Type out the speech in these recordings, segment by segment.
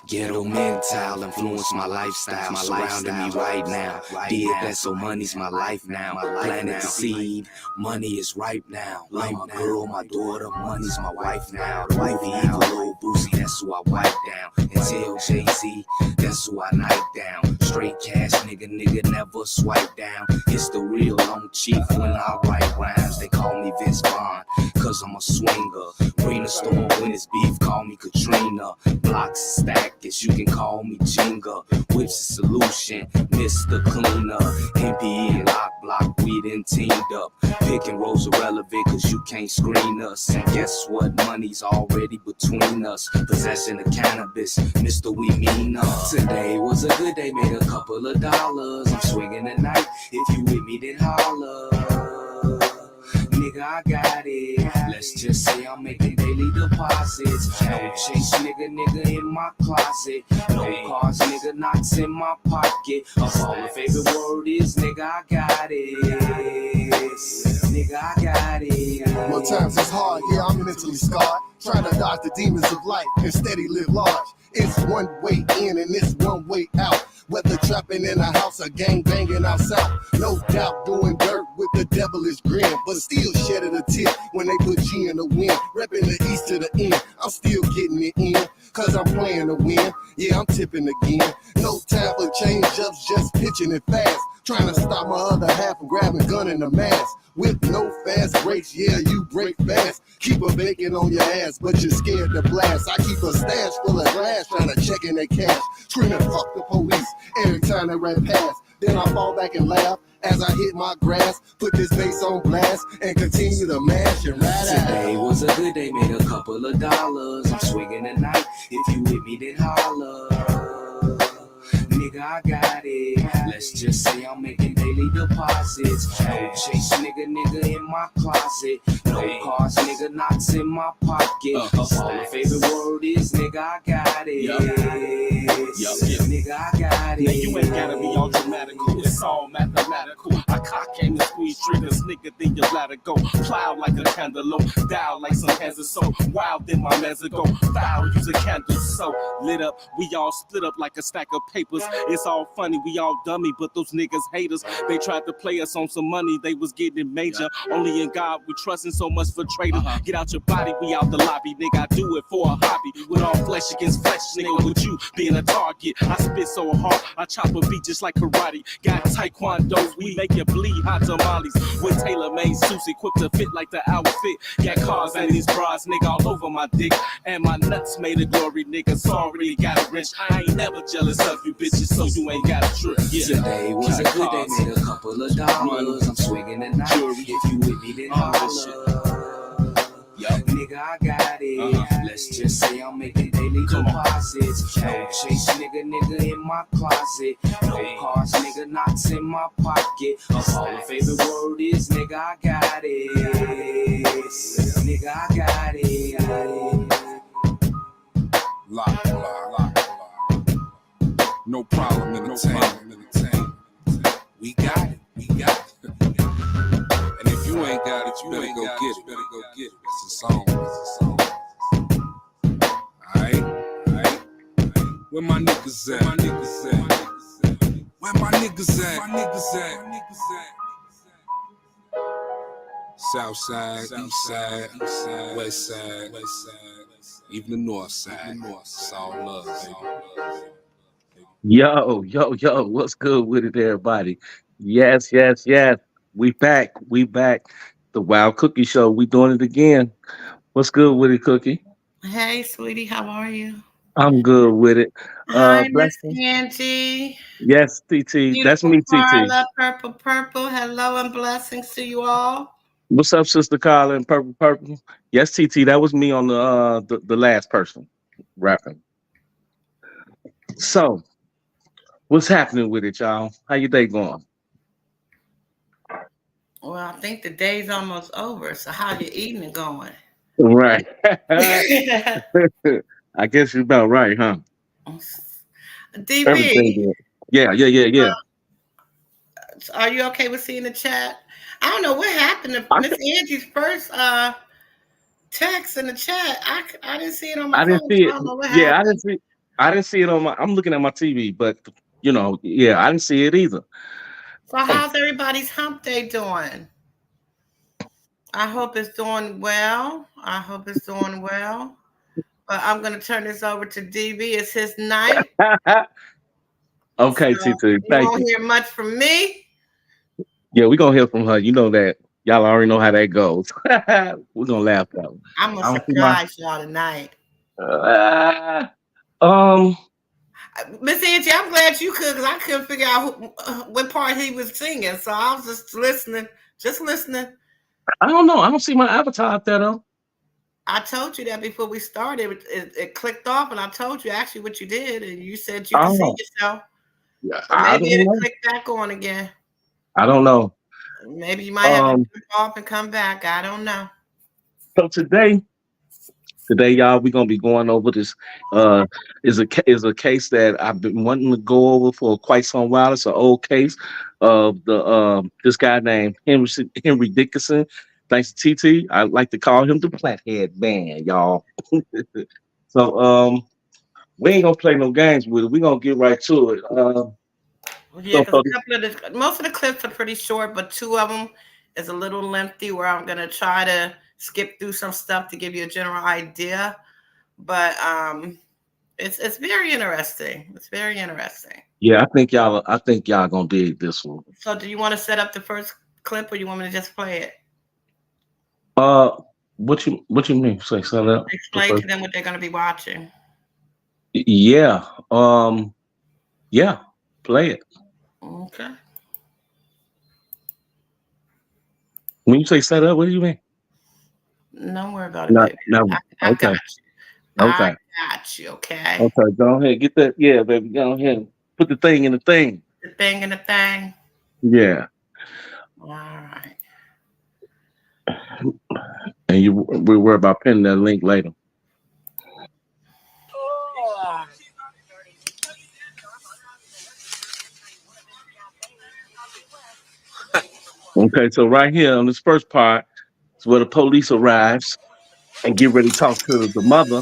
Ghetto mental influence my lifestyle, surrounding me right now. Did that so money's my life now. Planted the seed, money is ripe now. Like my girl, my daughter, money's my wife now. The movie Evil Lil Boosie, that's who I wipe down. And tell Jay-Z, that's who I knife down. Straight cash, nigga never swipe down. It's the real long chief when I write rhymes. They call me Vince Vaughn, cause I'm a swinger. Bring the storm when it's beef, call me Katrina. Blocks stack, as you can call me Jenga. Whips a solution, Mr. Cleaner. MPE and Lock Block, we done teamed up. Pick and rolls irrelevant, cause you can't screen us. And guess what? Money's already between us. Possession of cannabis, Mr. We mean us. Today was a good day, made a couple of dollars. I'm swinging tonight, if you with me then holler. Nigga, I got it. Let's just say I'm making daily deposits. No chase, nigga in my closet. No cars, nigga, knots in my pocket. All my favorite word is nigga, I got it. Nigga, I got it. More times it's hard, yeah, I'm mentally scarred. Trying to dodge the demons of life and steady live large. It's one way in and it's one way out. Whether trapping in a house or gang banging out south. No doubt doing dirt with the devilish grin. But still shedding a tip when they put G in the wind. Repping the east to the end. I'm still getting it in. Cause I'm playing to win. Yeah, I'm tipping again. No time for change ups, just pitching it fast. Trying to stop my other half from grabbing gun in the mask. With no fast breaks, yeah, you break fast. Keep a bacon on your ass, but you're scared to blast. I keep a stash full of glass, trying to check in their cash. Screaming, fuck the police, every time they run past. Then I fall back and laugh as I hit my grass. Put this bass on blast and continue to mash and ride out. Today was a good day, made a couple of dollars. I'm swinging tonight, if you with me then holler. Nigga, I got it. Let's just say I'm making daily deposits. No chase, nigga in my closet. No cars, nigga, knots in my pocket. All my favorite word is nigga, I got it. Nigga, I got it. Now you ain't gotta be all dramatical, it's all mathematical. I cock aim and squeeze triggers, nigga, then your bladder go. Plow like a cantaloupe, dial like some Kansas so wild then my mezzo go. Foul, use a candle so lit up. We all split up like a stack of papers. It's all funny, we all dummy, but those niggas hate us. They tried to play us on some money, they was getting major. Only in God we trusting, so much for traitors. Get out your body, we out the lobby, nigga, I do it for a hobby. With all flesh against flesh, nigga, with you being a target. I spit so hard, I chop a beat just like karate. Got taekwondo, we make you bleed hot tamales. With tailor-made suits equipped to fit like the outfit. Got cars and these bras, nigga, all over my dick. And my nuts made of glory, nigga, sorry, got a wrench. I ain't never jealous of you bitches, so you ain't got a trip. Yeah. Today was a good day, made a couple of dollars. I'm swinging tonight, if you with me then holler. Nigga, I got it. Let's just say I'm making daily deposits. No chase, nigga in my closet. No cars, nigga, knots in my pocket. All my favorite word is nigga, I got it. Nigga, I got it. Lock. No problem in the We got it. And if you ain't got it, you better go get it. It's a song. Alright. Where my niggas at? Where my niggas at? South side, east side, west side, even the north side. It's all love, baby. Yo, what's good with it, everybody? Yes. We back. The Wild Cookie Show. We doing it again. What's good with it, Cookie? Hey, sweetie, how are you? I'm good with it. Hi, Miss Blessings. Angie. Yes, TT. That's me, TT. Carla, purple. Hello and blessings to you all. What's up, Sister Carla and Purple? Yes, TT. That was me on the last person rapping. So, what's happening with it, y'all? How your day going? Well, I think the day's almost over. So how your evening going? Right. I guess you're about right, huh? DB. Everything. Yeah. Are you okay with seeing the chat? I don't know what happened to Miss Angie's first text in the chat. I didn't see it on my phone. I didn't see it. I don't know what Yeah, happened. I didn't see it on my. I'm looking at my TV, but yeah, I didn't see it either. So how's everybody's hump day doing? I hope it's doing well. I hope it's doing well. But I'm gonna turn this over to DB. It's his night. So Okay, TT, you thank won't you. hear much from me. Yeah, we're gonna hear from her. You know that. Y'all already know how that goes. We're gonna laugh at her. I'm gonna I don't see my. surprise y'all tonight. Uh, um, Miss Angie, I'm glad you could because I couldn't figure out what part he was singing. So I was just listening, just listening. I don't know. I don't see my avatar up there though. I told you that before we started. It clicked off, and I told you actually what you did, and you said you could see Oh, yourself. yeah, So I maybe don't it'll know. click back on again. I don't know. Maybe you might have to Um, jump off and come back. I don't know. so today, y'all, we're gonna be going over this. Uh, is a case that I've been wanting to go over for quite some while. It's an old case of the this guy named Henry Dickinson. Thanks to TT, I like to call him the Flathead Man, y'all. So we ain't gonna play no games with it. We gonna get right to it. Yeah, So because for a couple of most of the clips are pretty short, but two of them is a little lengthy. Where I'm gonna try to skip through some stuff to give you a general idea. But it's very interesting. It's very interesting. yeah, I think y'all gonna dig this one. So, do you want to set up the first clip, or you want me to just play it? Uh, what you mean? Say something else? The Explain first, to them what they're going to be watching. yeah. Yeah. Play it. Okay. When you say set up, what do you mean? Don't worry about it, Not, baby. no. I got Okay. you. I Okay. got you. Okay. Okay. Go ahead. Get that. Yeah, baby. Go ahead. Put the thing in the thing. The thing and the thing. Yeah. All right. And we worry about pinning that link later. Okay. So right here on this first part is where the police arrives and get ready to talk to the mother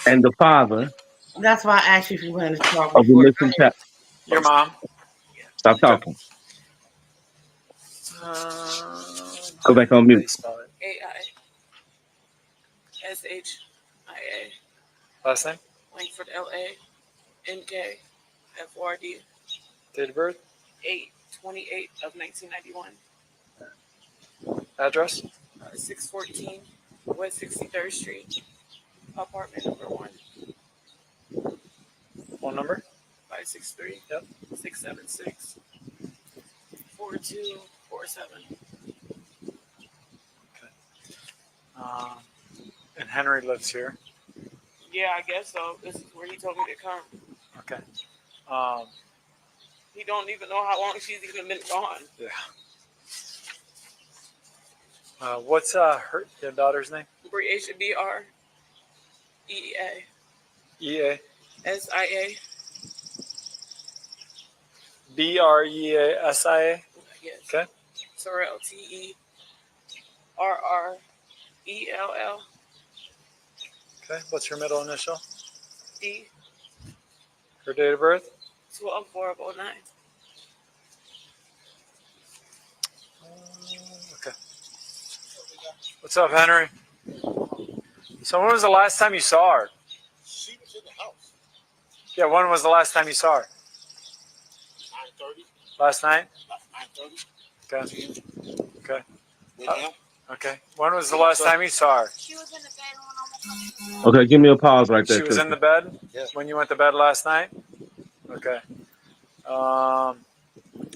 and the father That's why I asked you if you wanted to talk of the before. missing child. Your mom. Stop Okay. talking. Go How back on do they mute. spell it? AISHIA, Last name? Langford, LA, NK, FORD, Date of birth? 8/28 of 1991, Address? 614 West 63rd Street, apartment number 1, Phone number? 563 Yep. 676 4247. And Henry lives here. Yeah, I guess so. This is where he told me to come. Okay. He don't even know how long she's even been gone. Yeah. What's your daughter's name? Breasia, BREA, EA. SIA. BREASIA. Yes. Okay. Terrell, TERRELL. Okay. What's your middle initial? D. Her date of birth? 12/4/09. Okay. What's up, Henry? So when was the last time you saw her? She was in the house. Yeah, when was the last time you saw her? 9:30. Last night? 9:30. Okay. Okay. With him. Okay. When was the last time you saw her? She was in the bed when I was Okay, give me a pause right there. She was in the Tristan. bed? Yeah. When you went to bed last night? Okay.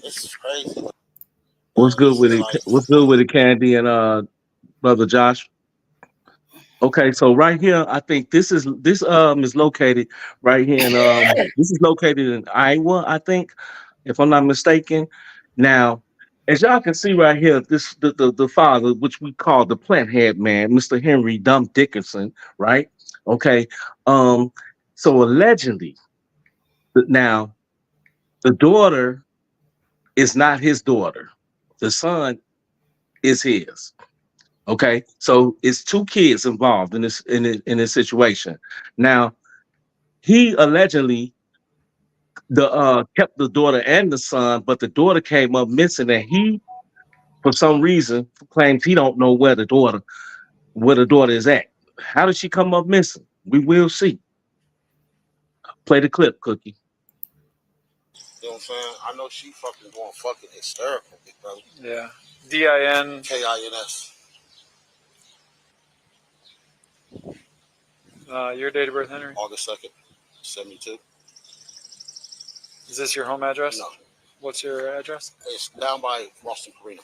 This is crazy. What's good with it? What's good with it, Candy and brother Josh? Okay, so right here, I think this is located right here in this is located in Iowa, I think, if I'm not mistaken. Now, as y'all can see right here, this the father, which we call the plant head man, Mr. Henry Dump Dickinson, right? Okay. Um, so allegedly, now the daughter is not his daughter. The son is his. Okay, so it's two kids involved in this situation. Now, He allegedly kept the daughter and the son, but the daughter came up missing, and he, for some reason, claims he don't know where the daughter is at. How did she come up missing? We will see. Play the clip, Cookie. You know what I'm saying? I know she fucking going fucking hysterical, big brother. Yeah. DIN. KINS. Your date of birth, Henry? August 2nd, 72. Is this your home address? No. What's your address? It's down by Ralston Marina.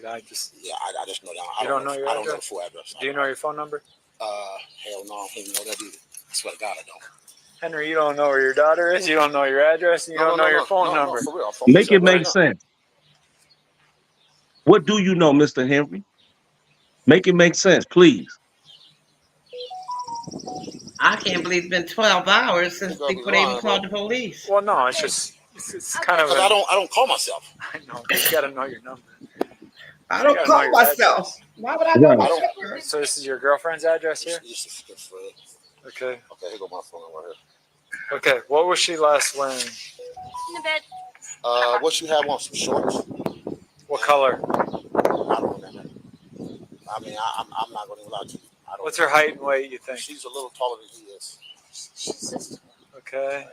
I just Yeah, I just know down. You don't know your I don't know the address? full address. Do you know your phone number? Hell no, I don't know that either. I swear to God, I don't. Henry, you don't know where your daughter is. You don't know your address. You don't know your phone number. For real. Make it make sense. What do you know, Mr. Henry? Make it make sense, please. I can't believe it's been 12 hours since they even called the police. Well, no, it's just it's kind of. I don't call myself. I know. You got to know your number. I don't call myself. Why would I know my number? So this is your girlfriend's address here? Okay. Okay, here go my phone right here. Okay, what was she last wearing? In the bed. What you have on, some shorts? What color? I don't remember. I mean, I'm not going to lie to you. What's her height and weight, you think? She's a little taller than he is. Okay.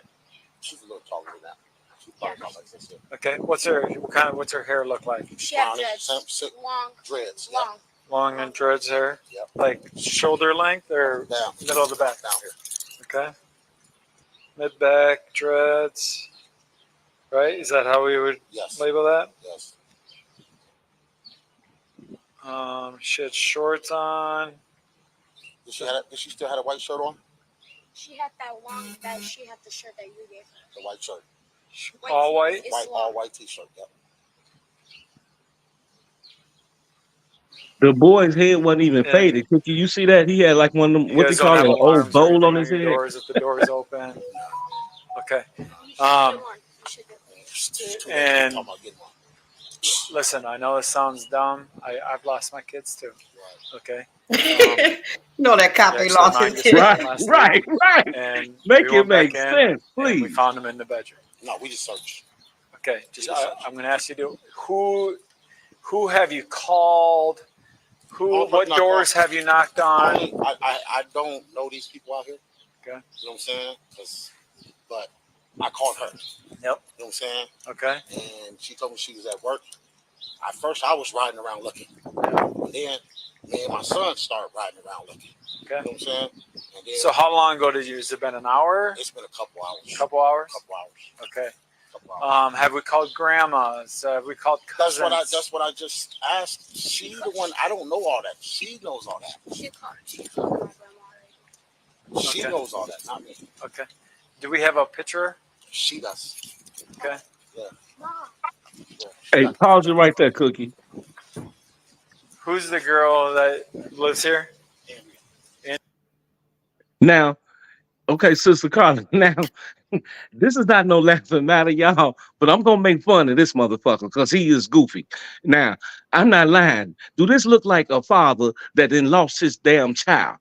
She's a little taller than that. She's probably about like this. Okay. What's her hair look like? She had dreads. Long. Dreads. Long. Long and dreads hair? Yep. Like shoulder length or down. Middle of the back? Down here. Okay. Mid back, dreads. Right? Is that how we would label that? Yes. She had shorts on. Did she still have a white shirt on? She had she had the shirt that you gave her. The white shirt. All white? All white t-shirt, yep. The boy's head wasn't even faded. Cookie, you see that? He had like one of them, what they call it, an old bowl on his head. If the door's open. Okay. And listen, I know this sounds dumb. I've lost my kids too. Okay. No, that cop ain't lost his kids. Right. And make it make sense, please. We found them in the bedroom. No, we just searched. Okay. I'm going to ask you to who have you called? What doors have you knocked on? I don't know these people out here. Okay. You know what I'm saying? But I called her. Yep. You know what I'm saying? Okay. And she told me she was at work. At first, I was riding around looking. And then me and my son started riding around looking. Okay. You know what I'm saying? And then, so how long ago has it been? An hour? It's been a couple hours. Couple hours? Couple hours. Okay. Couple hours. Have we called grandmas? Have we called cousins? That's what I just asked. She the one. I don't know all that. She knows all that. She called my grandma already. She knows all that, not me. Okay. Do we have a picture? She does. Okay. Yeah. Hey, pause it right there, Cookie. Who's the girl that lives here? Now, okay, Sister Carla. Now, this is not no laughing matter, y'all, but I'm going to make fun of this motherfucker because he is goofy. Now, I'm not lying. Do this look like a father that then lost his damn child?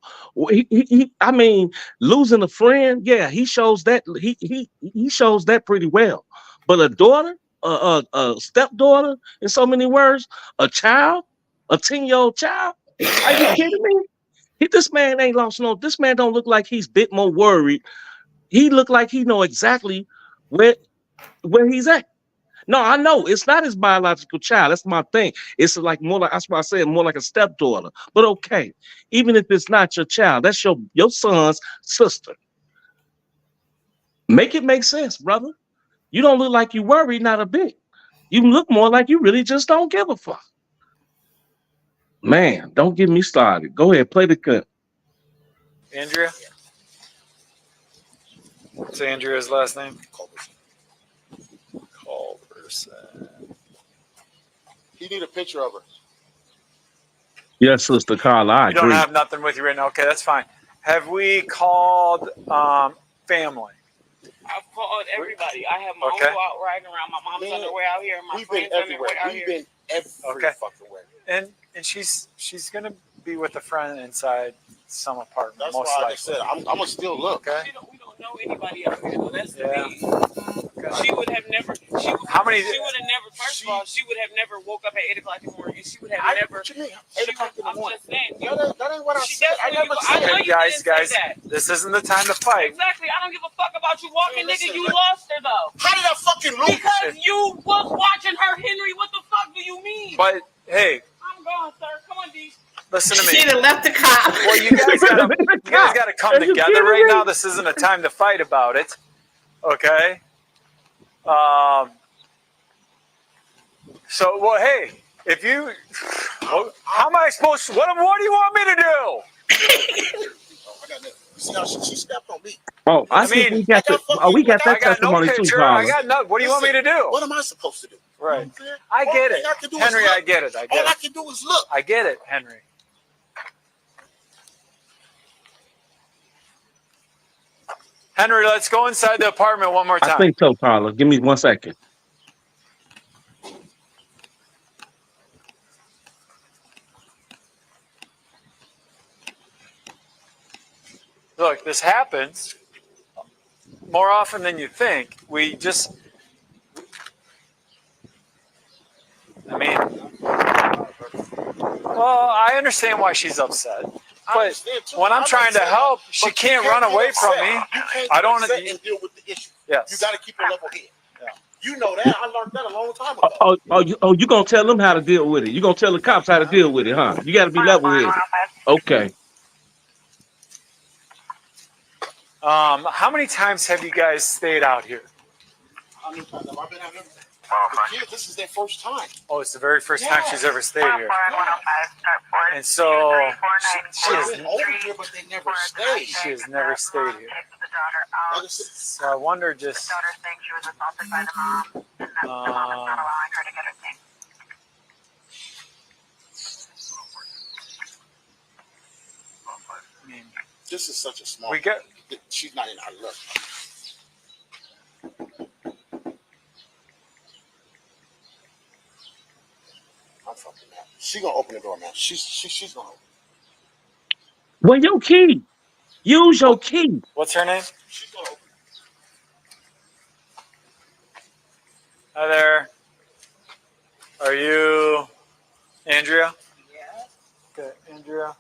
I mean, losing a friend, yeah, he shows that. He shows that pretty well. But a daughter, a stepdaughter, in so many words, a child, a 10-year-old child? Are you kidding me? This man ain't lost no. This man don't look like he's a bit more worried. He look like he know exactly where he's at. No, I know it's not his biological child. That's my thing. It's like more like, that's why I said more like a stepdaughter. But okay, even if it's not your child, that's your son's sister. Make it make sense, brother. You don't look like you worried, not a bit. You look more like you really just don't give a fuck. Man, don't get me started. Go ahead, play the clip. Andrea? What's Andrea's last name? Culberson. You need a picture of her. Yes, Sister Carla, I You don't agree. have nothing with you right now. Okay, that's fine. Have we called family? I've called everybody. I have my uncle out riding around. My mom's on her way out here. My friends on their way out here. We've been every fucking way. And she's gonna be with a friend inside some apartment. That's most why likely. I said I'm gonna still look. Okay. We don't know know anybody out here though. That's the Yeah. thing. She would have never. How many? She would have never. First of all, she would have never woke up at 8 o'clock in the morning. She would have never. What you mean? 8 o'clock in the morning. I'm just saying. That ain't what I She said. I never definitely. I said know that. you didn't Guys, say that. this isn't the time to fight. Exactly. I don't give a fuck about you walking, Hey, nigga. listen, You lost her though. How did I fucking lose? Because you was watching her, Henry. What the fuck do you mean? But hey, I'm gone, sir. Come on, D. listen to me. She done left the cop. Well, you guys gotta come together right now. This isn't a time to fight about it. Okay. So, well, hey, if you, well, how am I supposed to? What do you want me to do? Oh, I got that. See how she stepped on me. Oh, I think mean, we got we got that I got no testimony too, picture. I Carla. got no. What do you want me to do? What am I supposed to do? Right. You know I All get thing it, I can do is Henry. look. I get it. I All get I it. can do is look. I get it, Henry. Henry, let's go inside the apartment one more time. I think so, Carla. Give me 1 second. Look, this happens more often than you think. We just, I mean, well, I understand why she's upset. But when I'm trying to help, she can't run away from me. I don't want to deal with the issue. Yes. You got to keep a level head. Yeah. You know that. I learned that a long time ago. You gonna tell them how to deal with it? You gonna tell the cops how to deal with it, huh? You got to be level headed. Okay. How many times have you guys stayed out here? How many times have I been out here? Yeah, this is their first time. Oh, it's the very first time she's ever stayed here. And so she I've been over here, but they never stayed. She has never stayed here. Like I said, So I wonder just. I mean, this is such a small. we get. She's not in our look. I'm fucking mad. She gonna open the door, man. She's gonna open. Well, your key. Use your key. What's her name? She's gonna open. Hi there. Are you Andrea? Yeah. Okay, Andrea.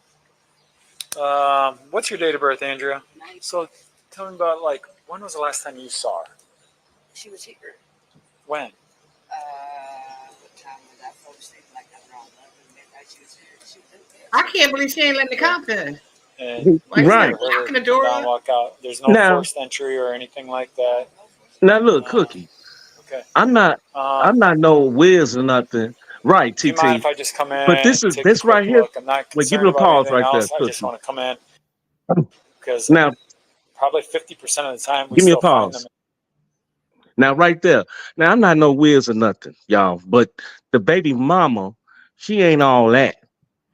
What's your date of birth, Andrea? So tell me about, like, when was the last time you saw her? She was here. When? What time was that? Folks like around 11 midnight. She was here. She was there. I can't believe she ain't letting the cops in. And Like, Right. knocking the door down, up. walk out. There's no Now- forced entry or anything like that. Now look, Cookie. Okay. I'm not no whiz or nothing. Right, Do you mind if TT. I just come in? But this is- take this a quick right here- look? I'm not Wait, give concerned me a about pause anything right there, else. I just Cookie. want to come in because Now, probably 50% of the time we give me a still find pause. them. Now, right there. Now, I'm not no whiz or nothing, y'all. But the baby mama, she ain't all that.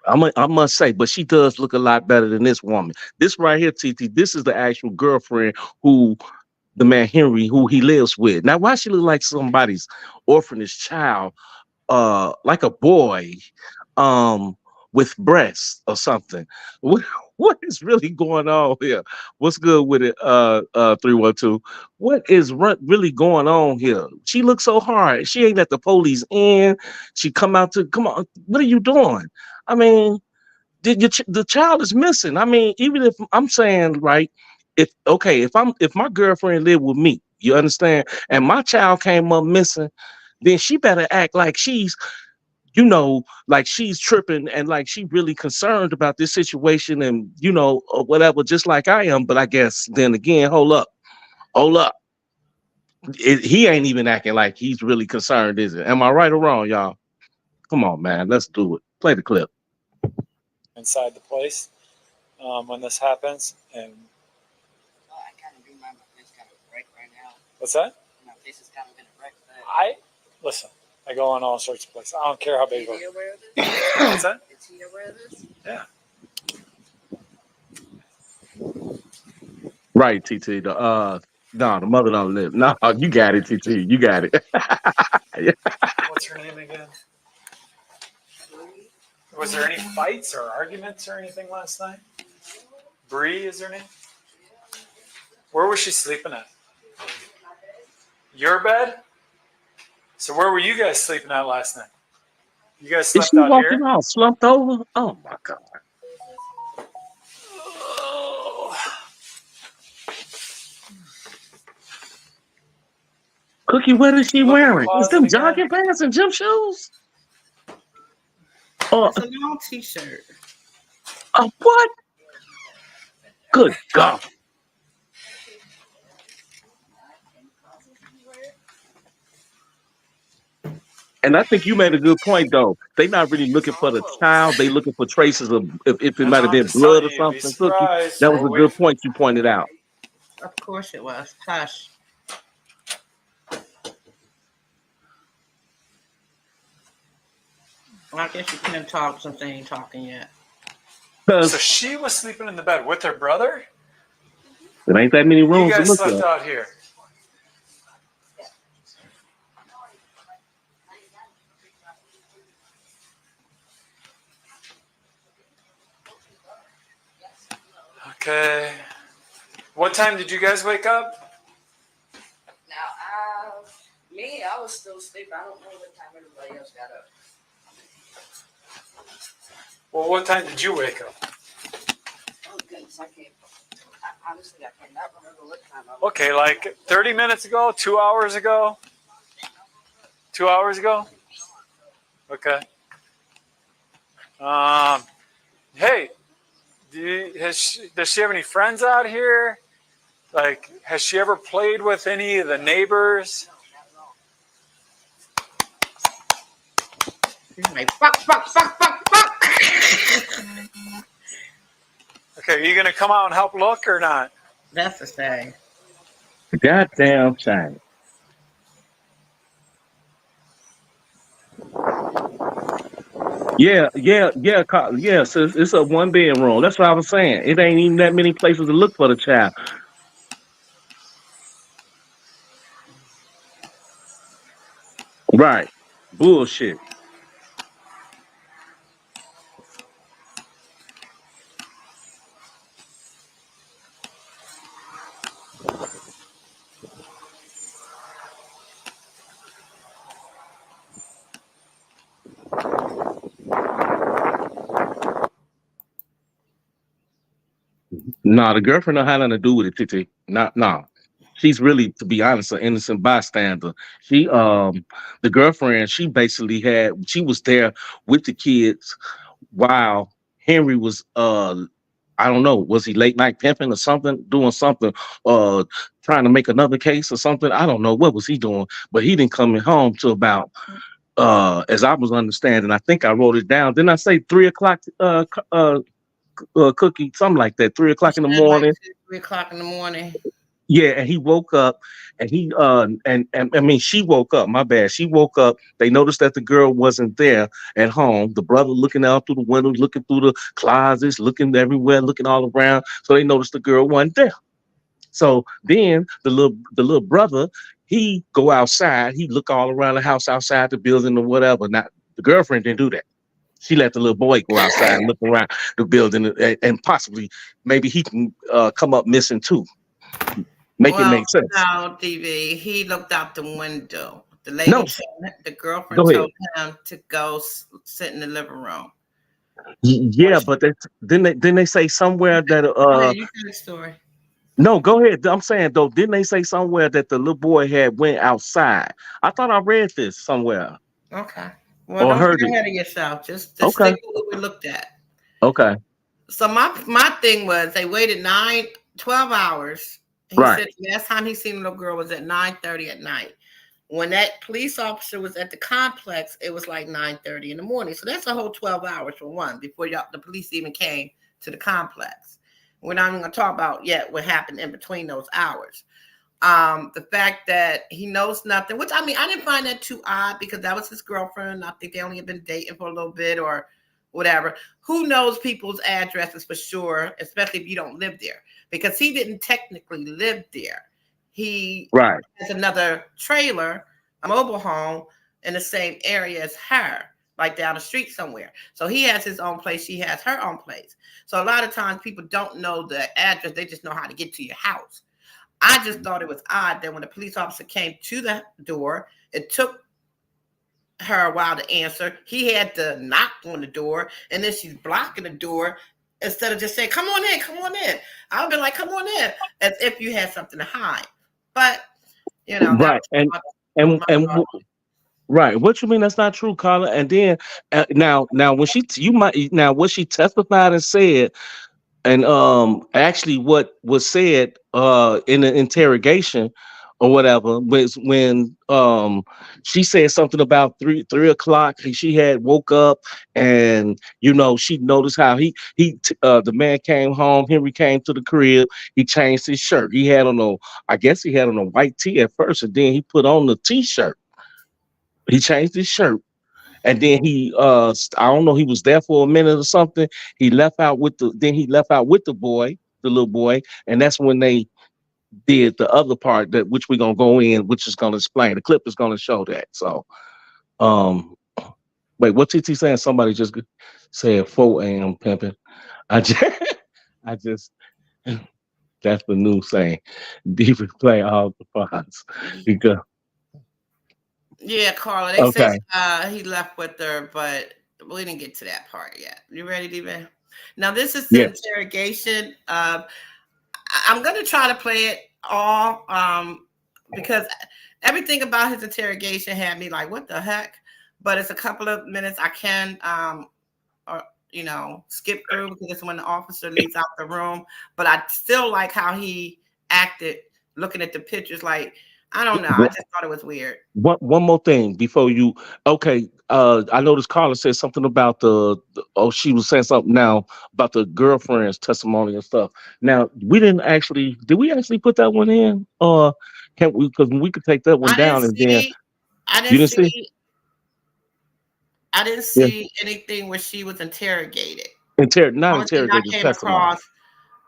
I must say, but she does look a lot better than this woman. This right here, TT, this is the actual girlfriend who the man Henry, who he lives with. Now, why she look like somebody's orphanage child, like a boy, with breasts or something? What is really going on here? What's good with it? 312. What is really going on here? She looks so hard. She ain't let the police in. She come on. What are you doing? I mean, the child is missing. I mean, even if I'm saying, right, if my girlfriend lived with me, you understand, and my child came up missing, then she better act like she's, like she's tripping and like she really concerned about this situation and, or whatever, just like I am. But I guess then again, hold up. He ain't even acting like he's really concerned, is it? Am I right or wrong, y'all? Come on, man. Let's do it. Play the clip. Inside the place when this happens. And Well, I kind of do my face kind of break right now. what's that? My face is kind of gonna break. Listen, I go on all sorts of places. I don't care how big. Is he aware of this? What's that? Is he aware of this? Yeah. Right, TT. The mother don't live. No, you got it, TT. You got it. What's her name again? Was there any fights or arguments or anything last night? Bree is her name? Where was she sleeping at? Your bed? So where were you guys sleeping at last night? You guys Is slept she out walking here? all slumped over? Oh my God. Cookie, what is she Look in the wearing? Is closet them again. jogging pants and gym shoes? Or It's a long t-shirt. what? Good God. And I think you made a good point, though. They're not really looking for the child. They looking for traces of if it might have I'm been just telling blood or you, you'd be something, Cookie. surprised. That was We'll a wait. good point you pointed out. Of course it was. Hush. Well, I guess you can't talk since they ain't talking yet. So she was sleeping in the bed with her brother? There ain't that many You rooms to guys look slept at. out here. Okay. What time did you guys wake up? Now, I was still asleep. I don't know what time everybody else got up. Well, what time did you wake up? Oh goodness, honestly, I cannot remember what time I was. Okay, like 30 minutes ago, 2 hours ago? 2 hours ago? Okay. Hey, does she have any friends out here? Like, has she ever played with any of the neighbors? She's like, fuck. Okay, are you going to come out and help look or not? That's the thing. Goddamn shame. Yeah. So it's a one bedroom. That's what I was saying. It ain't even that many places to look for the child. Right. Bullshit. Nah, the girlfriend don't have nothing to do with it, Titi. Nah. She's really, to be honest, an innocent bystander. She the girlfriend, she was there with the kids while Henry was I don't know, was he late night pimping or something, doing something, uh trying to make another case or something? I don't know what was he doing, but he didn't come home till about as I was understanding, I think I wrote it down. Didn't I say 3 o'clock Cookie, something like that, 3 o'clock in the Like morning? 2, 3 o'clock in the morning. Yeah, and he woke up and he and I mean she woke up, my bad. She woke up. They noticed that the girl wasn't there at home. The brother looking out through the window, looking through the closets, looking everywhere, looking all around. So they noticed the girl wasn't there. So then the little brother, he go outside, he look all around the house, outside the building or whatever. Now the girlfriend didn't do that. She let the little boy go outside and look around the building and possibly maybe he can come up missing too. Make it Well, make sense. no, DV. He looked out the window. No, The girlfriend go ahead. told him to go sit in the living room. Yeah, but didn't they say somewhere that Go ahead, you tell the story. no, go ahead. I'm saying though, didn't they say somewhere that the little boy had went outside? I thought I read this somewhere Okay. Well, or don't heard get it. ahead of yourself. Just Okay, stick with what we looked at. okay, So my thing was they waited 12 hours. He right. said the last time he seen the little girl was at 9:30 at night. When that police officer was at the complex, it was like 9:30 in the morning. So that's a whole 12 hours for one before the police even came to the complex. We're not even going to talk about yet what happened in between those hours. The fact that he knows nothing, which I mean, I didn't find that too odd because that was his girlfriend. I think they only had been dating for a little bit or whatever. Who knows people's addresses for sure, especially if you don't live there, because he didn't technically live there. He Right. has another trailer, a mobile home in the same area as her, like down the street somewhere. So he has his own place. She has her own place. So a lot of times people don't know the address. They just know how to get to your house. I just thought it was odd that when the police officer came to the door, it took her a while to answer. He had to knock on the door, and then she's blocking the door instead of just saying, "Come on in, come on in." I would be like, "Come on in," as if you had something to hide. But that Right. was And right. What you mean that's not true, Carla? And then now when what she testified and said, and actually what was said in the interrogation or whatever was when she said something about 3 o'clock. She had woke up and she noticed how the man came home. Henry came to the crib. He changed his shirt. He had on I guess he had on a white tee at first, and then he put on the t-shirt. He changed his shirt. And then I don't know, he was there for a minute or something. He left out with the boy, the little boy, and that's when they did the other part that which we're gonna go in, which is gonna explain. The clip is gonna show that. So, um, wait, what TT saying? Somebody just said 4 a.m. pimping. I just, I just, that's the new saying. Diva play all the parts because Yeah, Carla. They said okay, he left with her, but we didn't get to that part yet. You ready, Diva? Now this is the yeah, interrogation. I'm going to try to play it all because everything about his interrogation had me like, what the heck? But it's a couple of minutes I can, skip through because it's when the officer leaves out the room. But I still like how he acted looking at the pictures. Like, I don't know. I just thought it was weird. one more thing before you. Okay, I noticed Carla said something about she was saying something now about the girlfriend's testimony and stuff. Now did we actually put that one in, or can we? Because we could take that one I didn't down and then see. I you didn't didn't see. see. I didn't Yeah, see anything where she was interrogated. not Only thing I interrogated, came testimony across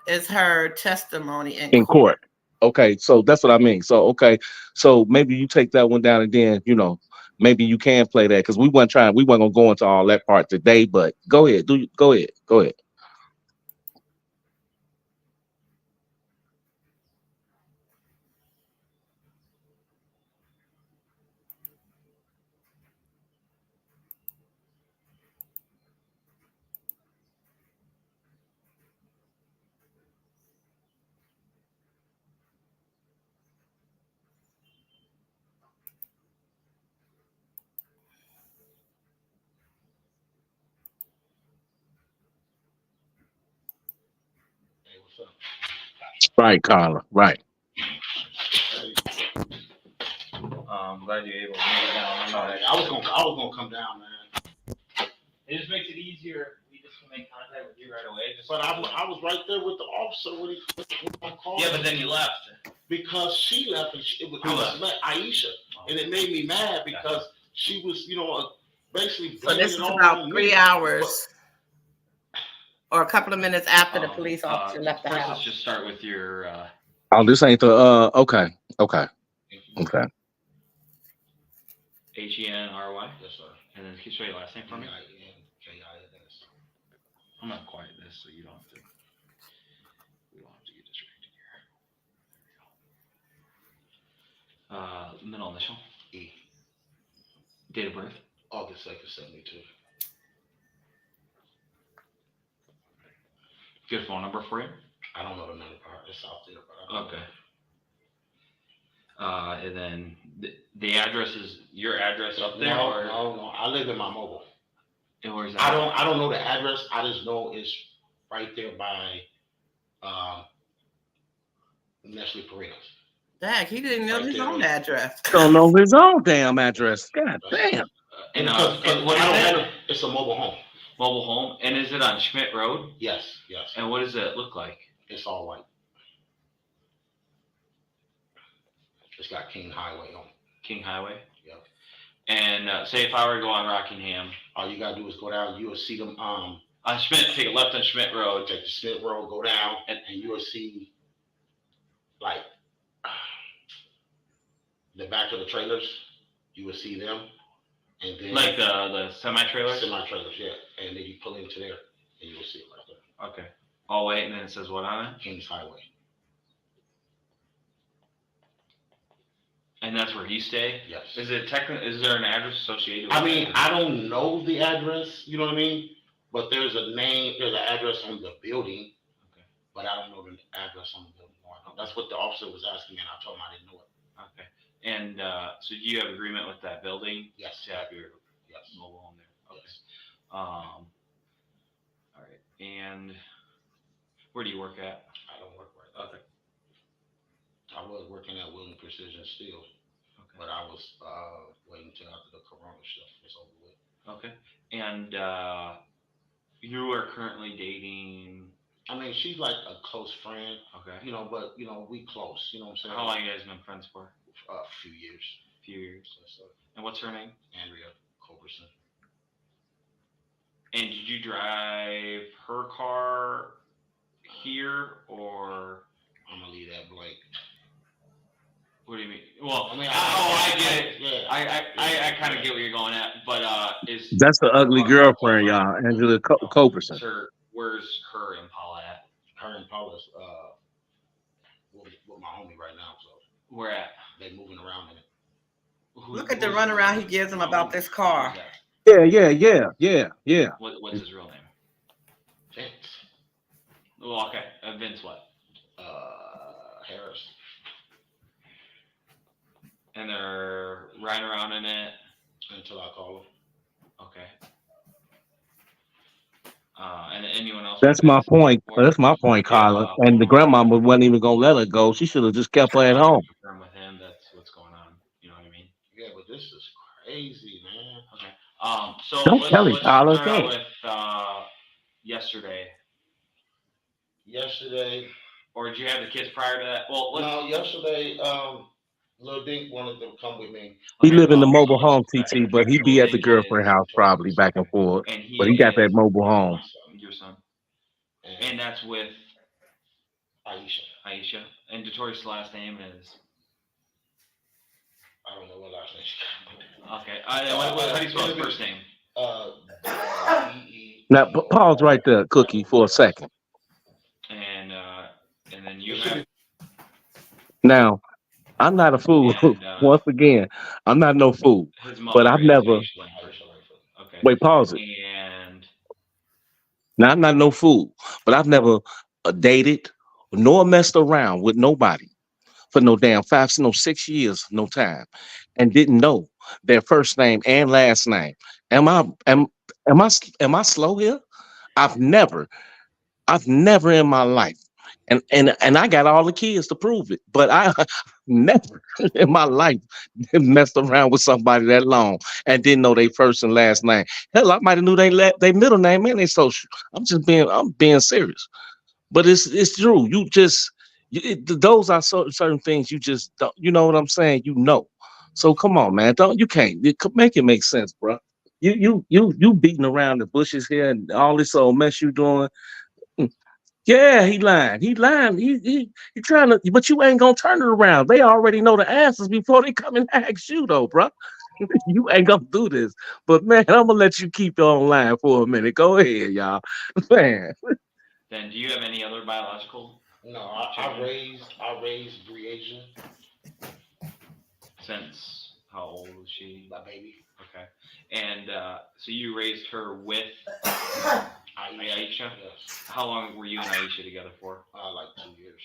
is her testimony in in court. court. Okay, so that's what I mean. So okay, so maybe you take that one down and then maybe you can play that because we weren't gonna go into all that part today. But go ahead, go ahead. Right, Carla. Right. I'm glad you're able to make it down. I was gonna come down, man. It just makes it easier. We just can make contact with you right away. But I was right there with the officer when I called. Yeah, but then you left. Because she left and Who left? Aisha, and it made me mad because she was, basically So blaming this it is all about on 3 me. hours or a couple of minutes after the police officer left the First, house. let's just start with your Oh, this ain't the okay. HENRY. Yes, sir. And then can you show your last name for me? DINKINS. I'm gonna quiet this so you don't have to. We don't have to get distracted here. Middle initial. E. Date of birth. August 2nd, 72. Good phone number for you. I don't know the number part. It's out there, but I don't Okay. And then the address is your address up there, No, or no. I live in my mobile. and where's that? I don't know the address. I just know it's right there by Nestle Parinas. Dang, he didn't know Right his there. own address. Don't know his own damn address. God damn. And Because what is it? it's a mobile home. Mobile home, and is it on Schmidt Road? Yes. And what does it look like? It's all white. It's got King Highway on it. King Highway. Yep. And say if I were to go on Rockingham, All you gotta do is go down. You will see them. on Schmidt, take a left on Schmidt Road. Take the Smith Road, go down, and you will see like the back of the trailers. You will see them, and then Like the semi-trailers? Semi-trailers, yeah. And then you pull into there, and you will see it right there. Okay. All white, and then it says what on it? Kings Highway. And that's where you stay? Yes. Is it is there an address associated with I mean, it? I don't know the address, you know what I mean? But there's an address on the building, Okay. but I don't know the address on the building. That's what the officer was asking me, and I told him I didn't know it. Okay. And so do you have agreement with that building? Yes. To have your mobile home there? Okay. Yes. All right. And where do you work at? I don't work right now. Okay. I was working at William Precision Steel, but I was waiting until after the corona stuff was over with. Okay. And you are currently dating? I mean, she's like a close friend. Okay. You know, but you know, we close. You know what I'm saying? How long you guys been friends for? A few years. Yes, and what's her name? Andrea Culberson. And did you drive her car here, or? I'm gonna leave that blank. What do you mean? Well, I mean, I get it. Yeah. I kind of get where you're going at, but that's the ugly girlfriend, y'all, Angela Culberson. Where's her Impala at? Her Impala's with my homie right now. So where at? They moving around in it. Look at the runaround he gives him about this car. Yeah. What's his real name? Vince. Well, okay. Vince what? Harris. And they're riding around in it until I call them. Okay. And anyone else? That's my point. That's my point, Kyla. And the grandmama wasn't even gonna let her go. She should have just kept her at home. With him, that's what's going on. You know what I mean? Yeah, but this is crazy, man. Okay. So don't tell him, Kyla. Start out with yesterday. Or did you have the kids prior to that? Well, no, yesterday, Lil Dink wanted to come with me. He live in the mobile home, TT, but he be at the girlfriend house probably back and forth. But he got that mobile home. Your son. And that's with Aisha. And Datori's last name is? I don't know what last name. Okay. How do you spell his first name? Now, pause right there, Cookie, for a second. And then you have... Now, I'm not a fool. Once again, I'm not no fool. But I've never... Okay. Wait, pause it. And... Now, I'm not no fool, but I've never dated nor messed around with nobody for no damn 6 years, no time, and didn't know their first name and last name. Am I slow here? I've never in my life, and I got all the kids to prove it, but I never in my life messed around with somebody that long and didn't know their first and last name. Hell, I might have knew they middle name and they social. I'm being serious, but it's true. Those are certain things you just don't. You know what I'm saying? You know. So come on, man. Make it make sense, bro. You beating around the bushes here and all this old mess you doing. Yeah, he lying. He trying to, but you ain't gonna turn it around. They already know the answers before they come and ask you, though, bro. You ain't gonna do this. But man, I'm gonna let you keep online for a minute. Go ahead, y'all. Man. Then, do you have any other biological? No, I raised Breasia. Since how old was she? My baby. Okay. And so you raised her with Aisha? Yes. How long were you and Aisha together for? Like 2 years.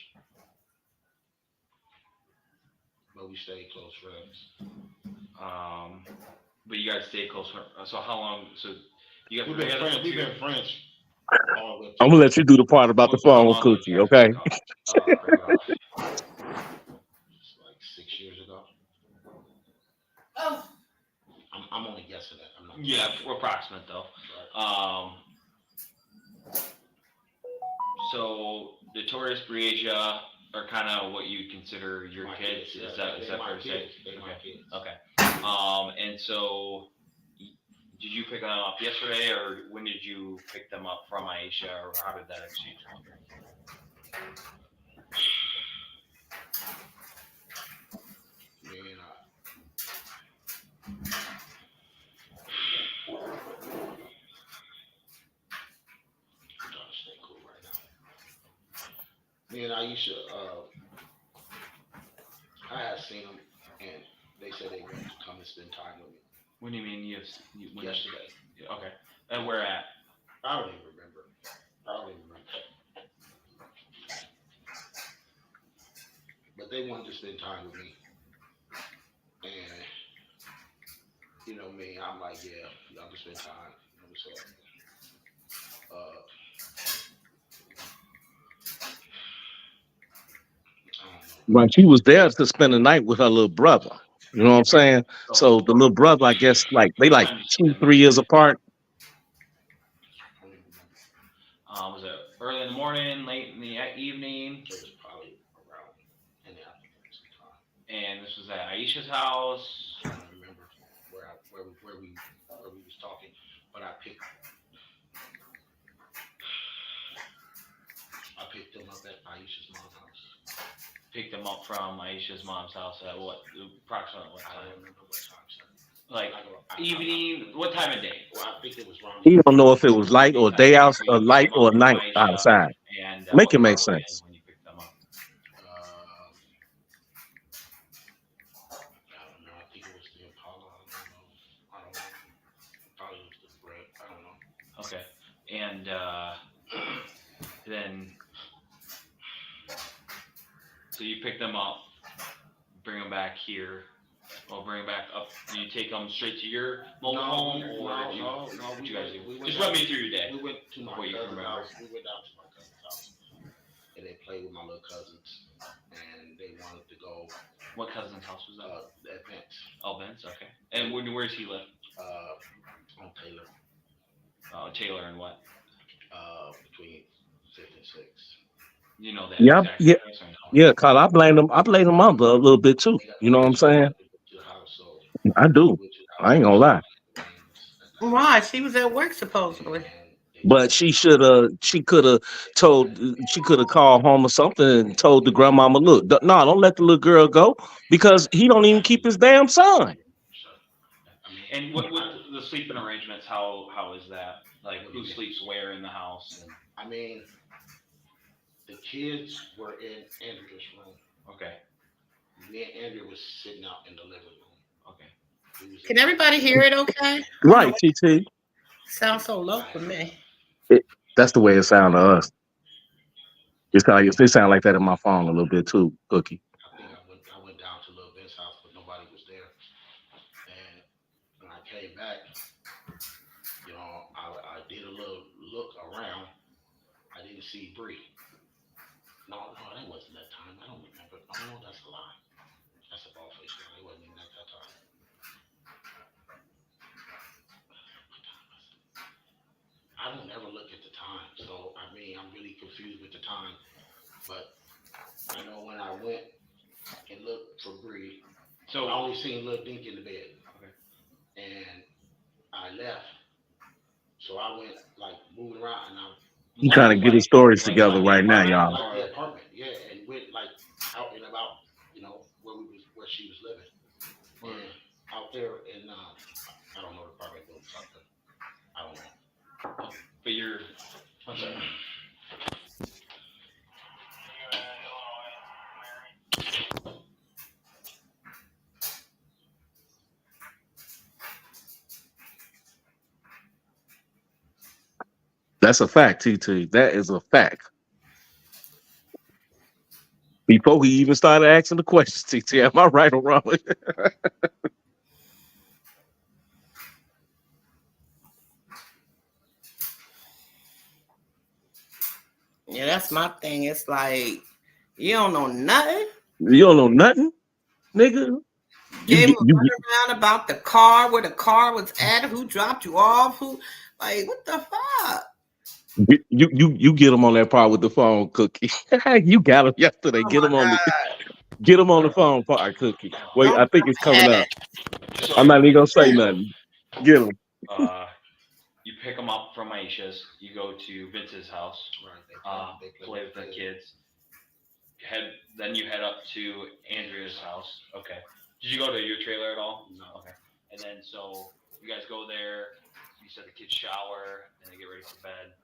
But we stayed close friends. But you guys stayed close friends. So how long? So you guys We've been friends. I'm gonna let you do the part about the phone, Cookie. Okay. Like 6 years ago. Oh. I'm only guessing that. I'm not. Yeah, approximate though. Right. So the Taurus Breasia are kind of what you consider your kids. Yeah, Is that fair to say? Okay. And so did you pick them up yesterday, or when did you pick them up from Aisha, or how did that exchange happen? Me and Aisha, I had seen him, and said they wanted to come and spend time with me. What do you mean you went Yesterday? Okay. And where at? I don't even remember. But they wanted to spend time with me. And, you know me, I'm like, yeah, y'all can spend time. You know what's up. Right, she was there to spend the night with her little brother. You know what I'm saying? So the little brother, I guess, like they like 2-3 years apart. Was it early in the morning, late in the evening? It was probably around in the afternoon sometime. And this was at Aisha's house. I don't remember where we was talking, but I picked them up at Aisha's mom's house. Picked them up from Aisha's mom's house at what? Approximately what time? I don't remember what time, sir. Like evening? What time of day? Well, I think it was around. He don't know if it was light or day out, or light or night outside. And Make it make sense. When you picked them up. I don't know. I think it was the Impala. I don't know. Probably was the bread. I don't know. Okay. And then, so you pick them up, bring them back here, or bring them back up. Do you take them straight to your mobile home, or No. What you guys do? Just run me through your day. We went to my cousin's house. We went down to my cousin's house, and they played with my little cousins, and they wanted to go. What cousin's house was that? At Vince. Oh, Vince. Okay. And where does he live? On Taylor. Taylor and what? Between 5th and 6th. You know that. Yep. Exactly. Yeah, Carl. I blame them a little bit too. You know what I'm saying? I do. I ain't gonna lie. Why? She was at work supposedly. But she could have called home or something and told the grandmama, look, no, don't let the little girl go, because he don't even keep his damn son. And what the sleeping arrangements? How is that? Like, who sleeps where in the house? And I mean, the kids were in Andrea's room. Okay. Me and Andrea was sitting out in the living room. Okay. Can everybody hear it okay? Right, TT. Sounds so low for me. That's the way it sounds to us. It sound like that in my phone a little bit too, Cookie. I think I went down to Little Vince's house, but nobody was there. And when I came back, you know, I did a little look around. I didn't see Bree. No, that wasn't that time. I don't remember. Oh, no, that's a lie. That's a ball face lie. It wasn't even at that time. I don't ever look at the time, so I mean, I'm really confused with the time. But I know when I went and looked for Bree, so I only seen Lil Dink in the bed. Okay. And I left, so I went like moving around, and I'm trying to get his stories together right now, y'all. Like the apartment, yeah, and went like out and about, you know, where she was living, and out there in I don't know the apartment building something. I don't know. But you're. I'm sorry. That's a fact, TT. That is a fact. Before he even started asking the questions, TT, am I right or wrong? Yeah, that's my thing. It's like, you don't know nothing. You don't know nothing, nigga. Gave him a runaround about the car, where the car was at, who dropped you off, who, like, what the fuck? You get him on that part with the phone, Cookie. You got him yesterday. Get him on the phone part, Cookie. Wait, I think it's coming up. I'm not even gonna say nothing. Get him. You pick them up from Aisha's. You go to Vince's house. Right. They play with the kids. Then you head up to Andrea's house. Okay. Did you go to your trailer at all? No. Okay. And then so you guys go there. You said the kids shower and they get ready for bed,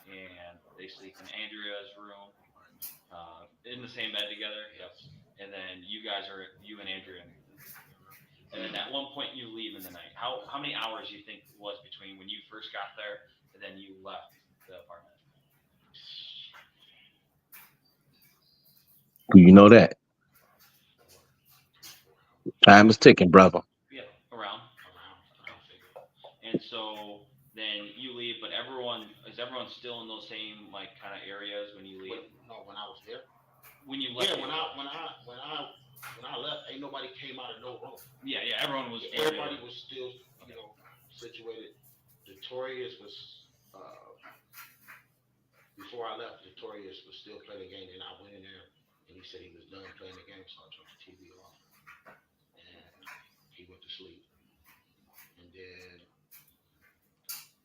and they sleep in Andrea's room, in the same bed together. Yes. And then you and Andrea. at one point you leave in the night. How many hours do you think was between when you first got there and then you left the apartment? Do you know that? Time is ticking, brother. Yeah, around. And so then you leave, but is everyone still in those same like kind of areas when you leave? No, when I was there. When you left. Yeah, when I left, ain't nobody came out of no room. Yeah, everyone was. Everybody was still, situated. Notorious was before I left. Notorious was still playing the game, and I went in there, and he said he was done playing the game, so I turned the TV off, and he went to sleep, and then.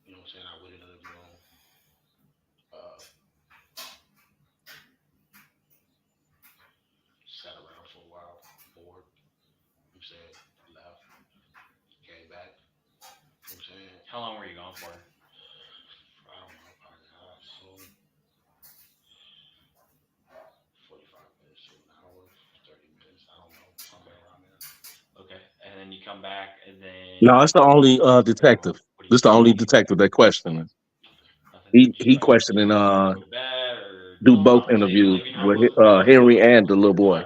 You know what I'm saying? I went in the living room. Sat around for a while, bored. You said left, came back. You know what I'm saying? How long were you gone for? I don't know, probably 45 minutes to an hour, 30 minutes. I don't know, somewhere around there. Okay, and then you come back, and then. No, it's the only detective. This the only detective that questioning. He questioning do both interviews with Henry and the little boy.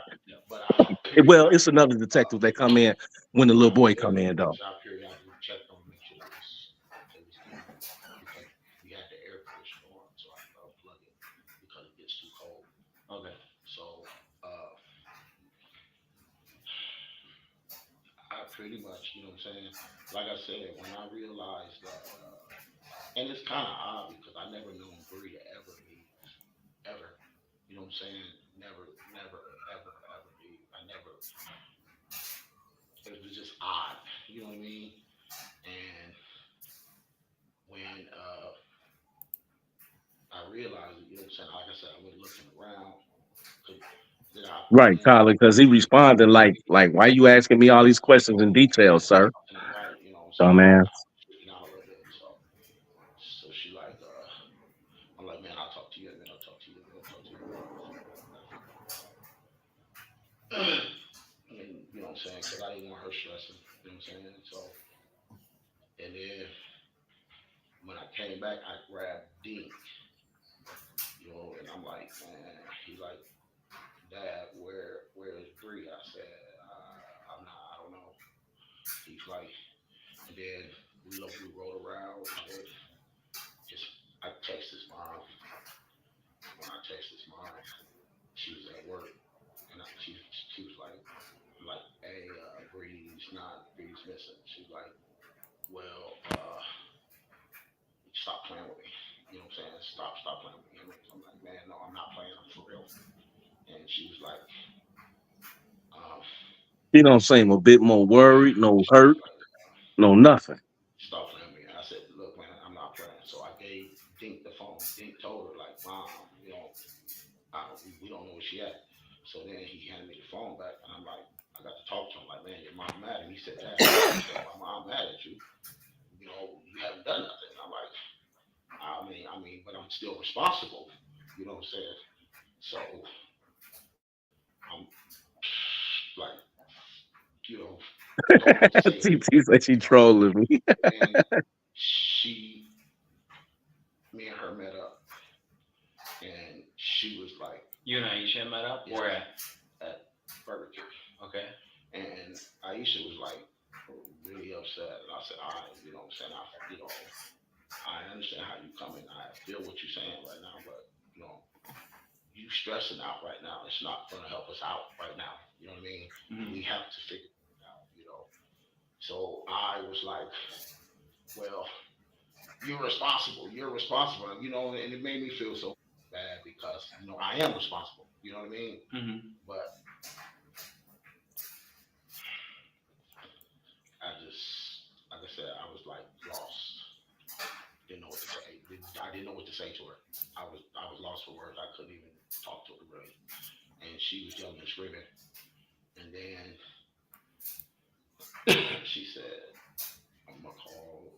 Well, it's another detective that come in when the little boy come in though. So I periodically checked on make sure it was clean because we had the air conditioner on, so I unplug it because it gets too cold. Okay. So I pretty much, you know what I'm saying? Like I said, when I realized that, and it's kind of odd because I never known Bree to ever leave, ever. You know what I'm saying? Never, ever leave. I never. It was just odd. You know what I mean? And when I realized it, you know what I'm saying? Like I said, I went looking around. Right, Colin, because he responded like, why you asking me all these questions in detail, sir? Right, you know, dumbass. freaking out a little bit. So she like, I'm like, man, I'll talk to you, and then I'll talk to you, and then I'll talk to you. And you know what I'm saying? Because I didn't want her stressing. You know what I'm saying? So, and then when I came back, I grabbed Dink. You know, and I'm like, man, he's like, Dad, where is Bree? I said, I don't know. He's like, and then we rode around, and then I texted his mom. When I texted his mom, she was at work, and she was like, hey, Bree's missing. She's like, well, stop playing with me. You know what I'm saying? Stop playing with me. I'm like, man, no, I'm not playing. I'm for real. And she was like, he don't seem a bit more worried, no hurt, no nothing. Stop playing with me. I said, look, man, I'm not playing. So I gave Dink the phone. Dink told her, like, Mom, you know, we don't know where she at. So then he handed me the phone back, and I'm like, I got to talk to him. Like, man, your mom mad at me. He said, Dad, my mom mad at you. You know, you haven't done nothing. I'm like, I mean, but I'm still responsible. You know what I'm saying? So I'm like, you know, TT said she trolling me. Me and her met up, and she was like, you and Aisha met up? Yeah, Where at Burger King. Okay. And Aisha was like really upset, and I said, all right, you know what I'm saying? I understand how you coming. I feel what you're saying right now, but you know, you stressing out right now. It's not going to help us out right now. You know what I mean? Mm-hmm. We have to figure it out. You know. So I was like, well, you're responsible. You know, and it made me feel so bad because you know I am responsible. You know what I mean? Mm-hmm. But I just, like I said, I was like lost. Didn't know what to say. I didn't know what to say to her. I was lost for words. I couldn't even talk to her really. And she was yelling and screaming. And then she said, I'm gonna call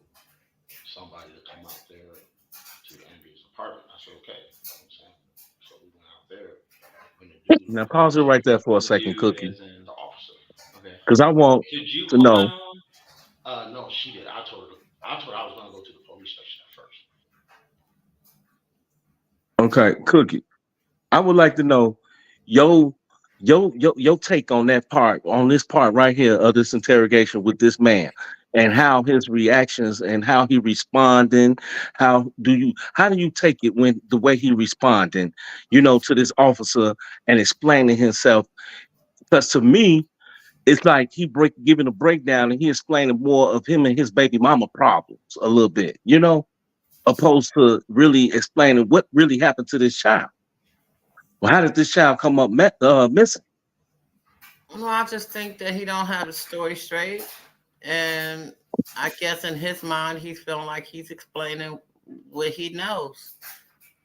somebody to come out there to Andrea's apartment. I said, okay. You know what I'm saying? So we went out there. Now pause it right there for a second, Cookie. The officer. Okay. Because I want to know No, she did. I told her I was gonna go to the police station at first. Okay, Cookie. I would like to know your your take on that part, on this part right here of this interrogation with this man, and how his reactions and how he responding. How do you take it when the way he responding, to this officer and explaining himself? Because to me, it's like he giving a breakdown and he explaining more of him and his baby mama problems a little bit, opposed to really explaining what really happened to this child. Well, how did this child come up missing? Well, I just think that he don't have the story straight, and I guess in his mind, he's feeling like he's explaining what he knows.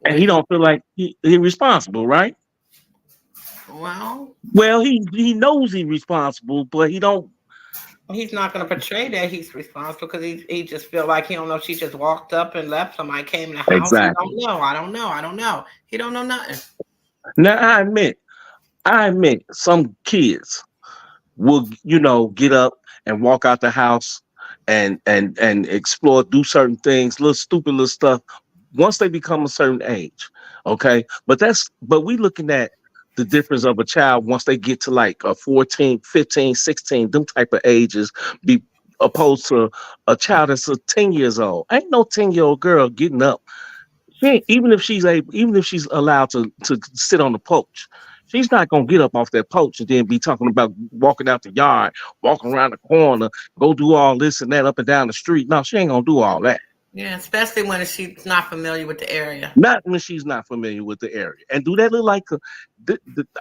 And What he he don't feel like he responsible, right? well, Well, he knows he's responsible, but he don't. he's not going to portray that he's responsible because he just feel like he don't know. She just walked up and left. Somebody came in the house. He Exactly. don't know. I don't know. I don't know. He don't know nothing. Now I admit, some kids will, get up and walk out the house and explore, do certain things, little stupid little stuff once they become a certain age. Okay. But we looking at the difference of a child once they get to like a 14, 15, 16, them type of ages, be opposed to a child that's 10 years old. Ain't no 10-year-old girl getting up. Even if she's allowed to sit on the porch, she's not gonna get up off that porch and then be talking about walking out the yard, walking around the corner, go do all this and that up and down the street. No, she ain't gonna do all that. Yeah, especially when she's not familiar with the area. Not when she's not familiar with the area. And do that look like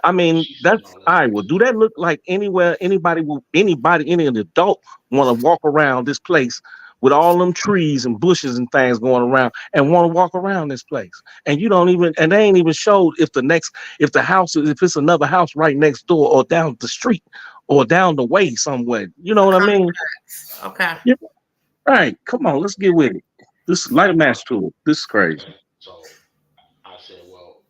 I mean, She seen that's all all that. right. Well, do that look like anywhere any adult want to walk around this place with all them trees and bushes and things going around and want to walk around this place? And you don't even and they ain't even showed if it's another house right next door or down the street or down the way somewhere. You know The what I mean? context. Okay. Yeah, right. Come on, let's get with it. This light a match to it. This is crazy. Okay, so I said, well,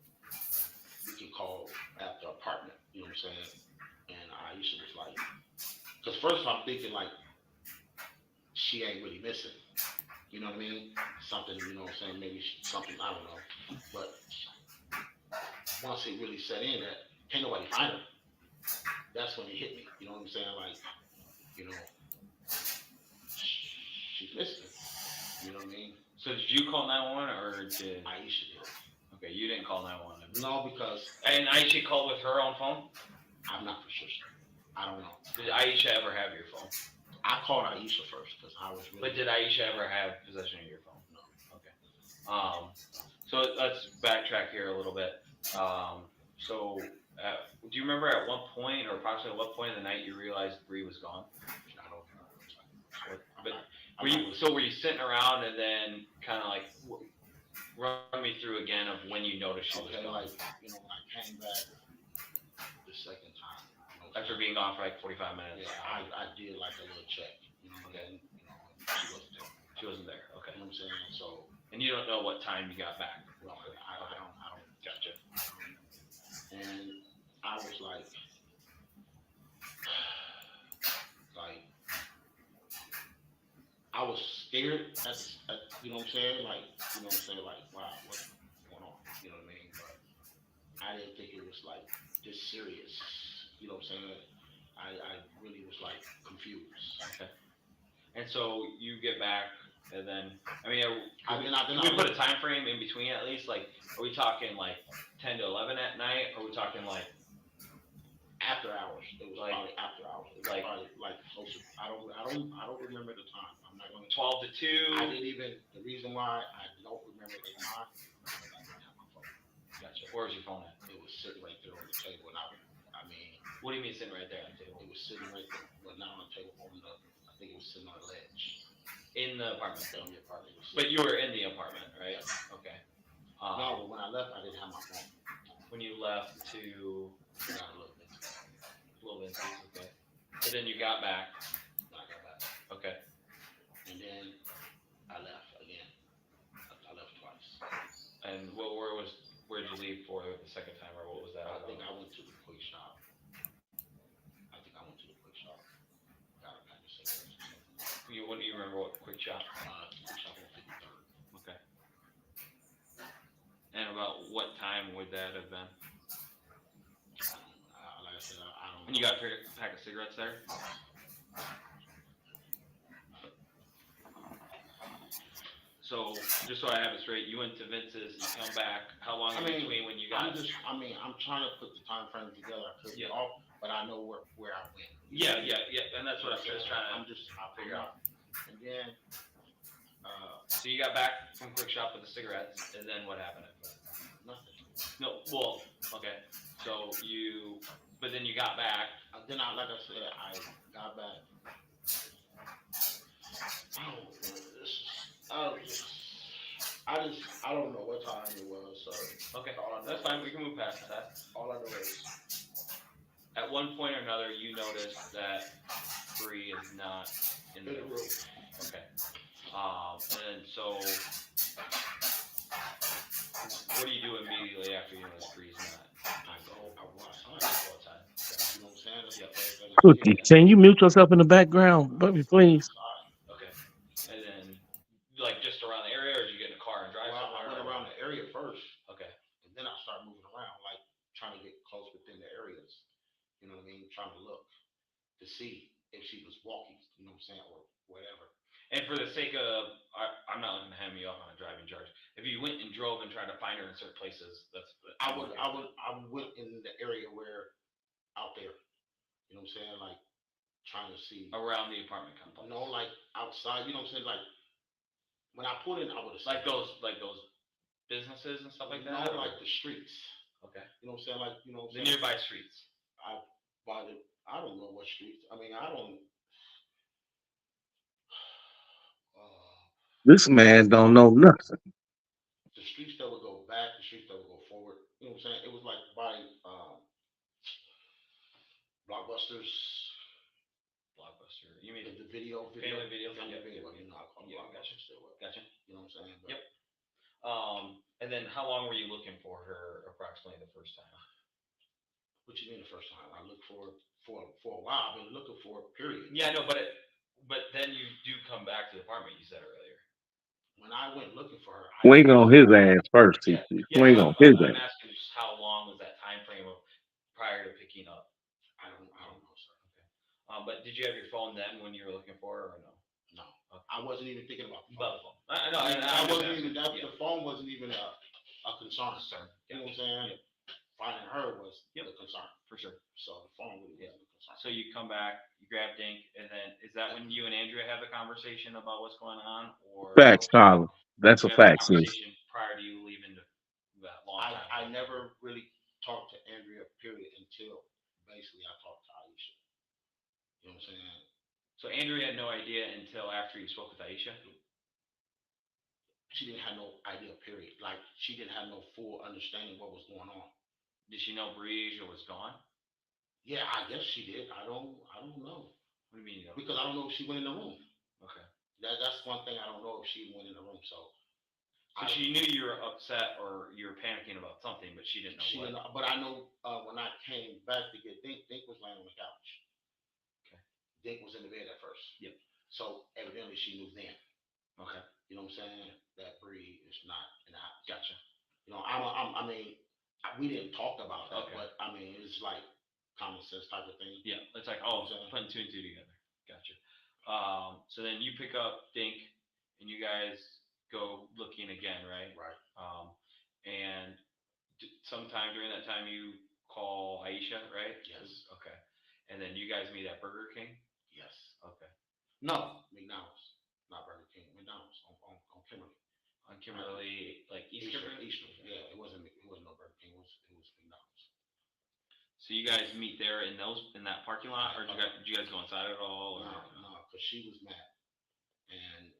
we can call at the apartment. You know what I'm saying? And Aisha was like, because first I'm thinking like she ain't really missing. You know what I mean? Something, you know what I'm saying? Maybe something, I don't know. But once it really set in that can't nobody find her, that's when it hit me. You know what I'm saying? Like, you know, she's missing. You know what I mean? So did you call 911 or did Aisha did. Okay, you didn't call 911. No, because And Aisha called with her own phone? I'm not for sure. I don't know. Did Aisha ever have your phone? I called Aisha first because I was really. But did Aisha ever have possession of your phone? No. Okay. So let's backtrack here a little bit. So do you remember at what point, or approximately at what point in the night, you realized Bree was gone? I don't know. But were you sitting around and then kind of like run me through again of when you noticed she was Okay, gone? like, you know, when I came back the second time. You know, After being gone for like 45 minutes. yeah, I did like a little check. You know, Okay. and, you know, she wasn't there. She wasn't there. Okay. You know what I'm saying? So, And you don't know what time you got back. no, I don't. Gotcha. And I was like, I was scared at you know what I'm saying? Like, you know what I'm saying? Like, wow, what's going on? You know what I mean? But I didn't think it was like this serious. You know what I'm saying? I really was like confused. Okay. And so you get back, and then I mean, Then we put a time frame in between at least. Like, are we talking like 10 to 11 at night? Or are we talking like after hours. It was like, probably after hours. It was like probably like closer. I don't remember the time. I'm not going to 12 to 2? I didn't even. The reason why I don't remember the time because I didn't have my phone. Gotcha. Where's your phone at? It was sitting right there on the table, and I mean, What do you mean sitting right there on the table? it was sitting right there, but not on the table. I think it was sitting on a ledge In the apartment. in the apartment. It was But sitting- you were in the apartment, right? Yes. Okay. No, but when I left, I didn't have my phone. When you left to I got a little bit. Little Vince's, okay. And then you got back. When I got back, Okay. and then I left again. I left twice. And where'd you leave for the second time, or what was that? I think I went to the quick shop. Got a pack of cigarettes. You shop? Quick shop on 53rd. Okay. And about what time would that have been? Like I said, I don't know. And you got a pack of cigarettes there? So, just so I have it straight, you went to Vince's, you come back. How long in between when you got? I'm trying to put the time frame together. I could be off, but I know where I went. Yeah, and that's what I'm just trying to. I'll figure out. And then, so you got back from Quick Shop with the cigarettes, and then what happened after that? Nothing. No, well, okay. So but then you got back. Then like I said, I got back. I don't know what time it was. So okay, that's fine. We can move past that. All I know is, at one point or another, you noticed that Bree is not in the room. Okay. And so, what do you do immediately after you notice Bree's not? I go outside. You know what I'm saying? Yep. Cookie, can you mute yourself in the background, baby, please? Okay. And then, like, just around the area, or did you get in a car and drive somewhere? I went around the area first. Okay. And then I started moving around, like trying to get close within the areas. You know what I mean? Trying to look to see if she was walking. You know what I'm saying, or whatever. And for the sake of, I'm not looking to hand you off on a driving charge. If you went and drove and tried to find her in certain places, I went in the area where out there. You know what I'm saying? Like trying to see around the apartment complex. No, like outside. You know what I'm saying? Like when I pulled in, I would have like those businesses and stuff like that. No, like the streets. Okay. You know what I'm saying? Like the nearby streets. I don't know what streets. I mean, I don't. This man don't know nothing. The streets that would go back, the streets that would go forward. You know what I'm saying? It was like by Blockbusters. Blockbuster. You mean the video? Family video. Family video. You know, gotcha. Gotcha. You know what I'm saying? But, yep. And then how long were you looking for her approximately the first time? What you mean the first time? I looked for a while. I've been looking for a period. Yeah, no, but then you do come back to the apartment. You said earlier. When I went looking for her, Swing on his ass first, TC. Swing on his ass. I'm asking just how long was that time frame of prior to picking up? I don't know, sir. Okay. But did you have your phone then when you were looking for her, or no? No. Okay. I wasn't even thinking about the phone. I wasn't even. The phone wasn't even a concern. You know what I'm saying? Yep. Finding her was the concern. For sure. So the phone really wasn't a concern. So you come back, you grab Dink, and then is that when you and Andrea have the conversation about what's going on, or facts, Tyler? That's a fact, sis. Prior to you leaving that long time. I never really talked to Andrea, period, until basically I talked to Aisha. You know what I'm saying? So Andrea had no idea until after you spoke with Aisha? She didn't have no idea, period. Like, she didn't have no full understanding what was going on. Did she know Breesia was gone? Yeah, I guess she did. I don't know. What do you mean you don't? Because I don't know if she went in the room. Okay. That's one thing I don't know if she went in the room. So she knew you were upset or you were panicking about something, but she didn't know what. Didn't know, but I know when I came back to get Dink was laying on the couch. Okay. Dink was in the bed at first. Yep. So evidently she knew then. Okay. You know what I'm saying? That Bree is not in the house. Gotcha. You know, I mean, we didn't talk about that, but I mean, it's like common sense type of thing. Yeah, it's like, putting two and two together. Gotcha. So then you pick up Dink, and you guys go looking again, right? Right. And sometime during that time, you call Aisha, right? Yes. Okay. And then you guys meet at Burger King? Yes. Okay. No, McDonald's, not Burger King. McDonald's on Kimberly. On Kimberly, like Easter. Yeah, it wasn't no Burger King. It was McDonald's. So you guys meet there in that parking lot, or did you guys go inside at all? Or? No, because she was mad, and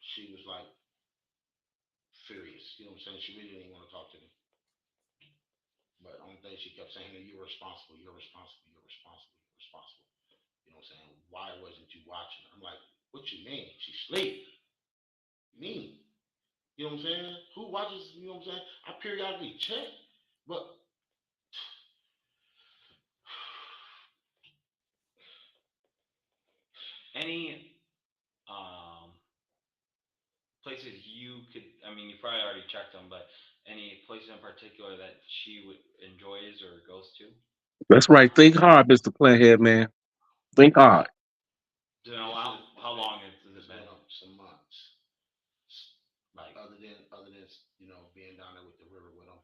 she was like furious. You know what I'm saying? She really didn't want to talk to me. But the only thing she kept saying, "You're responsible. You're responsible. You're responsible. You're responsible." You know what I'm saying? Why wasn't you watching? I'm like, what you mean? She sleep. Me. You know what I'm saying? Who watches? You know what I'm saying? I periodically check, but any places you could. I mean, you probably already checked them, but any places in particular that she would enjoys or goes to? That's right. Think hard, Mr. Planhead, man. Think hard. Do you know how long has it It's been? been some months. Like other than being down there with the river with them,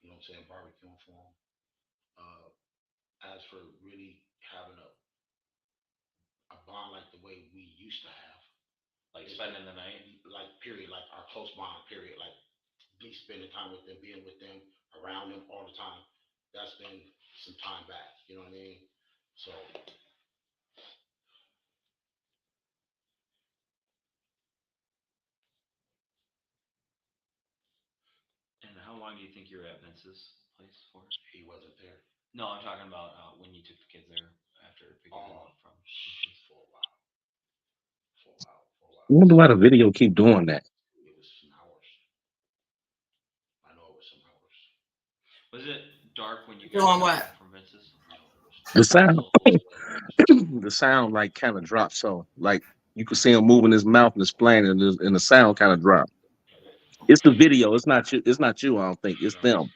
what I'm saying, barbecuing for them. As for really having a bond like the way we used to have, Like spending the night? like period, like our close bond period, like me spending time with them, being with them, around them all the time. That's been some time back. You know what I mean? So And how long do you think you were at Vince's place for? he wasn't there. No, I'm talking about when you took the kids there after picking them up from. For a while. For a while. For a I while. wonder why the video keep doing that. It was some hours. I know it was some hours. Was it dark when you guys Doing got what? home from Vince's? No, it was The sound, so close away. the sound like kind of dropped. So like you could see him moving his mouth and his playing, and the sound kind of dropped. It's the video. It's not you. It's not you. I don't think it's them.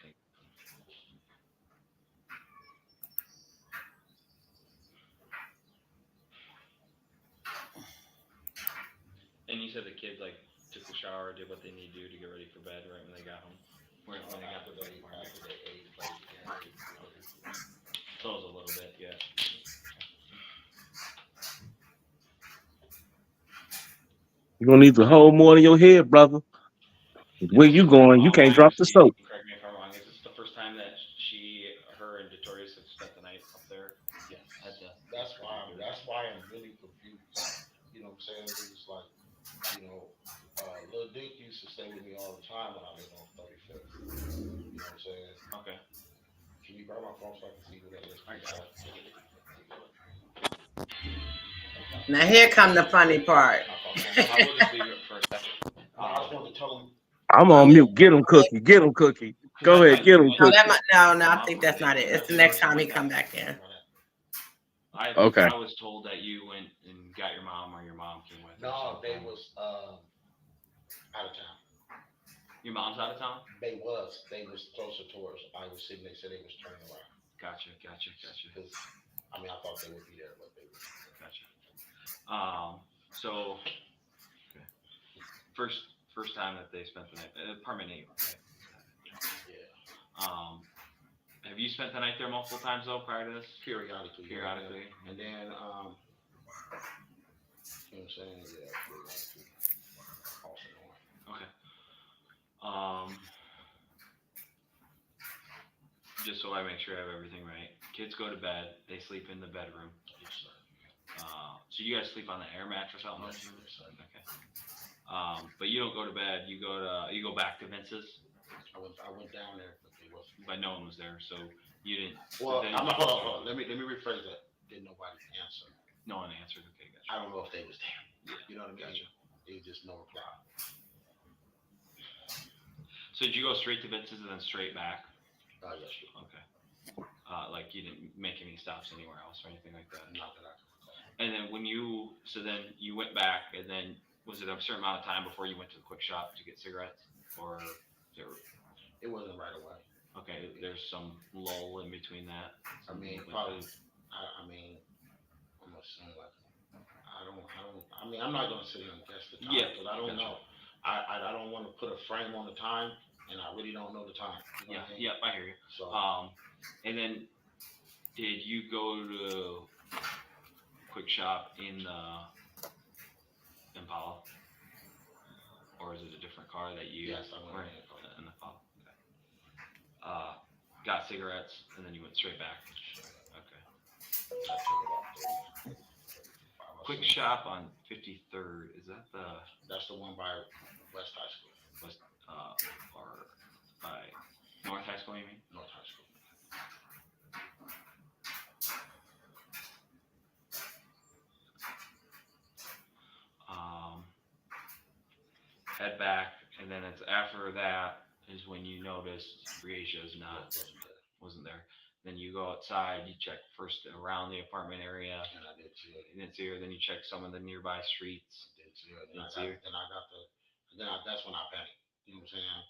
And you said the kids like took the shower, did what they need to do to get ready for bed right when they got home. Right when they got to the apartment. After they ate, played the game. Okay. So it was a little bit, yeah. You're gonna need to hold more in your head, brother. Where you going? You can't drop the soap. Correct me if I'm wrong. Is this the first time that her and Victorious have spent the night up there? Yes. At the. That's why I'm really confused. You know what I'm saying? It's like, Lil Dick used to stay with me all the time when I lived on 35th. You know what I'm saying? Okay. Can you grab my phone so I can see who that is? Now here come the funny part. I will just leave it for a second. I just wanted to tell him. I'm on mute. Get him, Cookie. Get him, Cookie. Go ahead. Get him, Cookie. No, I think that's not it. It's the next time he come back in. Okay. I was told that you went and got your mom, or your mom came with. No, they was out of town. Your mom's out of town? They was closer towards Iowa City. They said they was turning around. Gotcha. Because I thought they would be there, but they were. Gotcha. So okay. First time that they spent the night, apartment 8, right? Yeah. Have you spent the night there multiple times though prior to this? Periodically. Yeah. And then, you know what I'm saying? Yeah, periodically. Off and on. Okay. Just so I make sure I have everything right. Kids go to bed. They sleep in the bedroom. Yes, sir. So you guys sleep on the air mattress out in the Yes, sir. Okay. But you don't go to bed. You go back to Vince's. I went down there, but they wasn't. But no one was there, so you didn't. Well, hold on. Let me rephrase that. Didn't nobody answer? No one answered. Okay, gotcha. I don't know if they was there. Yeah. You know what I mean? Gotcha. It was just no reply. So did you go straight to Vince's and then straight back? Yes, sir. Okay. Like you didn't make any stops anywhere else or anything like that? Not that I can recall. And then then you went back, and then was it a certain amount of time before you went to the quick shop to get cigarettes, or it wasn't right away? Okay, there's some lull in between that. I mean, probably. I'm assuming like I'm not gonna sit here and guess the time because I don't know. I don't want to put a frame on the time, and I really don't know the time. You know what I mean? Yeah, I hear you. So, and then did you go to quick shop in the Impala, or is it a different car that you? Yes, I went in the Impala. Okay. Got cigarettes, and then you went straight back. Okay. Quick shop on 53rd. Is that the? That's the one by West High School. West, or by North High School, you mean? North High School. Head back, and then it's after that is when you noticed Briasia's wasn't there. Then you go outside, you check first around the apartment area. And I did see her. You didn't see her. Then you check some of the nearby streets. Didn't see her. Then I got that's when I panicked. You know what I'm saying?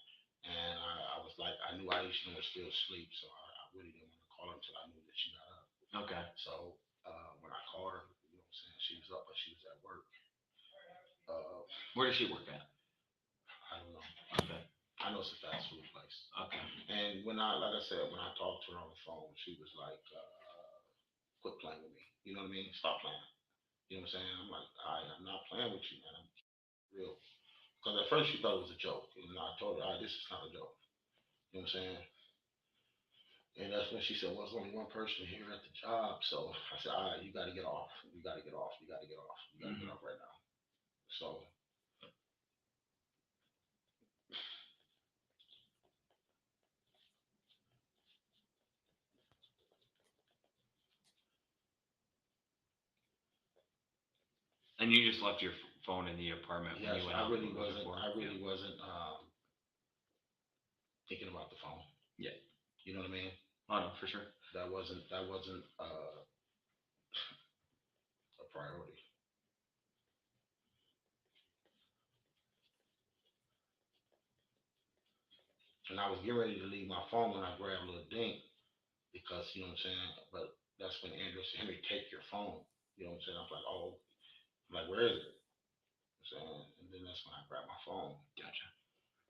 And I was like, I knew Aisha was still asleep, so I really didn't want to call her until I knew that she got up. Okay. So when I called her, you know what I'm saying, she was up, but she was at work. Where does she work at? I don't know. Okay. I know it's a fast food place. Okay. And like I said, when I talked to her on the phone, she was like, quit playing with me. You know what I mean? Stop playing. You know what I'm saying? I'm like, I'm not playing with you, man. I'm real. Because at first she thought it was a joke. And I told her, this is not a joke. You know what I'm saying? And that's when she said, well, there's only one person here at the job. So I said, you got to get off. You got to get off. You got to get off. You got to get off right now. So And you just left your phone in the apartment when yes, you went I out. really wasn't thinking about the phone. Yeah. You know what I mean? Oh no, for sure. That wasn't a priority. And I was getting ready to leave my phone when I grabbed Lil Dink because you know what I'm saying. But that's when Andrew said, "Henry, take your phone." You know what I'm saying? I'm like, "Oh, I'm like, where is it?" I'm saying, and then that's when I grabbed my phone. Gotcha.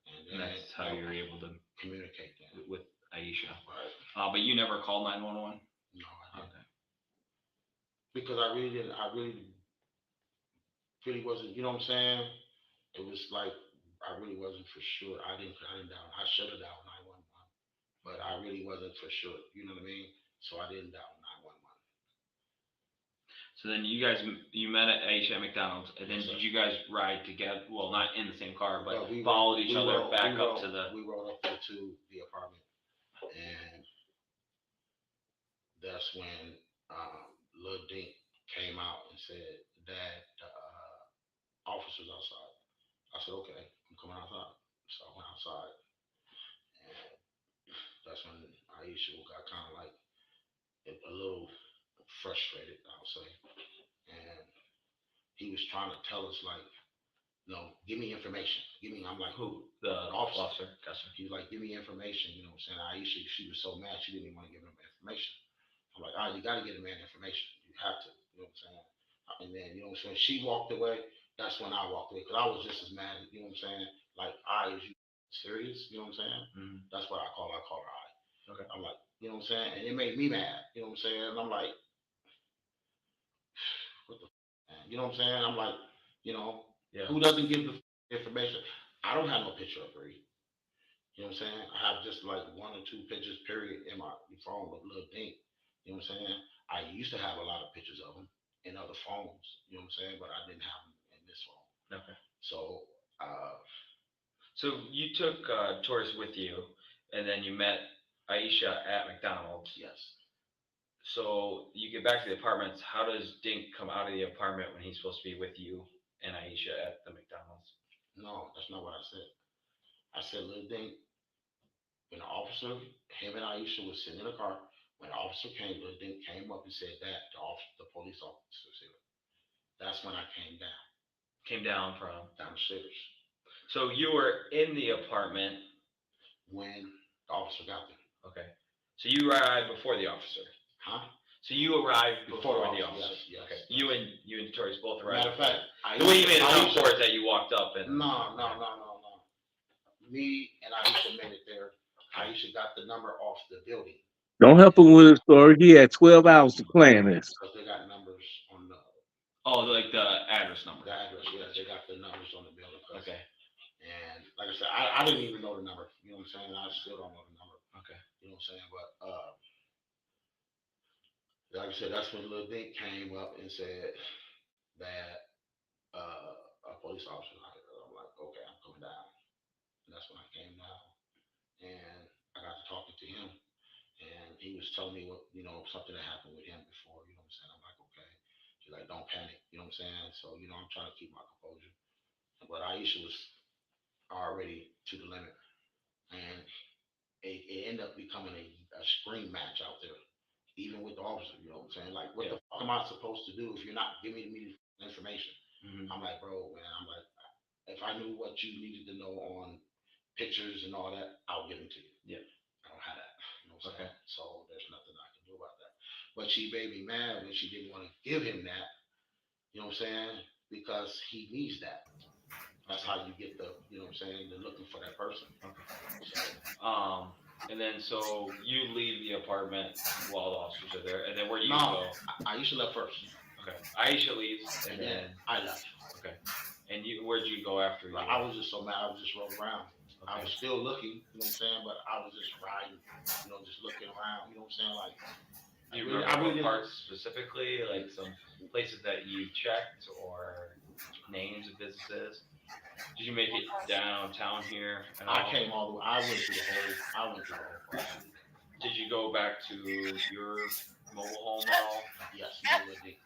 And And that's how you were able to communicate with Aisha. Right. But you never called 911? No, I didn't. Okay. Because I really didn't. I really wasn't. You know what I'm saying? It was like I really wasn't for sure. I didn't dial. I should have dialed 911, but I really wasn't for sure. You know what I mean? So I didn't dial 911. So then you met at Aisha at McDonald's, and then did you guys ride together? Well, not in the same car, but we followed each other back up to the. We rode up there to the apartment, and that's when Lil Dink came out and said, "Dad, the officer's outside." I said, "Okay, I'm coming outside." So I went outside, and that's when Aisha got kind of like a little frustrated, I'll say, and he was trying to tell us like, no, give me information. Give me. I'm like, who? The officer. Gotcha. He was like, give me information. You know what I'm saying? Aisha, she was so mad she didn't even want to give him information. I'm like, you got to get a man information. You have to. You know what I'm saying? And then you know what I'm saying? She walked away. That's when I walked away because I was just as mad. You know what I'm saying? Like, is you serious? You know what I'm saying? Mm-hmm. That's what I call her. I call her I. Okay. I'm like, you know what I'm saying? And it made me mad. You know what I'm saying? And I'm like, what the man? You know what I'm saying? I'm like, who doesn't give the information? I don't have no picture of Bree. You know what I'm saying? I have just like one or two pictures, period, in my phone with Lil Dink. You know what I'm saying? I used to have a lot of pictures of him in other phones. You know what I'm saying? But I didn't have them in this phone. Okay. So, so you took Taurus with you, and then you met Aisha at McDonald's. Yes. So you get back to the apartments. How does Dink come out of the apartment when he's supposed to be with you and Aisha at the McDonald's? No, that's not what I said. I said, Lil Dink, when the officer, him and Aisha was sitting in the car. When the officer came, Lil Dink came up and said that the police officer said it. That's when I came down. Came down from downstairs. So you were in the apartment when the officer got there. Okay. So you arrived before the officer. Huh? So you arrived before the officer. Yes. Okay. You and Taurus both arrived. Matter of fact, the way you made it sound for is that you walked up and. No. Me and Aisha made it there. Aisha got the number off the building. Don't help him with his story. He had 12 hours to plan this. Because they got numbers on the. Oh, like the address number. The address, yeah. They got the numbers on the building. Okay. And like I said, I didn't even know the number. You know what I'm saying? I still don't know the number. Okay. You know what I'm saying? But like I said, that's when Lil Dink came up and said that a police officer. I'm like, okay, I'm coming down. And that's when I came down, and I got to talking to him, and he was telling me what something that happened with him before. You know what I'm saying? I'm like, okay. He's like, don't panic. You know what I'm saying? So I'm trying to keep my composure. But Aisha was already to the limit, and it ended up becoming a scream match out there, even with the officer. You know what I'm saying? Like, what the fuck am I supposed to do if you're not giving me the information? Mm-hmm. I'm like, bro, man. I'm like, if I knew what you needed to know on pictures and all that, I'll give them to you. Yeah. I don't have that. You know what I'm saying? So there's nothing I can do about that. But she made me mad when she didn't want to give him that. You know what I'm saying? Because he needs that. That's how you get the, you know what I'm saying, the looking for that person. Okay. So, and then so you leave the apartment while the officers are there, and then where do you no, go? Aisha left first. Okay. Aisha leaves, And then I left. Okay. And where'd you go after? Like, I was just so mad. I was just rolling around. Okay. I was still looking, you know what I'm saying, but I was just riding, you know, just looking around. You know what I'm saying, like. Do you remember parts specifically, like some places that you checked or names of businesses? Did you make it downtown here? I came all the way. I went through the whole process. Did you go back to your mobile home at all? Yes, we did.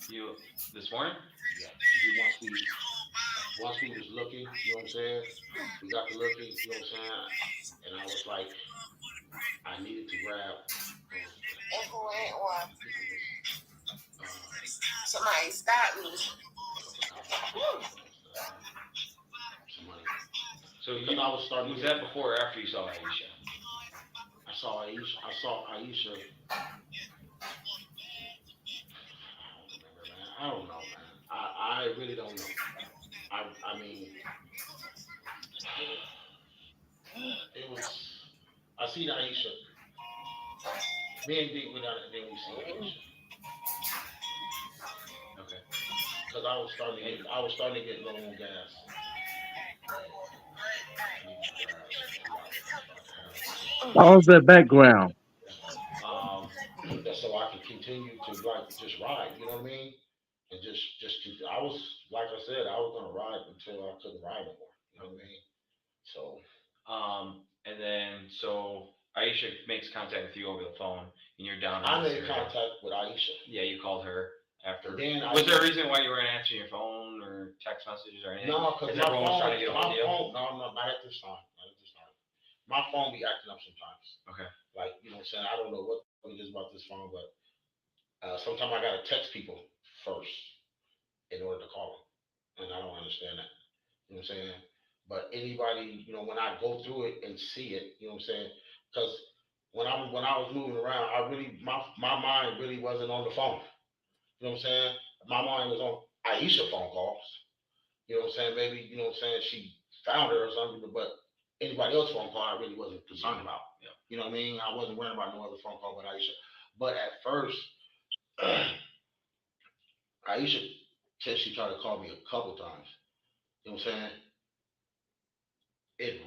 You this morning? Yeah. Once we was looking, you know what I'm saying? We got to looking, you know what I'm saying? And I was like, I needed to grab. Somebody stop me. So I was starting. Was that before or after you saw Aisha? I saw Aisha. I don't know, man. I really don't know. I mean, it was. I seen Aisha. Me and Dick went out and then we see Aisha. Okay. Because I was starting to get low on gas. How's that background? So I can continue to like just ride. You know what I mean? And just I was like I said, I was gonna ride until I couldn't ride anymore. You know what I mean? So, and then so Aisha makes contact with you over the phone, and you're down. I made contact with Aisha. Yeah, you called her after. Then was there a reason why you weren't answering your phone or text messages or anything? No, because everyone was trying to get a hold of you. No, not at this time. My phone be acting up sometimes. Okay. Like, you know what I'm saying? I don't know what it is about this phone, but sometimes I gotta text people first in order to call them, and I don't understand that. You know what I'm saying? But anybody, you know, when I go through it and see it, you know what I'm saying? Because when I was moving around, my mind really wasn't on the phone. You know what I'm saying? My mind was on Aisha phone calls. You know what I'm saying? Maybe, you know what I'm saying, she found her or something, but anybody else phone call I really wasn't concerned about. Yeah. You know what I mean? I wasn't worried about no other phone call but Aisha. But at first, Aisha said she tried to call me a couple times. You know what I'm saying?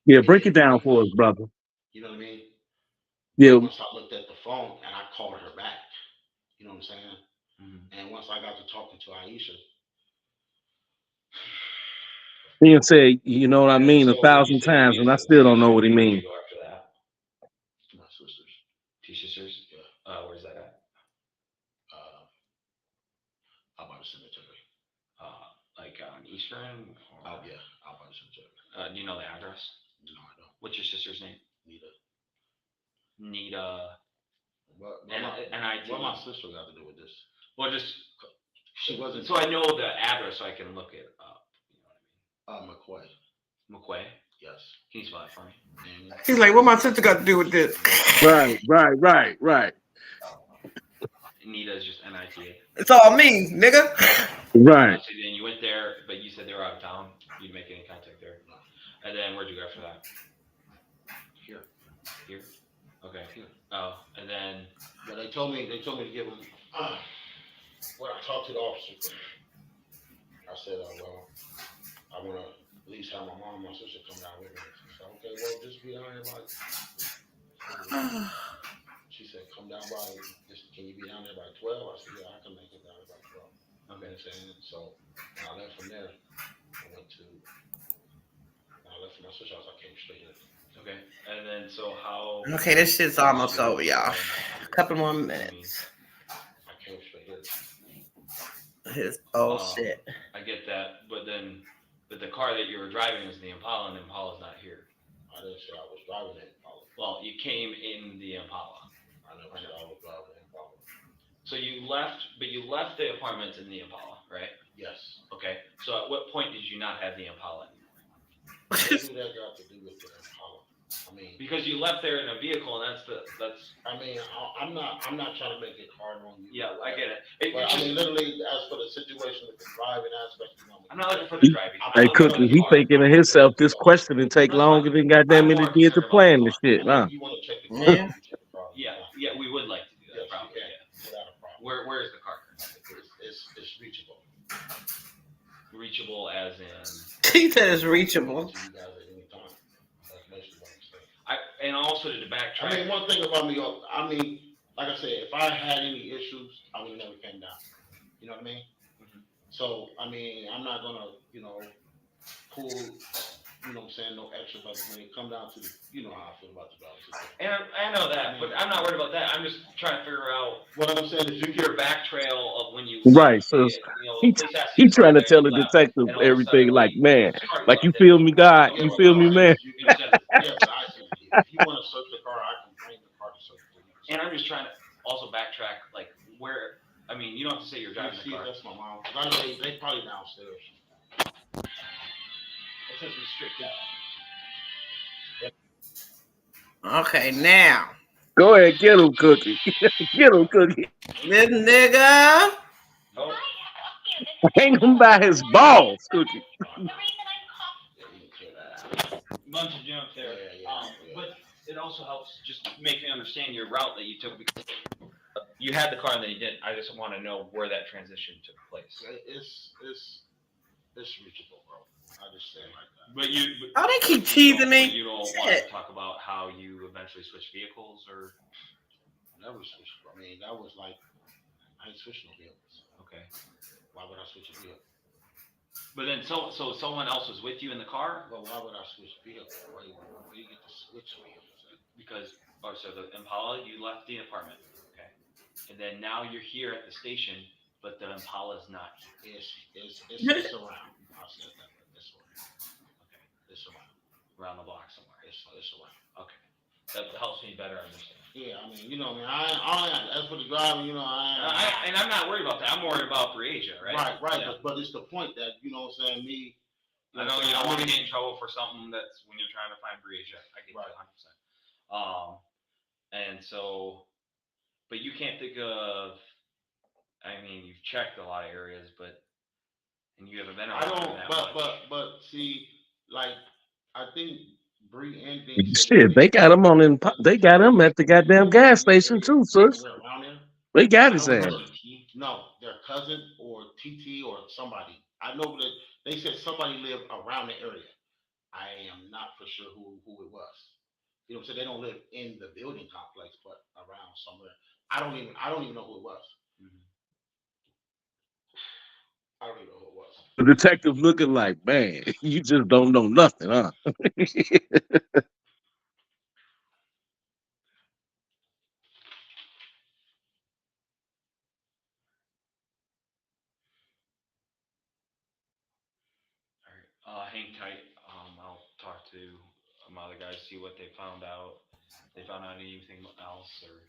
Yeah, break it down for us, brother. You know what I mean? Yeah. Once I looked at the phone and I called her back. You know what I'm saying? Mm-hmm. And once I got to talking to Aisha, he can say, you know what I mean, 1,000 times, and I still don't know what he means. After that, my sisters. 2 sisters. Yeah. Where's that at? Out by the cemetery. Like on Eastern? Or? Yeah, out by the cemetery. Do you know the address? No, I don't. What's your sister's name? Nita. What my sister got to do with this? Well, just she wasn't. So I know the address, so I can look it up. You know what I mean? McQuay. Yes. Can you spell that for me? He's like, what my sister got to do with this? Right. Nita is just Nita. It's all me, nigga. Right. So then you went there, but you said they were out of town. You didn't make any contact there. No. And then where'd you go after that? Here. Okay. Here. Oh, and then. But they told me to give them. When I talked to the officer, I said, well, I want to at least have my mom and my sister come down with me. She said, okay, well, just be down here by. She said, come down by. Can you be down there by 12? I said, yeah, I can make it down there by 12. Okay. So when I left from there, when I left from my sister's house, I came straight here. Okay. And then so how? Okay, this shit's almost over, y'all. A couple more minutes. I came straight here. His shit. I get that, but the car that you were driving is the Impala, and the Impala's not here. I didn't say I was driving the Impala. Well, you came in the Impala. I never said I was driving the Impala. So you left the apartments in the Impala, right? Yes. Okay. So at what point did you not have the Impala anymore? What do that got to do with the Impala? I mean, because you left there in a vehicle, and that's. I mean, I'm not trying to make it hard on you. Yeah, I get it. But I mean, literally, as for the situation with the driving aspect, I'm not looking for the driving. Hey, Cookie, he thinking of himself. This question and take longer than goddamn it did to plan the shit, huh? You want to check the car? Yeah. Yeah, we would like to do that. Yes, Probably. you can, without a problem. Where is the car? It's reachable. Reachable as in. He said it's reachable. To you guys at any time. That's basically what I'm saying. And also to backtrack. I mean, one thing about me, I mean, like I said, if I had any issues, I would have never came down. You know what I mean? Mm-hmm. So, I mean, I'm not gonna, pull, what I'm saying, no extra, but when it come down to the, how I feel about the dog situation. And I know that, but I'm not worried about that. I'm just trying to figure out what I'm saying is your back trail of when you Right, so he trying to tell the detective everything, like, man, like, you feel me, God? You feel me, man? Yeah, but I see. If you want to search the car, I can bring the car to search for you. And I'm just trying to also backtrack, like, where. I mean, you don't have to say you're driving the car. That's my mom. I know they probably downstairs. It says restricted. Okay, now. Go ahead, get him, Cookie. Get him, Cookie. This nigga. Oh. Hang him by his balls, Cookie. Bunch of junk there. But it also helps just make me understand your route that you took, because you had the car and then you didn't. I just want to know where that transition took place. It's reachable, bro. I just say like that. But you. Oh, they keep teasing me. You don't want to talk about how you eventually switched vehicles, or. I never switched. I mean, that was like, I ain't switched no vehicles. Okay. Why would I switch a vehicle? But then, so someone else was with you in the car? But why would I switch vehicles? Where do you get to switch vehicles? Because, so the Impala, you left the apartment, okay, and then now you're here at the station, but the Impala's not here. It's around. I'll say that. It's around. Okay. It's around the block somewhere. It's around. Okay. That helps me better understand. Yeah, I mean, I as for the driving, and I'm not worried about that. I'm worried about Breasia, right? Right. Yeah. But it's the point that, what I'm saying, me. I know you don't want to get in trouble for something that's when you're trying to find Breasia. I get that 100%. And so, but you can't think of. I mean, you've checked a lot of areas, and you haven't been around. But see, like, I think Bree and Dink. Shit, they got him they got him at the goddamn gas station too, sis. They got his ass. No, their cousin or TT or somebody. I know that they said somebody lived around the area. I am not for sure who it was. You know what I'm saying? They don't live in the building complex, but around somewhere. I don't even know who it was. I don't even know who it was. The detective looking like, man, you just don't know nothing, huh? Hang tight. I'll talk to my other guys, see what they found out. If they found out anything else, or.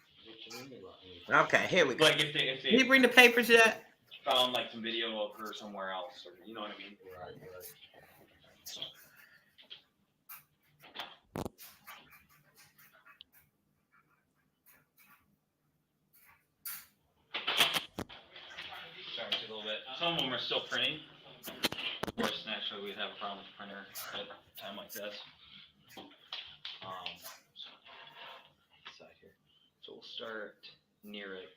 Okay, here we go. Like if they Can you bring the papers yet? Found like some video of her somewhere else, or you know what I mean? Right. Sorry, a little bit. Some of them are still printing. Of course, naturally, we'd have a problem with the printer at a time like this. Side here. So we'll start near it.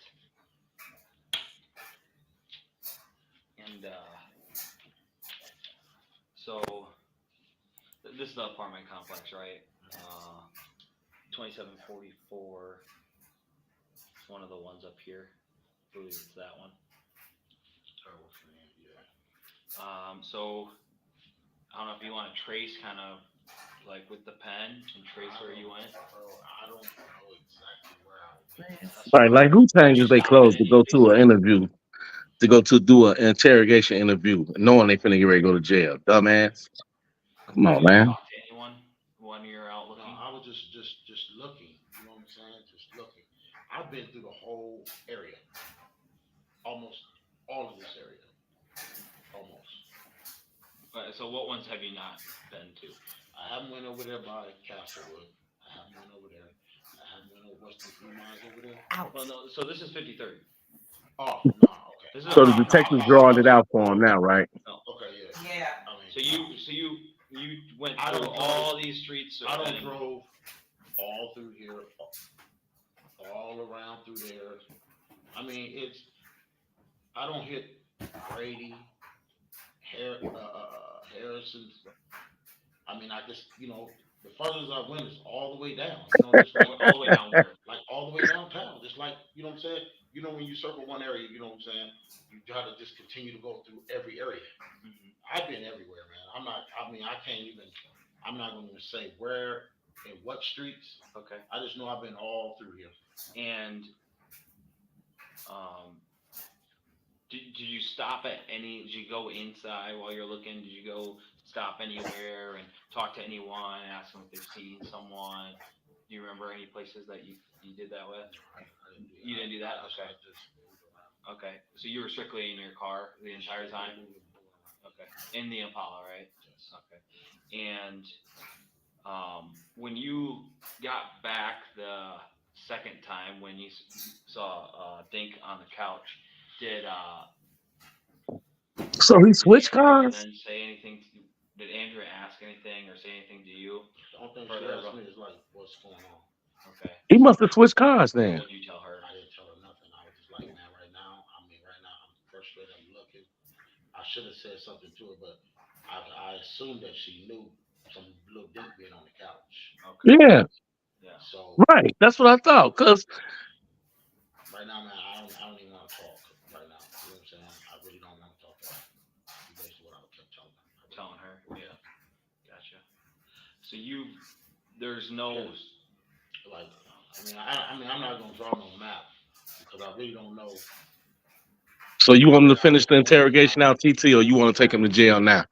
And so this is the apartment complex, right? 2744. It's one of the ones up here. I believe it's that one. So I don't know if you want to trace kind of like with the pen and trace where you went. I don't know exactly where I went. All right, like who changes their clothes to go to an interview, to go to do an interrogation interview, knowing they finna get ready to go to jail? Dumbass. Come on, man. Talk to anyone when you're out looking? I was just looking. You know what I'm saying? Just looking. I've been through the whole area, almost all of this area. So what ones have you not been to? I haven't went over there by Castlewood. I haven't went over there. I haven't went over what's them 3 miles over there. Ouch. Well, no. So this is 53rd. Oh no, okay. This is So the detective's drawing it out for him now, right? Okay, yeah. Yeah. I mean, So you went through all these streets. I don't drove all through here, all around through there. I mean, I don't hit Brady, Harrison. I mean, I just, the furthest I went is all the way down. Just like all the way down where? like all the way downtown. Just like, you know what I'm saying? When you circle one area, you know what I'm saying? You try to just continue to go through every area. Mm-hmm. I've been everywhere, man. I'm not going to say where and what streets. Okay. I just know I've been all through here. And did you stop at any? Did you go inside while you're looking? Did you go stop anywhere and talk to anyone, ask them if they've seen someone? Do you remember any places that you did that with? You didn't do that? Okay. Okay. So you were strictly in your car the entire time? Okay. In the Impala, right? Yes. Okay. And when you got back the second time, when you saw Dink on the couch, did So he switched cars? And then say anything? Did Andrea ask anything or say anything to you? The only thing she asked me is like, what's going on? Okay. He must have switched cars then. What did you tell her? I didn't tell her nothing. I was just like, man, right now I'm frustrated. I'm looking. I should have said something to her, but I assumed that she knew some little Dink being on the couch. Okay. Yeah. Yeah. So right. That's what I thought. Cause right now, man, I don't even want to talk right now. You know what I'm saying? I really don't want to talk to her. Basically what I kept telling her. Telling her. Yeah. Gotcha. So there's no. Like, I mean, I'm not gonna draw no map because I really don't know. So you want him to finish the interrogation out, TT, or you want to take him to jail now?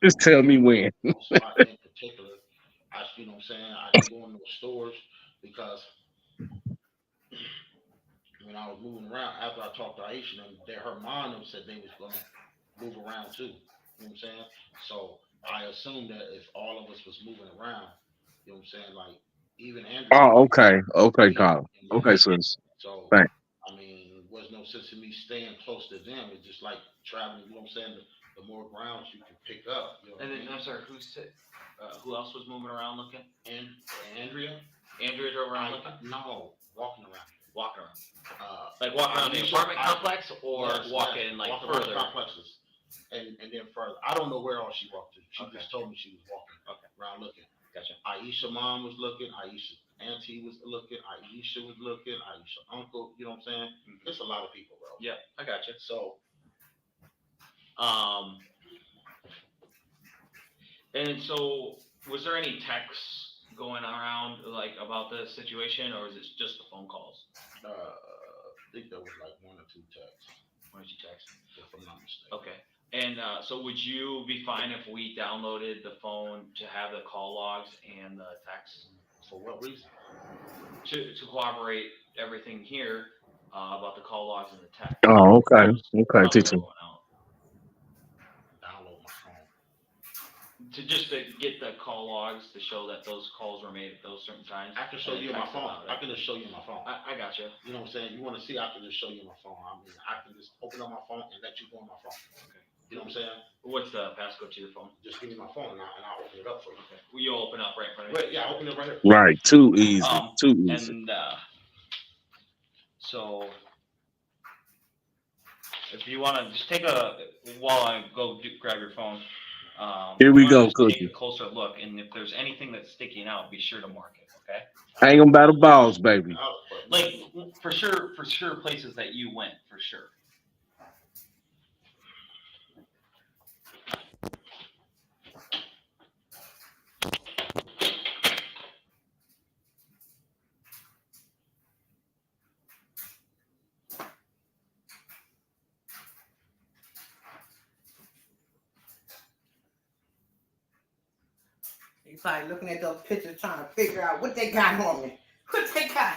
Just tell me when. In particular, you know what I'm saying? I didn't go in those stores because when I was moving around, after I talked to Aisha, her mom said they was gonna move around too. You know what I'm saying? So I assumed that if all of us was moving around, you know what I'm saying, like even Andrew. Oh, okay. Okay, Colin. Okay, sis. So thanks. I mean, there was no sense in me staying close to them. It's just like traveling, you know what I'm saying? The more grounds you can pick up. You know and then, I'm sorry, who else was moving around looking? And Andrea. Andrea drove around looking? No, walking around. Walking around. Like walking around the apartment complex or walking walking further? Complexes. And then further. I don't know where else she walked to. She just told me she was walking around looking. Gotcha. Aisha mom was looking. Aisha auntie was looking. Aisha was looking. Aisha uncle. You know what I'm saying? Mm-hmm. There's a lot of people, bro. Yeah, I gotcha. So, and so was there any texts going around like about this situation, or is it just the phone calls? I think there was like 1 or 2 texts. 1 or 2 texts, if I'm not mistaken. Okay. And so would you be fine if we downloaded the phone to have the call logs and the texts? For what reason? To corroborate everything here about the call logs and the text. Oh, okay. Okay, TT. Download my phone. To get the call logs to show that those calls were made at those certain times. I can show you my phone. I can just show you my phone. I got you. You know what I'm saying? You want to see? I can just show you my phone. I mean, I can just open up my phone and let you go on my phone. Okay. You know what I'm saying? What's the passcode to your phone? Just give me my phone and I'll open it up for you. Okay. Will you open up right in front of you? Yeah, open it right here. Right. Too easy. Too easy. And so if you want to just take while I go grab your phone. Here we go, Cookie. Take a closer look, and if there's anything that's sticking out, be sure to mark it. Okay. Hang them by the balls, baby. Like for sure, places that you went for sure. He's probably looking at those pictures trying to figure out what they got on me. What they got.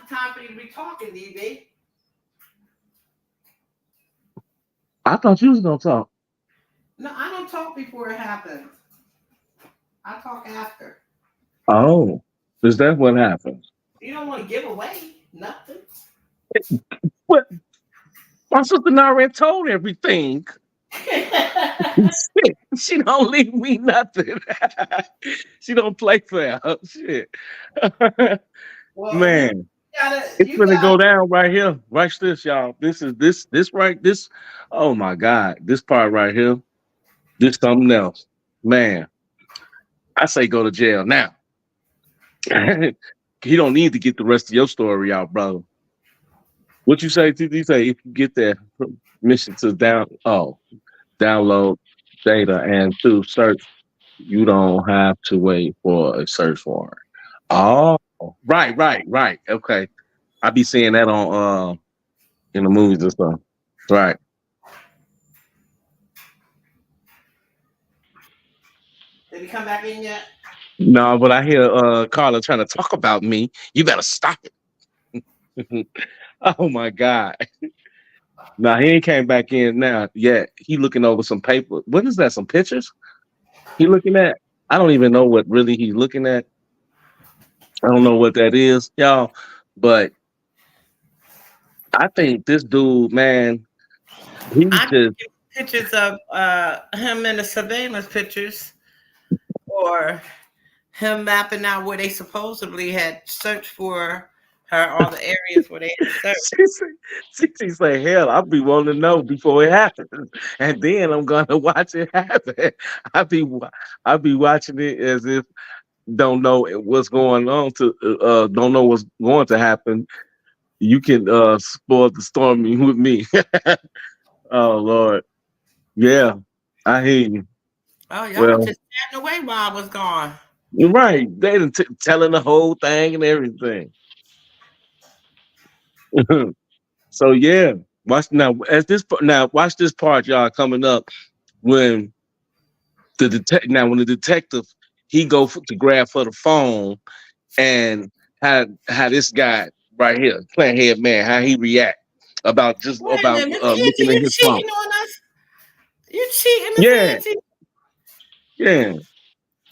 time for you to be talking, DB. I thought you was gonna talk. No, I don't talk before it happens. I talk after. Oh, is that what happens? You don't want to give away nothing. What? My sister already told everything. Shit, she don't leave me nothing. She don't play fair. Shit. Well, Man, it's you gonna got go down right here. Watch this, y'all. This is this right. This, oh my God, this part right here. This something else. Man, I say go to jail now. He don't need to get the rest of your story out, brother. What you say, TD? Say if you get that permission to download data and to search, you don't have to wait for a search warrant. Oh, right. Okay. I be seeing that on in the movies and stuff. Right. Did he come back in yet? No, but I hear Carla trying to talk about me. You better stop it. Oh my God. Now he ain't came back in now yet. He looking over some paper. What is that? Some pictures? He looking at? I don't even know what really he's looking at. I don't know what that is, y'all. But I think this dude, man, he I just get pictures of him in the surveillance pictures, or him mapping out where they supposedly had searched for her, all the areas where they had searched. she say, hell, I'll be wanting to know before it happens, and then I'm gonna watch it happen. I be I be watching it as if don't know what's going on to don't know what's going to happen. You can spoil the stormy with me. Oh Lord, yeah, I hear you. Oh, y'all was Well, just chatting away while I was gone. you're right. They done telling the whole thing and everything. So yeah, watch now. Now watch this part, y'all, coming up when when the detective he go to grab for the phone and how this guy right here, playing head man, how he react about just Wait a about minute, looking at you his phone. cheating on us? You cheating, Miss Yeah, Auntie? yeah.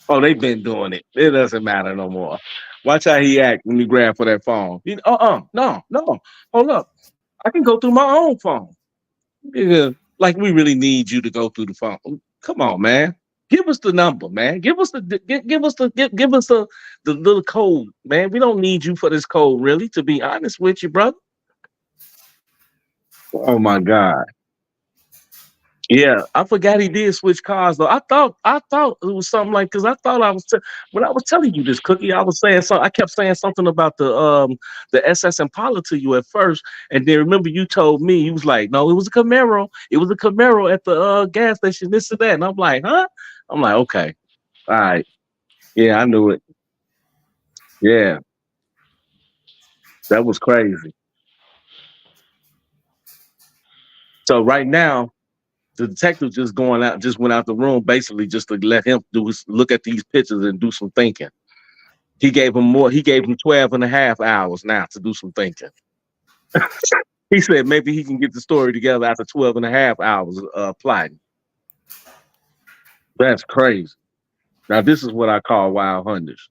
Oh, they've been doing it. It doesn't matter no more. Watch how he act when you grab for that phone. No, hold up. I can go through my own phone. Yeah, like we really need you to go through the phone. Come on, man. Give us the number, man. Give us give us the little code, man. We don't need you for this code, really. To be honest with you, brother. Oh my God. Yeah, I forgot he did switch cars though. I thought it was something like because I thought when I was telling you this cookie, I was saying something. I kept saying something about the SS Impala to you at first, and then remember you told me you was like, no, it was a Camaro. It was a Camaro at the gas station. This and that, and I'm like, huh? I'm like, okay, all right, yeah, I knew it. Yeah, that was crazy. So right now, the detective just went out the room, basically just to let him look at these pictures and do some thinking. He gave him more. He gave him 12 and a half hours now to do some thinking. He said maybe he can get the story together after 12 and a half hours plotting. That's crazy. Now this is what I call wild hunters.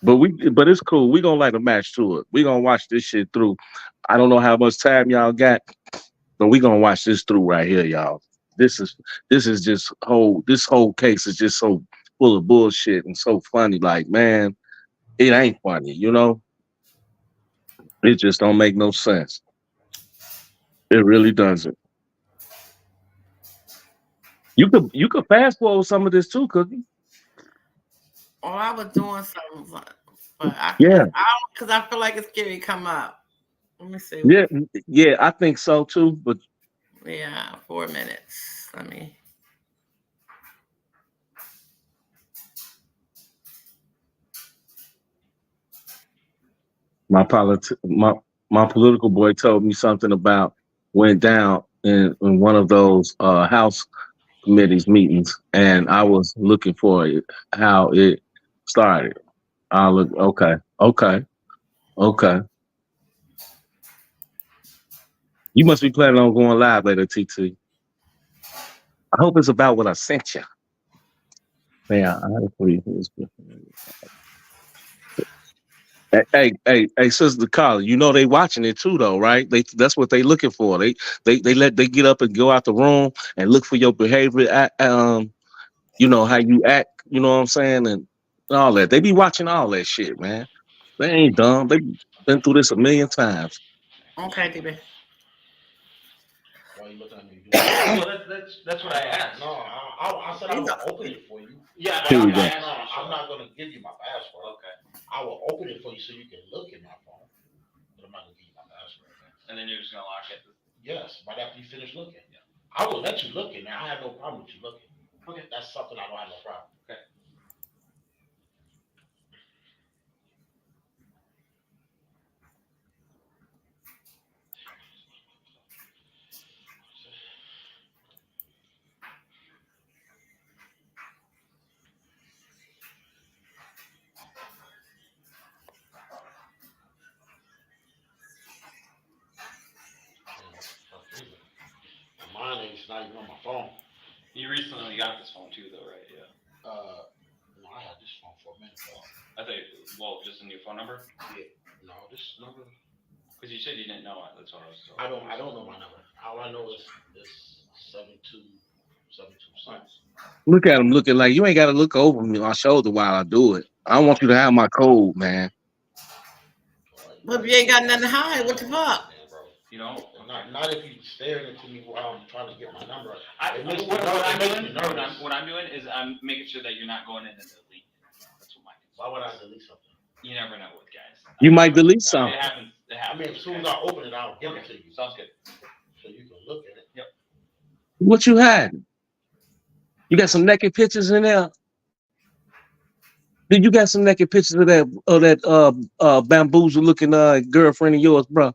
But it's cool. We gonna light a match to it. We gonna watch this shit through. I don't know how much time y'all got, but we gonna watch this through right here, y'all. This is just this whole case is just so full of bullshit and so funny. Like, man, it ain't funny, you know? It just don't make no sense. It really doesn't. You could fast forward some of this too, Cookie. Oh, I was doing something, but Yeah, because I feel like it's getting come up. Let me see. yeah, yeah. I think so too. But Yeah, 4 minutes. Let me. my my political boy told me something about went down in one of those house committees meetings, and I was looking for it, how it started. I look okay, okay. You must be planning on going live later, TT. I hope it's about what I sent you. Yeah, honestly, hey, Sister Carla, you know they watching it too, though, right? That's what they looking for. They get up and go out the room and look for your behavior. You know how you act. You know what I'm saying, and all that. They be watching all that shit, man. They ain't dumb. They been through this a million times. Okay, DB. Why are you looking at me? Well, that's what I asked. No, I said I will open it for you. Yeah, Here we I'm go. not gonna give you my password. Okay. I will open it for you so you can look at my phone, but I'm not gonna give you my password. And then you're just gonna lock it. Yes, right after you finish looking. Yeah. I will let you look in there. I have no problem with you looking. Okay. That's something I don't have no problem. Okay. Mine ain't not even on my phone. You recently got this phone too, though, right? Yeah. No, I had this phone for a minute though. I thought, just a new phone number. Yeah. No, this number. Because you said you didn't know it. That's what I was. I don't know my number. All I know is 72726. Look at him looking like you ain't got to look over me my shoulder while I do it. I want you to have my code, man. Well, if you ain't got nothing to hide, what the fuck? You know, not if you staring into me while I'm trying to get my number. What I'm doing is I'm making sure that you're not going in and delete. That's what my. Why would I delete something? You never know with guys. You might delete something. It happens. I mean, as soon as I open it, I'll give it to you. Sounds good. So you can look at it. Yep. What you had? You got some naked pictures in there? Did you got some naked pictures of that bamboozle looking girlfriend of yours, bro?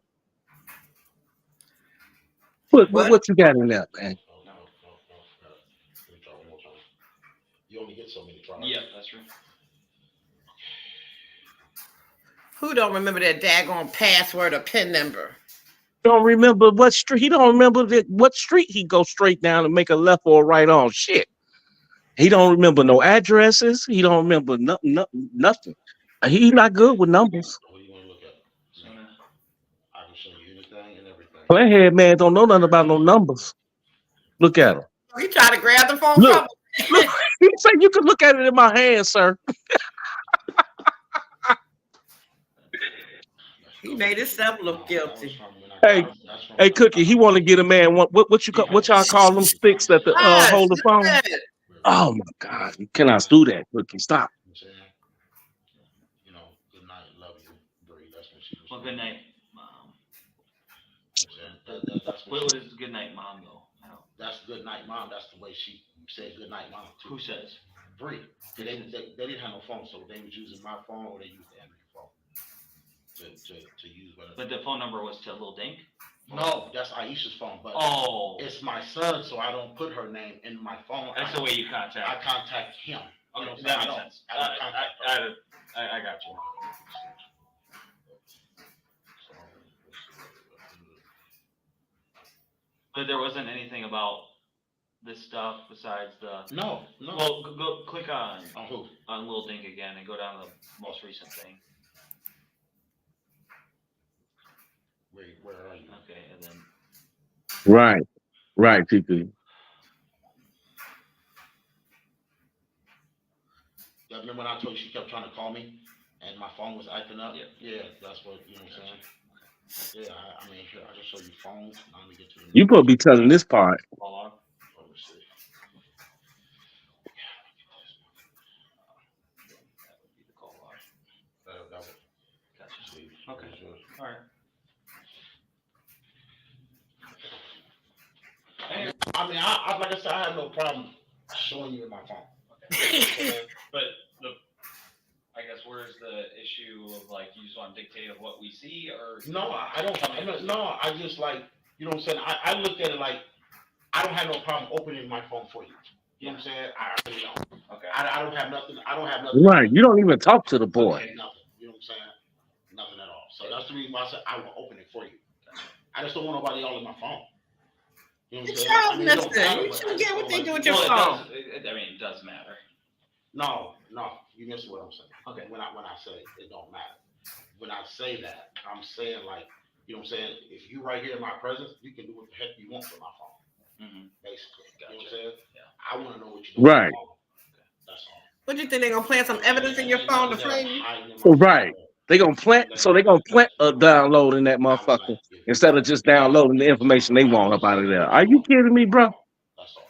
What you got in there, man? No. Let me try one more time. You only get so many tries. Yeah, that's true. Who don't remember that daggone password or PIN number? Don't remember what street. He don't remember what street he go straight down and make a left or a right on. Shit. He don't remember no addresses. He don't remember nothing. He's not good with numbers. What do you want to look at? I can show you anything and everything. Playhead man don't know nothing about no numbers. Look at him. He trying to grab the phone look, look, he said you can look at it in my hand, sir. He made himself look guilty. Hey, Cookie, he want to get a man. What y'all call them sticks that the hold the phone? Oh my God, you cannot do that, Cookie. Stop. You know, good night, love you, Bree. That's what she was. Well, good night, Mom. That's what is good night, Mom though? That's good night, Mom. That's the way she said good night, Mom. Who says? Bree. They didn't have no phone, so they was using my phone or they used the Android phone to use. But the phone number was to Lil Dink. No, that's Aisha's phone, but it's my son, so I don't put her name in my phone. That's the way you contact. I contact him. Okay, You know, that makes sense. I got you. But there wasn't anything about this stuff besides the. No. Well, go click on who? On Lil Dink again and go down to the most recent thing. Where are you? Okay, and then. Right, TP. Yeah, remember when I told you she kept trying to call me and my phone was acting up? Yeah, that's what, you know what I'm saying? Yeah, I mean, here, I just show you phones. Let me get to the You probably be telling this part. Hold on. Let me see. That would be the call log. That would. Gotcha. Okay. All right. I mean, I like I said, I have no problem showing you in my phone. Okay. But I guess where's the issue of like you just want to dictate of what we see or? No, I don't. No, I just like, you know what I'm saying. I looked at it like I don't have no problem opening my phone for you. You know what I'm saying? I really don't. Okay. I don't have nothing. I don't have nothing. Right, you don't even talk to the boy. Nothing. You know what I'm saying? Nothing at all. So that's the reason why I said I will open it for you. I just don't want nobody all in my phone. You know what I'm It's saying? child I mean, it don't missing. matter, You but should I just get what don't they like do with people- your Well, phone. it does matter. No, you missed what I'm saying. Okay. When I say it don't matter. When I say that, I'm saying like, you know what I'm saying? If you right here in my presence, you can do what the heck you want with my phone. Mm-hmm. Basically. Gotcha. You know what I'm saying? Yeah. I want to know what you're doing. Right. That's all. What do you think they're gonna plant some evidence in your Ain't phone to nothing that I'm frame you? hiding in my Right. phone. They gonna plant a download in that motherfucker instead of just downloading the information they want up out of there. Are you kidding me, bro? That's all.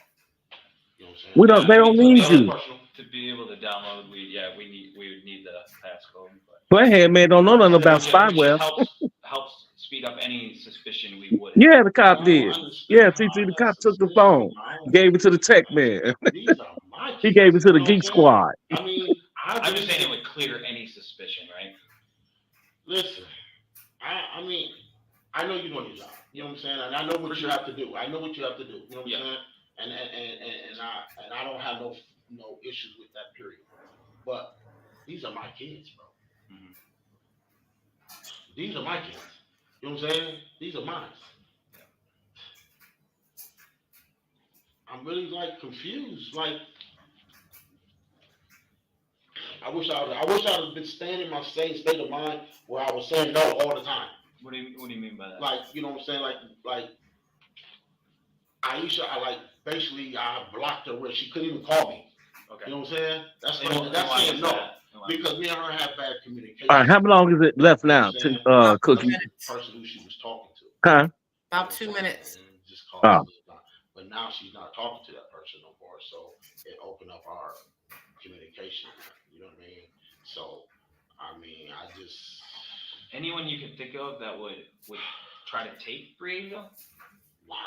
You know what I'm saying? We don't. They don't need you. To be able to download, we would need the passcode. Playhead man don't know nothing about Which spyware. helps speed up any suspicion we would. Yeah, the cop I did. understand Yeah, how TT, the that's cop took the suspicious. phone, I don't- gave it to the tech man. These are my He kids. gave it to the You know what I'm Geek saying? Squad. I mean, I'm just saying it would clear any suspicion, right? Listen, I mean, I know you know your job. You know what I'm saying? And I know what you have to do. I know what you have to do. You know what I'm saying? And I don't have no issues with that period. But these are my kids, bro. Mm-hmm. These are my kids. You know what I'm saying? These are mine. I'm really like confused. Like, I wish I'd have been staying in my same state of mind where I was saying no all the time. What do you mean by that? Like, you know what I'm saying? Like Aisha, I blocked her where she couldn't even call me. Okay. You know what I'm saying? That's why saying is no. that? Because me and her have bad communication. All right, how long is it left You know now what I'm saying? to Cookie? The person who she was talking to. Huh? About 2 minutes. And just Oh. called but now she's not talking to that person no more. So it opened up our communication. You know what I mean? So I mean, I just Anyone you can think of that would try to take Briago? Why?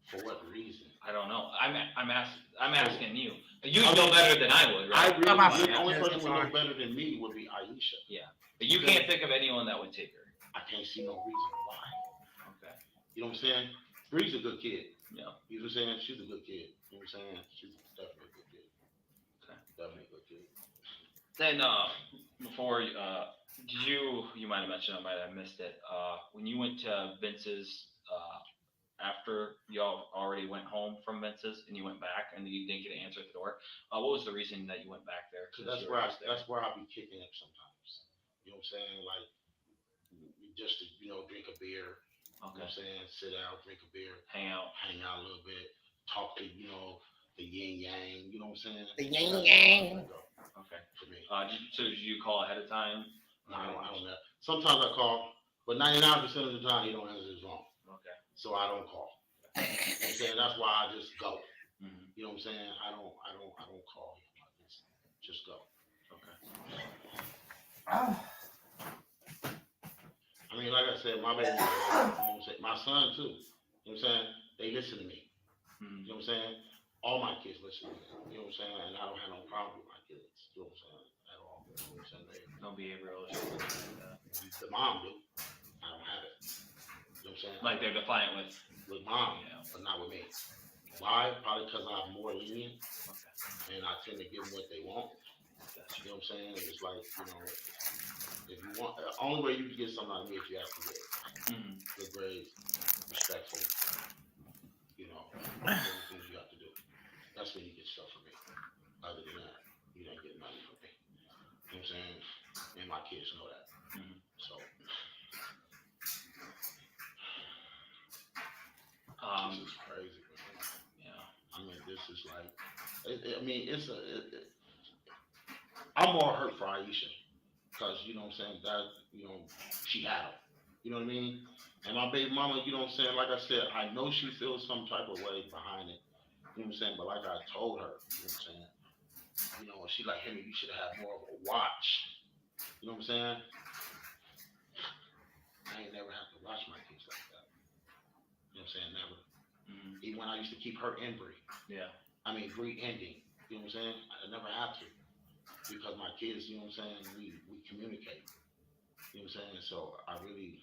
For what reason? I don't know. I'm asking you. You know better than I would, right? The only person who would know better than me would be Aisha. Yeah. But you can't think of anyone that would take her. I can't see no reason why. Okay. You know what I'm saying? Bree's a good kid. Yeah. You know what I'm saying? She's a good kid. You know what I'm saying? She's definitely a good kid. Okay. Definitely a good kid. Then before you might have mentioned, I might have missed it. When you went to Vince's after y'all already went home from Vince's and you went back and you didn't get an answer at the door, what was the reason that you went back there? That's where I be kicking up sometimes. You know what I'm saying? Like just to drink a beer. Okay. You know what I'm saying? Sit down, drink a beer, hang out a little bit, talk to the yin yang. You know what I'm saying? The yin yang. Okay. For me. So did you call ahead of time? No, I don't know. Sometimes I call, but 99% of the time he don't answer his phone. Okay. So I don't call. You know what I'm saying? That's why I just go. Mm-hmm. You know what I'm saying? I don't call him. I just go. Okay. I mean, like I said, my baby, you know what I'm saying? My son too. You know what I'm saying? They listen to me. Mm-hmm. You know what I'm saying? All my kids listen to me. You know what I'm saying? And I don't have no problem with my kids. You know what I'm saying? At all. You know what I'm saying? No behavioral issues like that. The mom do. I don't have it. You know what I'm saying? Like they're defiant with mom, but not with me. Why? Probably because I'm more lenient, and I tend to give them what they want. You know what I'm saying? It's like, if you want, the only way you can get something out of me is you have to get it. Mm-hmm. Good grades, respectful, everything you have to do. That's when you get stuff from me. Other than that, you don't get nothing from me. You know what I'm saying? And my kids know that. Mm-hmm. So. This is crazy, man. Yeah. I mean, this is like, I'm more hurt for Aisha because, you know what I'm saying, that, she had him. You know what I mean? And my baby mama, you know what I'm saying, like I said, I know she feels some type of way behind it. You know what I'm saying? But like I told her, you know what I'm saying, she like, Henry, you should have more of a watch. You know what I'm saying? I ain't never have to watch my kids like that. You know what I'm saying? Never. Mm-hmm. Even when I used to keep her in Bree. Yeah. I mean, Bree ending. You know what I'm saying? I never have to. Because my kids, you know what I'm saying, we communicate. You know what I'm saying? So I really.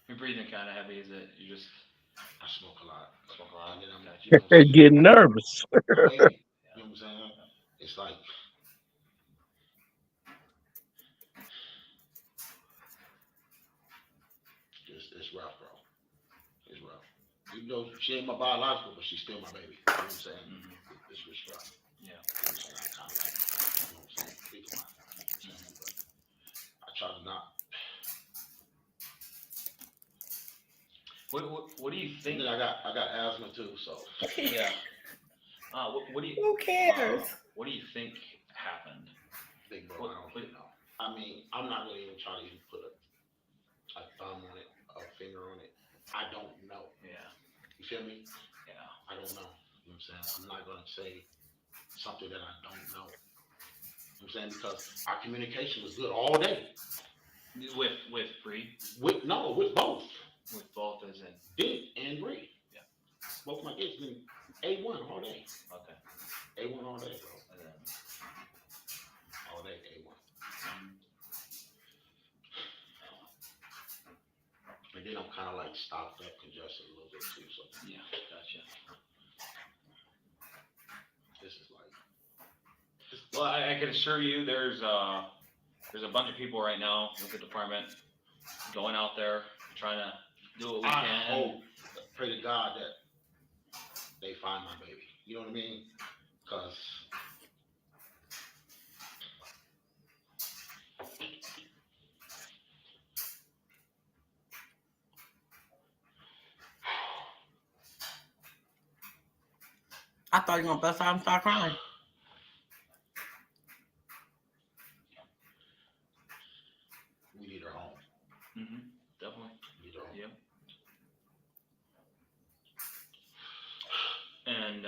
You're breathing kind of heavy, is it? You just. I smoke a lot. And then They're getting nervous. You know what I'm saying? it's like it's rough, bro. It's rough. Even though she ain't my biological, but she's still my baby. You know what I'm saying? It's just rough. Yeah. You know what I'm saying? I kind of like, you know what I'm saying, think about that. You know what I'm saying? But I try to not. What do you think? And then I got asthma too, so Yeah. What do you? Who cares? What do you think happened? big bro, I don't even know. I mean, I'm not gonna even try to even put a thumb on it, a finger on it. I don't know. Yeah. You feel me? Yeah. I don't know. You know what I'm saying? I'm not gonna say something that I don't know. You know what I'm saying? Because our communication was good all day. With Bree? With both. With both as in Dink and Bree. Yeah. Both my kids been A1 all day. Okay. A1 all day, bro. And then All day A1. And then I'm kind of like stopped up, congested a little bit too. So yeah, gotcha. This is like. Well, I can assure you, there's a bunch of people right now with the department going out there trying to do what we can. I hope, pray to God that they find my baby. You know what I mean? Because I thought you were gonna bust out and start crying. we need her home. Definitely. We need her home. Yep. And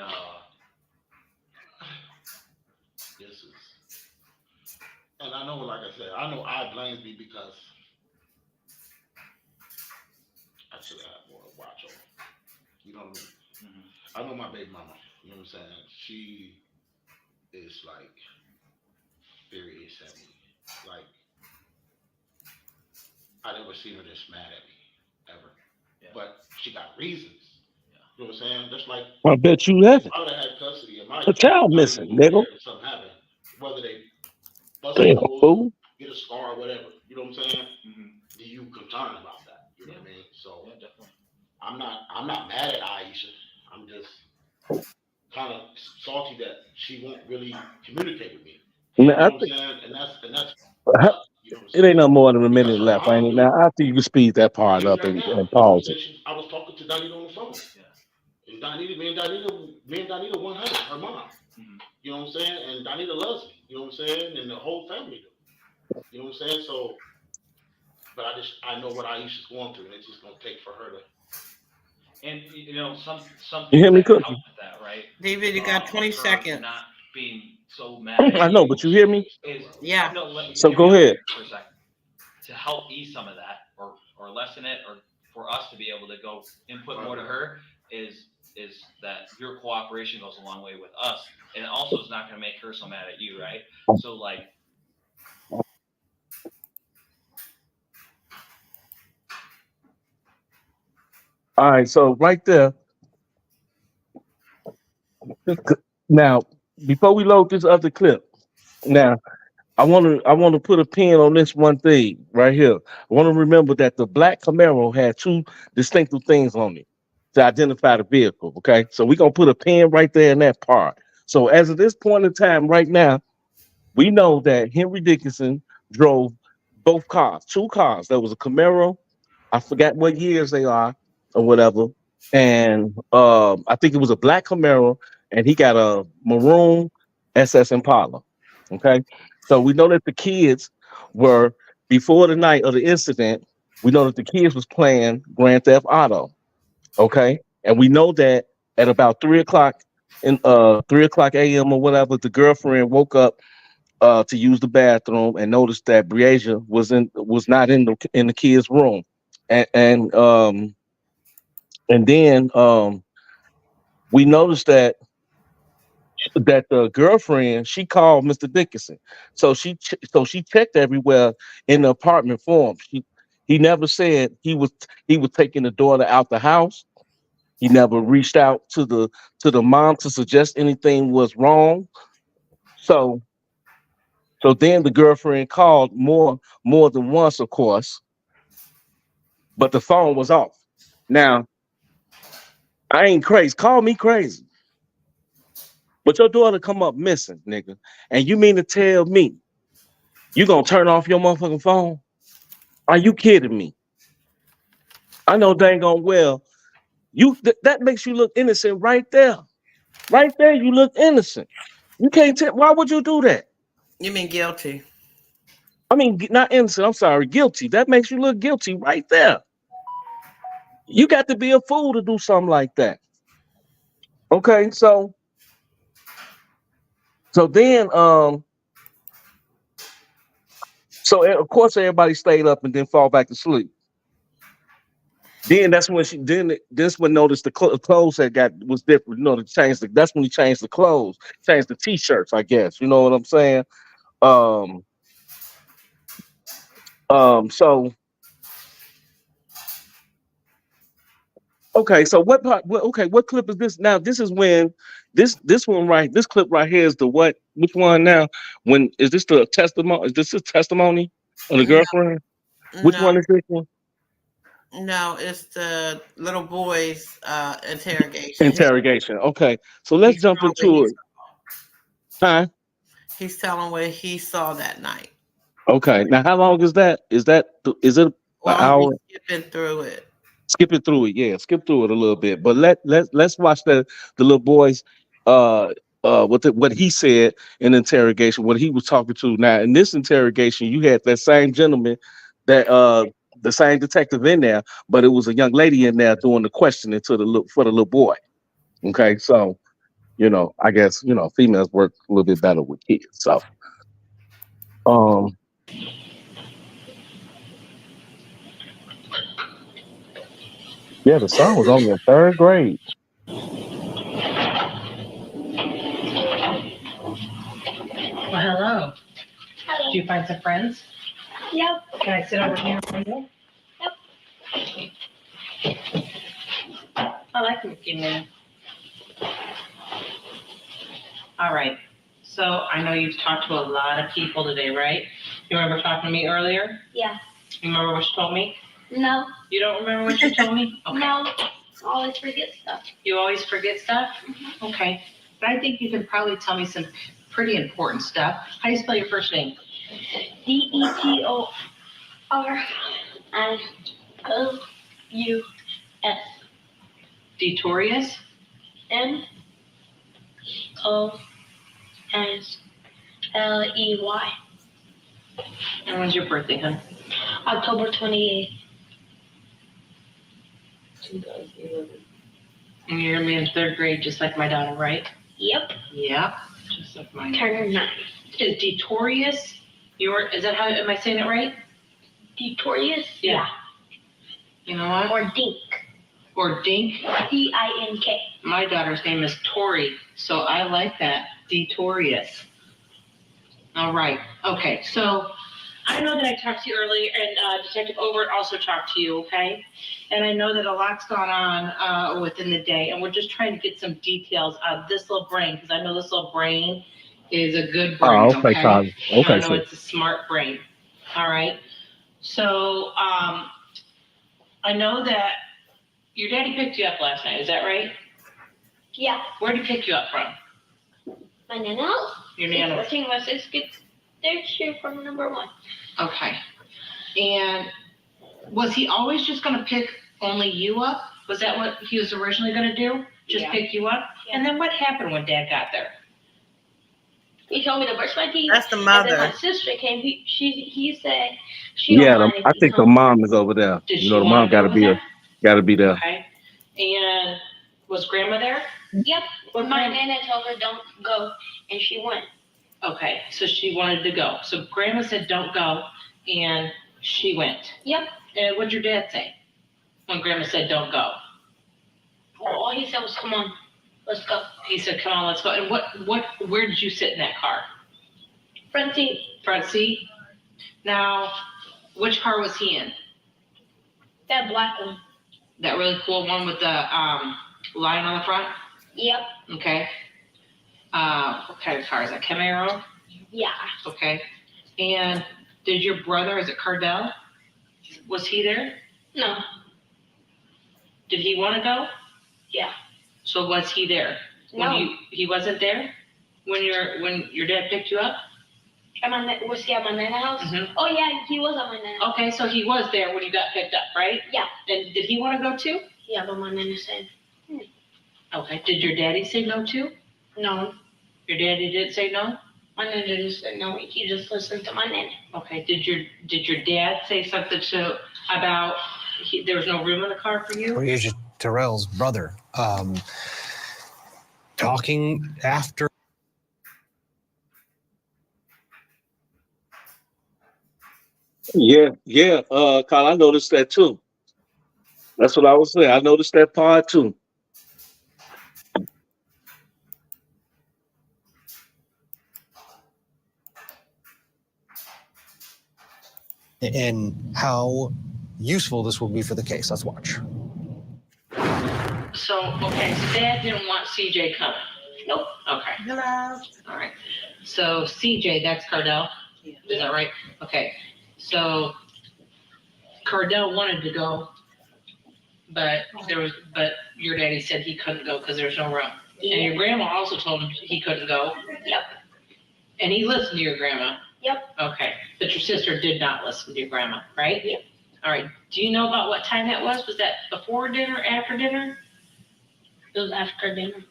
this is, and I know, like I said, I know I blames me because I should have had more watch over. You know what I mean? I know my baby mama. You know what I'm saying? She is like very heavy. Like I never seen her this mad at me ever. Yeah. But she got reasons. You know what I'm saying? Just like I bet you haven't. I would have had custody of my A child missing, nigga. if something happened. Whether they bust Damn, a fool. get a scar or whatever. You know what I'm saying? Do you concerned about that? You know what I mean? So yeah, definitely. I'm not mad at Aisha. I'm just kind of salty that she won't really communicate with me. You know what I'm saying? And that's you know what I'm It saying? ain't no more than a minute Her left, mom ain't it? do. Now, after you can speed that part Even up right and now, you know pause what it. I'm saying? I was talking to Donita on the phone. Yeah. And me and Donita 100, her mom. You know what I'm saying? And Donita loves me. You know what I'm saying? And the whole family do. You know what I'm saying? So, but I know what Aisha's going through, and it's just gonna take for her to. And you know, some You hear things me, that can Cookie? help with that, right? David, you got 20 her seconds. not being so mad at I know, you but you hear me? is Yeah. no. Let So hear go me out ahead. for a second. To help ease some of that, or lessen it, or for us to be able to go input more to her is that your cooperation goes a long way with us, and it also is not going to make her so mad at you, right? So like. All right, so right there. Now, before we load this other clip, now I want to put a pin on this one thing right here. I want to remember that the black Camaro had two distinctive things on it to identify the vehicle. Okay, so we're gonna put a pin right there in that part. So as of this point in time, right now, we know that Henry Dickinson drove both cars, two cars. There was a Camaro. I forgot what years they are or whatever. And I think it was a black Camaro, and he got a maroon SS Impala. Okay, so we know that the kids were before the night of the incident. We know that the kids was playing Grand Theft Auto. Okay, and we know that at about 3 o'clock in 3 o'clock a.m. or whatever, the girlfriend woke up to use the bathroom and noticed that Briasia was not in the kids' room, and and then we noticed that the girlfriend she called Mr. Dickinson, so she checked everywhere in the apartment for him. He never said he was taking the daughter out the house. He never reached out to the mom to suggest anything was wrong. So then the girlfriend called more than once, of course, but the phone was off. Now, I ain't crazy. Call me crazy. But your daughter come up missing, nigga. And you mean to tell me you gonna turn off your motherfucking phone? Are you kidding me? I know dang on well. That makes you look innocent right there. Right there, you look innocent. You can't tell. Why would you do that? You mean guilty? I mean, not innocent. I'm sorry, guilty. That makes you look guilty right there. You got to be a fool to do something like that. Okay, so then of course everybody stayed up and then fall back to sleep. Then that's when this one noticed the clothes was different. You know, that's when he changed the clothes, changed the t-shirts, I guess. You know what I'm saying? Um, so okay, so what part? What clip is this? Now this is when this clip right here is the what? Which one now? When is this the testimony? Is this a testimony of the No, girlfriend? Which no, one is this one? no. It's the little boy's interrogation. Interrogation. Okay, so let's He's jump telling what into it. Huh? he's telling what he saw that night. Okay. Now, how long is that? Is it an Well, I'm gonna be hour? skipping through it. Skip it through it. Yeah, skip through it a little bit. But let's watch the little boys uh what he said in interrogation, what he was talking to. Now, in this interrogation, you had that same gentleman that the same detective in there, but it was a young lady in there doing the questioning for the little boy. Okay, so I guess females work a little bit better with kids. So um yeah, the son was only in third grade. Well, hello. Hello. Did you find some friends? Yep. Can I sit over here with you? Yep. I like Mickey Minnie. All right. So I know you've talked to a lot of people today, right? You remember talking to me earlier? Yeah. You remember what you told me? No. You don't remember what you told me? Okay. No. I always forget stuff. You always forget stuff? Mm-hmm. Okay. But I think you can probably tell me some pretty important stuff. How do you spell your first name? DETORIOUS. Detorius? MOSLEY. And when's your birthday, hon? October 28th. 2011. And you're gonna be in third grade just like my daughter, right? Yep. Yep. Just like mine. Turner 9. Is Detorius is that how, am I saying it right? Detorius? Yeah. You know what? Or Dink. Or Dink? DINK. My daughter's name is Tori, so I like that. Detorius. All right. Okay. So I know that I talked to you earlier, and Detective Overt also talked to you, okay? And I know that a lot's gone on within the day, and we're just trying to get some details out of this little brain, because I know this little brain is a good brain, Oh, okay, okay? Todd. Okay, I know sir. it's a smart brain. All right. So I know that your daddy picked you up last night. Is that right? Yeah. Where did he pick you up from? My nana house. Your nana. 14 was 6 get their share from number 1. Okay. And was he always just going to pick only you up? Was that what he was originally going to do? Just pick you up? Yeah. And then what happened when Dad got there? He told me to brush my teeth. That's the And mother. then my sister came. He said she don't Yeah, mind if I he think the comes. mom is over there. Did You she know, the wanna mom got to go be with there. Okay. And was Grandma there? Yep. What My kind- nana told her don't go, and she went. Okay, so she wanted to go. So Grandma said don't go, and she went. Yep. And what'd your dad say when Grandma said don't go? All he said was, "Come on, let's go." He said, "Come on, let's go." And where did you sit in that car? Front seat. Front seat. Now, which car was he in? That black one. That really cool one with the lion on the front? Yep. Okay. What kind of car is that? Camaro? Yeah. Okay. And did your brother, is it Cardell? Was he there? No. Did he want to go? Yeah. So was he there? No. He wasn't there when your dad picked you up? Was he at my nana house? Mm-hmm. Oh yeah, he was at my nana house. Okay, so he was there when you got picked up, right? Yeah. And did he want to go too? Yeah, but my nana said. Okay. Did your daddy say no too? No. Your daddy did say no? My nana just said no. He just listened to my nana. Okay. Did your dad say something about there was no room in the car for you? Reasia Terrell's brother, talking after. Yeah, yeah. Kyle, I noticed that too. That's what I was saying. I noticed that part too. And how useful this will be for the case. Let's watch. So, okay, so Dad didn't want CJ coming. Nope. Okay. Hello. All right. So CJ, that's Cardell. Yeah. Is that right? Okay. So Cardell wanted to go, but your daddy said he couldn't go because there's no room. Yeah. And your grandma also told him he couldn't go. Yep. And he listened to your grandma. Yep. Okay. But your sister did not listen to your grandma, right? Yep. All right. Do you know about what time that was? Was that before dinner, after dinner? It was after dinner.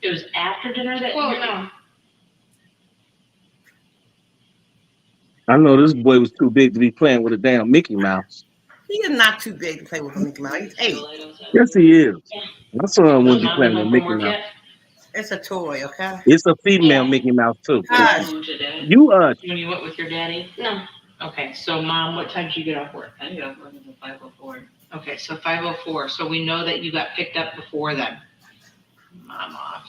It was after dinner that. Well, no. I know this boy was too big to be playing with a damn Mickey Mouse. He is not too big to play with a Mickey Mouse. He's 8. Yes, he is. My son wouldn't be playing with Mickey Mouse. Yet? It's a toy, okay? It's a female Mickey Mouse too. Hush. You When you went with your daddy? No. Okay, so Mom, what time did you get off work? I got work until 5:04. Okay, so 5:04. So we know that you got picked up before then. Mom off.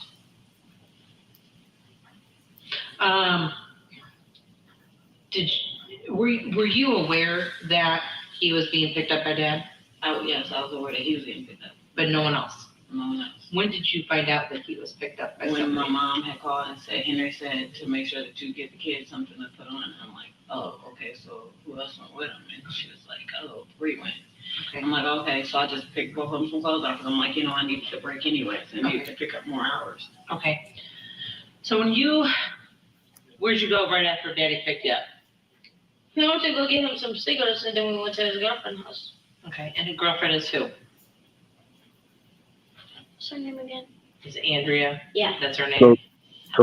Were you aware that he was being picked up by Dad? Oh, yes, I was aware that he was getting picked up. But no one else? No one else. When did you find out that he was picked up by When somebody? my mom had called and said, Henry said to make sure that you get the kids something to put on. And I'm like, oh, okay, so who else went with him? And she was like, oh, Bree went. Okay. I'm like, okay, so I just picked both of them some clothes off because I'm like, I needed the break anyways. I needed to pick up more hours. Okay. So where'd you go right after Daddy picked you up? We went to go get him some cigarettes and then we went to his girlfriend's house. Okay, and his girlfriend is who? What's her name again? Is it Andrea? Yeah. That's her name? So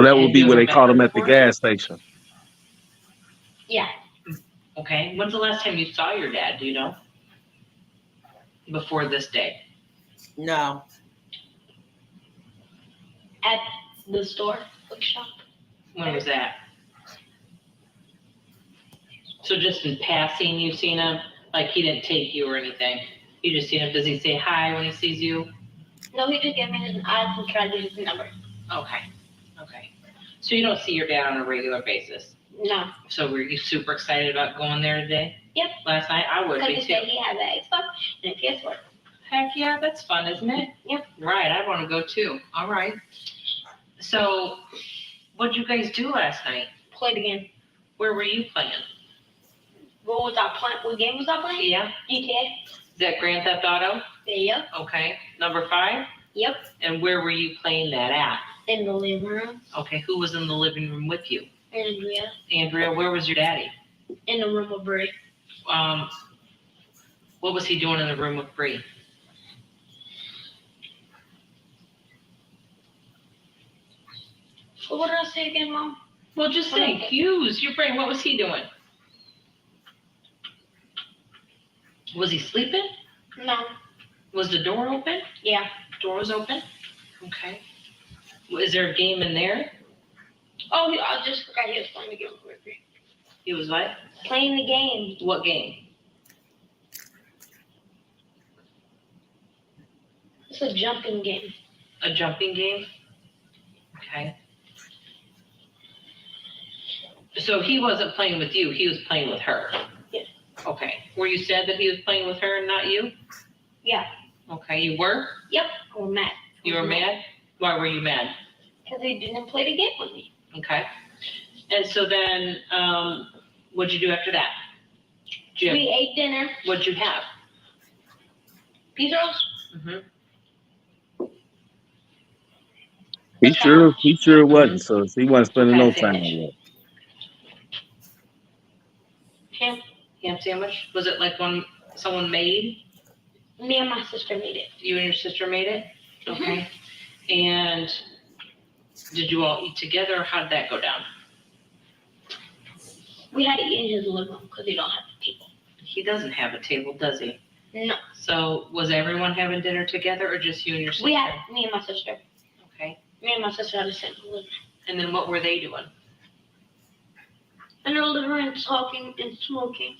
that would And be you where they ever met caught her him at the before? gas station. Yeah. Okay, when's the last time you saw your dad, do you know? Before this day? No. At the store, bookshop. When was that? So just in passing, you've seen him? Like he didn't take you or anything? You just seen him, does he say hi when he sees you? No, he did give me his iPhone tried to get his number. Okay, okay. So you don't see your dad on a regular basis? No. So were you super excited about going there today? Yep. Last night? I would Because be he too. said he had the Xbox and a PS4. Heck yeah, that's fun, isn't it? Yep. Right, I want to go too. All right. So what'd you guys do last night? Played again. Where were you playing? What was I playing? What game was I playing? Yeah. GTA. Is that Grand Theft Auto? Yep. Okay. Number 5? Yep. And where were you playing that at? In the living room. Okay, who was in the living room with you? Andrea. Andrea, where was your daddy? In the room with Bree. What was he doing in the room with Bree? So what did I say again, Mom? Well, just think. Use your brain. What was he doing? Was he sleeping? No. Was the door open? Yeah. Door was open? Okay. Is there a game in there? Oh, I just forgot he was playing the game with Bree. He was what? Playing the game. What game? It's a jumping game. A jumping game? Okay. So he wasn't playing with you, he was playing with her? Yes. Okay. Were you sad that he was playing with her and not you? Yeah. Okay, you were? Yep. I was mad. You were mad? Why were you mad? Because he didn't play the game with me. Okay. And so then, what'd you do after that? We ate dinner. What'd you have? Pizza rolls. Mm-hmm. He sure wasn't. So he wasn't spending no time Sandwich. on that. Ham sandwich? Was it like one someone made? Me and my sister made it. You and your sister made it? Okay. And did you all eat together, or how did that go down? We had to eat in his living room because he don't have a table. He doesn't have a table, does he? No. So was everyone having dinner together, or just you and your sister? We had me and my sister. Okay. Me and my sister had to sit in the living room. And then what were they doing? In the living room, talking and smoking.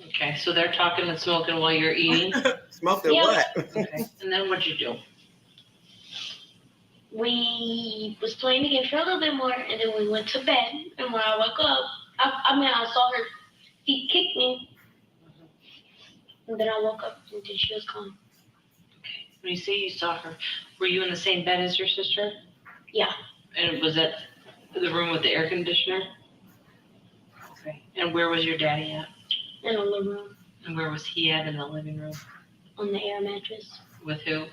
Okay, so they're talking and smoking while you're eating? Smoking Yep. what? Okay. And then what'd you do? We was playing the game for a little bit more, and then we went to bed. And when I woke up, I saw her feet kick me. And then I woke up, and then she was gone. Okay. When you say you saw her, were you in the same bed as your sister? Yeah. And was that the room with the air conditioner? Okay. And where was your daddy at? In the living room. And where was he at in the living room? On the air mattress. With who?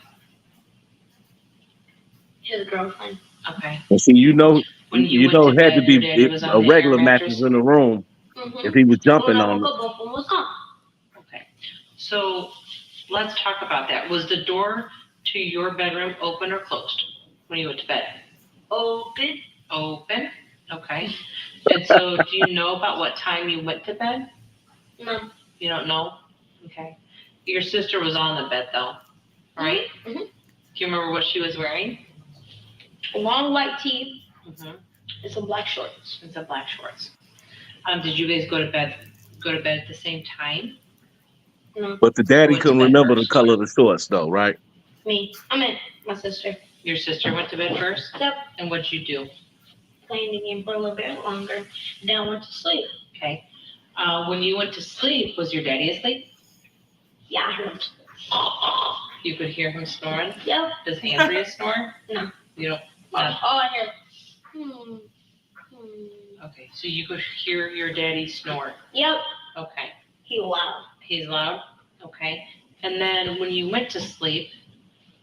His girlfriend. Okay. And see, When you went know, to it had to bed, be your daddy was on a the regular air mattress in the room. Mm-hmm. If he was jumping When I on woke it. up, both of them was gone. Okay. So let's talk about that. Was the door to your bedroom open or closed when you went to bed? Open. Open. Okay. And so do you know about what time you went to bed? No. You don't know? Okay. Your sister was on the bed though, right? Mm-hmm. Do you remember what she was wearing? A long white tee Mm-hmm. and some black shorts. And some black shorts. Did you guys go to bed at the same time? No. But the daddy Went to couldn't bed remember the first. color of the shorts, though, right? Me. I meant my sister. Your sister went to bed first? Yep. And what'd you do? Playing the game for a little bit longer. Then I went to sleep. Okay. When you went to sleep, was your daddy asleep? Yeah, I heard him. You could hear him snoring? Yep. Does Andrea snore? No. You don't? Oh, No. I hear. Okay, so you could hear your daddy snore. Yep. Okay. He loud. He's loud? Okay. And then when you went to sleep,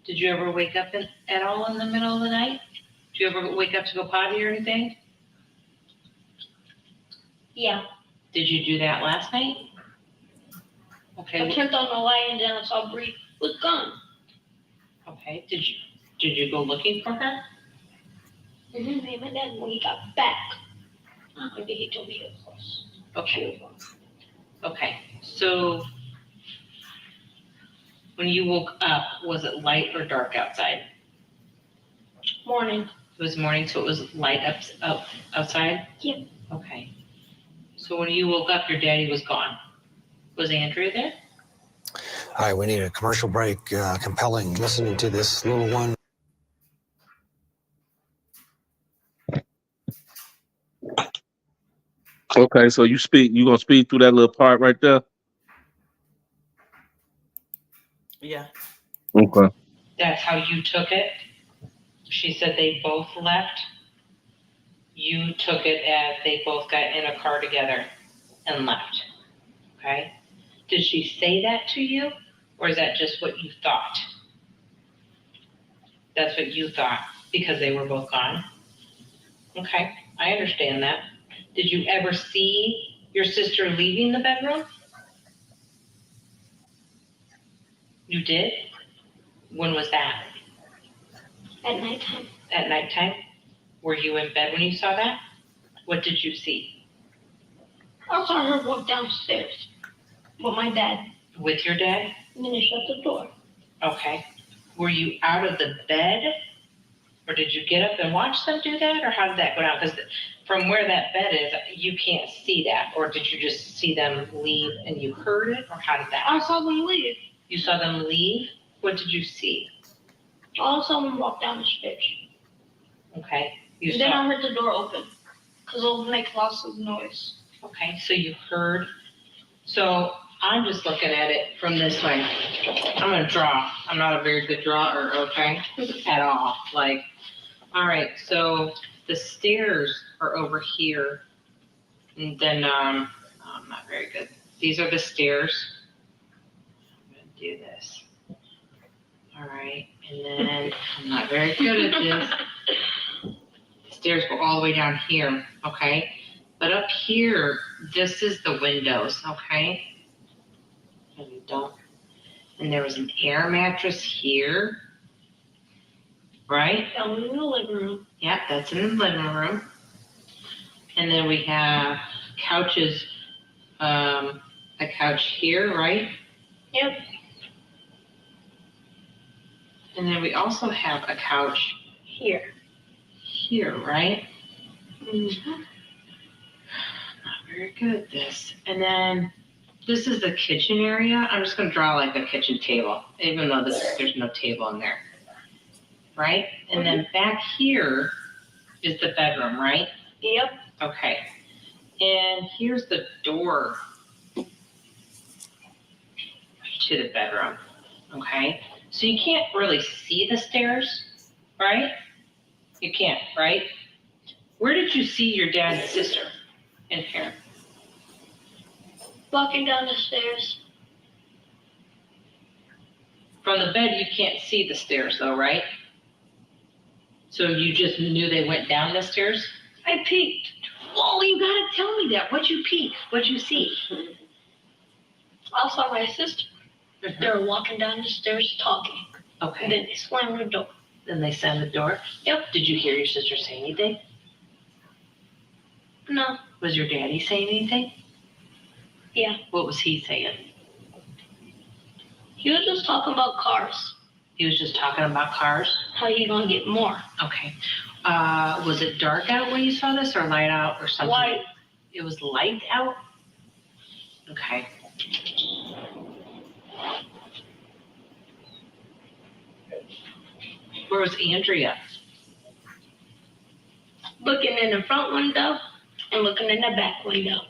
did you ever wake up at all in the middle of the night? Did you ever wake up to go potty or anything? Yeah. Did you do that last night? Okay. I turned on the light and then I saw Bree was gone. Okay. Did you go looking for her? Mm-hmm. And then when he got back, maybe he told me he was close. Okay. Okay. So when you woke up, was it light or dark outside? Morning. It was morning, so it was light up outside? Yep. Okay. So when you woke up, your daddy was gone. Was Andrea there? All right, we need a commercial break. Compelling listening to this little one. Okay, so you gonna speed through that little part right there? Yeah. Okay. That's how you took it? She said they both left. You took it as they both got in a car together and left. Okay? Did she say that to you? Or is that just what you thought? That's what you thought because they were both gone? Okay, I understand that. Did you ever see your sister leaving the bedroom? You did? When was that? At nighttime. At nighttime? Were you in bed when you saw that? What did you see? I saw her walk downstairs with my dad. With your dad? And then he shut the door. Okay. Were you out of the bed? Or did you get up and watch them do that? Or how did that go down? Because from where that bed is, you can't see that. Or did you just see them leave and you heard it? Or how did that? I saw them leave. You saw them leave? What did you see? I saw them walk down the stairs. Okay. And then I heard the door open because it'll make lots of noise. Okay, so you heard. So I'm just looking at it from this way. I'm gonna draw. I'm not a very good drawer, okay, at all. Like, All right, so the stairs are over here. And then, I'm not very good. These are the stairs. I'm gonna do this. All right, and then I'm not very good at this. The stairs go all the way down here, okay? But up here, this is the windows, okay? And you don't. And there was an air mattress here, right? Down in the living room. Yeah, that's in the living room. And then we have couches, a couch here, right? Yep. And then we also have a couch Here. here, right? Mm-hmm. Not very good at this. And then this is the kitchen area. I'm just gonna draw like a kitchen table, even though there's no table in there. Right? And then back here is the bedroom, right? Yep. Okay. And here's the door to the bedroom. Okay. So you can't really see the stairs, right? You can't, right? Where did you see your dad and sister in here? Walking down the stairs. From the bed, you can't see the stairs though, right? So you just knew they went down the stairs? I peeked. Well, you gotta tell me that. What'd you peek? What'd you see? I saw my sister. They were walking down the stairs talking. Okay. And then they slammed the door. Then they slammed the door? Yep. Did you hear your sister say anything? No. Was your daddy saying anything? Yeah. What was he saying? He was just talking about cars. He was just talking about cars? How you gonna get more? Okay. Was it dark out when you saw this or light out or something? Light. It was light out? Okay. Where was Andrea? Looking in the front window and looking in the back window.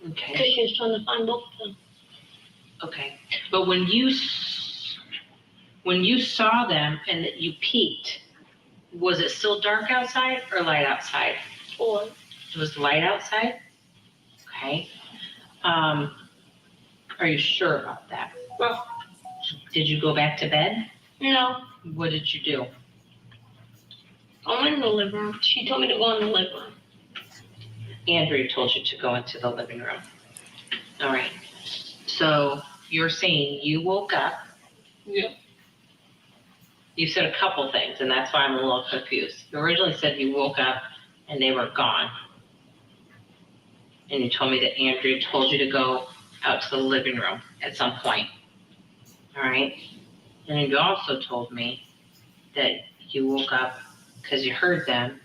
Okay. Because she was trying to find both of them. Okay. But when you saw them and that you peeked, was it still dark outside or light outside? Or It was light outside? Okay. Are you sure about that? well, Did you go back to bed? no. What did you do? I went in the living room. She told me to go in the living room. Andrea told you to go into the living room. All right. So you're saying you woke up. Yep. You said a couple things, and that's why I'm a little confused. You originally said you woke up and they were gone. And you told me that Andrea told you to go out to the living room at some point. All right. And then you also told me that you woke up because you heard them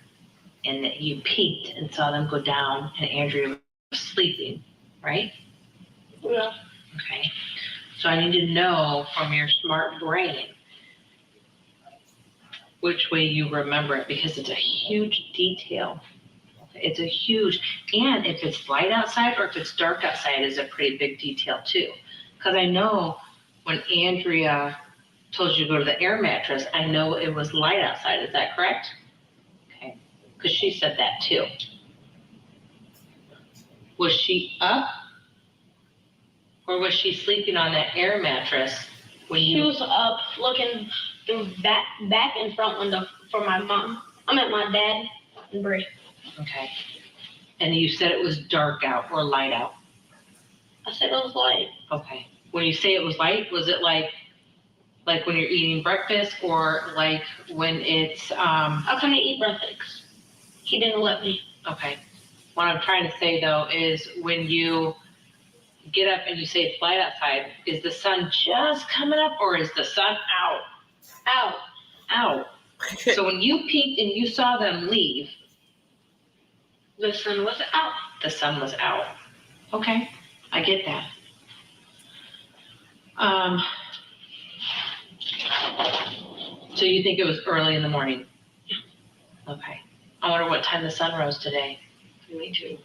and that you peeked and saw them go down and Andrea was sleeping, right? Yeah. Okay. So I need to know from your smart brain which way you remember it because it's a huge detail. It's a huge, and if it's light outside or if it's dark outside is a pretty big detail too. Because I know when Andrea told you to go to the air mattress, I know it was light outside. Is that correct? Okay. Because she said that too. Was she up or was she sleeping on that air mattress when She was up looking through back and front window for my mom. I meant my dad and Brie. Okay. And you said it was dark out or light out? I said it was light. Okay. When you say it was light, was it like when you're eating breakfast or like when it's I couldn't eat breakfast. He didn't let me. Okay. What I'm trying to say though is when you get up and you say it's light outside, is the sun just coming up or is the sun out? Out. Out. So when you peeked and you saw them leave, The sun was out. the sun was out. Okay, I get that. So you think it was early in the morning? Okay. I wonder what time the sun rose today. Me too.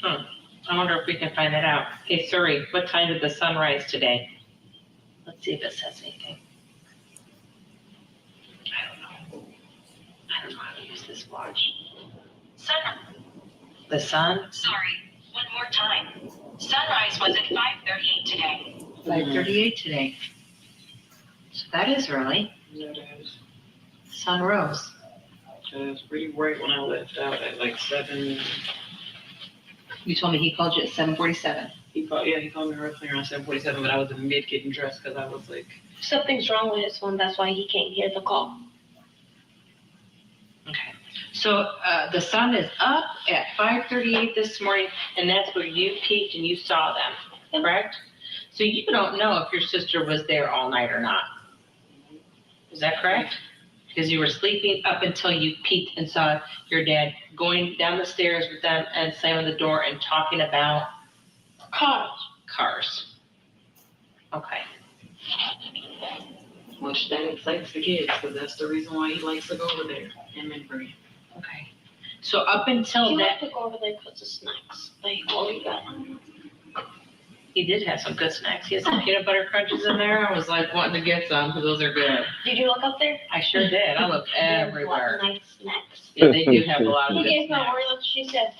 I wonder if we can find that out. Hey Suri, what time did the sun rise today? Let's see if it says anything. watch. Sun. The sun? Sorry, one more time. Sunrise was at 5:38 today. 5:38 today. So that is early. Yeah, it is. Sun rose. It was pretty bright when I left out at like 7. You told me he called you at 7:47. He called me roughly around 7:47, but I was in mid getting dressed because I was like, Something's wrong with his phone. That's why he can't hear the call. Okay. So the sun is up at 5:38 this morning, and that's where you peeked and you saw them, correct? So you don't know if your sister was there all night or not. Is that correct? Because you were sleeping up until you peeked and saw your dad going down the stairs with them and slamming the door and talking about cars. Okay. which that excites the kids, because that's the reason why he likes to go over there, him and Bree. Okay. So up until He that, liked to go over there because of snacks. Like, all he got. he did have some good snacks. He had some peanut butter crunches in there. I was like wanting to get some because those are good. Did you look up there? I sure did. I looked everywhere. Nice snacks. Yeah, they do have a lot of He good gave my snacks. Oreos. She said,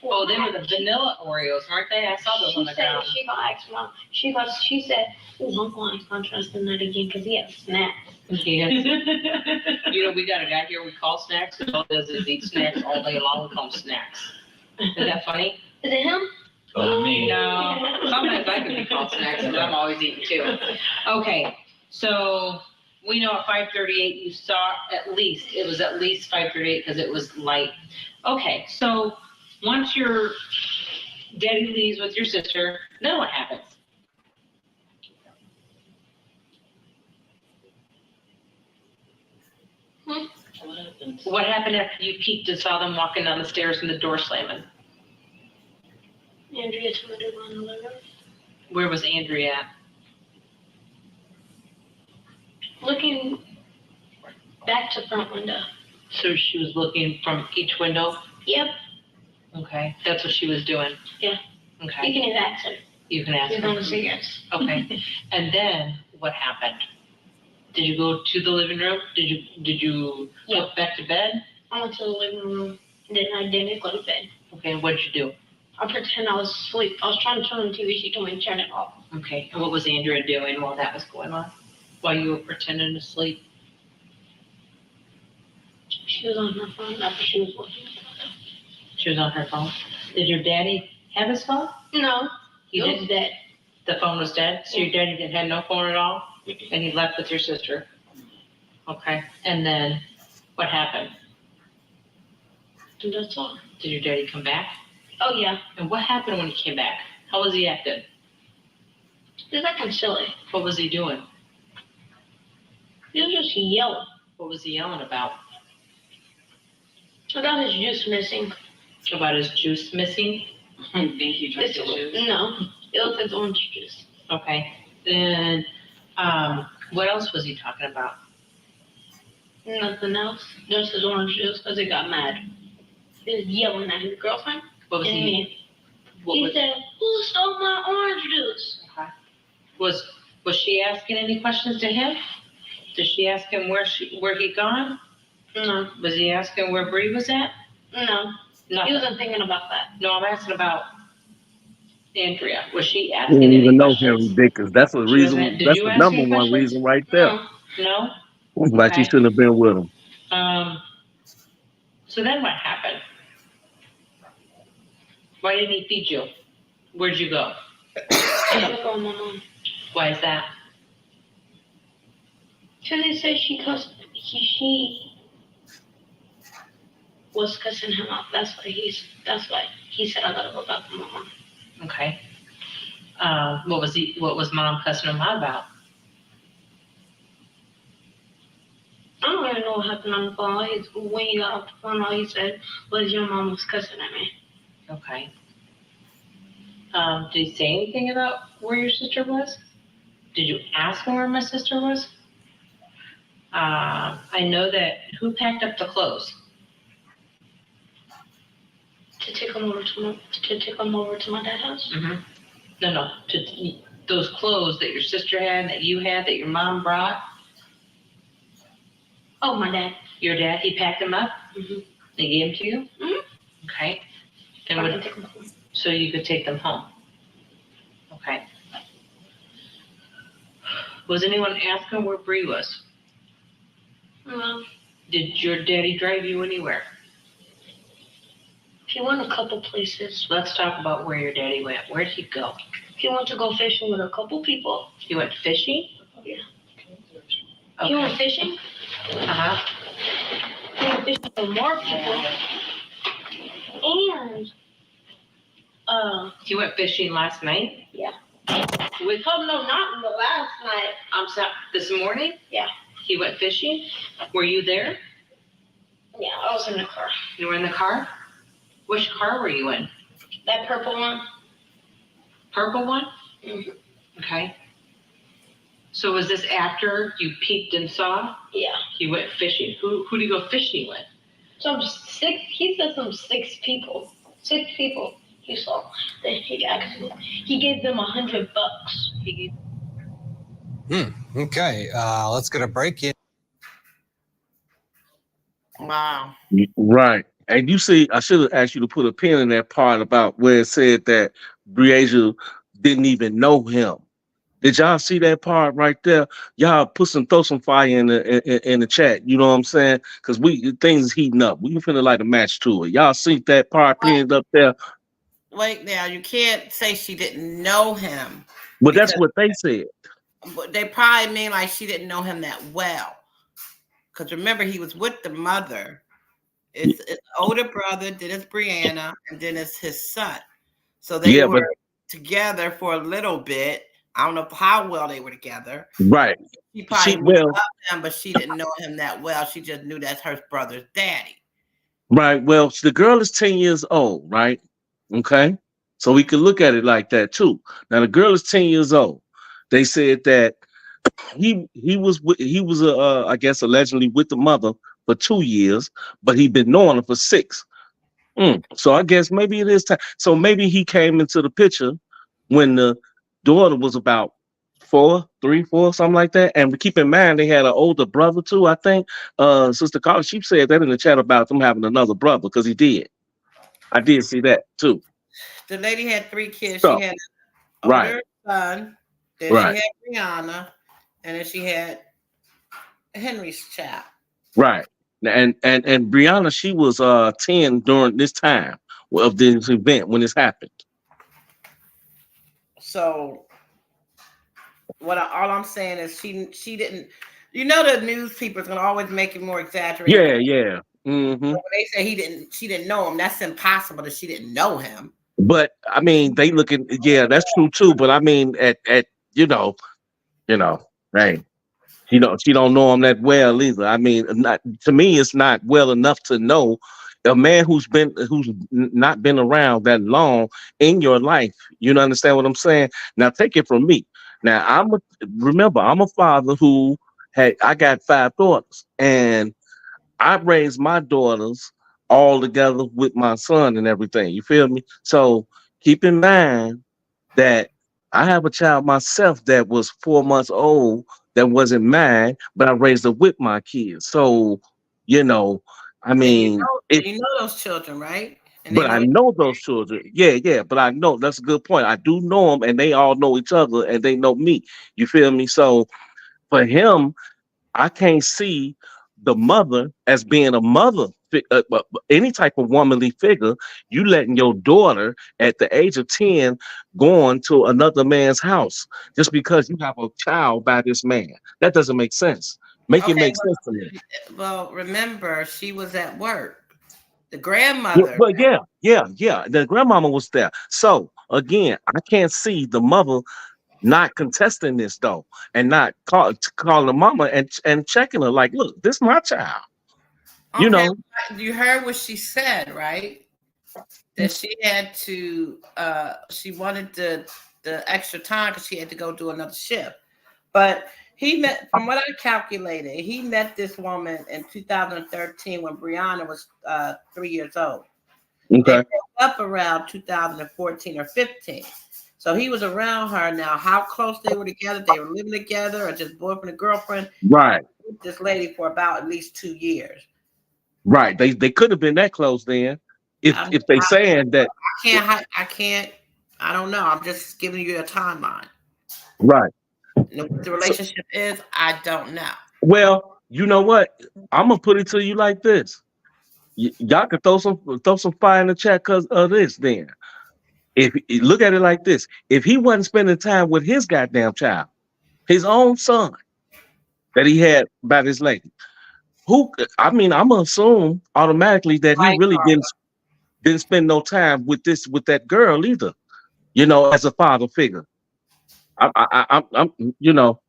Oh, they were the vanilla Oreos, weren't they? I saw those on the ground. She got X Mom. She said, "Oh, Uncle, I can't trust him that again because he has snacks." Yes. You know, we got a guy here we call Snacks, who all does is eat snacks all day long. We call him Snacks. Is that funny? Is it him? Me. No. Sometimes I can be called Snacks because I'm always eating too. Okay, so we know at 5:38 you saw it was at least 5:38 because it was light. Okay, so once your daddy leaves with your sister, then what happens? What happens? What happened after you peeked and saw them walking down the stairs and the door slamming? Andrea told me to run the living room. Where was Andrea at? Looking back to front window. So she was looking from each window? Yep. Okay, that's what she was doing? Yeah. Okay. You can even ask her. You can ask You're her. going to say yes. Okay, and then what happened? Did you go to the living room? Did you Yeah. go back to bed? I went to the living room. Then I didn't go to bed. Okay, and what did you do? I pretend I was asleep. I was trying to turn on the TV. She told me to turn it off. Okay, and what was Andrea doing while that was going on? While you were pretending to sleep? She was on her phone after she was working. She was on her phone. Did your daddy have his phone? No. He It didn't? was dead. The phone was dead? So your daddy didn't have no phone at all? And he left with your sister? Okay, and then what happened? And that's all. Did your daddy come back? Oh, yeah. And what happened when he came back? How was he acting? He was acting silly. What was he doing? He was just yelling. What was he yelling about? About his juice missing. About his juice missing? Think he drank his juice? No. It was his orange juice. Okay. Then, what else was he talking about? Nothing else. Just his orange juice because he got mad. He was yelling at his girlfriend. What was and he? me. What He was, said, "Who stole my orange juice?" was she asking any questions to him? Did she ask him where he gone? No. Was he asking where Bree was at? No. Nothing. He wasn't thinking about that. No, I'm asking about Andrea. Was she You asking didn't any even know questions? him ridiculous. That's the She reason. wasn't- did That's you the ask number any one questions? reason right there. No. No? Like you Okay. shouldn't have been with him. So then what happened? Why didn't he feed you? Where'd you go? I took on my mom. Why is that? Because he said she was cussing him out. That's why he said I gotta go back to my mom. Okay. What was mom cussing him out about? I don't really know what happened on the phone. When he got off the phone, all he said was your mom was cussing at me. Okay. Did he say anything about where your sister was? Did you ask him where my sister was? I know that, who packed up the clothes? To take him over to my dad's house. Mm-hmm. No, those clothes that your sister had, that you had, that your mom brought. Oh, my dad. Your dad, he packed them up? Mm-hmm. They gave them to you? Mm-hmm. Okay. And so you could take them home. Okay. Was anyone asking where Bree was? No. Did your daddy drive you anywhere? He went a couple places. Let's talk about where your daddy went. Where did he go? He went to go fishing with a couple people. He went fishing? Yeah. Okay. He went fishing. Uh-huh. He went fishing with more people. And he went fishing last night? Yeah. With Oh no, not in the last night. I'm sorry, this morning? Yeah. He went fishing? Were you there? Yeah, I was in the car. You were in the car? Which car were you in? That purple one. Purple one? Mm-hmm. Okay. So was this after you peeked and saw? Yeah. He went fishing. Who did he go fishing with? Some 6. He said some 6 people. 6 people. He saw. Then he gave them $100. He gave. Okay. Let's get a break in. Wow. Right. And you see, I should have asked you to put a pin in that part about where it said that Breasia didn't even know him. Did y'all see that part right there? Y'all throw some fire in the chat. You know what I'm saying? Because things is heating up. We finna like a match to it. Y'all see that part pinned up there? Wait, now you can't say she didn't know him. But that's what they said. But they probably mean like she didn't know him that well. Because remember, he was with the mother. It's older brother, then it's Brianna, and then it's his son. So they were together for a little bit. I don't know how well they were together. Right. She probably knew him, but she didn't know him that well. She just knew that's her brother's daddy. Right. Well, the girl is 10 years old, right? Okay. So we could look at it like that too. Now the girl is 10 years old. They said that he was I guess allegedly with the mother for 2 years, but he'd been knowing her for 6. So I guess maybe it is time. So maybe he came into the picture when the daughter was about 3, 4, something like that. And keep in mind, they had an older brother too, I think. Sister Carla, she said that in the chat about them having another brother, because he did. I did see that too. The lady had 3 kids. So, she had an older son, then she had Brianna, and then she had Henry's child. Right. And Brianna, she was 10 during this time of this event when this happened. So all I'm saying is she didn't. You know, the news people is gonna always make it more exaggerated. Yeah. Mm-hmm. So when they say she didn't know him, that's impossible that she didn't know him. But I mean, they looking, that's true too. But I mean, at hey, she don't know him that well either. I mean, to me, it's not well enough to know a man who's not been around that long in your life. You understand what I'm saying? Now, take it from me. Now, I'm a father who I got 5 daughters, and I raised my daughters all together with my son and everything. You feel me? So keep in mind that I have a child myself that was 4 months old that wasn't mine, but I raised her with my kids. So, I mean, you know those children, right? But I know those children. Yeah. But I know, that's a good point. I do know them, and they all know each other, and they know me. You feel me? So for him, I can't see the mother as being a mother, any type of womanly figure. You letting your daughter at the age of 10 going to another man's house just because you have a child by this man. That doesn't make sense. It make sense to me. Well, remember, she was at work. The grandmother. Well, yeah. The grandmama was there. So again, I can't see the mother not contesting this though, and not calling the mama and checking her like, look, this is my child. Okay, you heard what she said, right? That she had to she wanted the extra time because she had to go do another shift. But from what I calculated, he met this woman in 2013 when Brianna was 3 years old. Okay. They broke up around 2014 or 15. So he was around her. Now, how close they were together, they were living together, or just boyfriend and girlfriend. Right. With this lady for about at least 2 years. Right. They could have been that close then. If they saying that. I can't. I don't know. I'm just giving you a timeline. Right. What the So, relationship is, I don't know. well, you know what? I'm gonna put it to you like this. Y'all could throw some fire in the chat because of this. Then, if look at it like this, if he wasn't spending time with his goddamn child, his own son that he had about his lady, who I mean, I'm gonna assume automatically that he Right, really Carla. didn't spend no time with that girl either. You know, as a father figure. I'm you know.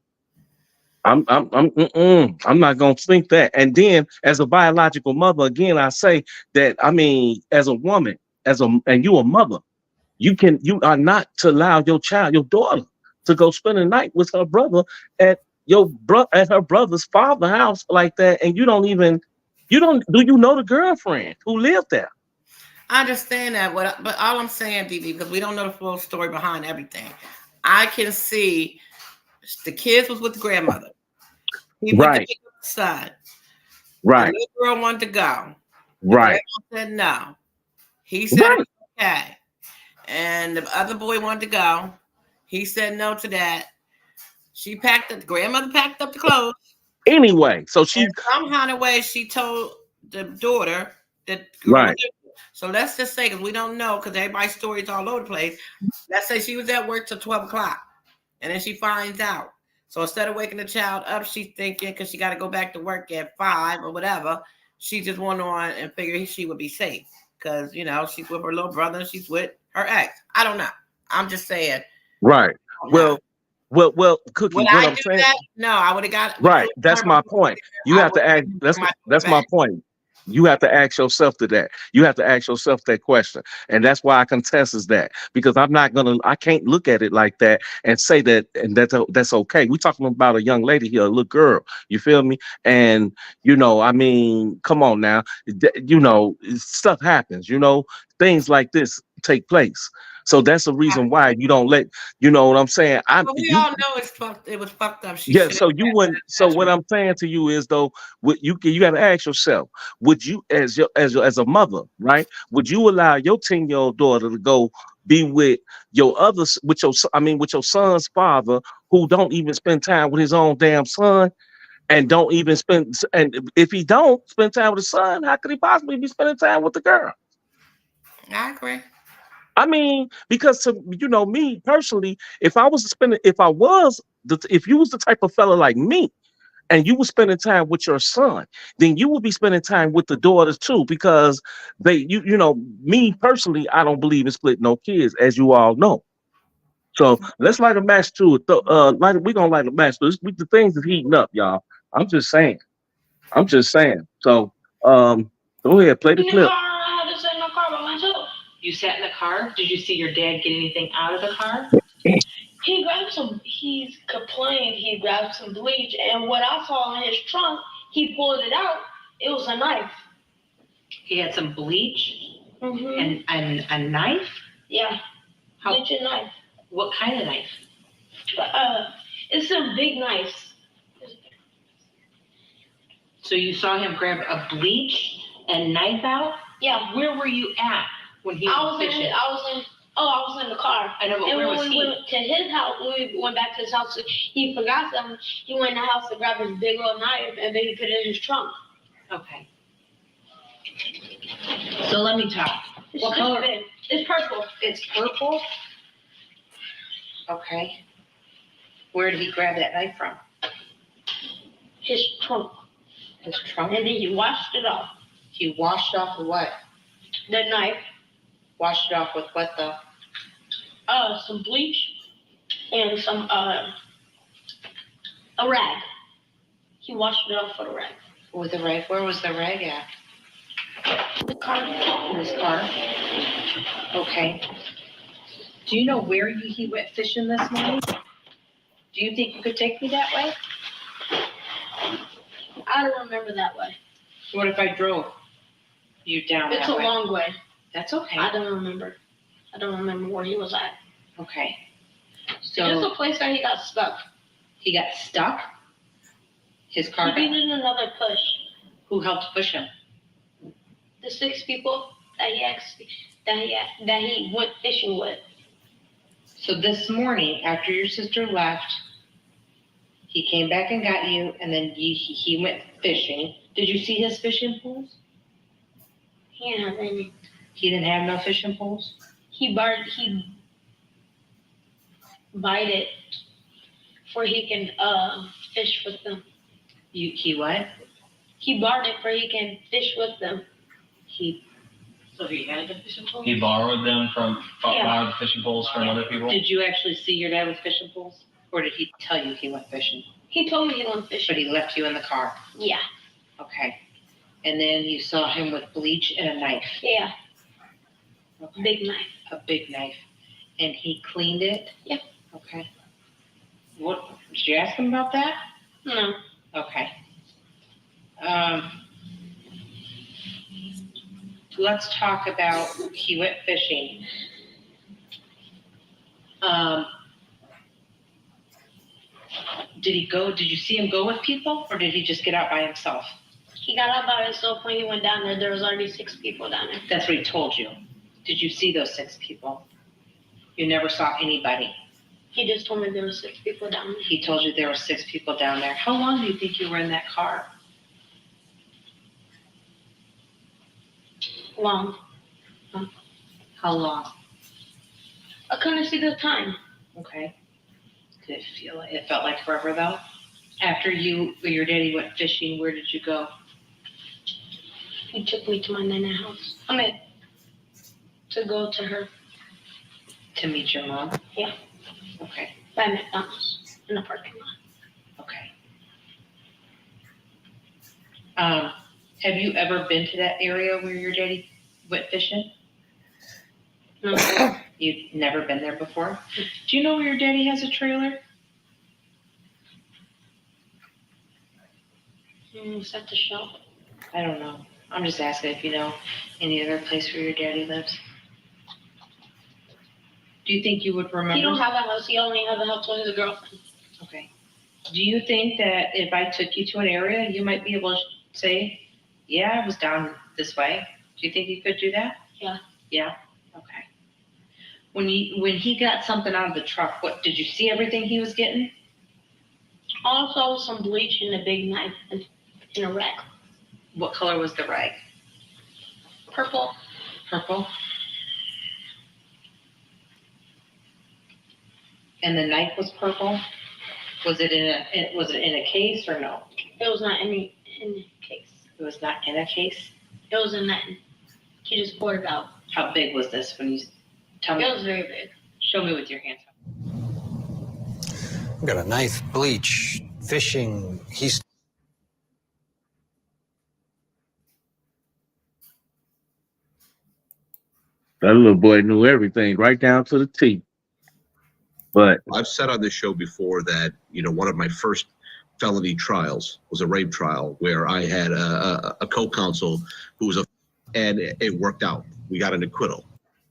I'm not gonna think that. And then, as a biological mother, again, I say that I mean, as a woman, and you a mother, you are not to allow your child, your daughter, to go spend a night with her brother at at her brother's father house like that, and you don't do you know the girlfriend who lived there? I understand that, but all I'm saying, DB, because we don't know the full story behind everything, I can see the kids was with the grandmother. He went to Right, pick up the son. The right, little girl wanted to go. The grandma right, said no. He said right. it's okay. And the other boy wanted to go. He said no to that. She packed up, the grandmother packed up the clothes. Anyway, so And she somehow, way, she told the daughter that girl was right, there. So let's just say, because we don't know, because everybody's stories all over the place. Let's say she was at work till 12 o'clock. And then she finds out. So instead of waking the child up, she's thinking, because she got to go back to work at 5 or whatever, she just went on and figured she would be safe. Because, she's with her little brother and she's with her ex. I don't know. I'm just saying. right. No. Well, Cookie. Would What I I'm do saying. that? No, I would have got Right. between her That's my point. You I have would to ask. have my That's my back. point. You have to ask yourself to that. You have to ask yourself that question, and that's why I contest is that because I can't look at it like that and say that, and that's okay. We're talking about a young lady here, a little girl. You feel me? And I mean, come on now. Stuff happens. Things like this take place. So that's the reason why you don't let. You know what I'm saying? But we all know it's fucked. It was fucked up. She Yeah, should have so you wouldn't. So what I'm saying to you is though, you got to ask yourself: would you, as a mother, right? Would you allow your 10-year-old daughter to go be with with your son's father, who don't even spend time with his own damn son, and don't even spend, and if he don't spend time with his son, how could he possibly be spending time with the girl? I agree. I mean, because me personally, if I was spending, if you was the type of fella like me, and you were spending time with your son, then you will be spending time with the daughters too, because me personally, I don't believe in splitting no kids, as you all know. So let's light a match to it. We're gonna light a match. The things is heating up, y'all. I'm just saying. I'm just saying. So go ahead, play the clip. I had to sit in the car by myself. You sat in the car? Did you see your dad get anything out of the car? He complained he grabbed some bleach, and what I saw in his trunk, he pulled it out. It was a knife. He had some bleach Mm-hmm. and a knife? Yeah, bleach and knife. What kind of knife? It's some big knives. So you saw him grab a bleach and knife out? Yeah. Where were you at when he was fishing? I was in the car. I know, but where was he? When we went to his house, when we went back to his house, he forgot something. He went in the house to grab his big old knife, and then he put it in his trunk. Okay. So let me talk. What color? It's purple. It's purple? Okay. Where did he grab that knife from? His trunk. His trunk? And then he washed it off. He washed off with what? The knife. Washed it off with what though? Some bleach and some a rag. He washed it off with a rag. With a rag? Where was the rag at? The car. In his car? Okay. Do you know where he went fishing this morning? Do you think you could take me that way? I don't remember that way. What if I drove you down It's that a way? long way. That's okay. I don't remember. I don't remember where he was at. Okay. So just a place that he got stuck. He got stuck? His car He needed another push. Who helped push him? The 6 people that he went fishing with. So this morning, after your sister left, he came back and got you, and then he went fishing. Did you see his fishing poles? He didn't have any. He didn't have no fishing poles? He bought it for he can fish with them. He what? He bought it for he can fish with them. So he had the fishing poles? He borrowed them from Yeah. borrowed fishing poles from other people. Did you actually see your dad with fishing poles? Or did he tell you he went fishing? He told me he went fishing. But he left you in the car? Yeah. Okay. And then you saw him with bleach and a knife? Yeah. Okay. Big knife. A big knife. And he cleaned it? Yeah. Okay. What, did you ask him about that? No. Okay. Let's talk about, he went fishing. Did you see him go with people, or did he just get out by himself? He got out by himself when he went down there. There was already 6 people down there. That's what he told you. Did you see those 6 people? You never saw anybody? He just told me there were 6 people down there. He told you there were 6 people down there. How long do you think you were in that car? Long. How long? I couldn't see the time. Okay. Did it felt like forever though? After your daddy went fishing, where did you go? He took me to my nana house. To go to her. To meet your mom? Yeah. Okay. By McDonald's in the parking lot. Okay. Have you ever been to that area where your daddy went fishing? No. You've never been there before? Do you know where your daddy has a trailer? It's at the shop. I don't know. I'm just asking if you know any other place where your daddy lives. Do you think you would remember? He don't have a house. He only has a house with his girlfriend. Okay. Do you think that if I took you to an area, you might be able to say, yeah, I was down this way? Do you think you could do that? Yeah. Yeah? Okay. When he got something out of the truck, what, did you see everything he was getting? All I saw was some bleach and a big knife in a rag. What color was the rag? Purple. Purple? And the knife was purple? Was it in a case or no? It was not in a case. It was not in a case? It was in that. He just poured it out. How big was this when you tell me? It was very big. Show me with your hands. I've got a knife, bleach, fishing. That little boy knew everything, right down to the T. But I've said on this show before that, one of my first felony trials was a rape trial where I had a co-counsel who was and it worked out. We got an acquittal.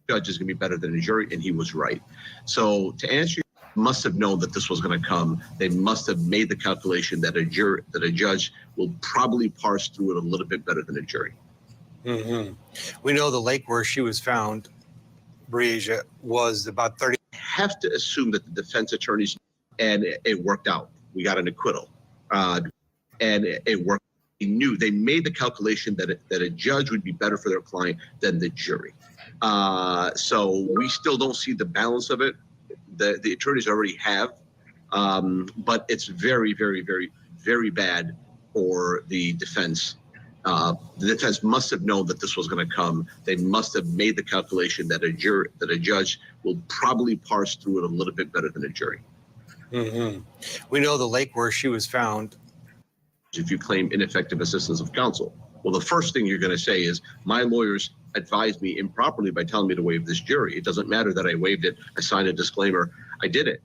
The judge is going to be better than a jury, and he was right. So to answer, must have known that this was going to come. They must have made the calculation that a judge will probably parse through it a little bit better than a jury. Mm-hmm. We know the lake where she was found, Breasia, was about 30. Have to assume that the defense attorneys, and it worked out. We got an acquittal, and it worked. They made the calculation that a judge would be better for their client than the jury. So we still don't see the balance of it. The attorneys already have, but it's very, very, very, very bad for the defense. The defense must have known that this was going to come. They must have made the calculation that a judge will probably parse through it a little bit better than a jury. Mm-hmm. We know the lake where she was found. If you claim ineffective assistance of counsel, well, the first thing you're going to say is my lawyers advised me improperly by telling me to waive this jury. It doesn't matter that I waived it. I signed a disclaimer. I did it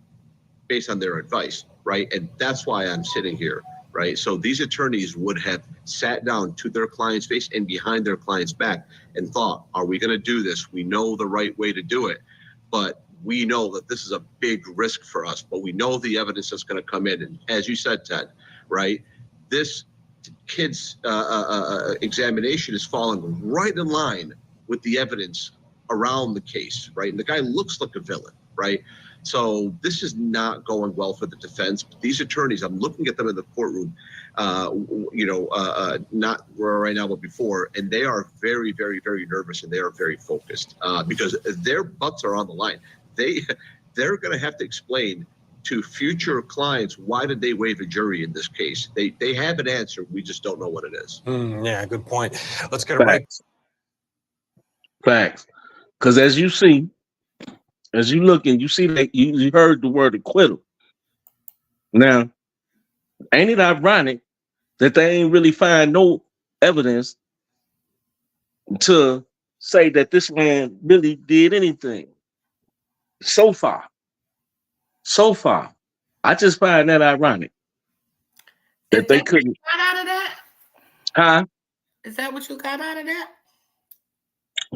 based on their advice, right? And that's why I'm sitting here, right? So these attorneys would have sat down to their client's face and behind their client's back and thought, are we going to do this? We know the right way to do it, but we know that this is a big risk for us, but we know the evidence that's going to come in. And as you said, Ted, right? This kid's examination is falling right in line with the evidence around the case, right? And the guy looks like a villain, right? So this is not going well for the defense. These attorneys, I'm looking at them in the courtroom, not right now, but before, and they are very, very, very nervous, and they are very focused because their butts are on the line. They're going to have to explain to future clients why did they waive a jury in this case. They have an answer. We just don't know what it is. Yeah, good point. Let's get it right. Facts. Because as you see, as you look and you see that you heard the word acquittal. Now, ain't it ironic that they ain't really find no evidence to say that this man really did anything so far? So far, I just find that ironic that they couldn't. Got out of that? Huh? Is that what you got out of that?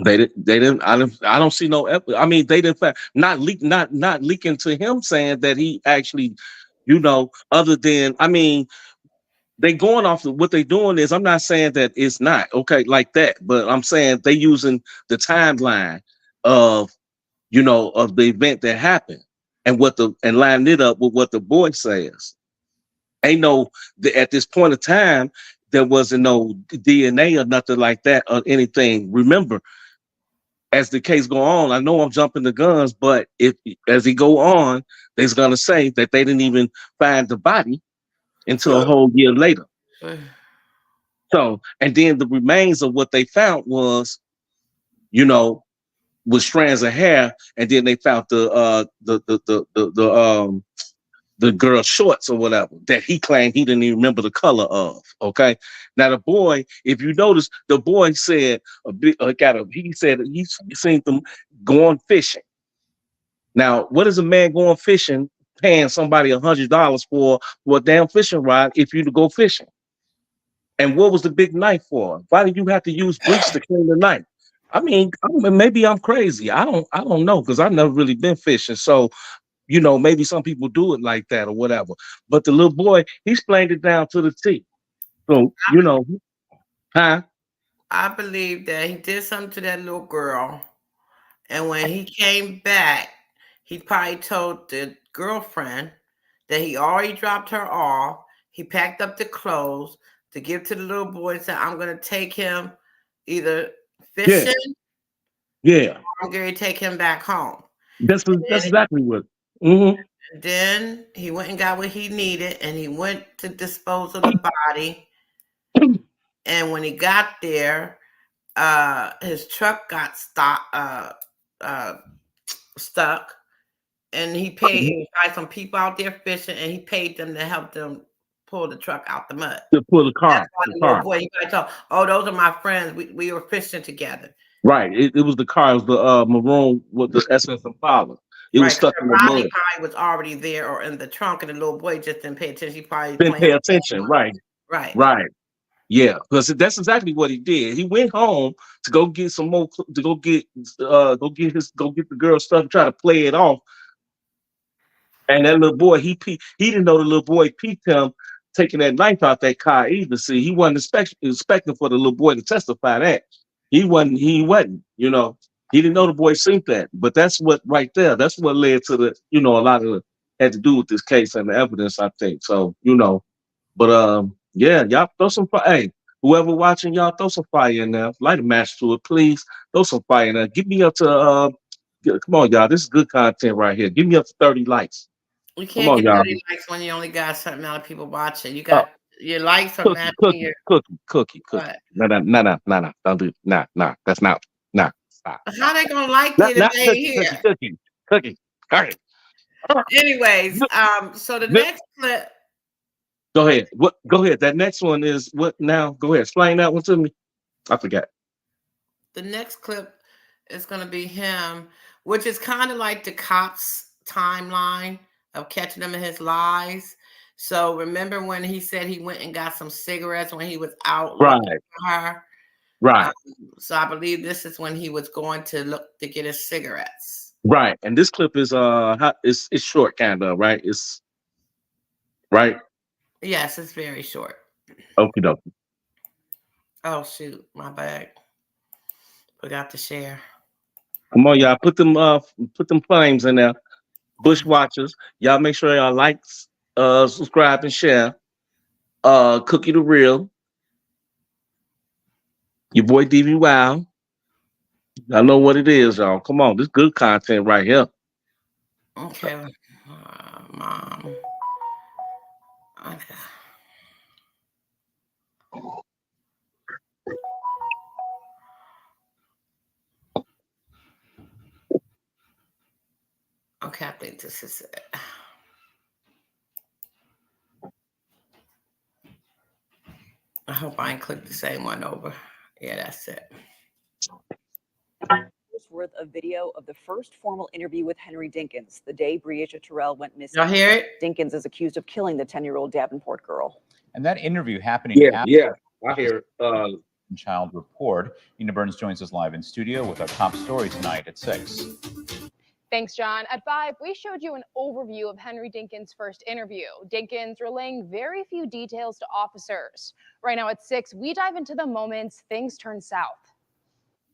They didn't. I don't see no. I mean, they didn't. Not leaking to him saying that he actually, other than, I mean, they going off of what they doing is. I'm not saying that it's not okay like that, but I'm saying they using the timeline of, of the event that happened and line it up with what the boy says. Ain't no at this point of time there wasn't no DNA or nothing like that or anything. Remember, as the case go on, I know I'm jumping the guns, but as he go on, they're gonna say that they didn't even find the body until a whole year later. So, and then the remains of what they found was, was strands of hair, and then they found the girl's shorts or whatever that he claimed he didn't even remember the color of. Okay. Now the boy, if you notice, the boy said he said he's seen them going fishing. Now, what is a man going fishing paying somebody $100 for a damn fishing rod if you to go fishing? And what was the big knife for? Why did you have to use bleach to clean the knife? I mean, maybe I'm crazy. I don't know, because I've never really been fishing. So maybe some people do it like that or whatever. But the little boy, he explained it down to the T. So, huh? I believe that he did something to that little girl. And when he came back, he probably told the girlfriend that he already dropped her off. He packed up the clothes to give to the little boy and said, I'm going to take him either fishing. Yeah. Or I'm going to take him back home. That's exactly what. Mm-hmm. Then he went and got what he needed, and he went to dispose of the body. And when he got there, his truck got stuck, and he paid some people out there fishing, and he paid them to help them pull the truck out the mud. To pull the car. That's why the boy, you gotta tell, those are my friends. We were fishing together. Right. It was the car. It was the maroon with the SS Impala. It was stuck in the mud. Probably was already there or in the trunk, and the little boy just didn't pay attention. He probably didn't pay attention. Right. Yeah, because that's exactly what he did. He went home to go get some more, to go get the girl's stuff, and try to play it off. And that little boy, he didn't know the little boy peeked him taking that knife out that car either. See, he wasn't expecting for the little boy to testify that. He wasn't, he didn't know the boy seen that. But that's what right there, that's what led to the, a lot of had to do with this case and the evidence, I think. So, but yeah, y'all throw some fire. Hey, whoever watching, y'all throw some fire in there. Light a match to it, please. Throw some fire in there. Get me up to come on, y'all. This is good content right here. Give me up to 30 likes. You can't get 30 likes when you only got certain amount of people watching. You got your likes are matching your cookie. No. Don't do it. Nah. That's not. Nah. Stop. How they gonna like it if they here? Cookie. All right. Anyways, so the next clip. Go ahead. Go ahead. That next one is what now? Go ahead. Explain that one to me. I forgot. The next clip is gonna be him, which is kind of like the cops' timeline of catching him in his lies. So remember when he said he went and got some cigarettes when he was out looking for her? Right. So I believe this is when he was going to look to get his cigarettes. Right. And this clip is it's short, kind of, right? It's right. Yes, it's very short. Okie dokie. Oh shoot, my bag. Forgot to share. Come on, y'all. Put them flames in there. Bush watchers. Y'all make sure y'all like, subscribe, and share. Cookie the Real. Your boy DB Wow. I know what it is, y'all. Come on, this good content right here. Okay, mom. Okay. Okay, I think this is it. I hope I ain't clicked the same one over. Yeah, that's it. Worth of video of the first formal interview with Henry Dinkins, the day Breasia Terrell went missing. Y'all hear it? Dinkins is accused of killing the 10-year-old Davenport girl. And that interview happening Yeah, I hear Child Report. Nina Burns joins us live in studio with our top story tonight at 6. Thanks, John. At 5, we showed you an overview of Henry Dinkins' first interview. Dinkins relaying very few details to officers. Right now at 6, we dive into the moments things turn south.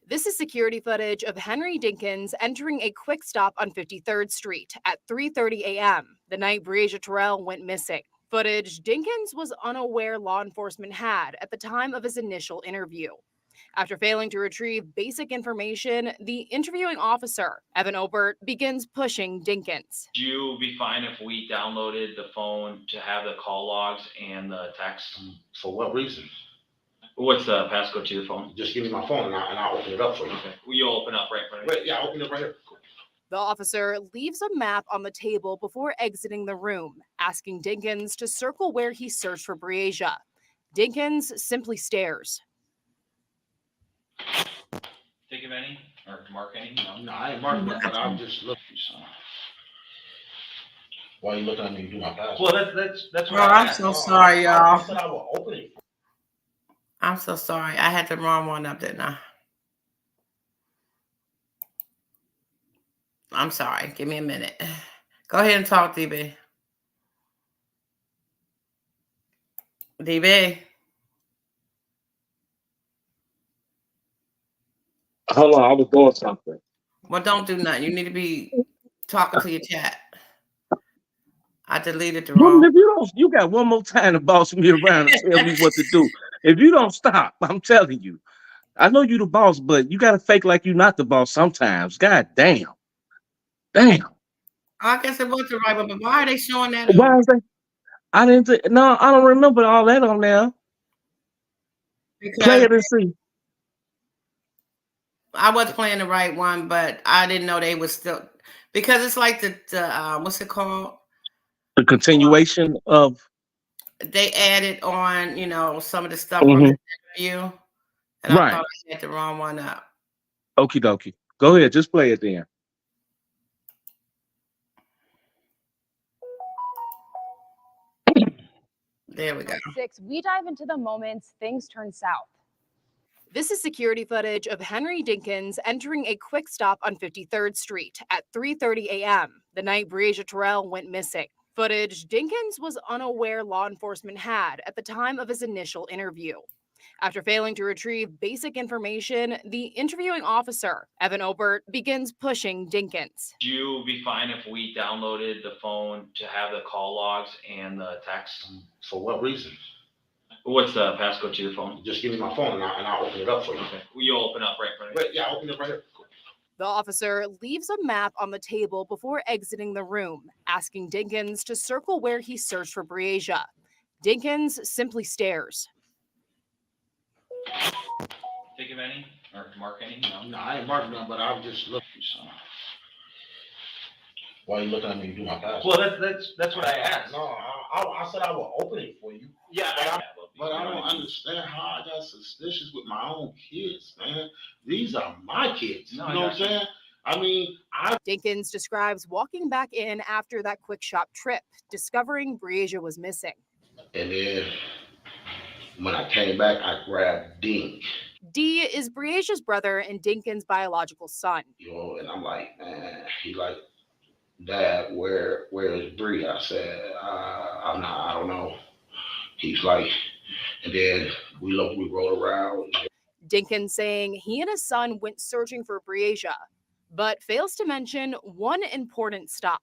This is security footage of Henry Dinkins entering a quick stop on 53rd Street at 3:30 a.m., the night Breasia Terrell went missing. Footage Dinkins was unaware law enforcement had at the time of his initial interview. After failing to retrieve basic information, the interviewing officer, Evan Obert, begins pushing Dinkins. Would you be fine if we downloaded the phone to have the call logs and the text? For what reason? What's the passcode to the phone? Just give me my phone and I'll open it up for you. Okay. Will you open up right in front of you? Wait, yeah, I'll open it right here. Cool. The officer leaves a map on the table before exiting the room, asking Dinkins to circle where he searched for Breasia. Dinkins simply stares. Think of any or mark any? No, I ain't marking it, but I'm just looking. Why are you looking at me to do my password? Well, that's what I'm so sorry, y'all. I said I will open it. I'm so sorry. I had the wrong one up, didn't I? I'm sorry. Give me a minute. Go ahead and talk, DB. DB. Hold on, I was doing something. Well, don't do nothing. You need to be talking to your chat. I deleted the wrong. If you got one more time to boss me around and tell me what to do. If you don't stop, I'm telling you. I know you the boss, but you gotta fake like you're not the boss sometimes. God damn. Damn. I guess it was the right one, but why are they showing that? Why is that? I don't remember all that on there. Play it and see. I was playing the right one, but I didn't know they was still, because it's like the what's it called? The continuation of. They added on, some of the stuff from the interview, and I thought I had the wrong one up. Okie dokie. Go ahead, just play it then. There we go. 6, we dive into the moments things turn south. This is security footage of Henry Dinkins entering a quick stop on 53rd Street at 3:30 a.m., the night Breasia Terrell went missing. Footage Dinkins was unaware law enforcement had at the time of his initial interview. After failing to retrieve basic information, the interviewing officer, Evan Obert, begins pushing Dinkins. Would you be fine if we downloaded the phone to have the call logs and the text? For what reason? What's the passcode to the phone? Just give me my phone and I'll open it up for you. Okay. Will you open up right in front of you? Wait, yeah, I'll open it right here. Cool. The officer leaves a map on the table before exiting the room, asking Dinkins to circle where he searched for Breasia. Dinkins simply stares. Think of any or mark any? No, I ain't marking them, but I'm just looking. Why are you looking at me to do my password? Well, that's what I asked. No, I said I will open it for you. Yeah, but I don't understand how I got suspicious with my own kids, man. These are my kids. No, you know what I'm saying? I mean, Dinkins describes walking back in after that quick shop trip, discovering Breasia was missing. And then when I came back, I grabbed Dink. D is Breasia's brother and Dinkins' biological son. And I'm like, man, he like, Dad, where is Bree? I said, I don't know. He's like, And then we rolled around. Dinkins saying he and his son went searching for Breasia, but fails to mention one important stop.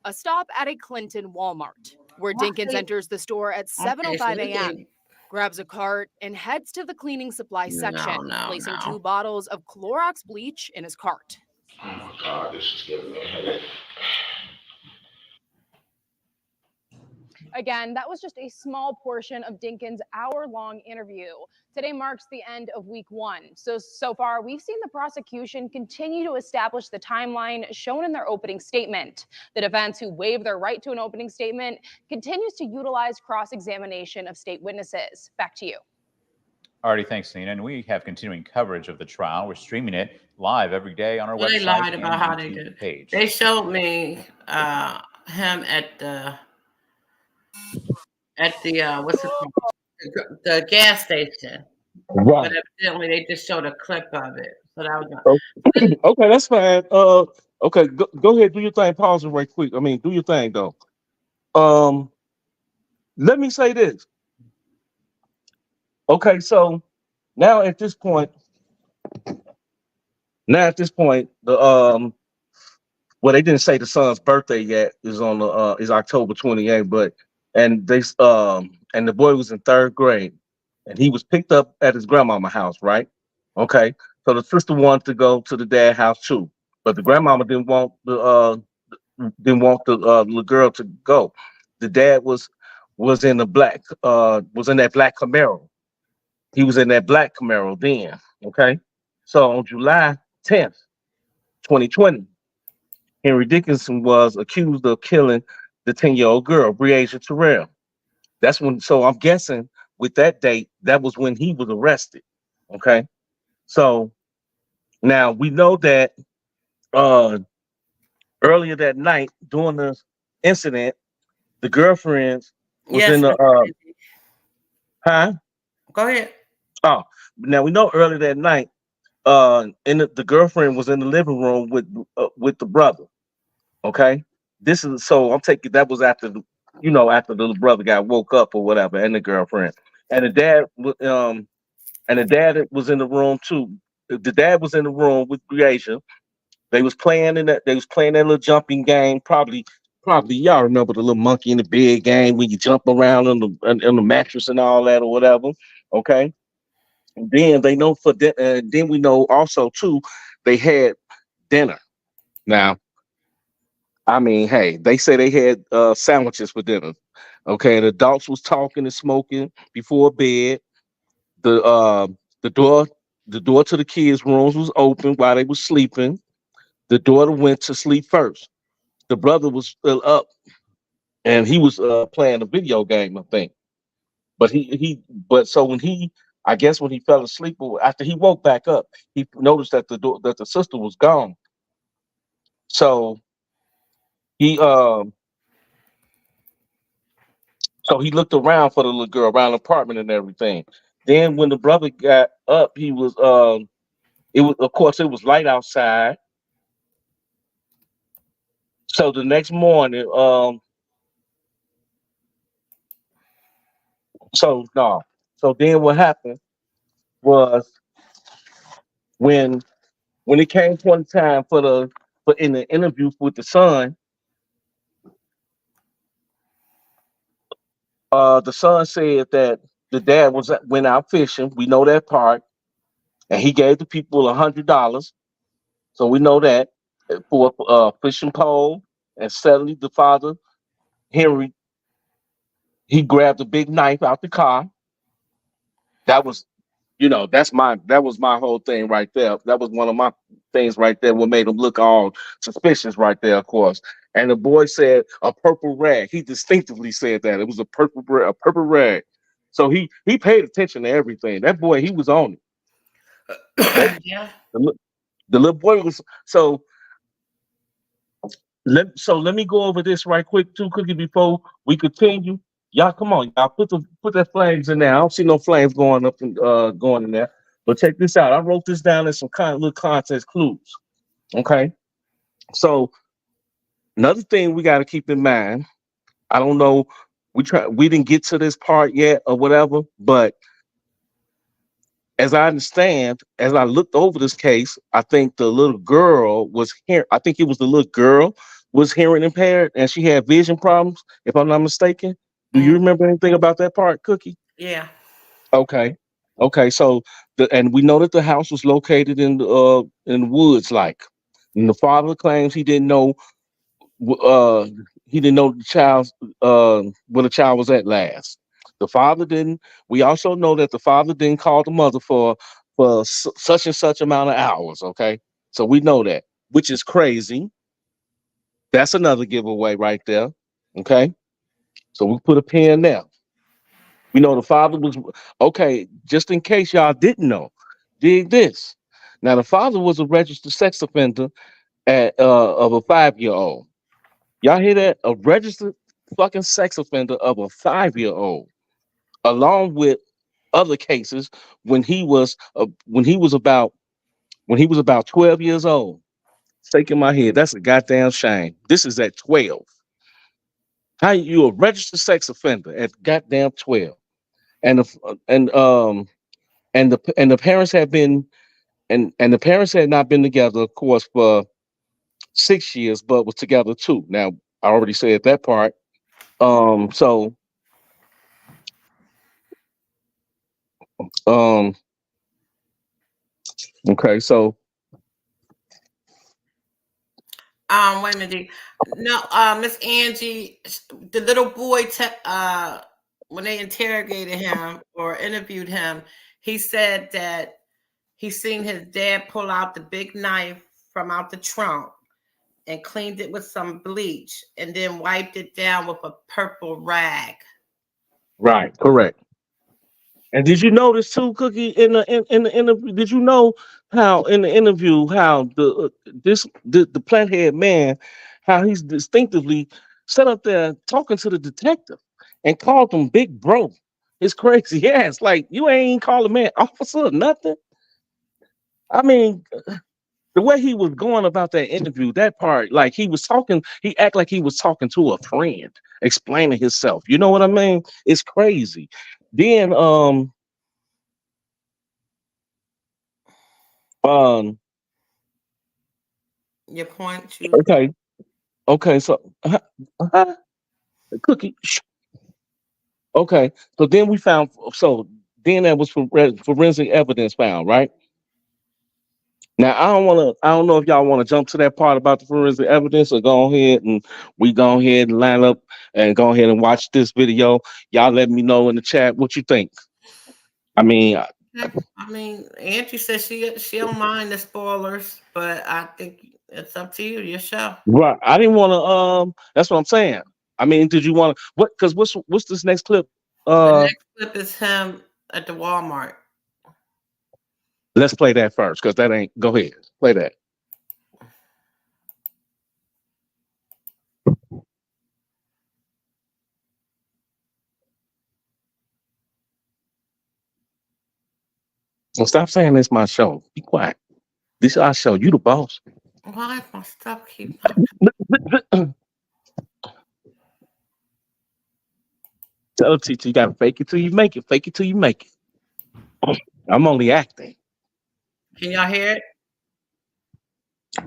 A stop at a Clinton Walmart, where Dinkins enters the store at 7:05 a.m., grabs a cart, and heads to the cleaning supply section, placing 2 bottles of Clorox bleach in his cart. Oh my God, this is giving me a headache. Again, that was just a small portion of Dinkins' hour-long interview. Today marks the end of week 1. So far, we've seen the prosecution continue to establish the timeline shown in their opening statement. The defense, who waived their right to an opening statement, continues to utilize cross-examination of state witnesses. Back to you. Alrighty, thanks, Nina. And we have continuing coverage of the trial. We're streaming it live every day on our website. They lied about and how they YouTube did it. page. They showed me him at the what's it called? The gas station. Right. But evidently they just showed a clip of it. So that was Okay, that's fine. Okay, go ahead, do your thing. Pause it right quick. I mean, do your thing though. Let me say this. Okay, so now at this point, the well, they didn't say the son's birthday yet. Is on the is October 28th, but and the boy was in 3rd grade, and he was picked up at his grandmama's house, right? Okay, so the sister wanted to go to the dad's house too, but the grandmama didn't want the little girl to go. The dad was in the black was in that black Camaro. He was in that black Camaro then. Okay, so on July 10th, 2020. Henry Dickinson was accused of killing the 10-year-old girl, Breasia Terrell. That's when, so I'm guessing with that date, that was when he was arrested. Okay. So now we know that earlier that night during the incident, the girlfriends was in the huh? Go ahead. Oh, now we know earlier that night, the girlfriend was in the living room with the brother. Okay, this is so I'm taking that was after after the little brother got woke up or whatever, and the girlfriend and the dad was in the room too. The dad was in the room with Breasia. They was playing that little jumping game. Probably y'all remember the little monkey in the bed game when you jump around on the mattress and all that or whatever. Okay, and then they know then we know also too they had dinner. Now, I mean, hey, they say they had sandwiches for dinner. Okay, the adults was talking and smoking before bed. The uh, the door to the kids' rooms was open while they was sleeping. The daughter went to sleep first. The brother was still up, and he was playing a video game, I think. But so I guess when he fell asleep or after he woke back up, he noticed that the sister was gone. So he So he looked around for the little girl around the apartment and everything. Then when the brother got up, he was it was of course it was light outside. So the next morning, so no. So then what happened was when it came point in time for in the interview with the son, the son said that the dad went out fishing. We know that part, and he gave the people $100. So we know that for a fishing pole, and suddenly the father, Henry, he grabbed a big knife out the car. That was, that was my whole thing right there. That was one of my things right there. What made him look all suspicious right there, of course. And the boy said a purple rag. He distinctively said that it was a purple rag. So he paid attention to everything. That boy, he was on it. Yeah. The little boy was so. Let me go over this right quick too, Cookie, before we continue. Y'all, come on, y'all put that flames in there. I don't see no flames going up and going in there. But check this out. I wrote this down as some kind of little context clues. Okay. So another thing we got to keep in mind. I don't know We didn't get to this part yet or whatever, but as I understand, as I looked over this case, I think the little girl was here. I think it was the little girl was hearing impaired and she had vision problems, if I'm not mistaken. Do you remember anything about that part, Cookie? Yeah. Okay. Okay. So and we know that the house was located in the woods, like. And the father claims uh he didn't know the child's where the child was at last. The father didn't. We also know that the father didn't call the mother for such and such amount of hours. Okay, so we know that, which is crazy. That's another giveaway right there. Okay, so we put a pin there. We know the father was okay. Just in case y'all didn't know, dig this. Now the father was a registered sex offender of a 5-year-old. Y'all hear that? A registered fucking sex offender of a 5-year-old, along with other cases when he was about 12 years old. Shaking my head. That's a goddamn shame. This is at 12. How you a registered sex offender at goddamn 12? And the parents had been and the parents had not been together, of course, for 6 years, but was together too. Now I already said that part. So um okay, so Wait a minute. No, Miss Angie, the little boy, when they interrogated him or interviewed him, he said that he seen his dad pull out the big knife from out the trunk and cleaned it with some bleach and then wiped it down with a purple rag. right, correct. And did you notice too, Cookie, in the interview? Did you know how in the interview how the plant head man, how he's distinctively sat up there talking to the detective and called him big bro? It's crazy. Yeah, it's like you ain't call a man officer or nothing. I mean, the way he was going about that interview, that part, like he was talking, he act like he was talking to a friend, explaining himself. You know what I mean? It's crazy. Then um Your point, you. okay. Okay, so uh, Cookie. Okay, so then we found. So then that was forensic evidence found, right? Now I don't want to. I don't know if y'all want to jump to that part about the forensic evidence, or go ahead and we go ahead and line up and go ahead and watch this video. Y'all let me know in the chat what you think. I mean, I mean, Auntie says she don't mind the spoilers, but I think it's up to you, your show. right? I didn't want to. That's what I'm saying. I mean, did you want to what? Because what's this next clip? The next clip is him at the Walmart. Let's play that first, because that ain't. Go ahead, play that. Well, stop saying it's my show. Be quiet. This is our show. You the boss. Why is my stuff keep? Tell the teacher you gotta fake it till you make it. Fake it till you make it. I'm only acting. Can y'all hear it?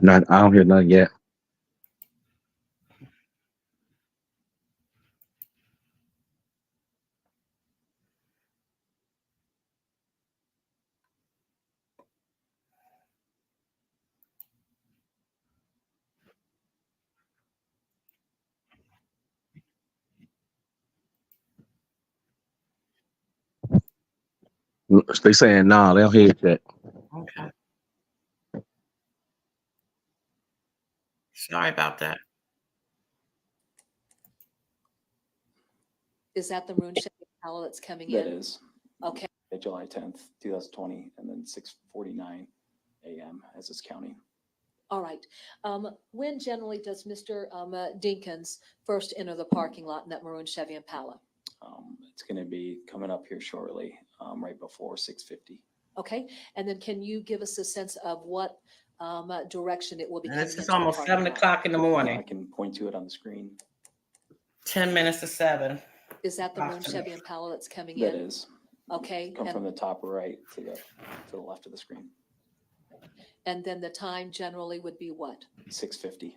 Not. I don't hear nothing yet. They saying nah. They don't hear that. Okay. Sorry about that. Is that the Maroon Chevy Impala that's coming That in? is. Okay. July 10th, 2020, and then 6:49 a.m. as it's counting. All right. When generally does Mr. Dinkins first enter the parking lot in that Maroon Chevy Impala? It's going to be coming up here shortly, right before 6:50. Okay. And then can you give us a sense of what direction it will be And coming this is into the almost parking 7 lot? o'clock in the morning. I can point to it on the screen. 10 minutes to 7. Is that the maroon Chevy Impala that's coming That in? is. Okay. Come from the top right to the left of the screen. And then the time generally would be what? 6:50.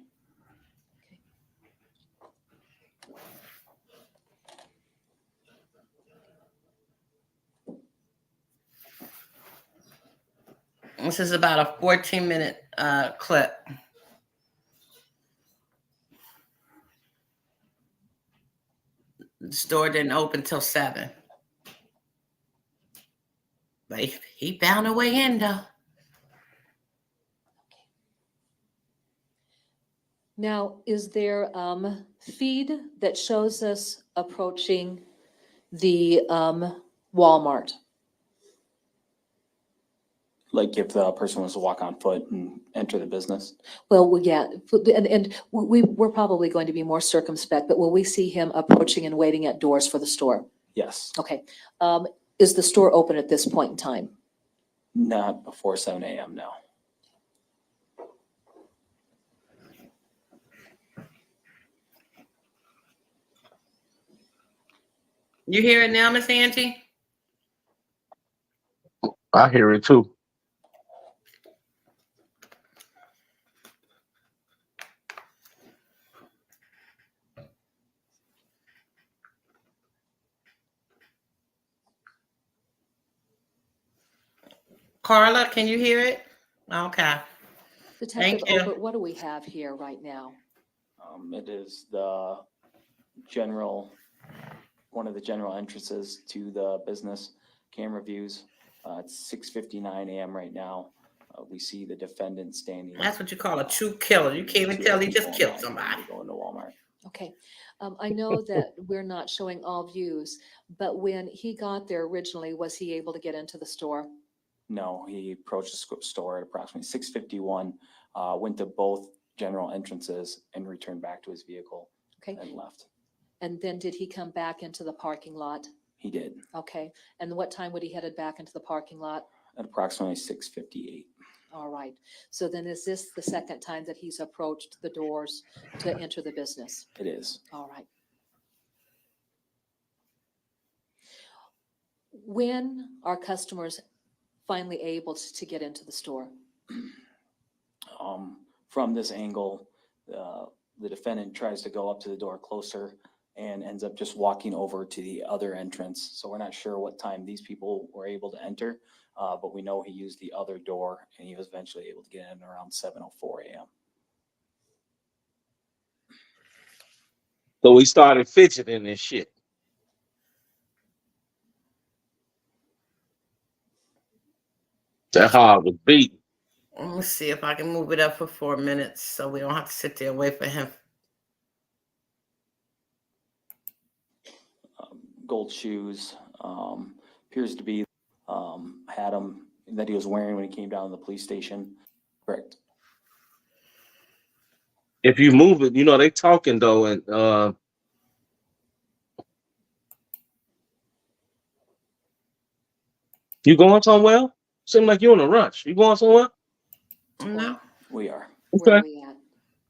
This is about a 14-minute clip. The store didn't open till 7. But he found a way in, though. Now, is there feed that shows us approaching the Walmart? Like if the person was to walk on foot and enter the business. Well, yeah, and we're probably going to be more circumspect, but will we see him approaching and waiting at doors for the store? Yes. Okay. Is the store open at this point in time? Not before 7 a.m. No. You hear it now, Miss Angie? I hear it too. Carla, can you hear it? Okay. Detective Thank you. Obert, what do we have here right now? It is the general, one of the general entrances to the business. Camera views. It's 6:59 a.m. right now. We see the defendant standing. That's what you call a true killer. You can't even tell he just killed somebody. Going to Walmart. Okay. I know that we're not showing all views, but when he got there originally, was he able to get into the store? No, he approached the store at approximately 6:51, went to both general entrances and returned back to his vehicle. Okay. And left. And then did he come back into the parking lot? He did. Okay. And what time would he headed back into the parking lot? At approximately 6:58. All right. So then is this the second time that he's approached the doors to enter the business? It is. All right. When are customers finally able to get into the store? From this angle, the defendant tries to go up to the door closer and ends up just walking over to the other entrance. So we're not sure what time these people were able to enter, but we know he used the other door and he was eventually able to get in around 7:04 a.m. So we started fidgeting and shit. That hard was beating. Let me see if I can move it up for 4 minutes so we don't have to sit there and wait for him. Gold shoes, appears to be had him that he was wearing when he came down to the police station. Correct. If you move it, you know, they talking though, and you going somewhere? Seem like you're in a rush. You going somewhere? No. We are. Okay. Where are we at?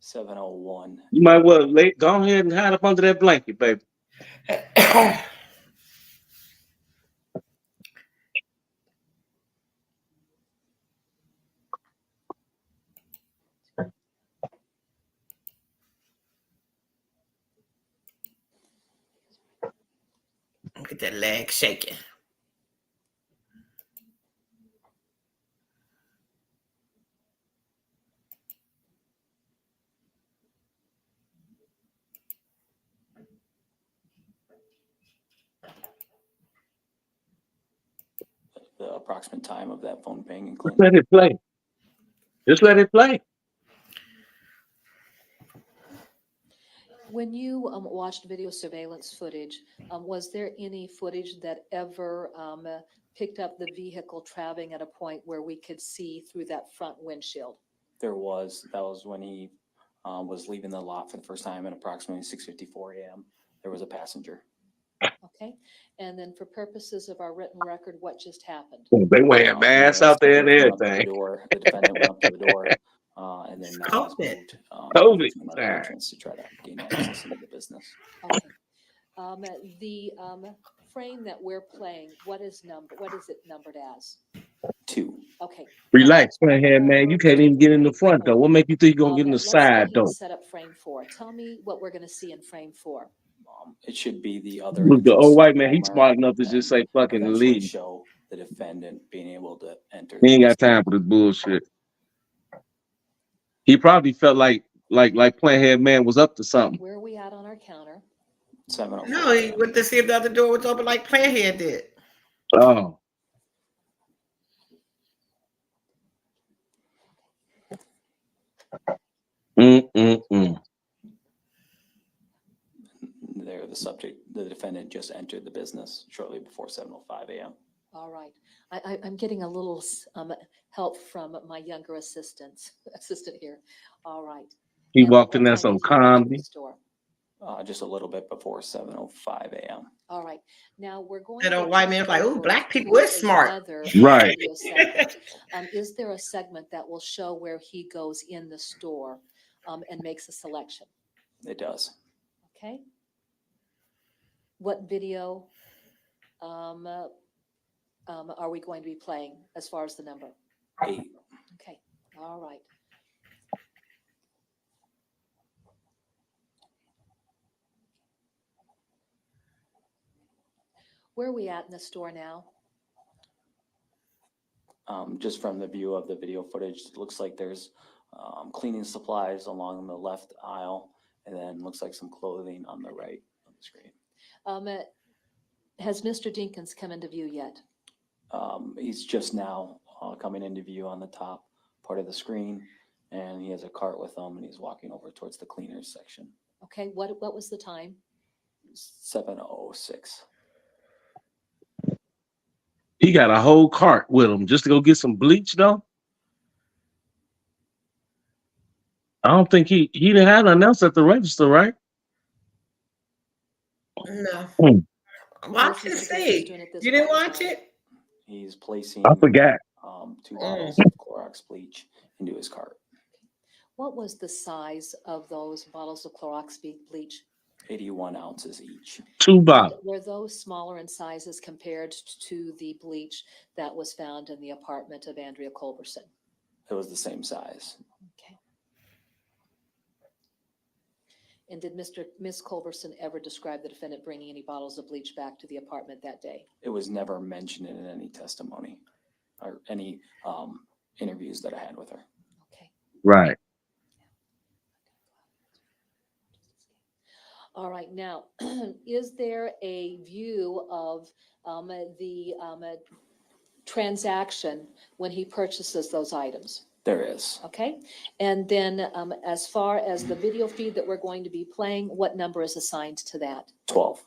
7:01. You might well go ahead and hide up under that blanket, baby. Look at that leg shaking. The approximate time of that phone ping and Just Clinton. let it play. Just let it play. When you watched video surveillance footage, was there any footage that ever picked up the vehicle traveling at a point where we could see through that front windshield? That was when he was leaving the lot for the first time at approximately 6:54 a.m. There was a passenger. Okay. And then for purposes of our written record, what just happened? They wearing masks out there and everything. The defendant went up to the door, and then now he's moved COVID to another entrance to try to gain access into the business. Okay. The frame that we're playing, what is it numbered as? 2. Okay. Relax, Flathead, man. You can't even get in the front though. What make you think you're gonna get in the Let's go ahead side and though? set up frame 4. Tell me what we're going to see in frame 4. It should be the other Look, the entrance old to white man, he's Walmart, smart enough to and just say fucking eventually leave. show the defendant being able to enter. He ain't got time for this bullshit. He probably felt like Flathead man was up to something. Where are we at on our counter? 7:04. No, he went to see if the other door was open like Planhead did. Oh. There, the defendant just entered the business shortly before 7:05 a.m. All right. I'm getting a little help from my younger assistant here. All right. He And walked what in there time so did you enter the calmly. store? Just a little bit before 7:05 a.m. All right. Now we're going That to old white jump man's like, "Ooh, over black people to is smart." another, Right. video segment. Is there a segment that will show where he goes in the store and makes a selection? It does. Okay. What video are we going to be playing as far as the number? 8. Okay. All right. Where are we at in the store now? Just from the view of the video footage, it looks like there's cleaning supplies along the left aisle, and then looks like some clothing on the right of the screen. Has Mr. Dinkins come into view yet? He's just now coming into view on the top part of the screen, and he has a cart with him, and he's walking over towards the cleaners section. Okay. What was the time? 7:06. He got a whole cart with him just to go get some bleach though. I don't think he didn't have nothing else at the register, right? No. Hmm. Watch and see. You didn't watch it? He's placing I forgot. 2 bottles of Clorox bleach into his cart. What was the size of those bottles of Clorox bleach? 81 ounces each. 2 bottles. Were those smaller in sizes compared to the bleach that was found in the apartment of Andrea Culberson? It was the same size. Okay. And did Miss Culberson ever describe the defendant bringing any bottles of bleach back to the apartment that day? It was never mentioned in any testimony or any interviews that I had with her. Okay. Right. All right. Now, is there a view of the transaction when he purchases those items? There is. Okay. And then as far as the video feed that we're going to be playing, what number is assigned to that? 12.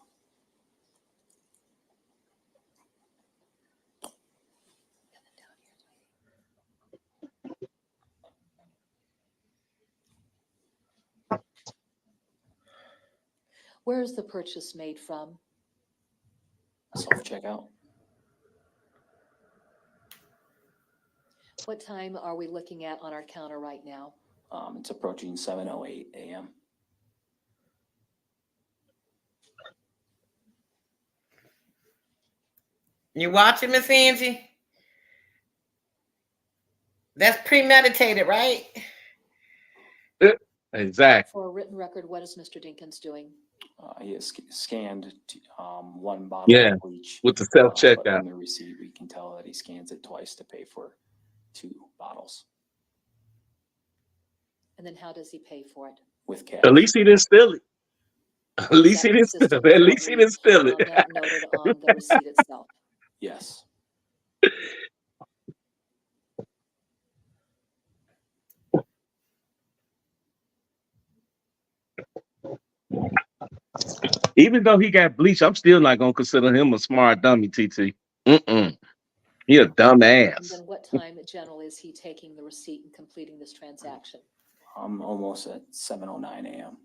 Where is the purchase made from? Self-checkout. What time are we looking at on our counter right now? It's approaching 7:08 a.m. You watching, Miss Angie? That's premeditated, right? Exactly. For a written record, what is Mr. Dinkins doing? He has scanned 1 bottle Yeah, of bleach. with the But self-checkout. on the receipt, we can tell that he scans it twice to pay for 2 bottles. And then how does he pay for it? With cash. At least he didn't steal it. At least he didn't steal consistent it. with At what least he didn't steal it. noted on the receipt itself? Yes. Even though he got bleach, I'm still not gonna consider him a smart dummy, TT. He a dumb And ass. then what time generally is he taking the receipt and completing this transaction? Almost at 7:09 a.m.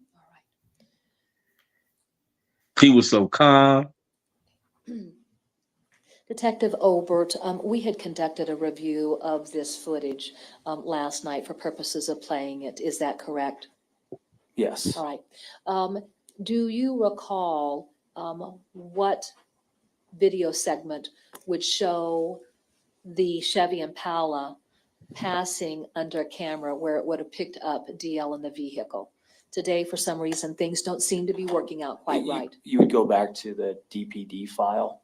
He was so calm. Detective Obert, we had conducted a review of this footage last night for purposes of playing it. Is that correct? Yes. All right. Do you recall what video segment would show the Chevy Impala passing under camera where it would have picked up DL in the vehicle. Today, for some reason, things don't seem to be working out quite right. You would go back to the DPD file.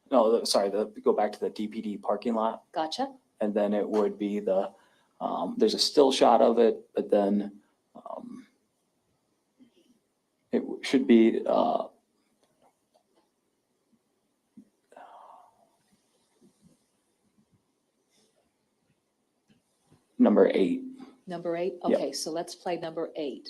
No, sorry, go back to the DPD parking lot. Gotcha. And then it would be there's a still shot of it, but then it should be number 8. Number 8? Yep. Okay, so let's play number 8.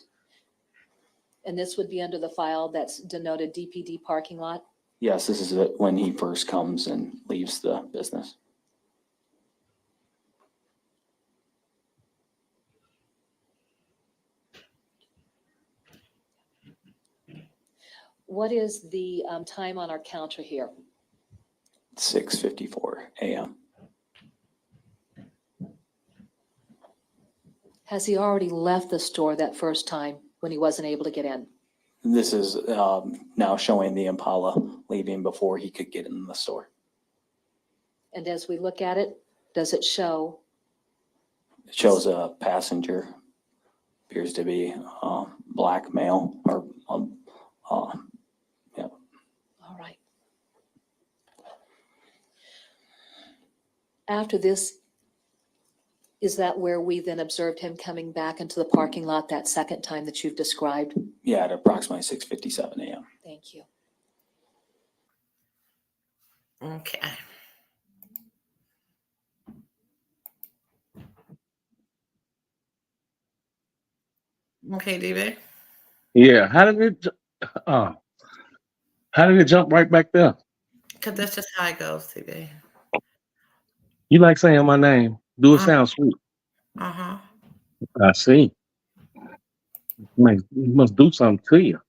And this would be under the file that's denoted DPD parking lot? Yes, this is it when he first comes and leaves the business. What is the time on our counter here? 6:54 a.m. Has he already left the store that first time when he wasn't able to get in? This is now showing the Impala leaving before he could get in the store. And as we look at it, does it show? It shows a passenger, appears to be black male or yeah. All right. After this, is that where we then observed him coming back into the parking lot that second time that you've described? Yeah, at approximately 6:57 a.m. Thank you. Okay. Okay, DB. Yeah. How did it jump right back there? Because that's just how it goes, DB. You like saying my name? Do it sound sweet? Uh-huh. I see. Man, you must do something to you.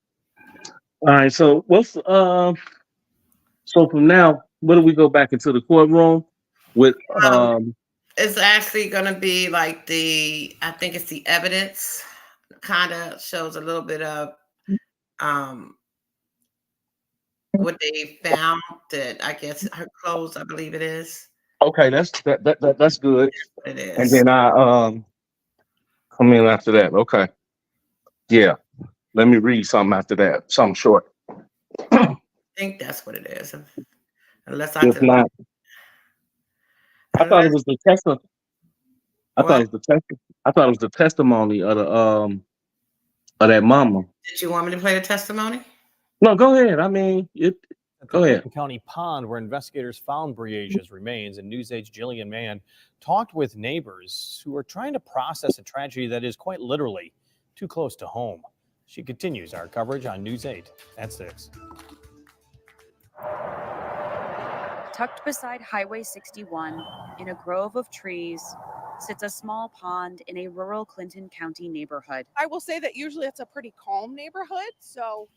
All right. So what's so from now, what do we go back into the courtroom with? It's actually going to be like I think it's the evidence. Kind of shows a little bit of what they found, that I guess her clothes, I believe it is. Okay, that's good. It is. And then I come in after that. Okay. Yeah. Let me read something after that. Something short. I think that's what it is. Unless I If not, I thought it was the testimony. I thought it was the testimony of the of that mama. Did you want me to play the testimony? No, go ahead. I mean, go ahead. County Pond, where investigators found Breasia's remains, and NewsAid's Jillian Mann talked with neighbors who are trying to process a tragedy that is quite literally too close to home. She continues our coverage on News 8 at 6. Tucked beside Highway 61, in a grove of trees, sits a small pond in a rural Clinton County neighborhood. I will say that usually it's a pretty calm neighborhood, so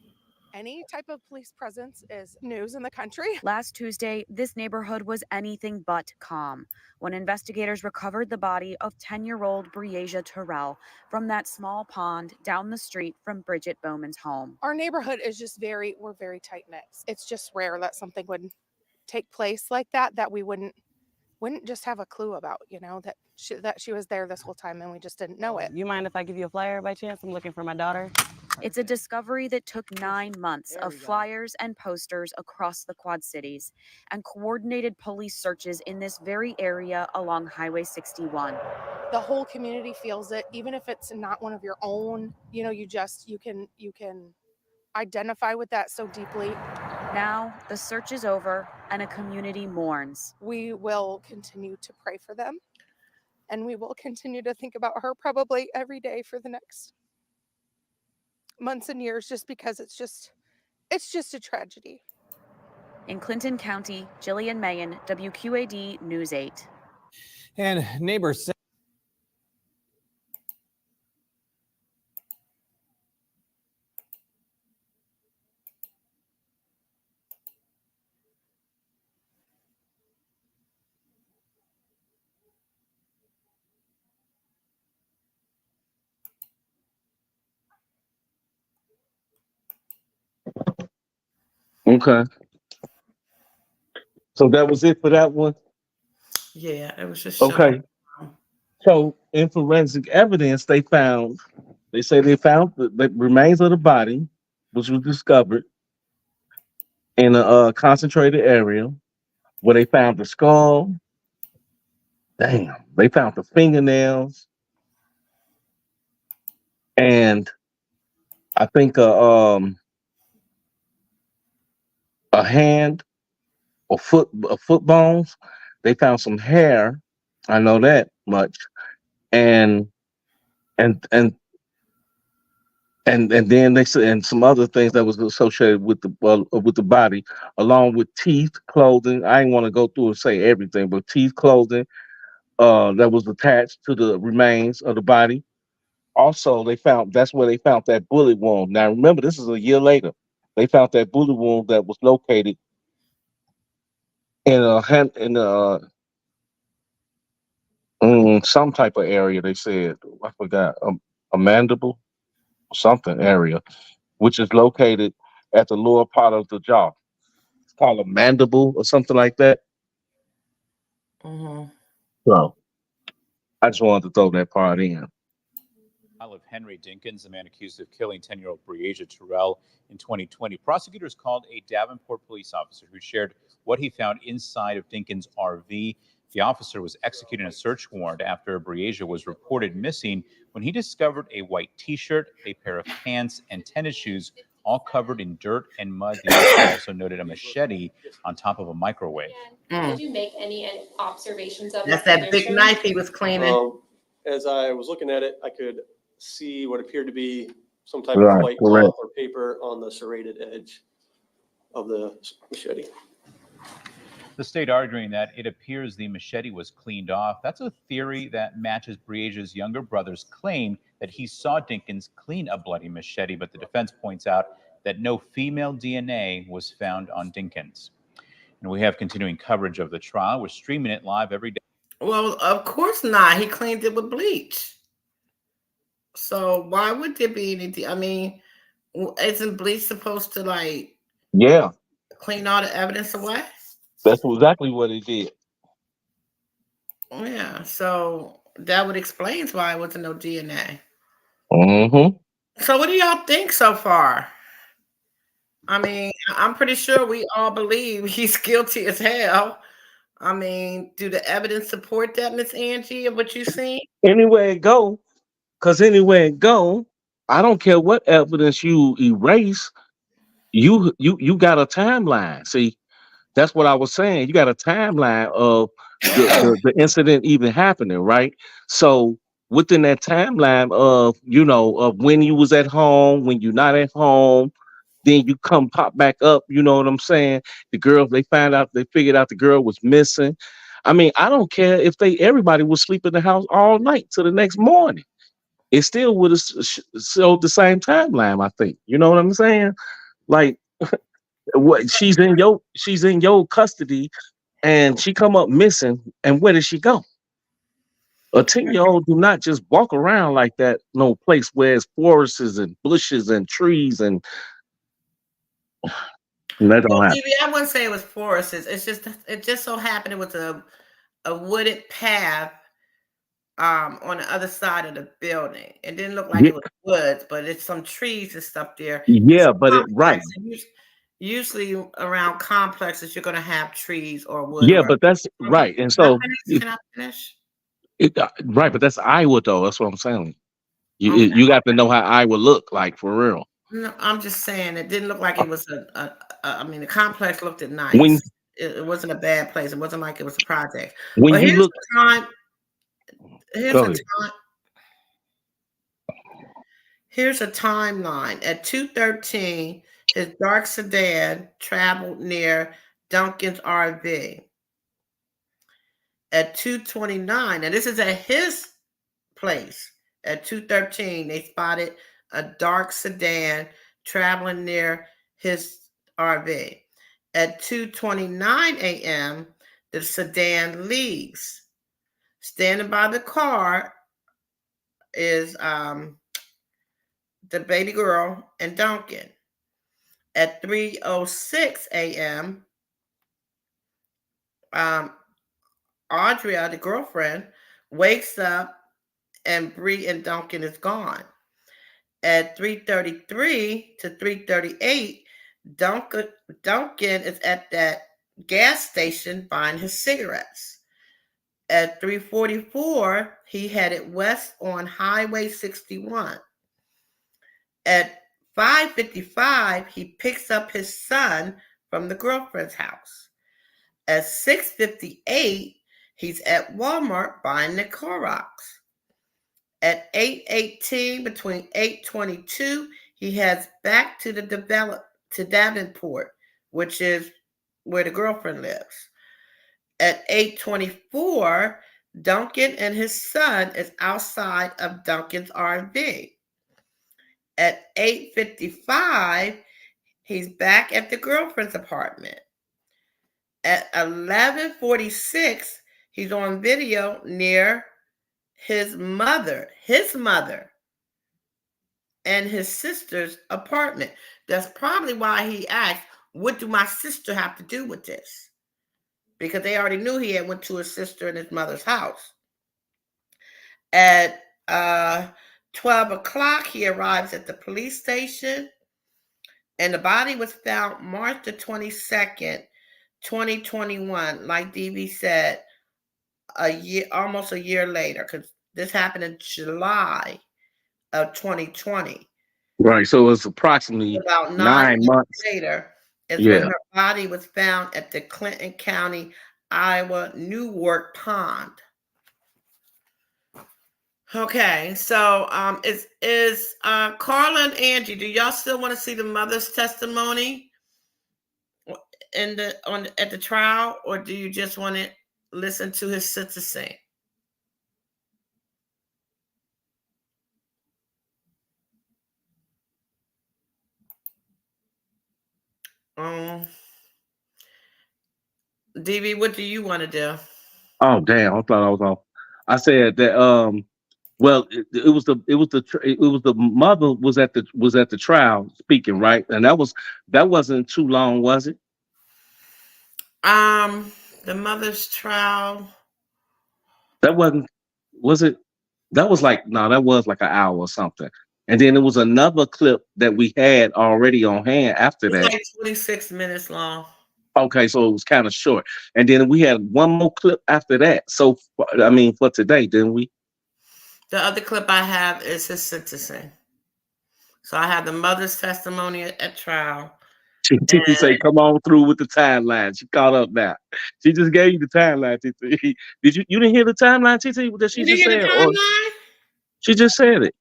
any type of police presence is news in the country. Last Tuesday, this neighborhood was anything but calm when investigators recovered the body of 10-year-old Breasia Terrell from that small pond down the street from Bridget Bowman's home. Our neighborhood is just we're very tight-knit. It's just rare that something would take place like that we wouldn't just have a clue about, that she was there this whole time and we just didn't know it. You mind if I give you a flyer by chance? I'm looking for my daughter. It's a discovery that took 9 months of flyers and posters across the Quad Cities and coordinated police searches in this very area along Highway 61. The whole community feels it, even if it's not one of your own, you can identify with that so deeply. Now the search is over and a community mourns. We will continue to pray for them, and we will continue to think about her probably every day for the next months and years, just because it's just a tragedy. In Clinton County, Jillian Mayen, WQAD News 8. And neighbors say Okay. So that was it for that one. Yeah, it was just showing. Okay. So in forensic evidence, they say they found the remains of the body, which was discovered in a concentrated area where they found the skull. Damn, they found the fingernails and I think a hand or foot bones. They found some hair. I know that much. And and and and then they said and some other things that was associated with the body, along with teeth, clothing. I didn't want to go through and say everything, but teeth, clothing, that was attached to the remains of the body. Also, that's where they found that bullet wound. Now, remember, this is a year later. They found that bullet wound that was located in a some type of area. They said I forgot a mandible something area, which is located at the lower part of the jaw. It's called a mandible or something like that. Mm-hmm. So I just wanted to throw that part in. Trial of Henry Dinkins, the man accused of killing 10-year-old Breasia Terrell in 2020. Prosecutors called a Davenport police officer who shared what he found inside of Dinkins' RV. The officer was executing a search warrant after Breasia was reported missing when he discovered a white T-shirt, a pair of pants, and tennis shoes, all covered in dirt and mud. The officer also noted a machete on top of a microwave. Mm. Did you make any observations of That's the that big condition? knife he was cleaning. As I was looking at it, I could see what appeared to be some type of Right, white correct. cloth or paper on the serrated edge of the machete. The state arguing that it appears the machete was cleaned off. That's a theory that matches Breasia's younger brother's claim that he saw Dinkins clean a bloody machete, but the defense points out that no female DNA was found on Dinkins. And we have continuing coverage of the trial. We're streaming it live every day. Well, of course not. He cleaned it with bleach. So why would there be anything? I mean, isn't bleach supposed to like Yeah, clean all the evidence away? that's exactly what he did. Yeah. So that would explain why it wasn't no DNA. Mm-hmm. So what do y'all think so far? I mean, I'm pretty sure we all believe he's guilty as hell. I mean, do the evidence support that, Miss Angie, of what you seen? Anywhere it go, because anywhere it go, I don't care what evidence you erase. You got a timeline. See, that's what I was saying. You got a timeline of the incident even happening, right? So within that timeline of of when you was at home, when you're not at home, then you come pop back up. You know what I'm saying? The girl they figured out the girl was missing. I mean, I don't care if everybody was sleeping in the house all night till the next morning. It still would have showed the same timeline. I think. You know what I'm saying? Like what she's in your custody and she come up missing and where did she go? A 10-year-old do not just walk around like that no place where it's forests and bushes and trees and that Well, don't happen. Evie, I wouldn't say it was forests. It just so happened it was a wooded path on the other side of the building. It didn't look like Yeah, it was woods, but it's some trees and stuff there. It's yeah, a but it right. complex. And usually around complexes, you're gonna have trees or wood Yeah, around. but that's Okay, right. And can I so finish? Can I finish? right, but that's Iowa though. That's what I'm saying. Okay. You got to know how Iowa look like for real. No, I'm just saying it didn't look like it was I mean, the complex looked When nice. It wasn't a bad place. It wasn't like it was a project. when But you here's look the time. Here's go a ahead. time. Here's a timeline. At 2:13, his dark sedan traveled near Duncan's RV. At 2:29, and this is at his place. At 2:13, they spotted a dark sedan traveling near his RV. At 2:29 a.m., the sedan leaves. Standing by the car is the baby girl and Duncan. At 3:06 a.m., Audria, the girlfriend, wakes up and Bree and Duncan is gone. At 3:33 to 3:38, Duncan is at that gas station buying his cigarettes. At 3:44, he headed west on Highway 61. At 5:55, he picks up his son from the girlfriend's house. At 6:58, he's at Walmart buying the Clorox. At 8:18, between 8:22, he heads back to Davenport, which is where the girlfriend lives. At 8:24, Duncan and his son is outside of Duncan's RV. At 8:55, he's back at the girlfriend's apartment. At 11:46, he's on video near his mother and his sister's apartment. That's probably why he asked, what do my sister have to do with this? Because they already knew he had went to his sister and his mother's house. At 12 o'clock, he arrives at the police station, and the body was found March the 22nd, 2021, like DB said, almost a year later, because this happened in July of 2020. Right. So it's approximately About 9 years months. later is Yeah. when her body was found at the Clinton County, Iowa Newark Pond. Okay, so is Carla and Angie, do y'all still want to see the mother's testimony at the trial, or do you just want to listen to his sentencing? DB, what do you want to do? Oh damn! I thought I was off. I said that. Well, it was the mother was at the trial speaking, right? And that wasn't too long, was it? The mother's trial. That wasn't. Was it? That was like no. That was like an hour or something. And then there was another clip that we had already on hand after It's that. like 26 minutes long. Okay, so it was kind of short. And then we had one more clip after that. So I mean, for today, didn't we? The other clip I have is his sentencing. So I have the mother's testimony at trial. Titi say, "Come on through with the timeline." She caught up now. She just gave you the timeline, Titi. Did you didn't hear the timeline, Titi? That she You just didn't hear said, the or timeline? she just said it,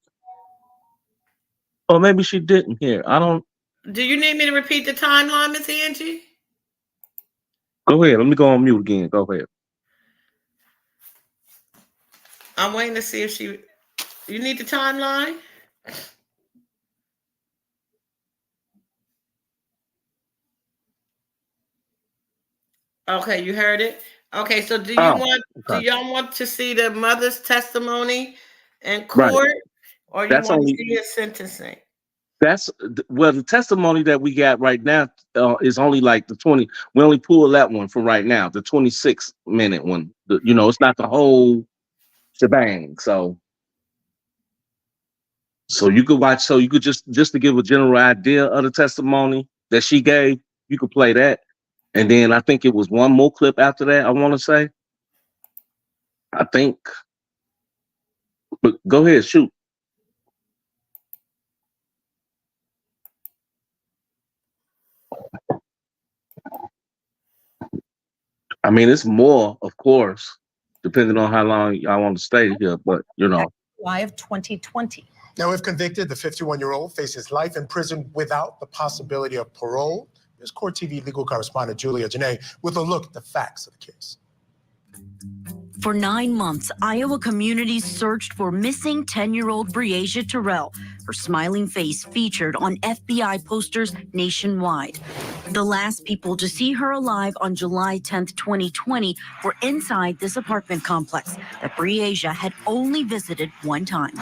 or maybe she didn't hear. I don't. Do you need me to repeat the timeline, Miss Angie? Go ahead. Let me go on mute again. Go ahead. I'm waiting to see if you need the timeline? Okay, you heard it. Okay, so do y'all want to see the mother's testimony in court, Right. or you That's want only- to see his sentencing? The testimony that we got right now is only like the 20. We only pull that one for right now, the 26-minute one. It's not the whole shebang. So you could watch. So you could just to give a general idea of the testimony that she gave. You could play that, and then I think it was one more clip after that. I want to say. I think. But go ahead, shoot. I mean, it's more, of course, depending on how long I want to stay here. But July of 2020. Now, if convicted, the 51-year-old faces life in prison without the possibility of parole. Here's Court TV legal correspondent Julia Janae with a look at the facts of the case. For 9 months, Iowa communities searched for missing 10-year-old Breasia Terrell, her smiling face featured on FBI posters nationwide. The last people to see her alive on July 10th, 2020 were inside this apartment complex that Breasia had only visited one time.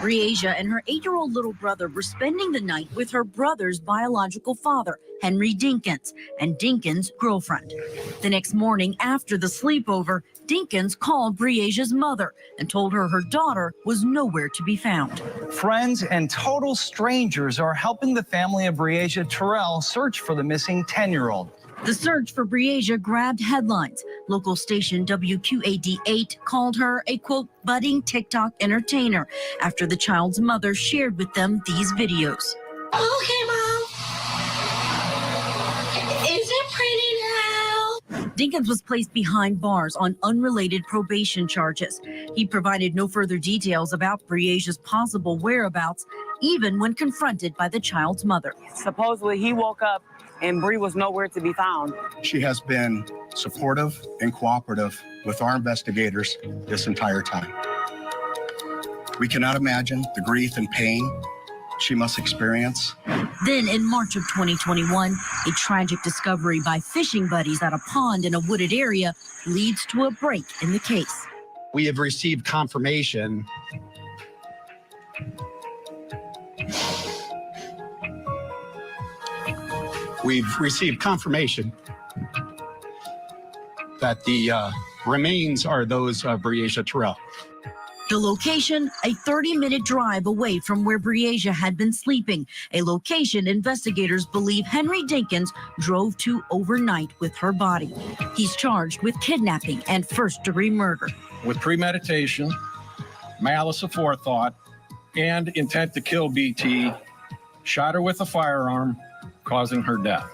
Breasia and her 8-year-old little brother were spending the night with her brother's biological father, Henry Dinkins, and Dinkins' girlfriend. The next morning after the sleepover, Dinkins called Breasia's mother and told her her daughter was nowhere to be found. Friends and total strangers are helping the family of Breasia Terrell search for the missing 10-year-old. The search for Breasia grabbed headlines. Local station WQAD8 called her a, quote, budding TikTok entertainer after the child's mother shared with them these videos. Okay, Mom. Is it pretty now? Dinkins was placed behind bars on unrelated probation charges. He provided no further details about Breasia's possible whereabouts, even when confronted by the child's mother. Supposedly, he woke up and Bree was nowhere to be found. She has been supportive and cooperative with our investigators this entire time. We cannot imagine the grief and pain she must experience. Then in March of 2021, a tragic discovery by fishing buddies at a pond in a wooded area leads to a break in the case. We have received confirmation that the remains are those of Breasia Terrell. The location, a 30-minute drive away from where Breasia had been sleeping, a location investigators believe Henry Dinkins drove to overnight with her body. He's charged with kidnapping and first-degree murder. With premeditation, malice aforethought, and intent to kill BT, shot her with a firearm, causing her death.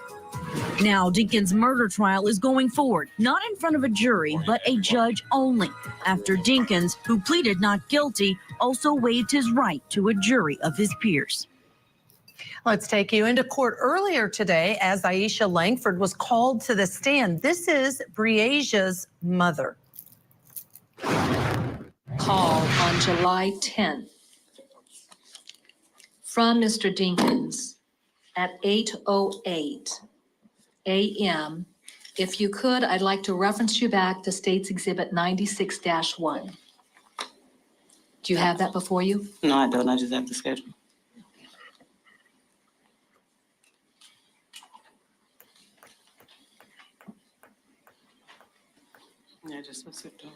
Now, Dinkins' murder trial is going forward, not in front of a jury, but a judge only, after Dinkins, who pleaded not guilty, also waived his right to a jury of his peers. Let's take you into court earlier today as Aisha Langford was called to the stand. This is Breasia's mother. Call on July 10th from Mr. Dinkins at 8:08 a.m. If you could, I'd like to reference you back to State's Exhibit 96-1. Do you have that before you? No, I don't. I just have the schedule. Yeah, just what's it doing?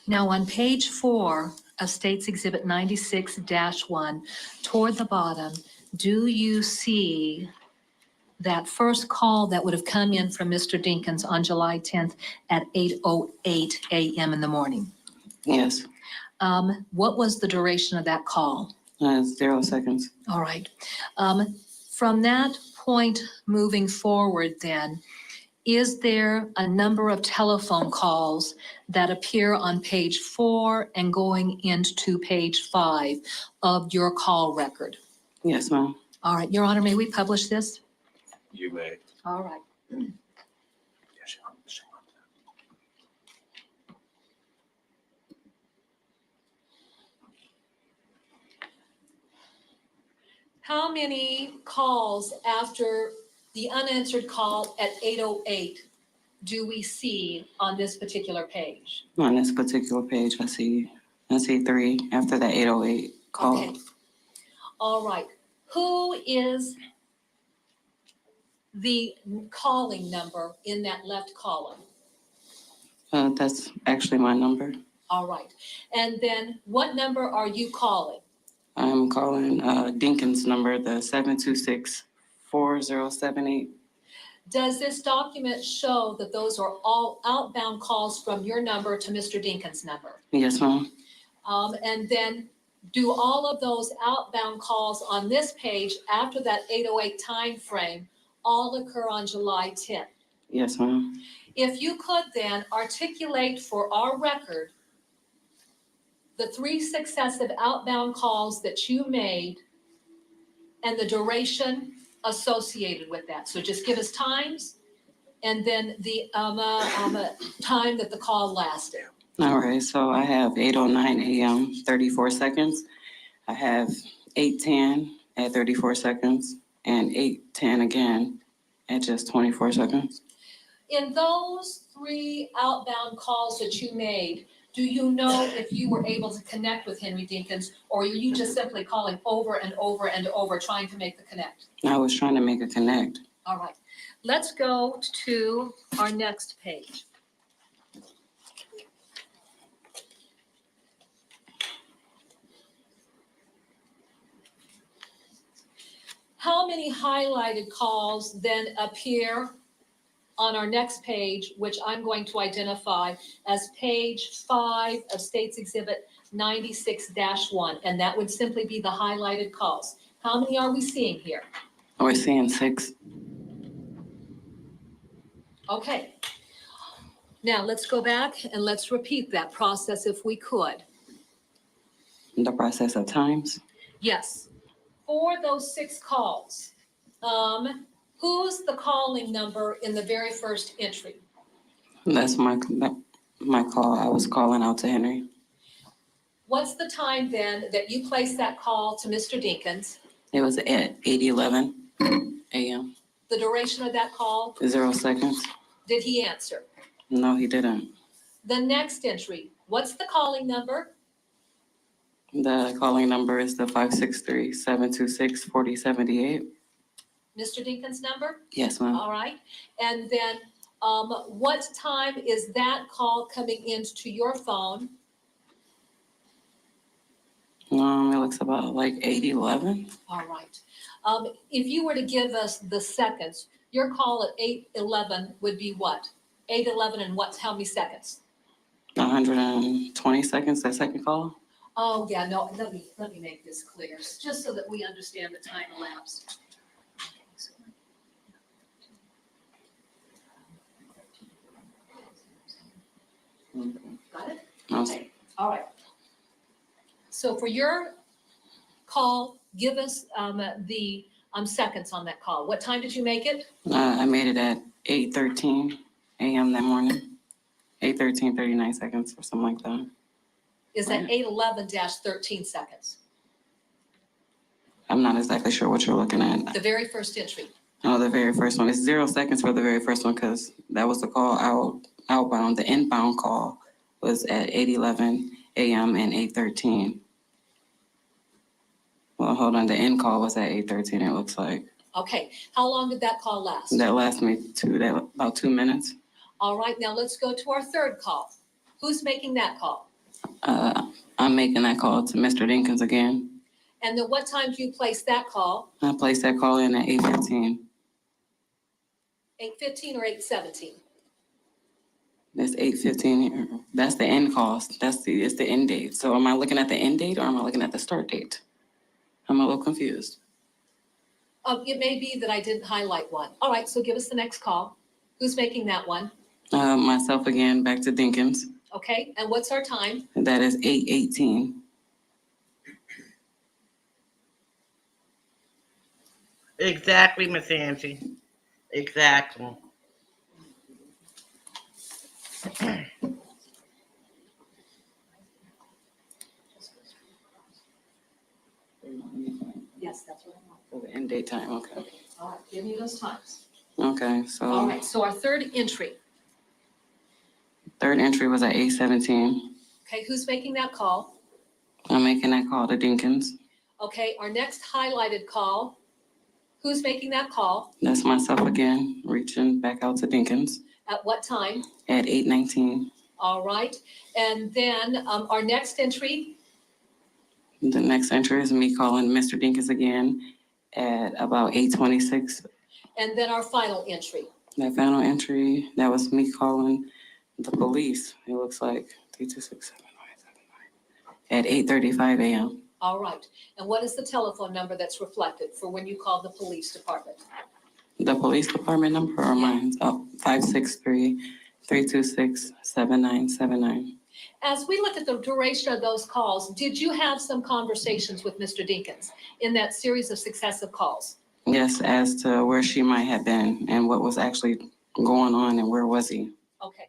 Now, on page 4 of State's Exhibit 96-1, toward the bottom, do you see that first call that would have come in from Mr. Dinkins on July 10th at 8:08 a.m. in the morning? Yes. What was the duration of that call? 0 seconds. All right. From that point moving forward then, is there a number of telephone calls that appear on page 4 and going into page 5 of your call record? Yes, ma'am. All right, Your Honor, may we publish this? You may. All right. How many calls after the unanswered call at 8:08 do we see on this particular page? On this particular page, I see 3 after that 808 call. Okay. All right. Who is the calling number in that left column? That's actually my number. All right. And then what number are you calling? I'm calling Dinkins' number, the 726-4078. Does this document show that those are all outbound calls from your number to Mr. Dinkins' number? Yes, ma'am. And then do all of those outbound calls on this page after that 8:08 time frame all occur on July 10th? Yes, ma'am. If you could then articulate for our record the 3 successive outbound calls that you made and the duration associated with that. So just give us times and then the time that the call lasted. All right, so I have 8:09 a.m., 34 seconds. I have 8:10 at 34 seconds and 8:10 again at just 24 seconds. In those 3 outbound calls that you made, do you know if you were able to connect with Henry Dinkins, or are you just simply calling over and over and over trying to make the connect? I was trying to make a connect. All right, let's go to our next page. How many highlighted calls then appear on our next page, which I'm going to identify as page 5 of State's Exhibit 96-1, and that would simply be the highlighted calls. How many are we seeing here? We're seeing 6. Okay. Now let's go back and let's repeat that process if we could. The process of times. Yes. For those 6 calls, who's the calling number in the very first entry? That's my call. I was calling out to Henry. What's the time then that you placed that call to Mr. Dinkins? It was at 8:11 a.m. The duration of that call? 0 seconds. Did he answer? No, he didn't. The next entry, what's the calling number? The calling number is the 563-726-4078. Mr. Dinkins' number? Yes, ma'am. All right. And then what time is that call coming into your phone? It looks about like 8:11. All right. If you were to give us the seconds, your call at 8:11 would be what? 8:11 and what? How many seconds? 120 seconds, that second call. Oh, yeah, no, let me make this clear, just so that we understand the time elapsed. Got it? Okay. All right. So for your call, give us the seconds on that call. What time did you make it? I made it at 8:13 a.m. that morning. 8:13, 39 seconds or something like that. Is that 8:11-13 seconds? I'm not exactly sure what you're looking at. The very first entry. Oh, the very first one. It's 0 seconds for the very first one because that was the call outbound. The inbound call was at 8:11 a.m. and 8:13. Well, hold on. The end call was at 8:13, it looks like. Okay. How long did that call last? That lasted me about 2 minutes. All right. Now let's go to our third call. Who's making that call? I'm making that call to Mr. Dinkins again. And then what time do you place that call? I placed that call in at 8:15. 8:15 or 8:17? That's 8:15 here. That's the end call. It's the end date. So am I looking at the end date or am I looking at the start date? I'm a little confused. It may be that I didn't highlight one. All right, so give us the next call. Who's making that one? Myself again, back to Dinkins. Okay, and what's our time? That is 8:18. Exactly, Miss Angie. Exactly. Yes, that's what I want. For the end date time, okay. All right, give me those times. Okay, so. All right, so our third entry. Third entry was at 8:17. Okay, who's making that call? I'm making that call to Dinkins. Okay, our next highlighted call. Who's making that call? That's myself again, reaching back out to Dinkins. At what time? At 8:19. All right, and then our next entry. The next entry is me calling Mr. Dinkins again at about 8:26. And then our final entry. That final entry, that was me calling the police. It looks like 326-7979 at 8:35 a.m. All right, and what is the telephone number that's reflected for when you call the police department? The police department number or mine? Oh, 563-326-7979. As we look at the duration of those calls, did you have some conversations with Mr. Dinkins in that series of successive calls? Yes, as to where she might have been and what was actually going on and where was he. Okay.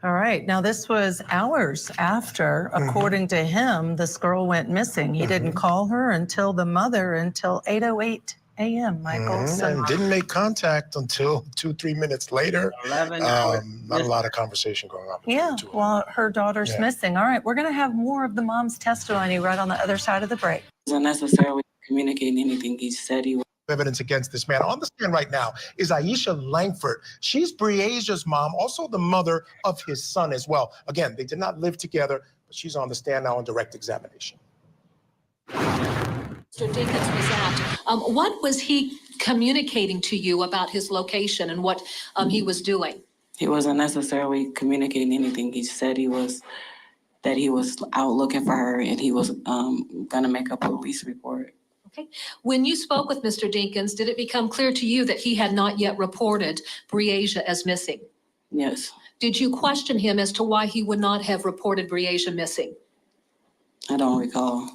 All right. Now, this was hours after, according to him, this girl went missing. He didn't call her until the mother until 8:08 a.m., Michael. And didn't make contact until 2-3 minutes later. 11 Not a lot of conversation going on. Yeah, well, her daughter's missing. All right, we're going to have more of the mom's testimony right on the other side of the break. Wasn't necessarily communicating anything. He said he was. Evidence against this man. On the stand right now is Aisha Langford. She's Breasia's mom, also the mother of his son as well. Again, they did not live together, but she's on the stand now on direct examination. Mr. Dinkins was at. What was he communicating to you about his location and what he was doing? He wasn't necessarily communicating anything. He said he was out looking for her and he was gonna make a police report. Okay. When you spoke with Mr. Dinkins, did it become clear to you that he had not yet reported Breasia as missing? Yes. Did you question him as to why he would not have reported Breasia missing? I don't recall.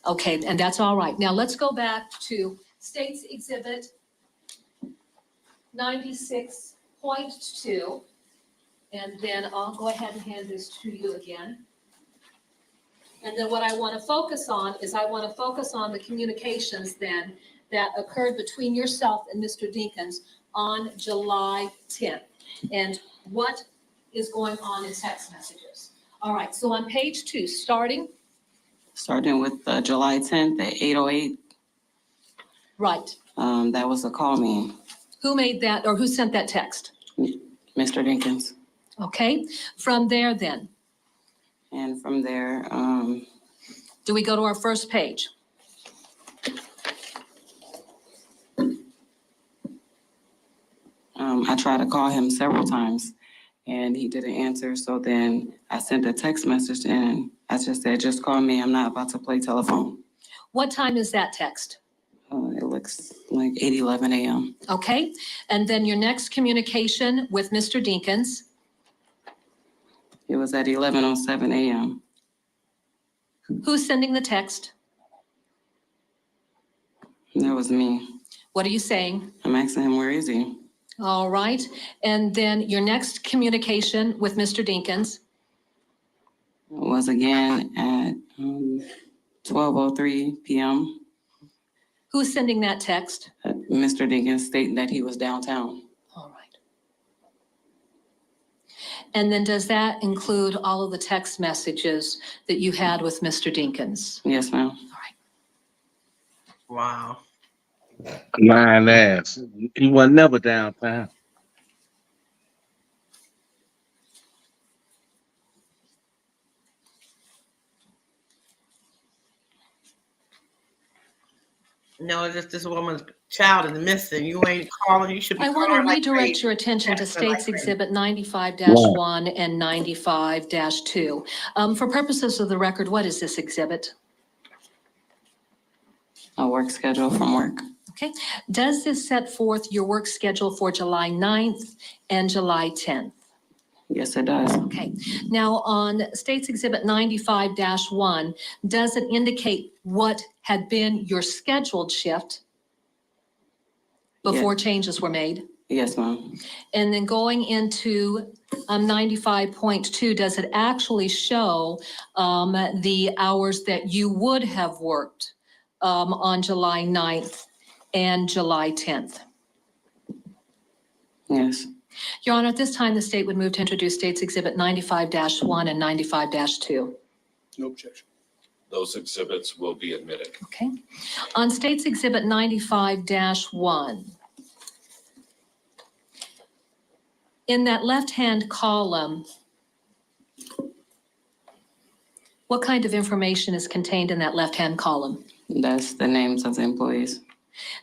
Okay, and that's all right. Now let's go back to State's Exhibit 96.2. And then I'll go ahead and hand this to you again. And then what I want to focus on is the communications then that occurred between yourself and Mr. Dinkins on July 10th. And what is going on in text messages. All right, so on page 2, starting with July 10th at 8:08. Right. That was a call me. Who made that or who sent that text? Mr. Dinkins. Okay, from there then. And from there, do we go to our first page? I tried to call him several times and he didn't answer. So then I sent a text message and I just said, just call me. I'm not about to play telephone. What time is that text? It looks like 8:11 a.m. Okay, and then your next communication with Mr. Dinkins. It was at 11:07 a.m. Who's sending the text? That was me. What are you saying? I'm asking him, where is he? All right, and then your next communication with Mr. Dinkins. Was again at 12:03 p.m. Who's sending that text? Mr. Dinkins stating that he was downtown. All right. And then does that include all of the text messages that you had with Mr. Dinkins? Yes, ma'am. All right. Wow. Lying ass. He was never downtown. No, it's just this woman's child is missing. You ain't calling. You should be I calling. want to like redirect crazy. your attention to Texting States like crazy. Exhibit 95-1 and 95-2. For purposes of the record, what is this exhibit? A work schedule from work. Okay. Does this set forth your work schedule for July 9th and July 10th? Yes, it does. Okay. Now on States Exhibit 95-1, does it indicate what had been your scheduled shift before changes were made? Yes, ma'am. And then going into 95.2, does it actually show the hours that you would have worked on July 9th and July 10th? Yes. Your Honor, at this time, the state would move to introduce States Exhibit 95-1 and 95-2. No objection. Those exhibits will be admitted. Okay. On States Exhibit 95-1, in that left-hand column, what kind of information is contained in that left-hand column? That's the names of the employees.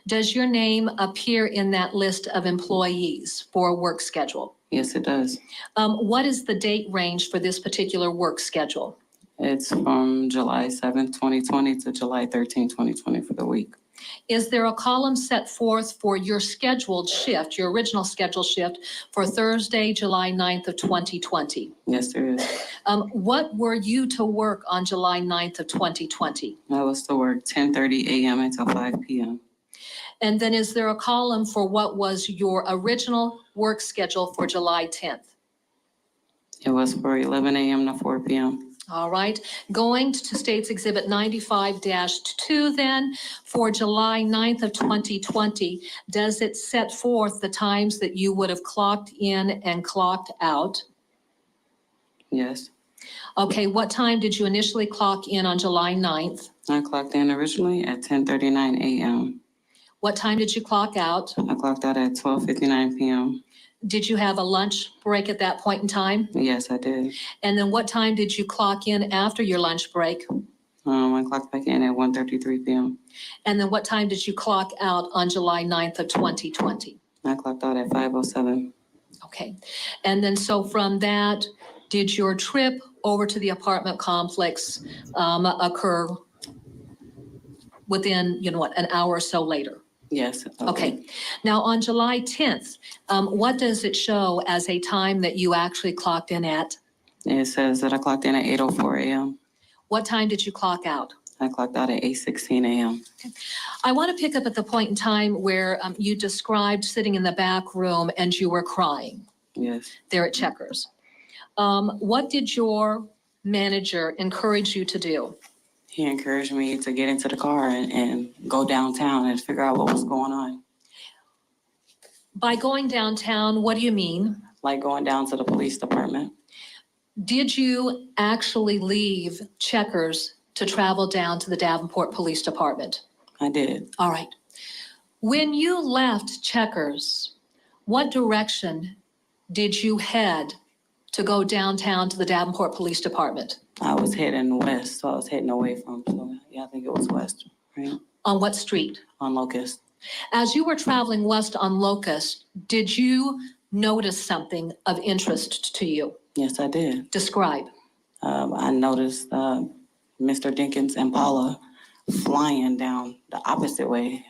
Does your name appear in that list of employees for a work schedule? Yes, it does. What is the date range for this particular work schedule? It's from July 7th, 2020 to July 13th, 2020 for the week. Is there a column set forth for your scheduled shift, your original scheduled shift for Thursday, July 9th of 2020? Yes, there is. What were you to work on July 9th of 2020? I was to work 10:30 a.m. until 5 p.m. And then is there a column for what was your original work schedule for July 10th? It was for 11 a.m. to 4 p.m. All right, going to States Exhibit 95-2 then, for July 9th of 2020, does it set forth the times that you would have clocked in and clocked out? Yes. Okay, what time did you initially clock in on July 9th? I clocked in originally at 10:39 a.m. What time did you clock out? I clocked out at 12:59 p.m. Did you have a lunch break at that point in time? Yes, I did. And then what time did you clock in after your lunch break? I clocked back in at 1:33 p.m. And then what time did you clock out on July 9th of 2020? I clocked out at 5:07. Okay. And then so from that, did your trip over to the apartment complex occur within, an hour or so later? Yes. Okay. Now on July 10th, what does it show as a time that you actually clocked in at? It says that I clocked in at 8:04 a.m. What time did you clock out? I clocked out at 8:16 a.m. I want to pick up at the point in time where you described sitting in the back room and you were crying. Yes. There at Checkers. What did your manager encourage you to do? He encouraged me to get into the car and go downtown and figure out what was going on. By going downtown, what do you mean? Like going down to the police department. Did you actually leave Checkers to travel down to the Davenport Police Department? I did. All right. When you left Checkers, what direction did you head to go downtown to the Davenport Police Department? I was heading west, so I was heading away from, so yeah, I think it was west, right? On what street? On Locust. As you were traveling west on Locust, did you notice something of interest to you? Yes, I did. Describe. I noticed Mr. Dinkins and Paula flying down the opposite way,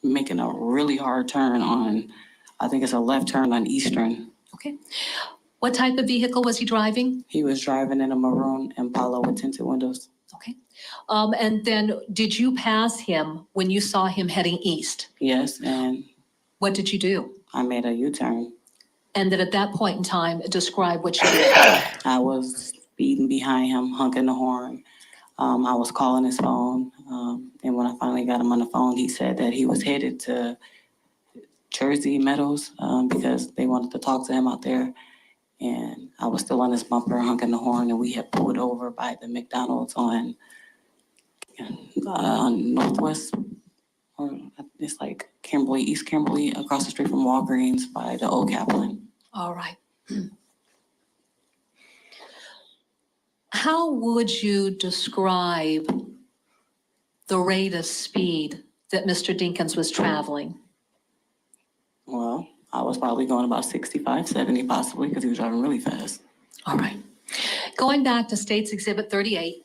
making a really hard turn on, I think it's a left turn on Eastern. Okay. What type of vehicle was he driving? He was driving in a maroon Impala with tinted windows. Okay. And then did you pass him when you saw him heading east? Yes, and what did you do? I made a U-turn. And then at that point in time, describe what you did. I was speeding behind him, honking the horn. I was calling his phone. And when I finally got him on the phone, he said that he was headed to Jersey Meadows because they wanted to talk to him out there. And I was still on his bumper, honking the horn, and we had pulled over by the McDonald's on Northwest, or it's like Kimberly, East Kimberly, across the street from Walgreens by the Old Kaplan. All right. How would you describe the rate of speed that Mr. Dinkins was traveling? Well, I was probably going about 65, 70 possibly, because he was driving really fast. All right. Going back to States Exhibit 38.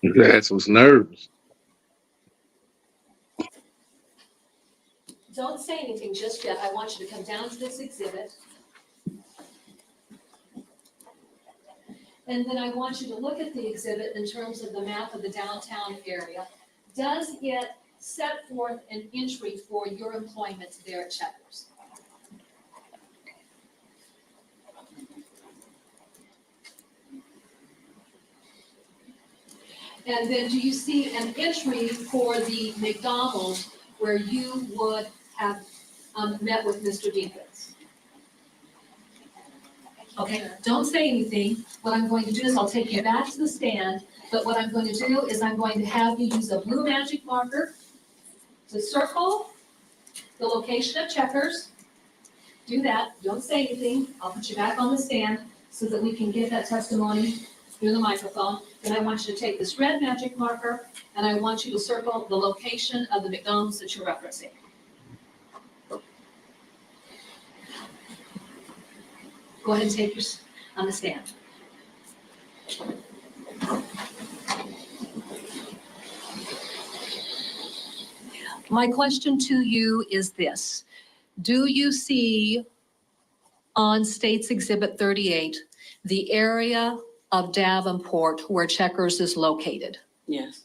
That's what's nervous. Don't say anything just yet. I want you to come down to this exhibit. And then I want you to look at the exhibit in terms of the map of the downtown area. Does it set forth an entry for your employment there at Checkers? And then do you see an entry for the McDonald's where you would have met with Mr. Dinkins? Okay, don't say anything. What I'm going to do is I'll take you back to the stand, but what I'm going to do is I'm going to have you use a blue magic marker to circle the location of Checkers. Do that, don't say anything. I'll put you back on the stand so that we can get that testimony through the microphone. Then I want you to take this red magic marker and I want you to circle the location of the McDonald's that you're referencing. Go ahead and take your on the stand. My question to you is this. Do you see on State's Exhibit 38, the area of Davenport where Checkers is located? Yes.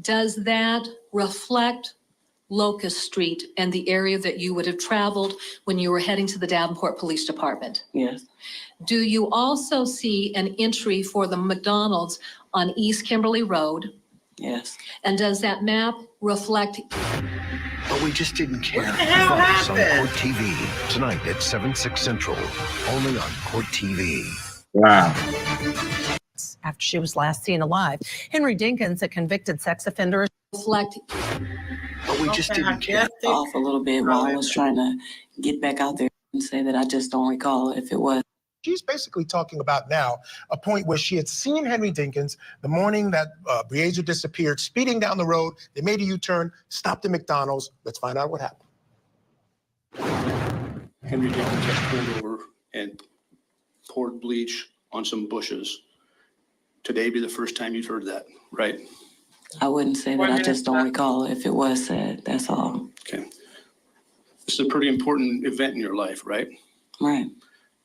Does that reflect Locust Street and the area that you would have traveled when you were heading to the Davenport Police Department? Yes. Do you also see an entry for the McDonald's on East Kimberly Road? Yes. And does that map reflect? But we just didn't care. What the hell Fox on happened? Court TV tonight at 7/6 Central, only on Court TV. Wow. After she was last seen alive, Henry Dinkins, a convicted sex offender, reflect. But we just didn't care. Off a little bit while I was trying to get back out there and say that I just don't recall if it was. She's basically talking about now a point where she had seen Henry Dinkins the morning that Breasia disappeared, speeding down the road. They made a U-turn, stopped at McDonald's. Let's find out what happened. Henry Dinkins just pulled over and poured bleach on some bushes. Today be the first time you've heard that, right? I wouldn't say that I just don't recall if it was said. That's all. Okay. This is a pretty important event in your life, right? Right.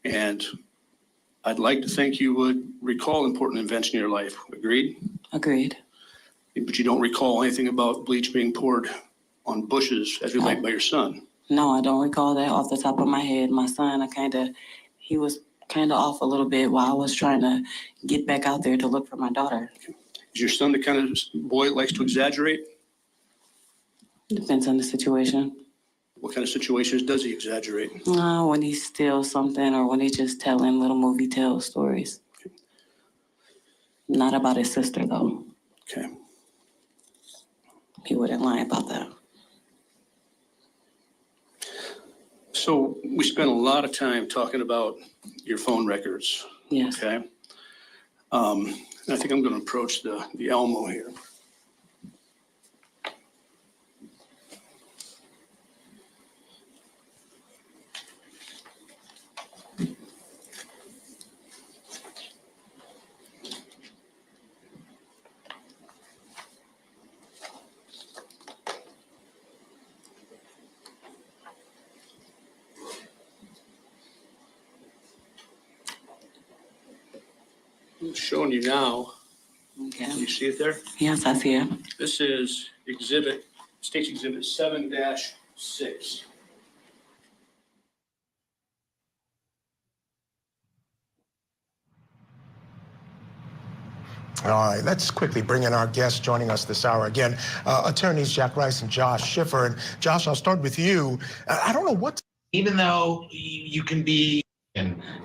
And I'd like to think you would recall important events in your life. Agreed? Agreed. But you don't recall anything about bleach being poured on bushes as relayed by your son. No, I don't recall that off the top of my head. My son, he was kind of off a little bit while I was trying to get back out there to look for my daughter. Is your son the kind of boy that likes to exaggerate? Depends on the situation. What kind of situations does he exaggerate? When he steals something or when he's just telling little movie tale stories. Not about his sister, though. Okay. He wouldn't lie about that. So we spent a lot of time talking about your phone records. Yes. Okay. And I think I'm going to approach the Elmo here. I'm showing you now. Okay. Can you see it there? Yes, I see it. This is State's Exhibit 7-6. All right, let's quickly bring in our guests joining us this hour. Again, attorneys Jack Rice and Josh Schiffer. And Josh, I'll start with you. I don't know what. Even though you can be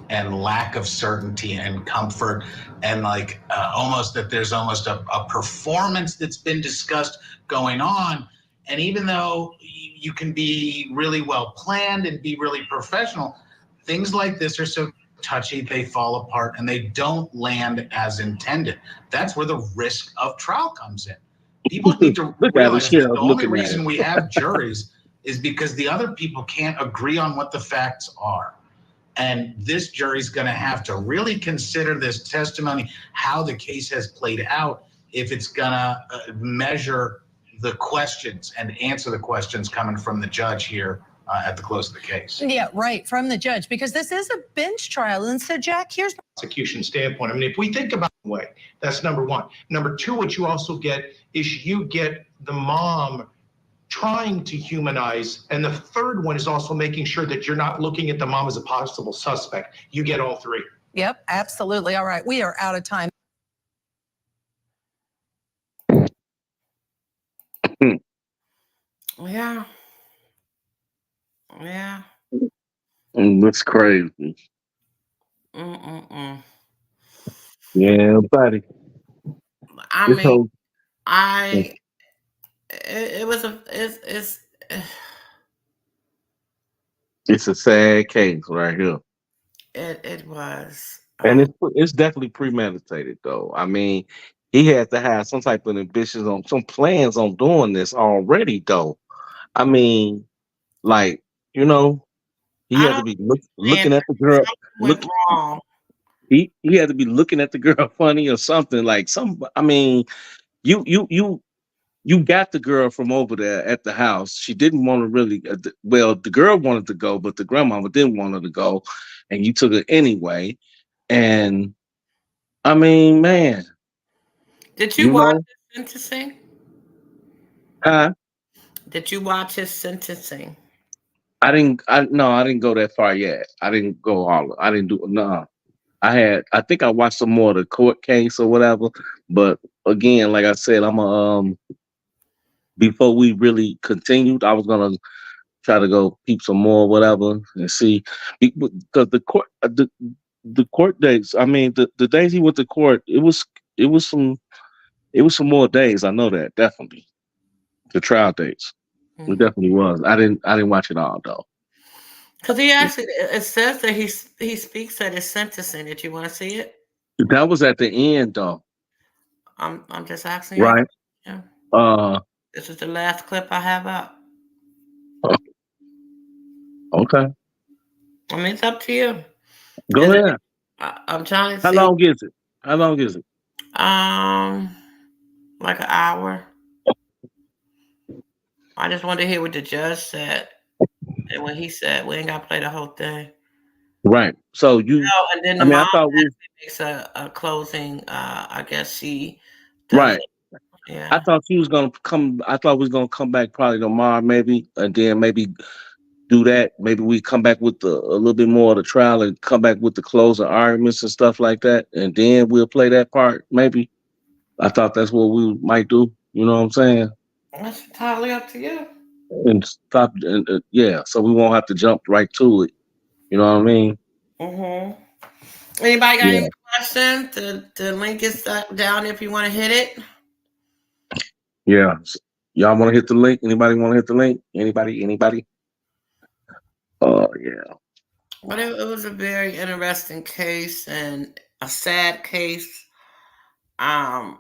and lack of certainty and comfort and like almost that there's almost a performance that's been discussed going on. And even though you can be really well planned and be really professional, things like this are so touchy, they fall apart and they don't land as intended. That's where the risk of trial comes in. People need to realize that the only reason we have juries is because the other people can't agree on what the facts are. And this jury's going to have to really consider this testimony, how the case has played out, if it's going to measure the questions and answer the questions coming from the judge here at the close of the case. Yeah, right, from the judge, because this is a bench trial. And so, Jack, here's prosecution standpoint. I mean, if we think about the way, that's number one. Number two, what you also get is you get the mom trying to humanize. And the third one is also making sure that you're not looking at the mom as a possible suspect. You get all three. Yep, absolutely. All right, we are out of time. Yeah. Yeah. That's crazy. Yeah, buddy. I This mean, whole- It's a sad case right here. It was. And it's definitely premeditated, though. I mean, he had to have some type of ambitions on some plans on doing this already, though. I mean, like, he had to be looking at the girl. Went wrong. he had to be looking at the girl funny or something like some. I mean, you got the girl from over there at the house. She didn't want to really. Well, the girl wanted to go, but the grandmama didn't want her to go, and you took her anyway. And I mean, man, Did you you watch know, his sentencing? huh? Did you watch his sentencing? I didn't. I didn't go that far yet. I didn't go all. I didn't do. No, I think I watched some more of the court case or whatever. But again, like I said, I'm a before we really continued, I was gonna try to go peep some more, whatever, and see because the court dates. I mean, the days he went to court, it was some more days. I know that definitely the trial dates. It definitely was. I didn't watch it all though. Because he actually, it says that he speaks at his sentencing. Did you want to see it? That was at the end though, I'm just asking you. right? Yeah. Uh, This is the last clip I have up. okay. I mean, it's up to you. Go ahead. I'm trying to How see. long is it? How long is it? Like an hour. I just wanted to hear what the judge said. And when he said, we ain't got to play the whole thing. Right. So you, And then I the mean, I mom thought we, makes a closing. I guess she does. right. Yeah. I thought she was gonna come. I thought we was gonna come back probably tomorrow, maybe, and then maybe do that. Maybe we come back with a little bit more of the trial and come back with the closing arguments and stuff like that, and then we'll play that part. Maybe. I thought that's what we might do. You know what I'm saying? That's entirely up to you. And stop. And, yeah, so we won't have to jump right to it. You know what I mean? Anybody got Yeah. any questions? The link is down if you want to hit it. Yeah. Y'all want to hit the link? Anybody want to hit the link? Anybody? Oh, yeah. But it was a very interesting case and a sad case. I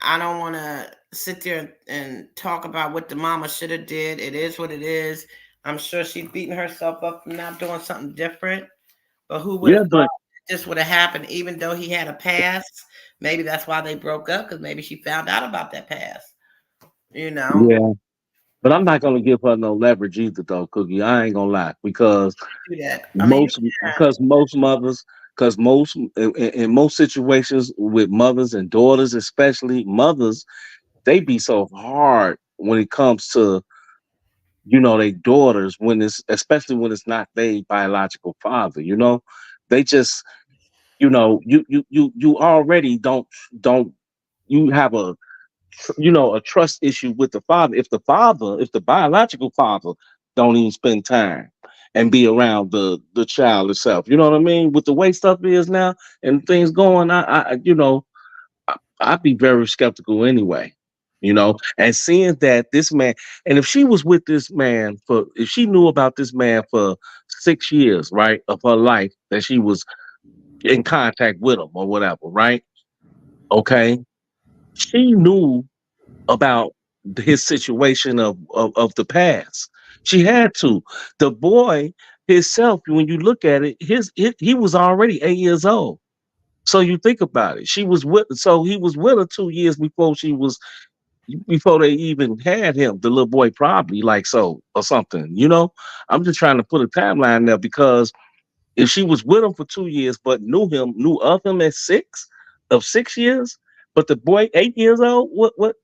don't want to sit there and talk about what the mama should have did. It is what it is. I'm sure she's beating herself up for not doing something different. But who would have thought this would have happened, even though he had a past? Maybe that's why they broke up, because maybe she found out about that past. You know? Yeah. But I'm not gonna give her no leverage either, though, Cookie. I ain't gonna lie, because Do that. most mothers, because most in most situations with mothers and daughters, especially mothers, they be so hard when it comes to their daughters when it's especially when it's not their biological father. They just you already don't you have a trust issue with the father if the biological father don't even spend time and be around the child itself. You know what I mean? With the way stuff is now and things going, I'd be very skeptical anyway. And seeing that this man, and if she was with this man if she knew about this man for 6 years, right, of her life, that she was in contact with him or whatever, right? Okay. She knew about his situation of the past. She had to. The boy himself, when you look at it, he was already 8 years old. So you think about it. He was with her 2 years before they even had him, the little boy, probably like so or something. I'm just trying to put a timeline there, because if she was with him for 2 years but knew of him at 6 years, but the boy 8 years old, what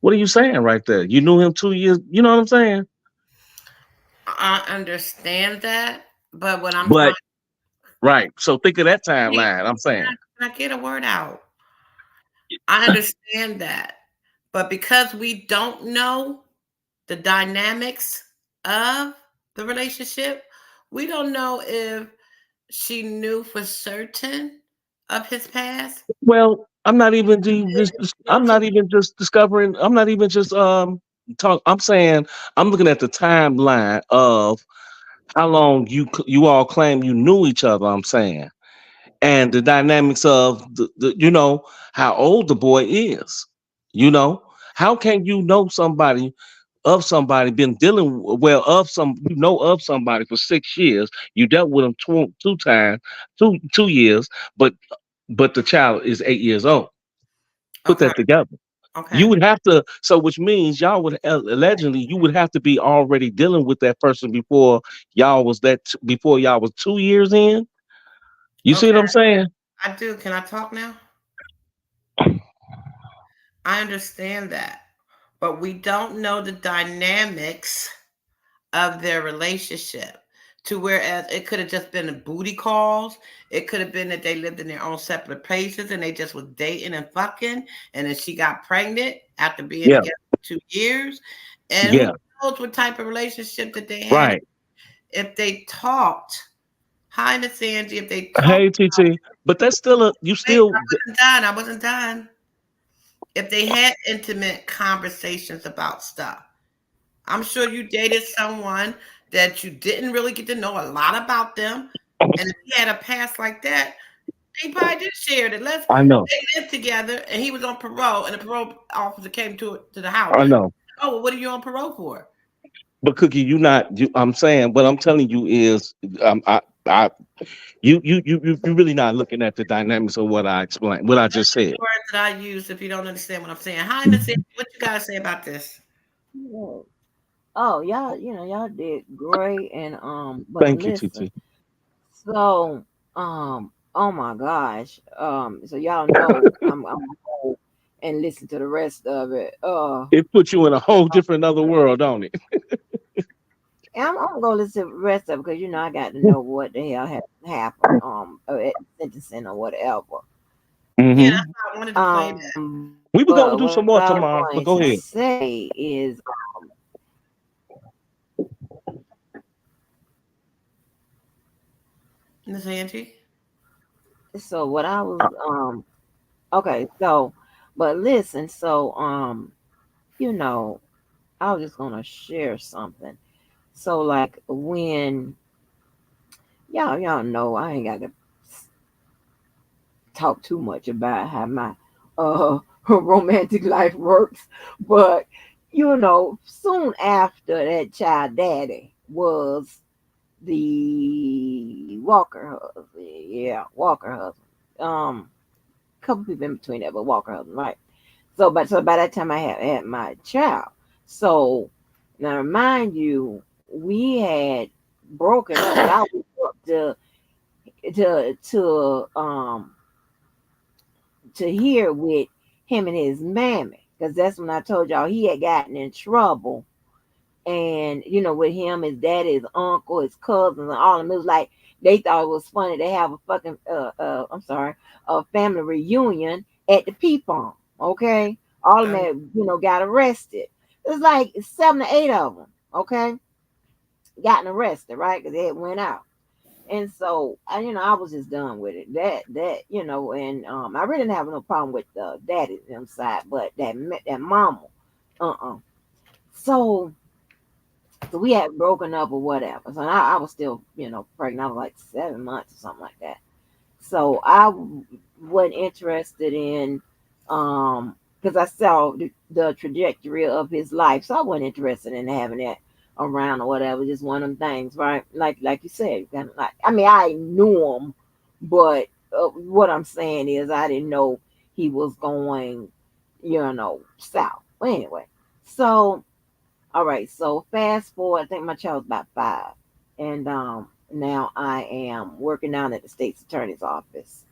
are you saying right there? You knew him 2 years, you know what I'm saying? I understand that, but what I'm But right. So think of that trying timeline. I'm saying. can I get a word out? I understand that. But because we don't know the dynamics of the relationship, we don't know if she knew for certain of his past. Well, I'm not even just discovering. I'm not even just talk. I'm saying I'm looking at the timeline of how long you all claim you knew each other. I'm saying, and the dynamics of how old the boy is. How can you know somebody of somebody, been dealing well of somebody for 6 years. You dealt with them two times, 2 years, but the child is 8 years old. Put Okay. that together. You Okay. would have to, so which means y'all would allegedly you would have to be already dealing with that person before y'all was 2 years in. You see Okay. what I'm saying? I do. Can I talk now? I understand that, but we don't know the dynamics of their relationship. To whereas it could have just been a booty calls. It could have been that they lived in their own separate places and they just was dating and fucking, and then she got pregnant after being Yeah. together for 2 years. And who Yeah. knows what type of relationship that they had Right. if they talked. Hi, Miss Angie. If they talked. Hey, TT, but that's still Wait, I wasn't done. I wasn't done. If they had intimate conversations about stuff. I'm sure you dated someone that you didn't really get to know a lot about them. And if he had a past like that, he probably just shared it. I know. They lived together and he was on parole and the parole officer came to the house. I know. Oh, well, what are you on parole for? But Cookie, I'm saying what I'm telling you is you really not looking at the dynamics of what I explained, what I just said. Words that I use if you don't understand what I'm saying. Hi, Miss Angie, what you gotta say about this? Oh, y'all, y'all did great. And but Thank you, listen, TT. so oh my gosh. So y'all know I'm gonna go and listen to the rest of it. It puts you in a whole different other world, don't it? I'm gonna go listen to the rest of it because I got to know what the hell happened at sentencing or whatever. Yeah, that's why I wanted to play that. We were gonna do What some more I was tomorrow, but going go to ahead. say is Miss Angie? so what I was okay, so but listen, so I was just gonna share something. So like when y'all know I ain't got to talk too much about how my romantic life works, but soon after that child daddy was the Walker husband. Yeah, Walker husband. Couple people in between that, but Walker husband, right? So by that time I had my child. So now mind you, we had broken up. I was up to hear with him and his mammy, because that's when I told y'all he had gotten in trouble. And with him, his daddy, his uncle, his cousins, and all of them, it was like they thought it was funny to have a fucking a family reunion at the Peepon. Okay, all of them got arrested. It was like 7 or 8 of them. Okay, gotten arrested, right? Because they had went out. And so I was just done with it. And I really didn't have no problem with the daddy them side, but that mama, So we had broken up or whatever. So I was still, pregnant. I was like 7 months or something like that. So I wasn't interested in, because I saw the trajectory of his life. So I wasn't interested in having that around or whatever. Just one of them things, right? Like you said, kind of like, I knew him, but what I'm saying is I didn't know he was going, south. Well, anyway, so all right. So fast forward, I think my child was about 5, and now I am working down at the state's attorney's office.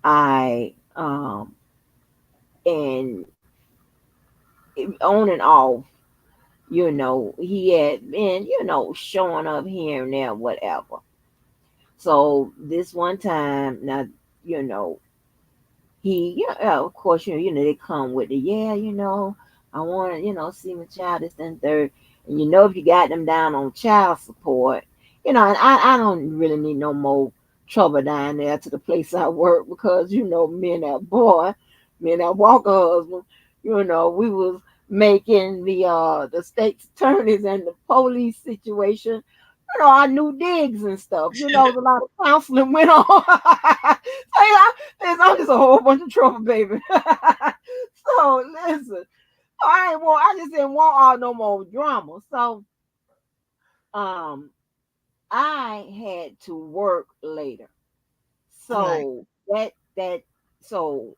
I and on and off, he had been, showing up here and there, whatever. So this one time, now, he, of course, they come with the, I want to, see my child, this and third. And if you got them down on child support, and I don't really need no more trouble down there to the place I work because, me and that Walker husband, we was making the state's attorneys and the police situation, I knew digs and stuff. A lot of counseling went on. So, there's just a whole bunch of trouble, baby. So listen. I just didn't want all no more drama. So um I had to work later. Right. So that so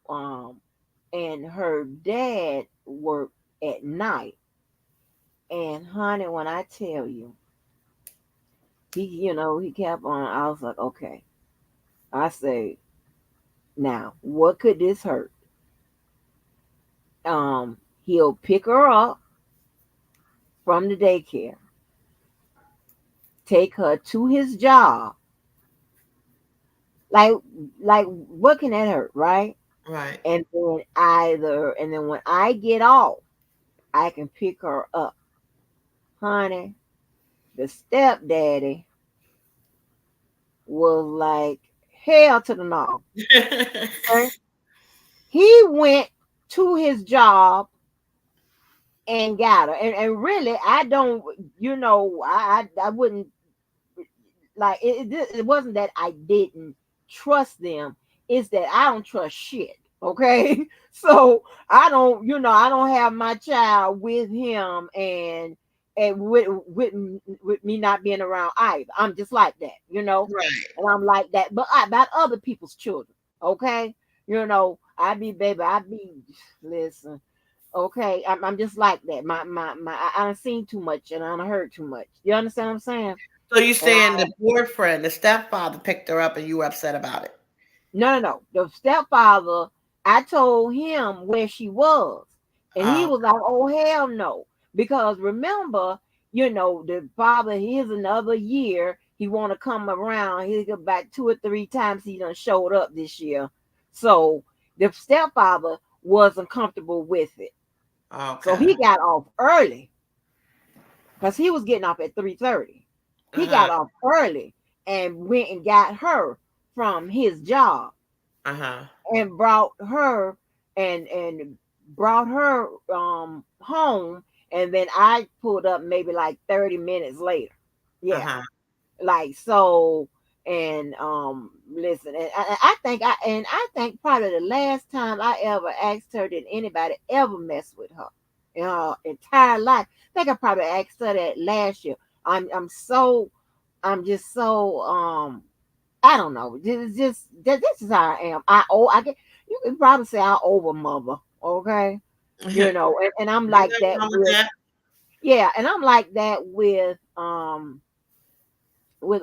and her dad worked at night. And honey, when I tell you, he kept on, I was like, okay. I say, now, what could this hurt? He'll pick her up from the daycare, take her to his job. Like, like what can that hurt, right? Right. And then when I get off, I can pick her up. Honey, the stepdaddy was like hell to the no. Okay? He went to his job and got her. And really, I don't, I wouldn't like it wasn't that I didn't trust them, it's that I don't trust shit. Okay. So I don't have my child with him and with me not being around either. I'm just like that. Right. And I'm like that, but about other people's children. Okay. I be listen. Okay, I'm just like that. I done seen too much and I done heard too much. You understand what I'm saying? So you And saying the boyfriend, the stepfather picked her up and you were upset about it? no. The stepfather, I told him where she was, and he Oh. was like, "Oh hell no!" Because remember, the father. Here's another year. He want to come around. He go back 2 or 3 times. He done showed up this year, so the stepfather wasn't comfortable with it. So Okay. he got off early because he was getting off at 3:30. He Uh-huh. got off early and went and got her from his job Uh-huh. and brought her home, and then I pulled up maybe like 30 minutes later. Yeah. Uh-huh. Like so. And listen, and I think probably the last time I ever asked her did anybody ever mess with her in her entire life. I think I probably asked her that last year. I'm just so I don't know. This is just this is how I am. I get you can probably say I over mother, okay? And I'm Ain't like nothing that wrong with with that. yeah, and I'm like that with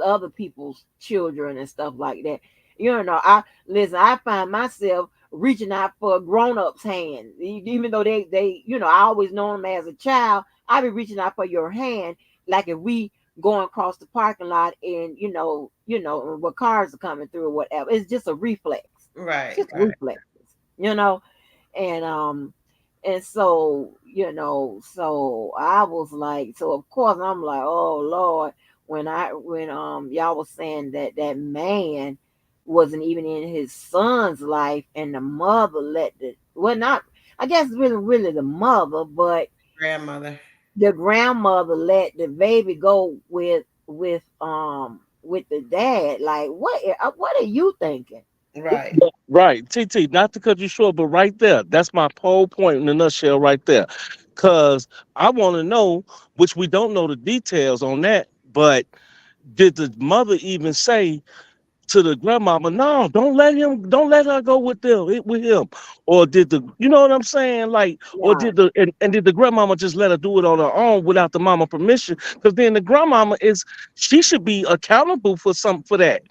other people's children and stuff like that. I listen, I find myself reaching out for a grown-up's hand. Even though I always know them as a child, I be reaching out for your hand. Like if we going across the parking lot and where cars are coming through or whatever. It's just a reflex. Right, Just right. reflexes, you know. And so I was like, so of course I'm like, oh Lord, when y'all was saying that man wasn't even in his son's life, and the mother let the well not I guess really the mother, but Grandmother. the grandmother let the baby go with the dad. Like what are you thinking? Right. Right, TT, not to cut you short, but right there, that's my whole point in a nutshell right there. Because I want to know, which we don't know the details on that, but did the mother even say to the grandmama, no, don't let her go with him, or did you know what I'm saying, like, or No. did and did the grandmama just let her do it on her own without the mama permission? Because then the grandmama she should be accountable for that,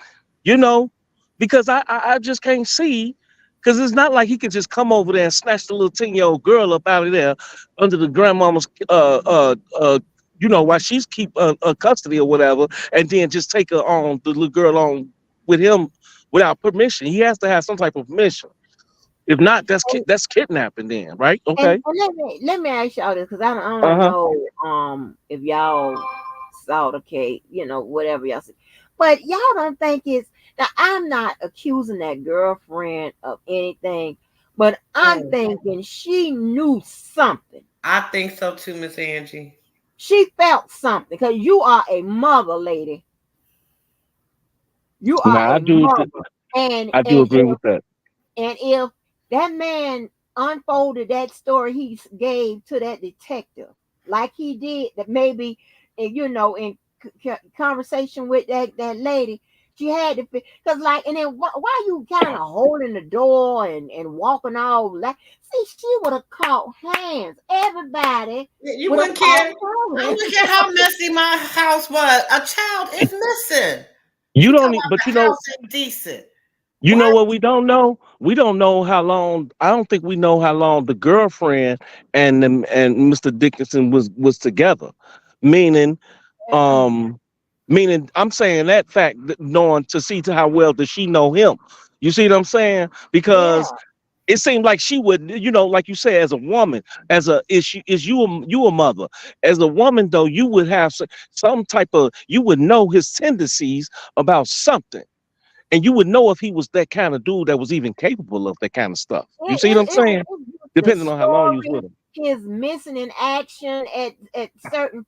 you know, because I just can't see. Because it's not like he could just come over there and snatch the little 10-year-old girl up out of there under the grandmama's while she's keep custody or whatever, and then just take her on the little girl on with him without permission. He has to have some type of permission. If not, that's kidnapping then, right? And Okay. let me ask y'all this, because I don't Uh-huh. know if y'all saw the case, whatever y'all see. But y'all don't think it's now I'm not accusing that girlfriend of anything, but I'm Mm. thinking she knew something. I think so too, Miss Angie. She felt something because you are a mother, lady. You are Now a mother. And I do and agree with that. if that man unfolded that story he gave to that detective, like he did, that maybe, you know, in conversation with that lady, she had to, because like, and then why you kind of holding the door and walking all like, see, she would have caught hands. Everybody You would have wouldn't caught care. I wouldn't care how messy my house was. A child is missing. You You talk don't, about but the you know, house ain't decent. you know what we don't know? We don't know how long. I don't think we know how long the girlfriend and Mr. Dickinson was together. Meaning, um, meaning I'm saying that fact, knowing to see to how well does she know him. You see what I'm saying? Yeah. Because it seemed like she would, you know, like you said, as a woman, is you a mother? As a woman, though, you would have some type of, you would know his tendencies about something, and you would know if he was that kind of dude that was even capable of that kind of stuff. You see what I'm saying? The Depending on how long you was story, with him. his missing in action at certain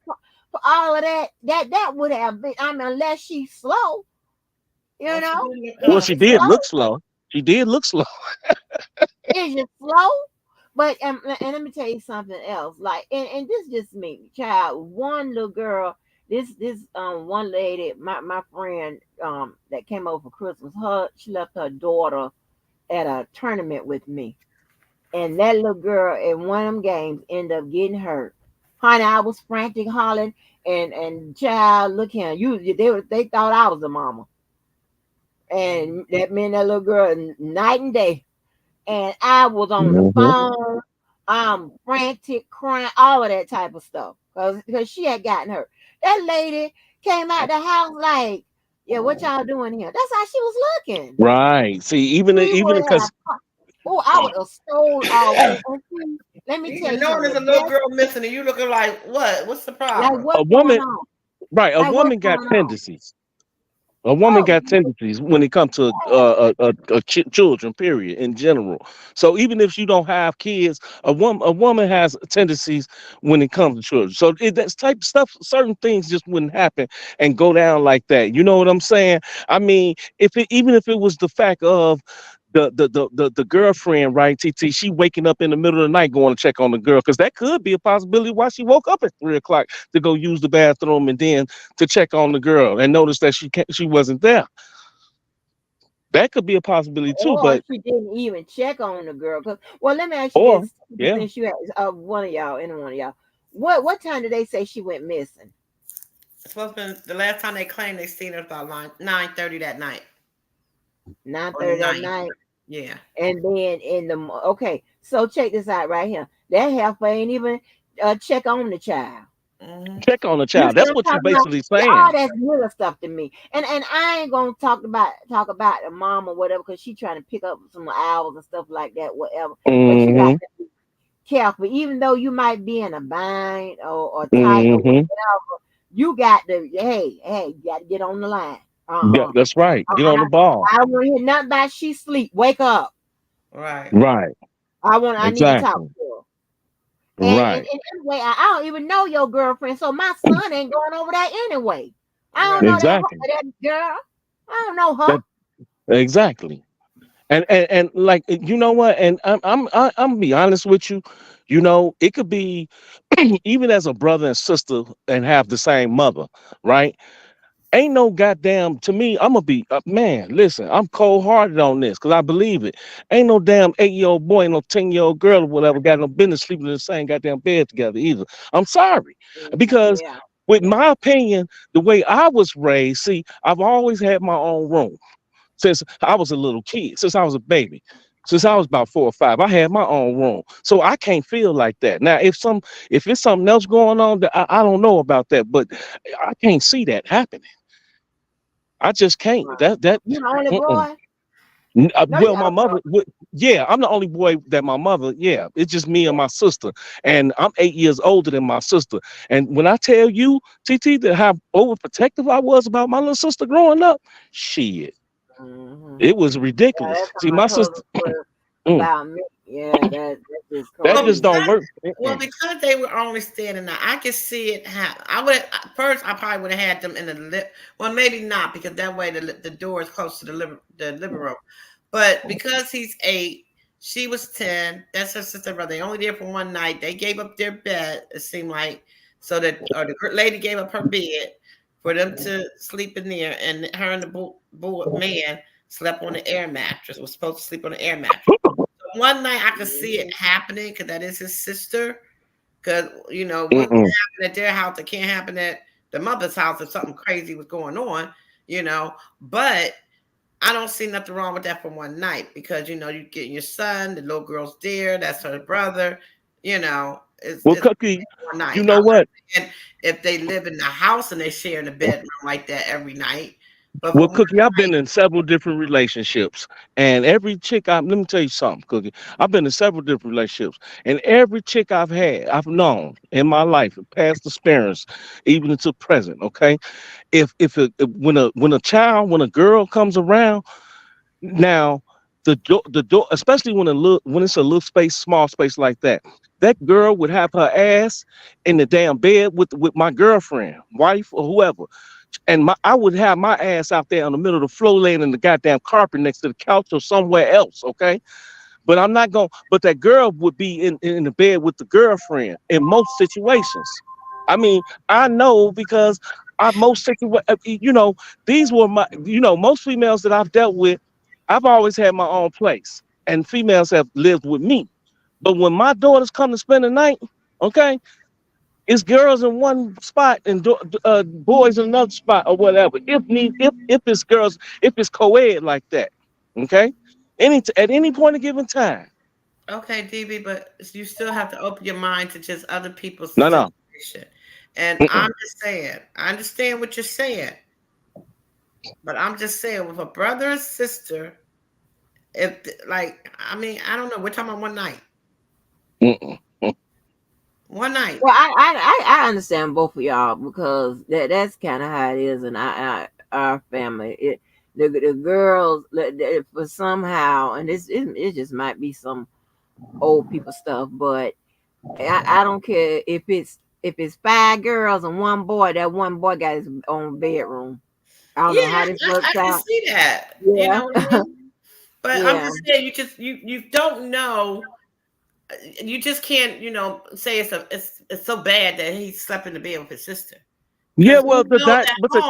all of that would have been. I mean, unless she's slow, you Oh, she know, did look, Well, is uh, she she did slow? look slow. She did look slow. Is she slow? But and let me tell you something else. Like, and this just me, child. One little girl. This one lady, my friend that came over for Christmas. She left her daughter at a tournament with me. And that little girl in one of them games ended up getting hurt. Honey, I was frantic hollering, and child, look here, they thought I was the mama. And that meant that little girl night and day. And I was on the Mhm. phone, frantic, crying, all of that type of stuff. Because she had gotten hurt. That lady came out the house like, yeah, what y'all doing here? That's how she was looking. Right. See, She even would because have, oh, I would have stole off. And see, let me tell even you knowing something. there's a The little best, girl missing, and you looking like what? What's the like, problem? a what's going woman, on? right, a Like, what's woman got going on? tendencies. A woman Oh, got tendencies when it comes to children, period, in general. So even if you don't have kids, a woman has tendencies when it comes to children. So that's type of stuff. Certain things just wouldn't happen and go down like that. You know what I'm saying? I mean, even if it was the fact of the girlfriend, right? TT, she waking up in the middle of the night going to check on the girl, because that could be a possibility why she woke up at 3 o'clock to go use the bathroom and then to check on the girl and notice that she wasn't there. That could be a possibility too. or But she didn't even check on the girl. Well, let me ask you or this: yeah, since you have one of y'all, any one of y'all, what time did they say she went missing? It's supposed to be the last time they claimed they seen her about 9:30 that night Nine on the thirty that 9th. night. Yeah. And then okay, so check this out right here. That heifer ain't even check on the child. Mm-hmm. check on the You child. see That's what I'm what you're talking about? basically See, all saying. that's little stuff to me. And I ain't gonna talk about the mom or whatever, because she trying to pick up some hours and stuff like that, whatever. But you got Hmm. to be careful, even though you might be in a bind or tight or Hmm. whatever. You got to, hey, you got to get on the line. Yeah, Uh-uh. that's right. I, Get on the ball. I don't want to hear nothing about she sleep. Wake up. Right. Right. I need to talk Exactly. to her. And Right. anyway, I don't even know your girlfriend, so my son ain't going over there anyway. I don't know Right. Exactly. that girl. I don't know her. That exactly. And like, you know what? And I'm gonna be honest with you. You know, it could be even as a brother and sister and have the same mother, right? Ain't no goddamn, to me, I'm gonna be man, listen, I'm cold hearted on this because I believe it. Ain't no damn 8-year-old boy, no 10-year-old girl or whatever got no business sleeping in the same goddamn bed together either. I'm sorry. Because Yeah. with my opinion, the way I was raised, see, I've always had my own room since I was a little kid, since I was a baby. Since I was about 4 or 5, I had my own room, so I can't feel like that. Now, if it's something else going on, that I don't know about that, but I can't see that happening. I just can't. That You the only mm-mm. boy? No, you Well, got my a mother brother. yeah, I'm the only boy that my mother, yeah, it's just me and my sister, and I'm 8 years older than my sister. And when I tell you, TT, that how overprotective I was about my little sister growing up, shit, Mm-hmm. it was Yeah, ridiculous. that's how See, my my sister, cousins were mm, about me. Yeah, that's just that Well, just crazy. don't because work. well, Mm-mm. because they were only standing there, I could see it happen. I would first. I probably would have had them in the lip. Well, maybe not because that way the door is close to the living room. But because he's 8, She was 10. That's her sister brother. They only there for one night. They gave up their bed, it seemed like, so that, or the lady gave up her bed for them to sleep in there, and her and the man slept on the air mattress. Was supposed to sleep on the air mattress. One night I could see it happening because that is his sister. Because, you know, what can happen at their house, it can't happen at the mother's house if something crazy was going on, you know. But I don't see nothing wrong with that for one night because, you know, you get your son, the little girl's there, that's her brother, you know. Well, It's Cookie, one night. you know what? And if they live in the house and they share in a bedroom like that every night. But for Well, one Cookie, I've been night, in several different relationships, and every chick let me tell you something, Cookie. I've been in several different relationships, and every chick I've known in my life, past experience, even into present. Okay, when a girl comes around now, the door, especially when it's a little space, small space like that. That girl would have her ass in the damn bed with my girlfriend, wife, or whoever, and I would have my ass out there in the middle of the floor, laying in the goddamn carpet next to the couch or somewhere else. Okay, but I'm not going. But that girl would be in the bed with the girlfriend in most situations. I mean, I know because you know, these were my, you know, most females that I've dealt with, I've always had my own place, and females have lived with me. But when my daughters come to spend the night, okay, it's girls in one spot and boys in another spot or whatever. If it's girls, if it's co-ed like that, okay, at any point of given time. okay, DB, but you still have to open your mind to just other people's No, no. situation. And I'm Mm-mm. just saying, I understand what you're saying, but I'm just saying, with a brother and sister, if like, I mean, I don't know. We're talking about one night. Mm-mm. One night. Well, I understand both of y'all because that's kind of how it is in our family. The girls for somehow, and it just might be some old people stuff, but I don't care if it's five girls and one boy. That one boy got his own bedroom. I don't Yeah, know how this I works can out. see that. You Yeah, know what I mean? But I'm yeah. just saying, you don't know. You just can't, you know, say it's so bad that he slept in the bed with his sister. Yeah, Because well, you the know that, but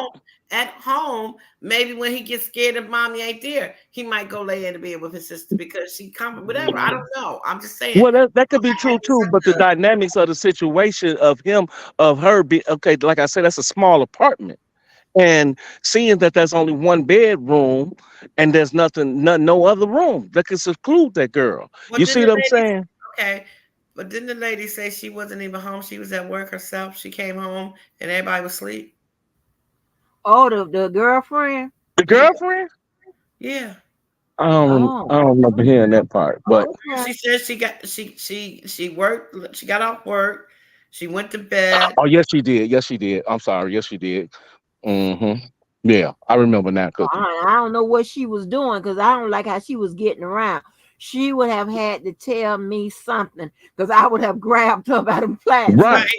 at home, maybe when he gets scared if mommy ain't there, he might go lay in the bed with his sister because she come whatever. I don't know. I'm just saying. well, that could be true too. But the dynamics of the situation of her be okay. Like I said, that's a small apartment, and seeing that there's only one bedroom and there's no other room that can seclude that girl. Well, You didn't see the what I'm lady saying? okay? But didn't the lady say she wasn't even home? She was at work herself. She came home and everybody was asleep. Oh, the girlfriend. The Yeah, girlfriend? yeah. Oh, I don't remember hearing that part, but okay. She said she got she worked. She got off work. She went to bed. oh yes, she did. Yes, she did. I'm sorry. Yes, she did. Yeah, I remember now, Cookie. I don't know what she was doing because I don't like how she was getting around. She would have had to tell me something because I would have grabbed her by the flats. Right.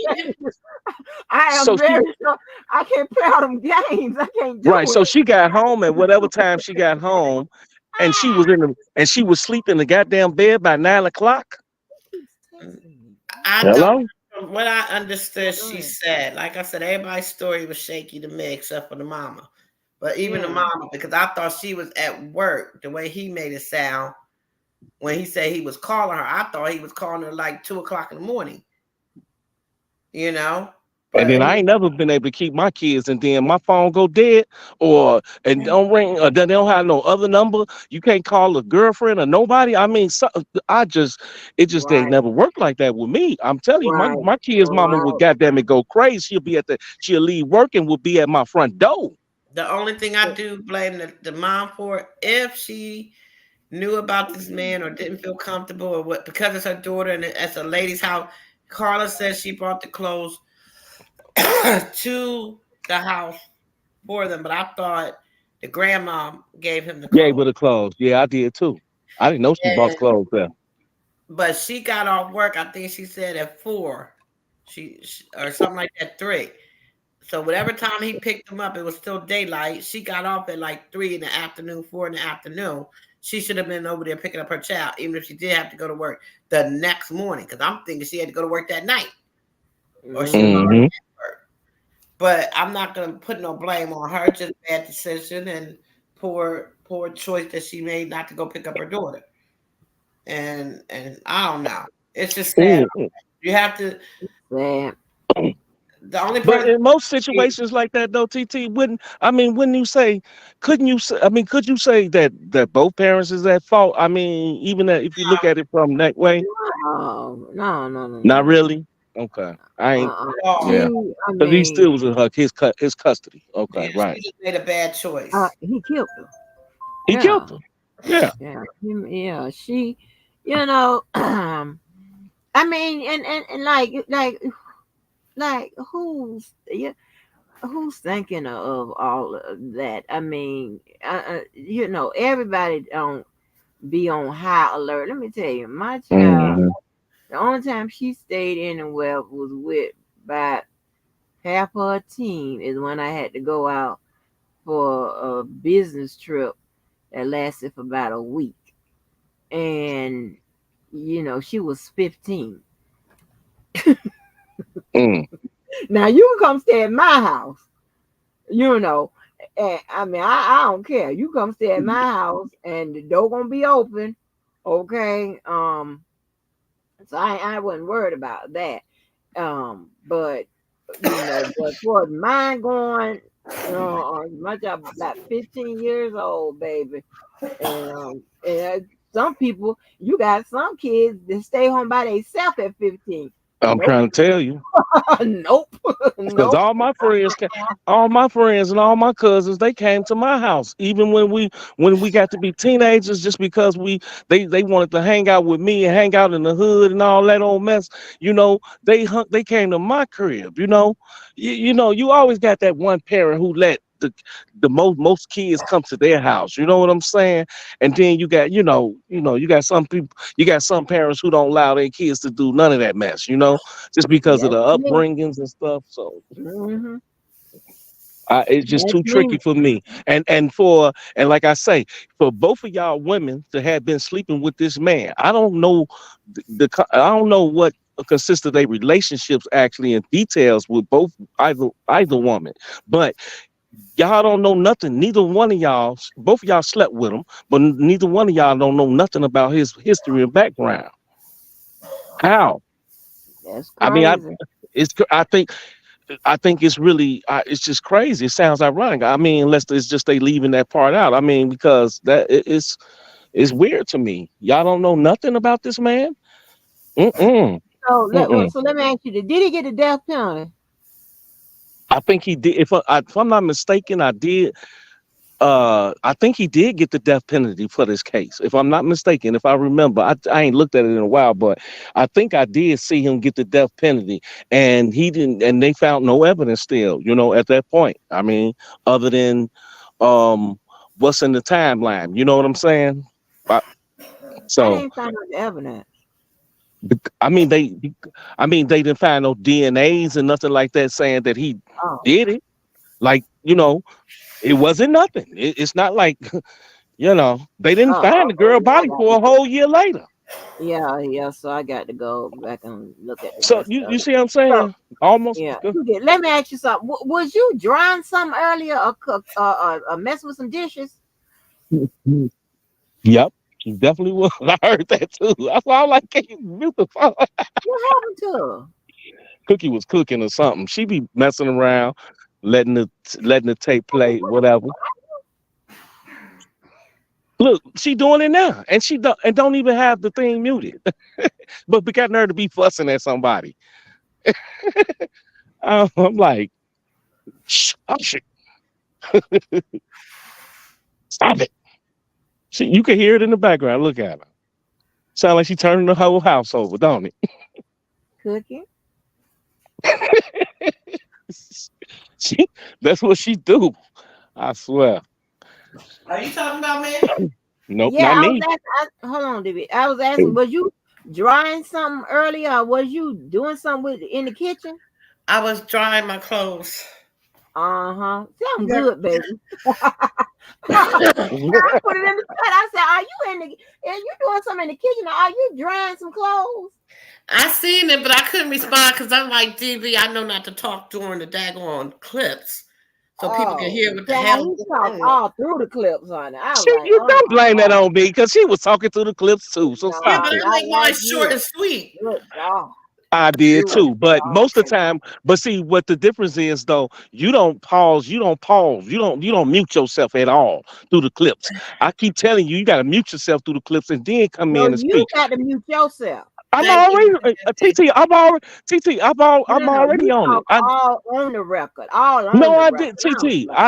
I am So she very sure I can't play all them games. I can't do right. So it. she got home at whatever time she got home, and she was sleeping in the goddamn bed by 9 o'clock. I don't. Hello. From what I understood, she Mm-mm. said, like I said, everybody's story was shaky to me except for the mama. But even the Yeah. mama, because I thought she was at work, the way he made it sound when he said he was calling her, I thought he was calling her like 2 o'clock in the morning, you know? And But then he, I ain't never been able to keep my kids, and then my phone go dead, or and don't ring, or they don't have no other number. You can't call a girlfriend or nobody. I mean, it just ain't Right, never worked like that with me. I'm telling you, right, my kids' mama would right. goddamn it go crazy. She'll leave work and will be at my front door. the only thing I do blame the mom for, if she knew about this man or didn't feel comfortable or what, because it's her daughter and it's a lady's house. Carla says she brought the clothes to the house for them, but I thought the grandma gave him the Gave clothes. her the clothes. Yeah, I did too. I didn't know she bought the And clothes there. but she got off work, I think she said at 4. She or something like that, 3. So whatever time he picked them up, it was still daylight. She got off at like 3 in the afternoon, 4 in the afternoon. she should have been over there picking up her child, even if she did have to go to work the next morning. Because I'm thinking she had to go to work that night, or she was already at work. But I'm not going to put no blame on her. Just bad decision and poor choice that she made not to go pick up her daughter. And I don't know. It's just sad. You have to. Sad. The only But person. in most situations like that, though, TT, wouldn't you say? Couldn't you say? I mean, could you say that both parents is at fault? I mean, even that if you look at it from that way, No. not really. Okay, I ain't. She, Yeah, I because he still mean, was in his custody. Okay, Yeah, right. she just made a bad choice. he killed her. He Yeah, killed her. Yeah. yeah. She, you know, I mean, and like who's thinking of all of that? I mean, everybody don't be on high alert. Let me tell you, my child, Mhm. the only time she stayed anywhere was with by half of her team is when I had to go out for a business trip that lasted for about a week. And, she was 15. Mm. Now you can come stay at my house, you know. And I mean, I don't care. You come stay at my house and the door gonna be open. Okay. So I wasn't worried about that. But but for mine going, my job about 15 years old, baby. And some people, you got some kids that stay home by themselves at 15. I'm Nope. trying to tell you. Nope. Because Nope. all my friends and all my cousins, they came to my house, even when we got to be teenagers, just because they wanted to hang out with me and hang out in the hood and all that old mess. They came to my crib. You always got that one parent who let the most kids come to their house. You know what I'm saying? And then you got you got some people, you got some parents who don't allow their kids to do none of that mess. Just because of That's the me. upbringings and stuff. So Hmm. it's just That's too me. tricky for me. And like I say, for both of y'all women to have been sleeping with this man, I don't know I don't know what consists of their relationships actually in details with either woman, but y'all don't know nothing. Neither one of y'all, both of y'all slept with him, but neither one of y'all don't know nothing about his history and background. How? That's I mean, crazy. I think it's really, it's just crazy. It sounds ironic. I mean, unless it's just they leaving that part out. I mean, because it's weird to me. Y'all don't know nothing about this man. Mm-mm. Mm-mm. So let me ask you: did he get a death penalty? I think he did. If I'm not mistaken, I did. I think he did get the death penalty for this case. If I'm not mistaken, if I remember, I ain't looked at it in a while, but I think I did see him get the death penalty, and he didn't. And they found no evidence still, at that point. I mean, other than um, what's in the timeline. You know what I'm saying? Uh, I So, didn't find no evidence. I mean, they didn't find no DNAs and nothing like that saying that he Oh, did it. Like, it wasn't nothing. It's not like they didn't find the okay. girl Yeah, body for a whole year later. yeah. So I got to go back and look at the So rest you of it. see what I'm So saying? Almost. yeah, okay, let me ask you something. Was you drying something earlier, or cook, mess with some dishes? Yep, she definitely was. I heard that too. That's why I'm like, can you mute the phone? What happened to her? Cookie was cooking or something. She be messing around, letting the tape play, whatever. Look, she doing it now, and don't even have the thing muted. But we got her to be fussing at somebody. I'm like, shh, oh shit, stop it. You can hear it in the background. Look at her. Sound like she turning the whole house over, don't it? Cooking? She, that's what she do. I swear. Are you talking about me? Nope, Yeah, not I was me. asking. Hold on, David. I was asking, was you drying something earlier, or was you doing something in the kitchen? I was drying my clothes. See, I'm Yeah. good, baby. I put it in the cut. I said, "Are you in the? And you doing something in the kitchen? Are you drying some clothes?" I seen it, but I couldn't respond because I'm like DB. I know not to talk during the daggone clips, so people can Oh, hear what the yeah, hell he going talked on. all through the clips on it. I was She, like, you "Oh don't my blame that god, on me because she was talking through the clips too. So Yeah, stop but no, it. I not like mine like short you." and sweet. Good God, I did good too, but God. most of the time, but see what the difference is though, you don't pause, you don't mute yourself at all through the clips. I keep telling you, you gotta mute yourself through the clips and then come No, in and you speak. got to mute yourself. I'm Thank already you. TT, No, I'm no, no. already You on it. talk all on the record, all on No, the I record. did I was TT. like,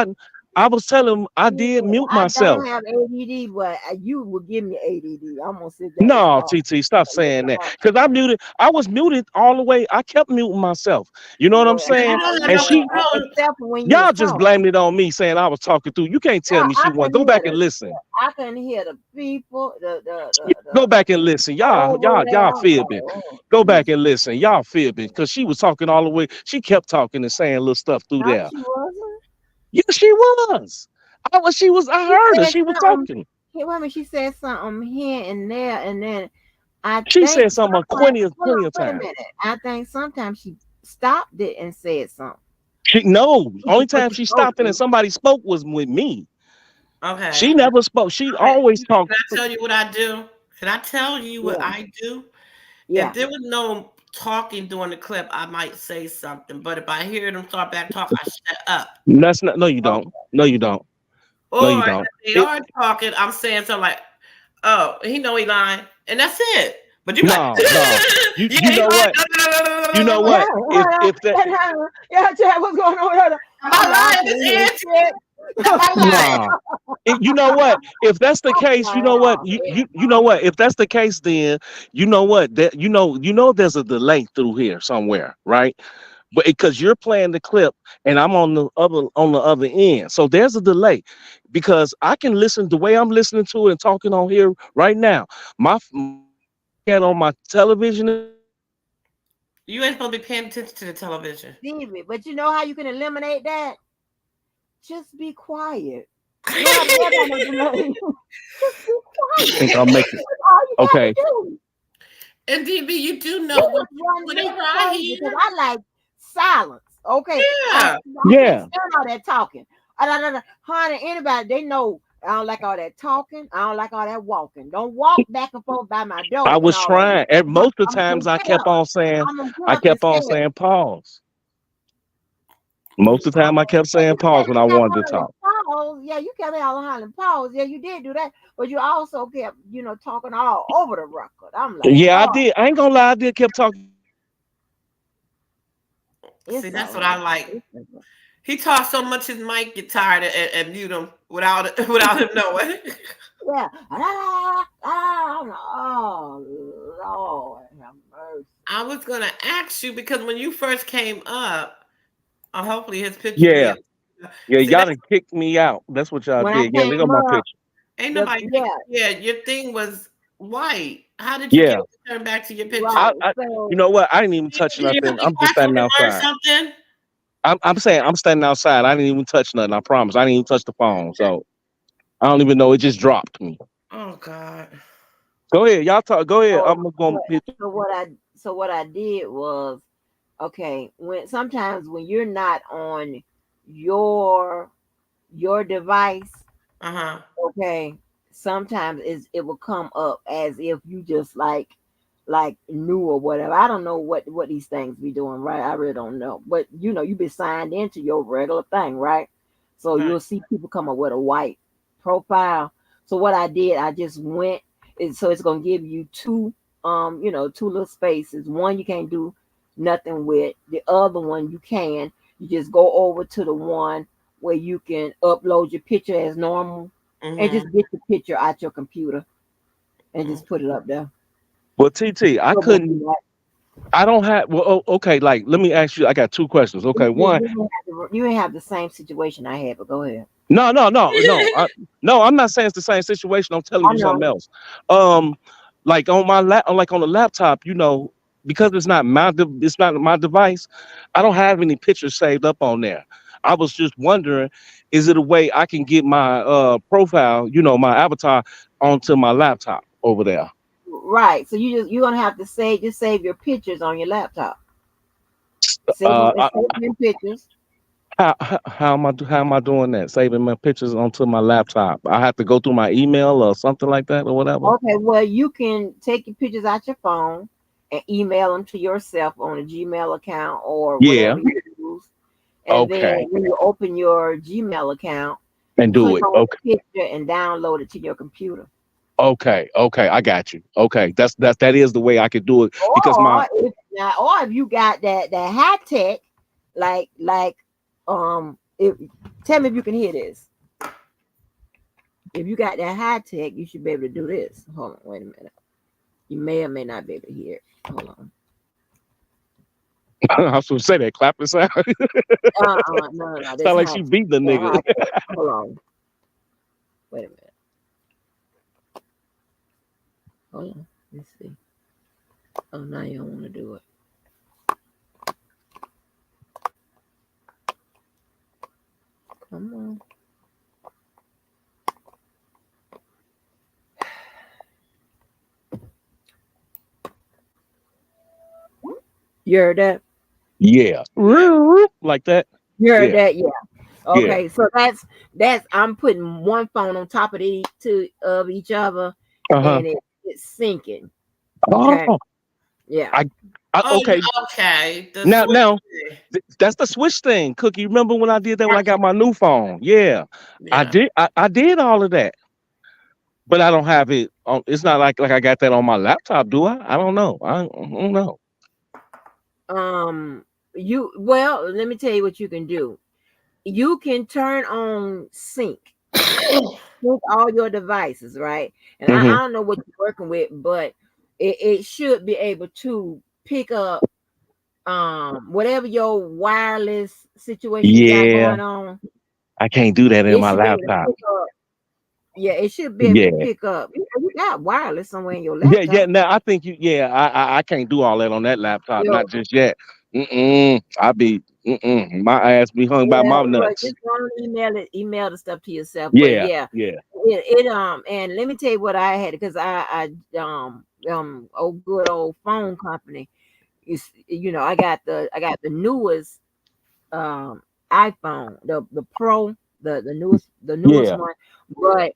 I was telling him I did "Ooh, mute I don't myself. have ADD, but you will give me ADD. I'm gonna sit there and No, talk. TT, stop Look saying that. out. Because I was muted all the way. I kept muting myself. You know what I'm Well, Because you saying? don't have And no yeah, she control. except for when you was y'all just talking. blamed it on me saying I was talking through. You can't tell Yeah, me she won. Go back and listen. I couldn't hear the people, Yeah, go back and listen. over there. Y'all I was like, fibbing. oh, Go back Jesus. and listen. Y'all fibbing because she was talking all the way. She kept talking and saying little stuff through No, there. she wasn't. Yeah, she was. I She heard her. said She was something. talking. Wait a minute, she said something here and there, and then I She think said something sometimes, hold plenty on, of wait a times. minute. I think sometimes she stopped it and said something. She no. Only Before time she she spoke stopped it and to. somebody spoke was with me. Okay. She never spoke. She Okay. always Can talked. I tell you what I do? Can I tell you what Yeah, I do? If yeah. there was no talking during the clip, I might say something. But if I hear them start back talk, I shut up. That's not. No, you Okay. don't. No, you don't. No, you Or if don't. they It, are talking, I'm saying something like, "Oh, he know he lying," and that's it. But you be like, no, no. "Yeah, You he know what? You know Yeah, what? If that yeah, Chad, what's going on here? Am I'm I like, I lying, can't Miss hear Angie? shit. Am I lying?" nah. You know what? If that's the I'm case, you like, know what? oh, hell You know what? If that's the case, then you know what? That you know there's a delay through here somewhere, right? But because you're playing the clip and I'm on the other end, so there's a delay because I can listen the way I'm listening to it and talking on here right now. My cat on my television. You ain't supposed to be paying attention to the television. Stevie, but you know how you can eliminate that? Just be quiet. You don't have to worry about no delay. Just be quiet. Think I'll make it. That's all you got to Okay. do. And DB, you do know It what was run me whatever I crazy because hear. I like silence. Okay, Yeah. I can't Yeah. stand all that talking. Honey, anybody they know I don't like all that talking. I don't like all that walking. Don't walk back and forth by my I door and was all that. trying. And most of the I'm gonna times get up. I'm gonna get I up and kept on say it. saying pause. Most of the time I kept Yeah, saying you pause when I kept wanted to hollering talk. pause. Yeah, you kept hollering pause. Yeah, you did do that, but you also kept, talking all over the record. I'm like, Yeah, I oh, did. I ain't gonna lie, I did kept talking. See, it's all that's what I right. like. He talks so much his mic get tired and mute him without without him knowing. Yeah. Oh, Lord have mercy. I was gonna ask you because when you first came up, hopefully his picture be Yeah. up. Yeah, See y'all that done kicked me out. That's what y'all When I did. Yeah, look at came my up, picture. ain't nobody yeah, yeah, your thing was white. How did you get Yeah. it to turn back to your picture? right. I you So know what? I didn't even touch Can you nothing. help me I'm just quiet so we standing can learn outside. something? I'm saying I'm standing outside. I didn't even touch nothing. I promise. I didn't even touch the phone. So I don't even know. It just dropped me. Oh God. Go ahead. Y'all talk. Go ahead. so I'm gonna hit what I did was, okay, when sometimes when you're not on your device, Uh-huh. okay, sometimes it will come up as if you just like new or whatever. I don't know what these things be doing, right? I really don't know. But you be signed into your regular thing, right? So Right. you'll see people come up with a white profile. So what I did, I just went so it's gonna give you two little spaces. One you can't do nothing with. The other one you can. You just go over to the one where you can upload your picture as normal and Mm-hmm. just get the picture out your computer and just put it up there. well, TT, I So it won't be couldn't. I don't have. Well, okay. Like, let me ask you. I got two questions. Okay, one. you ain't have the same situation I had, but go ahead. No, no, no, no. No, I'm not saying it's the same situation. I'm telling I you something know. else. Um, like on like on the laptop, because it's not my device. I don't have any pictures saved up on there. I was just wondering, is it a way I can get my profile, my avatar onto my laptop over there? Right. So you're gonna have to save your pictures on your laptop. Save them, Uh, I, save your pictures. how am I doing that? Saving my pictures onto my laptop. I have to go through my email or something like that or whatever. Okay, well, you can take your pictures out your phone and email them to yourself on a Gmail account or Yeah. whatever you use. And then Okay. when you open your Gmail account, And do click it. on Okay. the picture and download it to your computer. Okay. Okay. I got you. Okay. That is the way I could do it because my Or if you got that high tech, like if tell me if you can hear this. If you got that high tech, you should be able to do this. Hold on, wait a minute. You may or may not be able to hear it. Hold on. I was going to say that clapping sound. No. Sound That's like high she tech. beat the That nigga. high tech. Hold on. Wait a minute. Hold on. Let's see. Oh, now you don't want to do it. Come on. You heard that? Yeah. Like that. You heard Yeah. that? Yeah. Yeah. Okay, so that's I'm putting one phone on top of each other, Uh-huh. and it's syncing. Okay. Oh, Yeah. Oh, okay. okay. The Now, switch. that's the switch thing, Cookie. Remember when I did that when I got my new phone? Yeah, I Yeah. did. I did all of that, but I don't have it on. It's not like I got that on my laptop, do I? I don't know. I don't know. Let me tell you what you can do. You can turn on sync all your devices, right? And I Hmm. don't know what you're working with, but it should be able to pick up whatever your wireless situation you got Yeah, going on. I can't do that in It my should be able to laptop. pick up. Yeah, it should be able to Yeah, pick up. You got wireless somewhere in your yeah. laptop. Now I think you. Yeah, I can't do all that on that laptop. Yo, Not just yet. I be. My ass be hung by yeah, my well, nuts. just don't email the stuff to yourself. But Yeah, yeah, yeah. and let me tell you what I had because old good old phone company. I got the newest iPhone, the Pro, the newest Yeah. one. But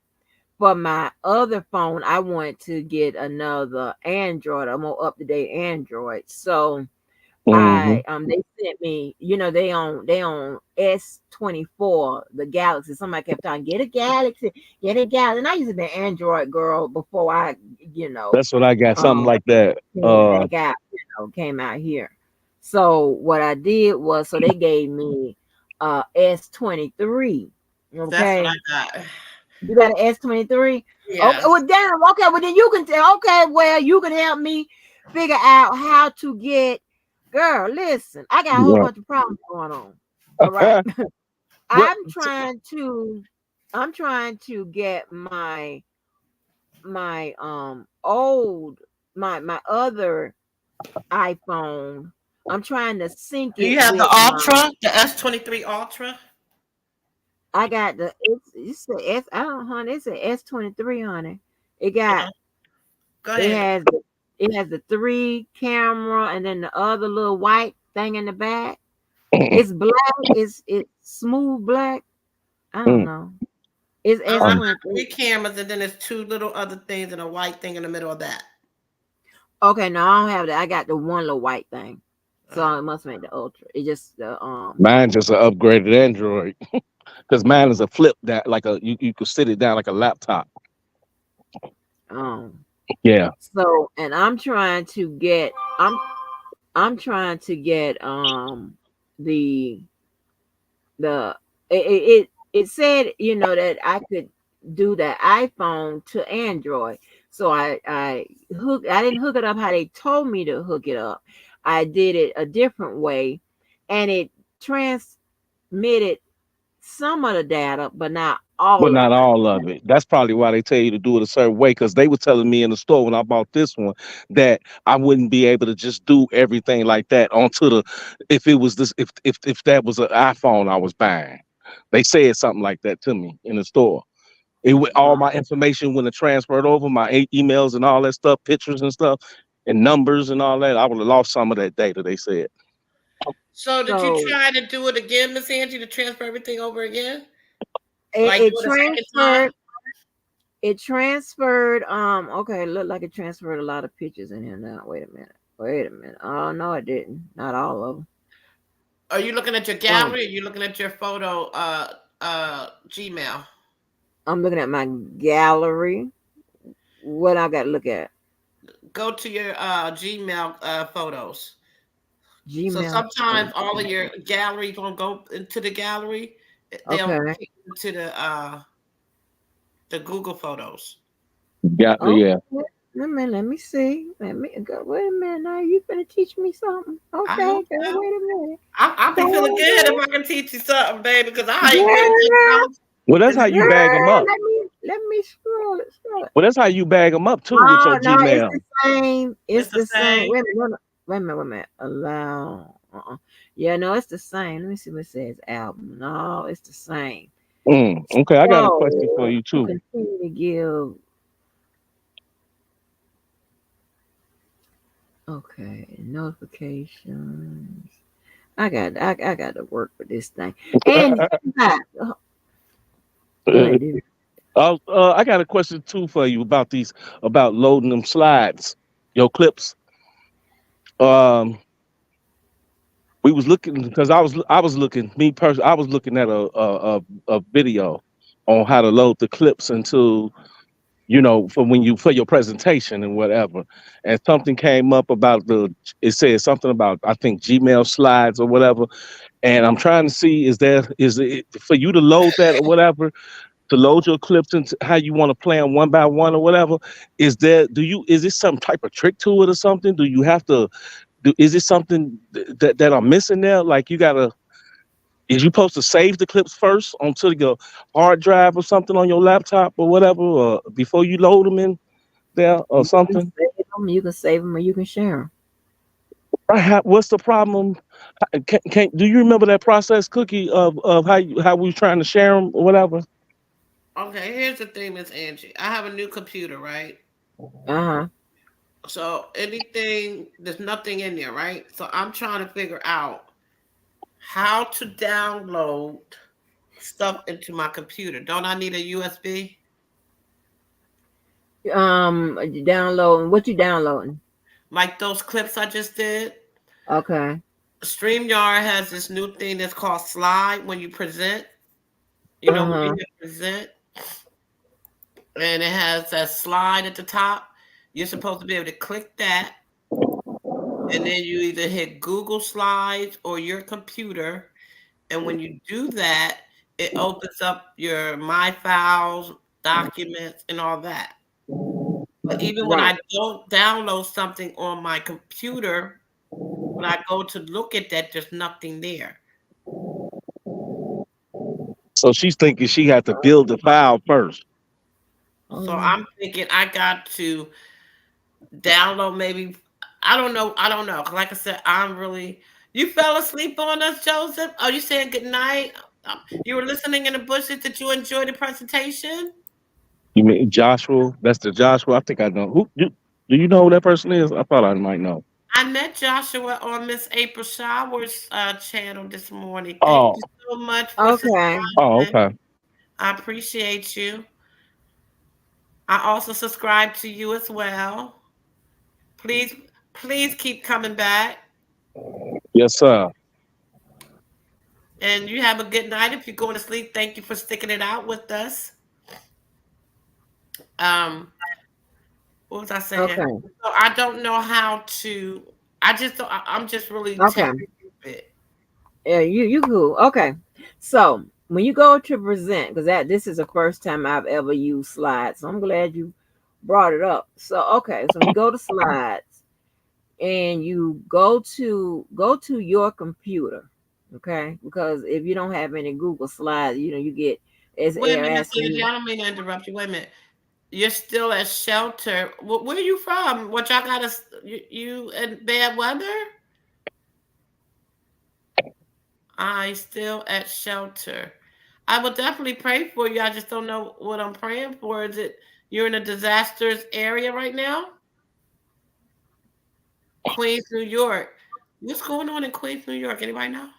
for my other phone, I want to get another Android, a more up to date Android. So Hmm. they sent me, they on S24, the Galaxy. Somebody kept talking, get a Galaxy. And I used to be an Android girl before That's what I got. Something um like that. came back out, came out here. So what I did was, so they gave me S23. That's what Okay. I got. You got an S23? Okay, Yes. well damn, okay, well then you can tell, okay, well, you can help me figure out how to get, girl, listen, I got a whole Yeah. bunch of problems going on. All right. What? I'm trying to get my other iPhone. I'm trying to sync Do you it have the with Ultra, the S23 Ultra? I got it's the S, I don't, honey, it's a S23, honey. It got Go it ahead. has it has the 3 camera and then the other little white thing in the back. It's black, it's smooth black. I don't know. It's I have S23. 3 cameras, and then there's two little other things and a white thing in the middle of that. Okay, no, I don't have that. I got the one little white thing. So it must make the ultra. It just the Mine just an upgraded Android because mine is a flip that like you could sit it down like a laptop. um Yeah. so and I'm trying to get the the it said that I could do the iPhone to Android. So I didn't hook it up how they told me to hook it up. I did it a different way, and it transmitted some of the data, but not but all of not it. all of it. That's probably why they tell you to do it a certain way. Because they were telling me in the store when I bought this one that I wouldn't be able to just do everything like that onto the if it was this if that was an iPhone I was buying. They said something like that to me in the store. All my information when it transferred over, my emails and all that stuff, pictures and stuff, and numbers and all that, I would have lost some of that data. They said. So did you So try to do it again, Miss Angie, to transfer everything over again? it, Like do it it a second time? transferred. It transferred. Okay, looked like it transferred a lot of pictures in here now. Wait a minute. Wait a minute. Oh no, it didn't. Not all of them. Are you looking at your Oh, gallery or you looking at your photo Gmail? I'm looking at my gallery. What I got to look at? Go to your Gmail photos. So Gmail. sometimes all of your gallery gonna go into the gallery. They'll Okay. take you to the Google photos. Yeah, Oh, yeah. let me see. Let me go. Wait a minute. Now you gonna teach me something? I Okay, hope girl. so. Wait a minute. I'll be feeling Girl, good if I can teach you something, baby, because I ain't really girl, Well, that's how just you bag them girl, up. let me scroll it. Scroll it. Well, that's how you bag them up too with your No, no, it's Gmail. the same. It's it's the the same. same. Wait a minute. No, no. Wait a minute. Wait a minute. Allow. Yeah, no, it's the same. Let me see what it says. Album. No, it's the same. Okay, I got a question for So you to too. continue to give. Okay, notifications. I got to work with this thing. And go ahead, dude. I got a question too for you about these about loading them slides, your clips. Um, we was looking because I was looking me personally. I was looking at a video on how to load the clips into for when you for your presentation and whatever, and something came up about it said something about I think Gmail slides or whatever, and I'm trying to see is it for you to load that or whatever to load your clips into how you want to play them one by one or whatever. Is this some type of trick to it or something? Do you have to is it something that I'm missing there? Like is you supposed to save the clips first onto your hard drive or something on your laptop or whatever, or before you load them in there or You can something? save them. You can save them, or you can share them. What's the problem? Do you remember that process, Cookie, of how we was trying to share them or whatever? Okay, here's the thing, Miss Angie. I have a new computer, right? Uh-huh. So there's nothing in there, right? So I'm trying to figure out how to download stuff into my computer. Don't I need a USB? You downloading what you downloading? Like those clips I just did. Okay. StreamYard has this new thing that's called slide when you present. When Uh-huh. you present, and it has that slide at the top. You're supposed to be able to click that, and then you either hit Google Slides or your computer. And when you do that, it opens up your My Files, documents, and all that. But even when Right. I don't download something on my computer, when I go to look at that, there's nothing there. So she's thinking she had to build the file first. So I'm thinking I got to download maybe. I don't know. I don't know. Like I said, You fell asleep on us, Joseph. Oh, you saying good night? You were listening in the bushes. Did you enjoy the presentation? You mean Joshua? That's the Joshua. I think I know. Do you know who that person is? I thought I might know. I met Joshua on Miss April Showers' channel this morning. Thank Oh, you so much for Okay. subscribing. okay. I appreciate you. I also subscribe to you as well. Please, please keep coming back. Yes, sir. And you have a good night. If you're going to sleep, thank you for sticking it out with us. Um, what was I saying? Okay. So I don't know how to. I just don't. I'm just really Okay. tech stupid. Yeah, you cool. Okay. So when you go to present, because this is the first time I've ever used slides, so I'm glad you brought it up. So okay, so when you go to slides and you go to your computer, okay, because if you don't have any Google slides, you get Is Wait a they're minute, asking Sandy, you. I don't mean to interrupt you. Wait a minute. You're still at shelter. Where are you from? What y'all got us? You in bad weather? I still at shelter. I will definitely pray for you. I just don't know what I'm praying for. Is it you're in a disastrous area right now? Queens, New York. What's going on in Queens, New York? Anybody know?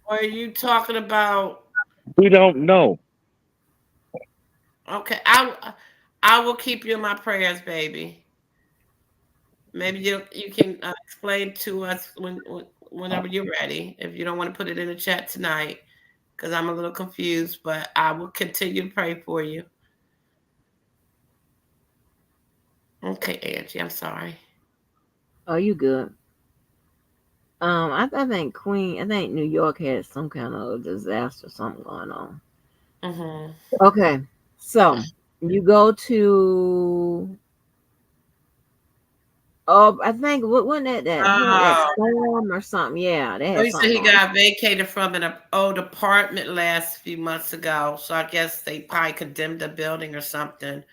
Or are you talking about? We don't know. Okay, I will keep you in my prayers, baby. Maybe you can explain to us whenever you're ready. If you don't want to put it in the chat tonight, because I'm a little confused, but I will continue to pray for you. Okay, Angie, I'm sorry. Oh, you good? I think I think New York had some kind of disaster, something going on. Mm-hmm. Okay, so you go to. Oh, I think what wasn't that who that Oh, storm or something? Yeah, they oh, had he said something he going. got vacated from an old apartment last few months ago. So I guess they probably condemned the building or something.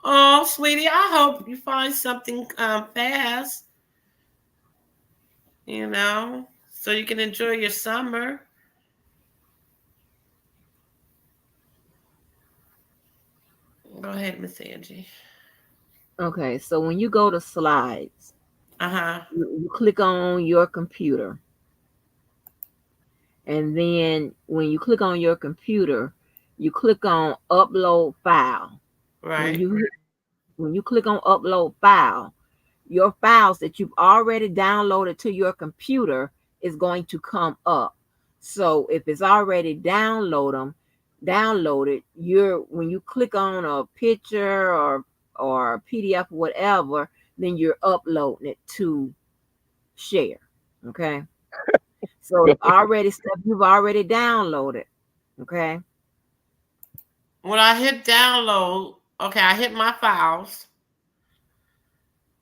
Oh, sweetie, I hope you find something fast, so you can enjoy your summer. Go ahead, Miss Angie. Okay, so when you go to slides, Uh-huh. you click on your computer, and then when you click on your computer, you click on upload file. When Right. you click on upload file, your files that you've already downloaded to your computer is going to come up. So if it's already downloaded, when you click on a picture or PDF or whatever, then you're uploading it to share. Okay. So it's already stuff you've already downloaded. Okay. When I hit download, okay, I hit my files.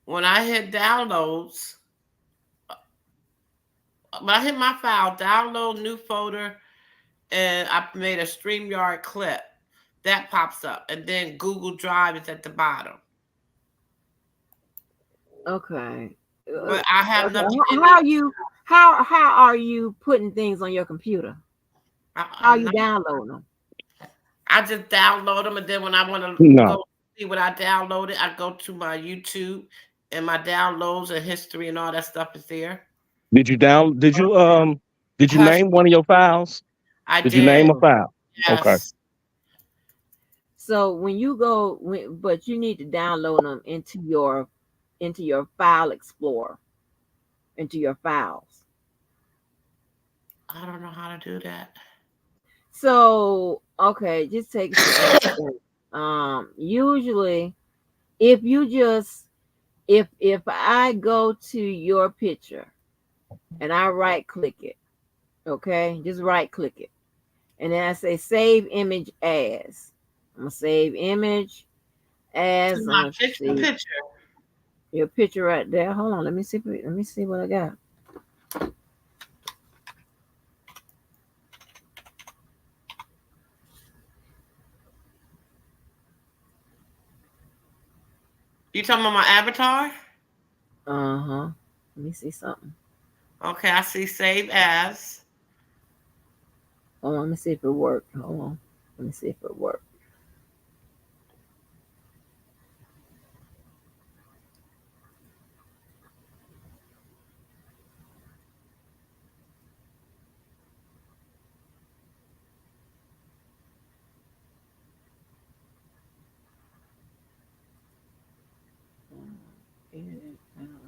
When I hit downloads, when I hit my file, download new folder, and I made a StreamYard clip. That pops up. And then Google Drive is at the bottom. Okay. But I have Okay. nothing in How it. you how are you putting things on your computer? How are I'm you not, downloading them? I just download them, and then when I want to No. go see what I downloaded, I go to my YouTube, and my downloads and history and all that stuff is there. Did you down? Did you Hush, name one of your files? I Did you did. name a file? Okay. Yes. So when you go, but you need to download them into your file explorer, into your files. I don't know how to do that. So okay, just take it for instance. Usually, if you just if I go to your picture and I right click it, okay, just right click it, and then I say save image as. I'm gonna save image To as. I'm my gonna see picture. your picture right there. Hold on, let me see. Let me see what I got. You talking about my avatar? Uh-huh. Let me see something. Okay, I see save as. Hold on, let me see if it worked. Hold on. Let me see if it worked. Edit avatar.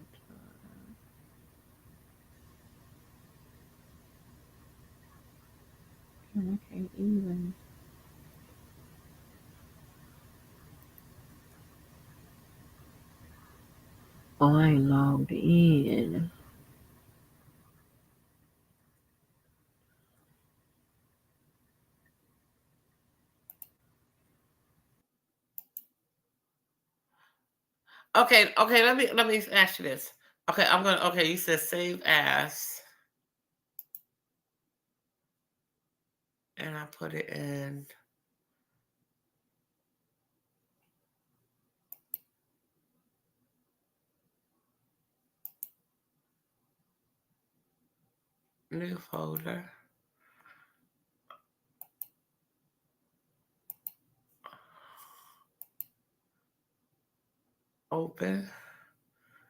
I can't even. Oh, I ain't logged in. Okay, okay, let me ask you this. Okay, okay, you said save as. and I put it in. New folder. Open.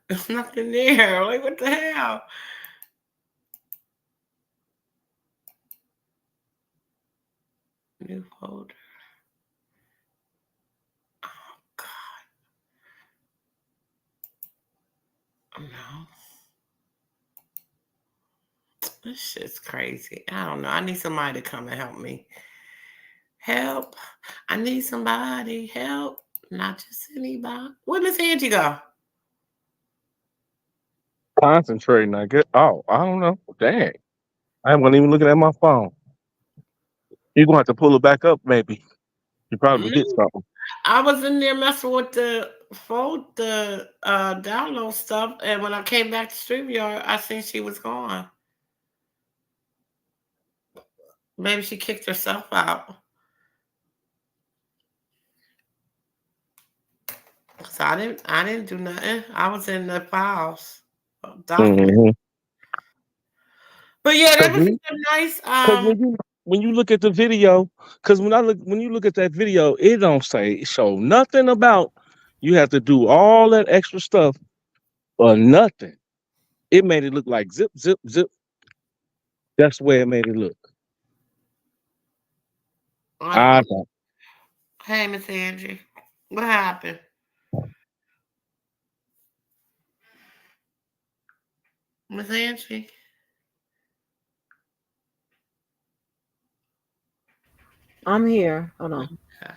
There's nothing there. Like, what the hell? New folder. Oh, God. No. This shit's crazy. I don't know. I need somebody to come and help me. Help. I need somebody. Help. Not just anybody. Where Miss Angie go? Concentrating, I guess. Oh, I don't know. Dang. I wasn't even looking at my phone. You're going to have to pull it back up, maybe. You probably hit something. I was in there messing with the download stuff, and when I came back to StreamYard, I seen she was gone. Maybe she kicked herself out. So I didn't do nothing. I was in the files document. Mm-hmm. But yeah, that was a nice. Because when you look at the video, because when you look at that video, it don't show nothing about you have to do all that extra stuff or nothing. It made it look like zip, zip, zip. That's the way it made it look. I thought. Hey, Miss Angie, what happened? Miss Angie? I'm here. Hold on. Okay.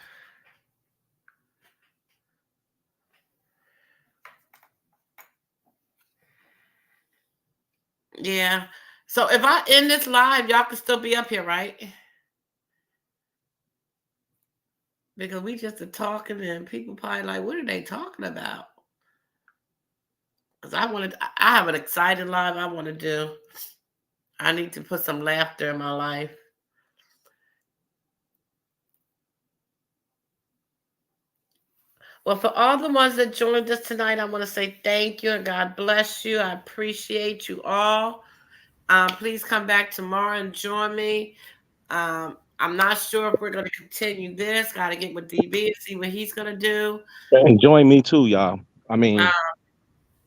Yeah. So if I end this live, y'all can still be up here, right? Because we just are talking and people probably like, what are they talking about? Because I have an exciting live I want to do. I need to put some laughter in my life. Well, for all the ones that joined us tonight, I want to say thank you and God bless you. I appreciate you all. Please come back tomorrow and join me. I'm not sure if we're going to continue this. Got to get with DB and see what he's going to do. And join me too, y'all. I mean,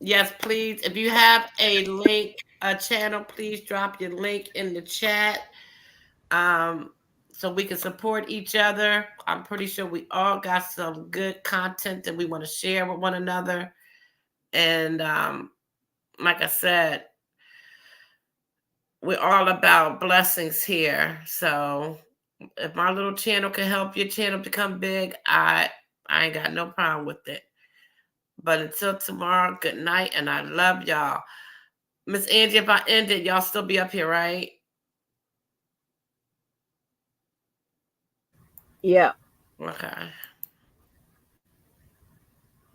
yes, please. If you have a link, a channel, please drop your link in the chat. So we can support each other. I'm pretty sure we all got some good content that we want to share with one another. And like I said, we're all about blessings here. So if my little channel can help your channel become big, I ain't got no problem with it. But until tomorrow, good night, and I love y'all. Miss Angie, if I end it, y'all still be up here, right? Yeah. Okay.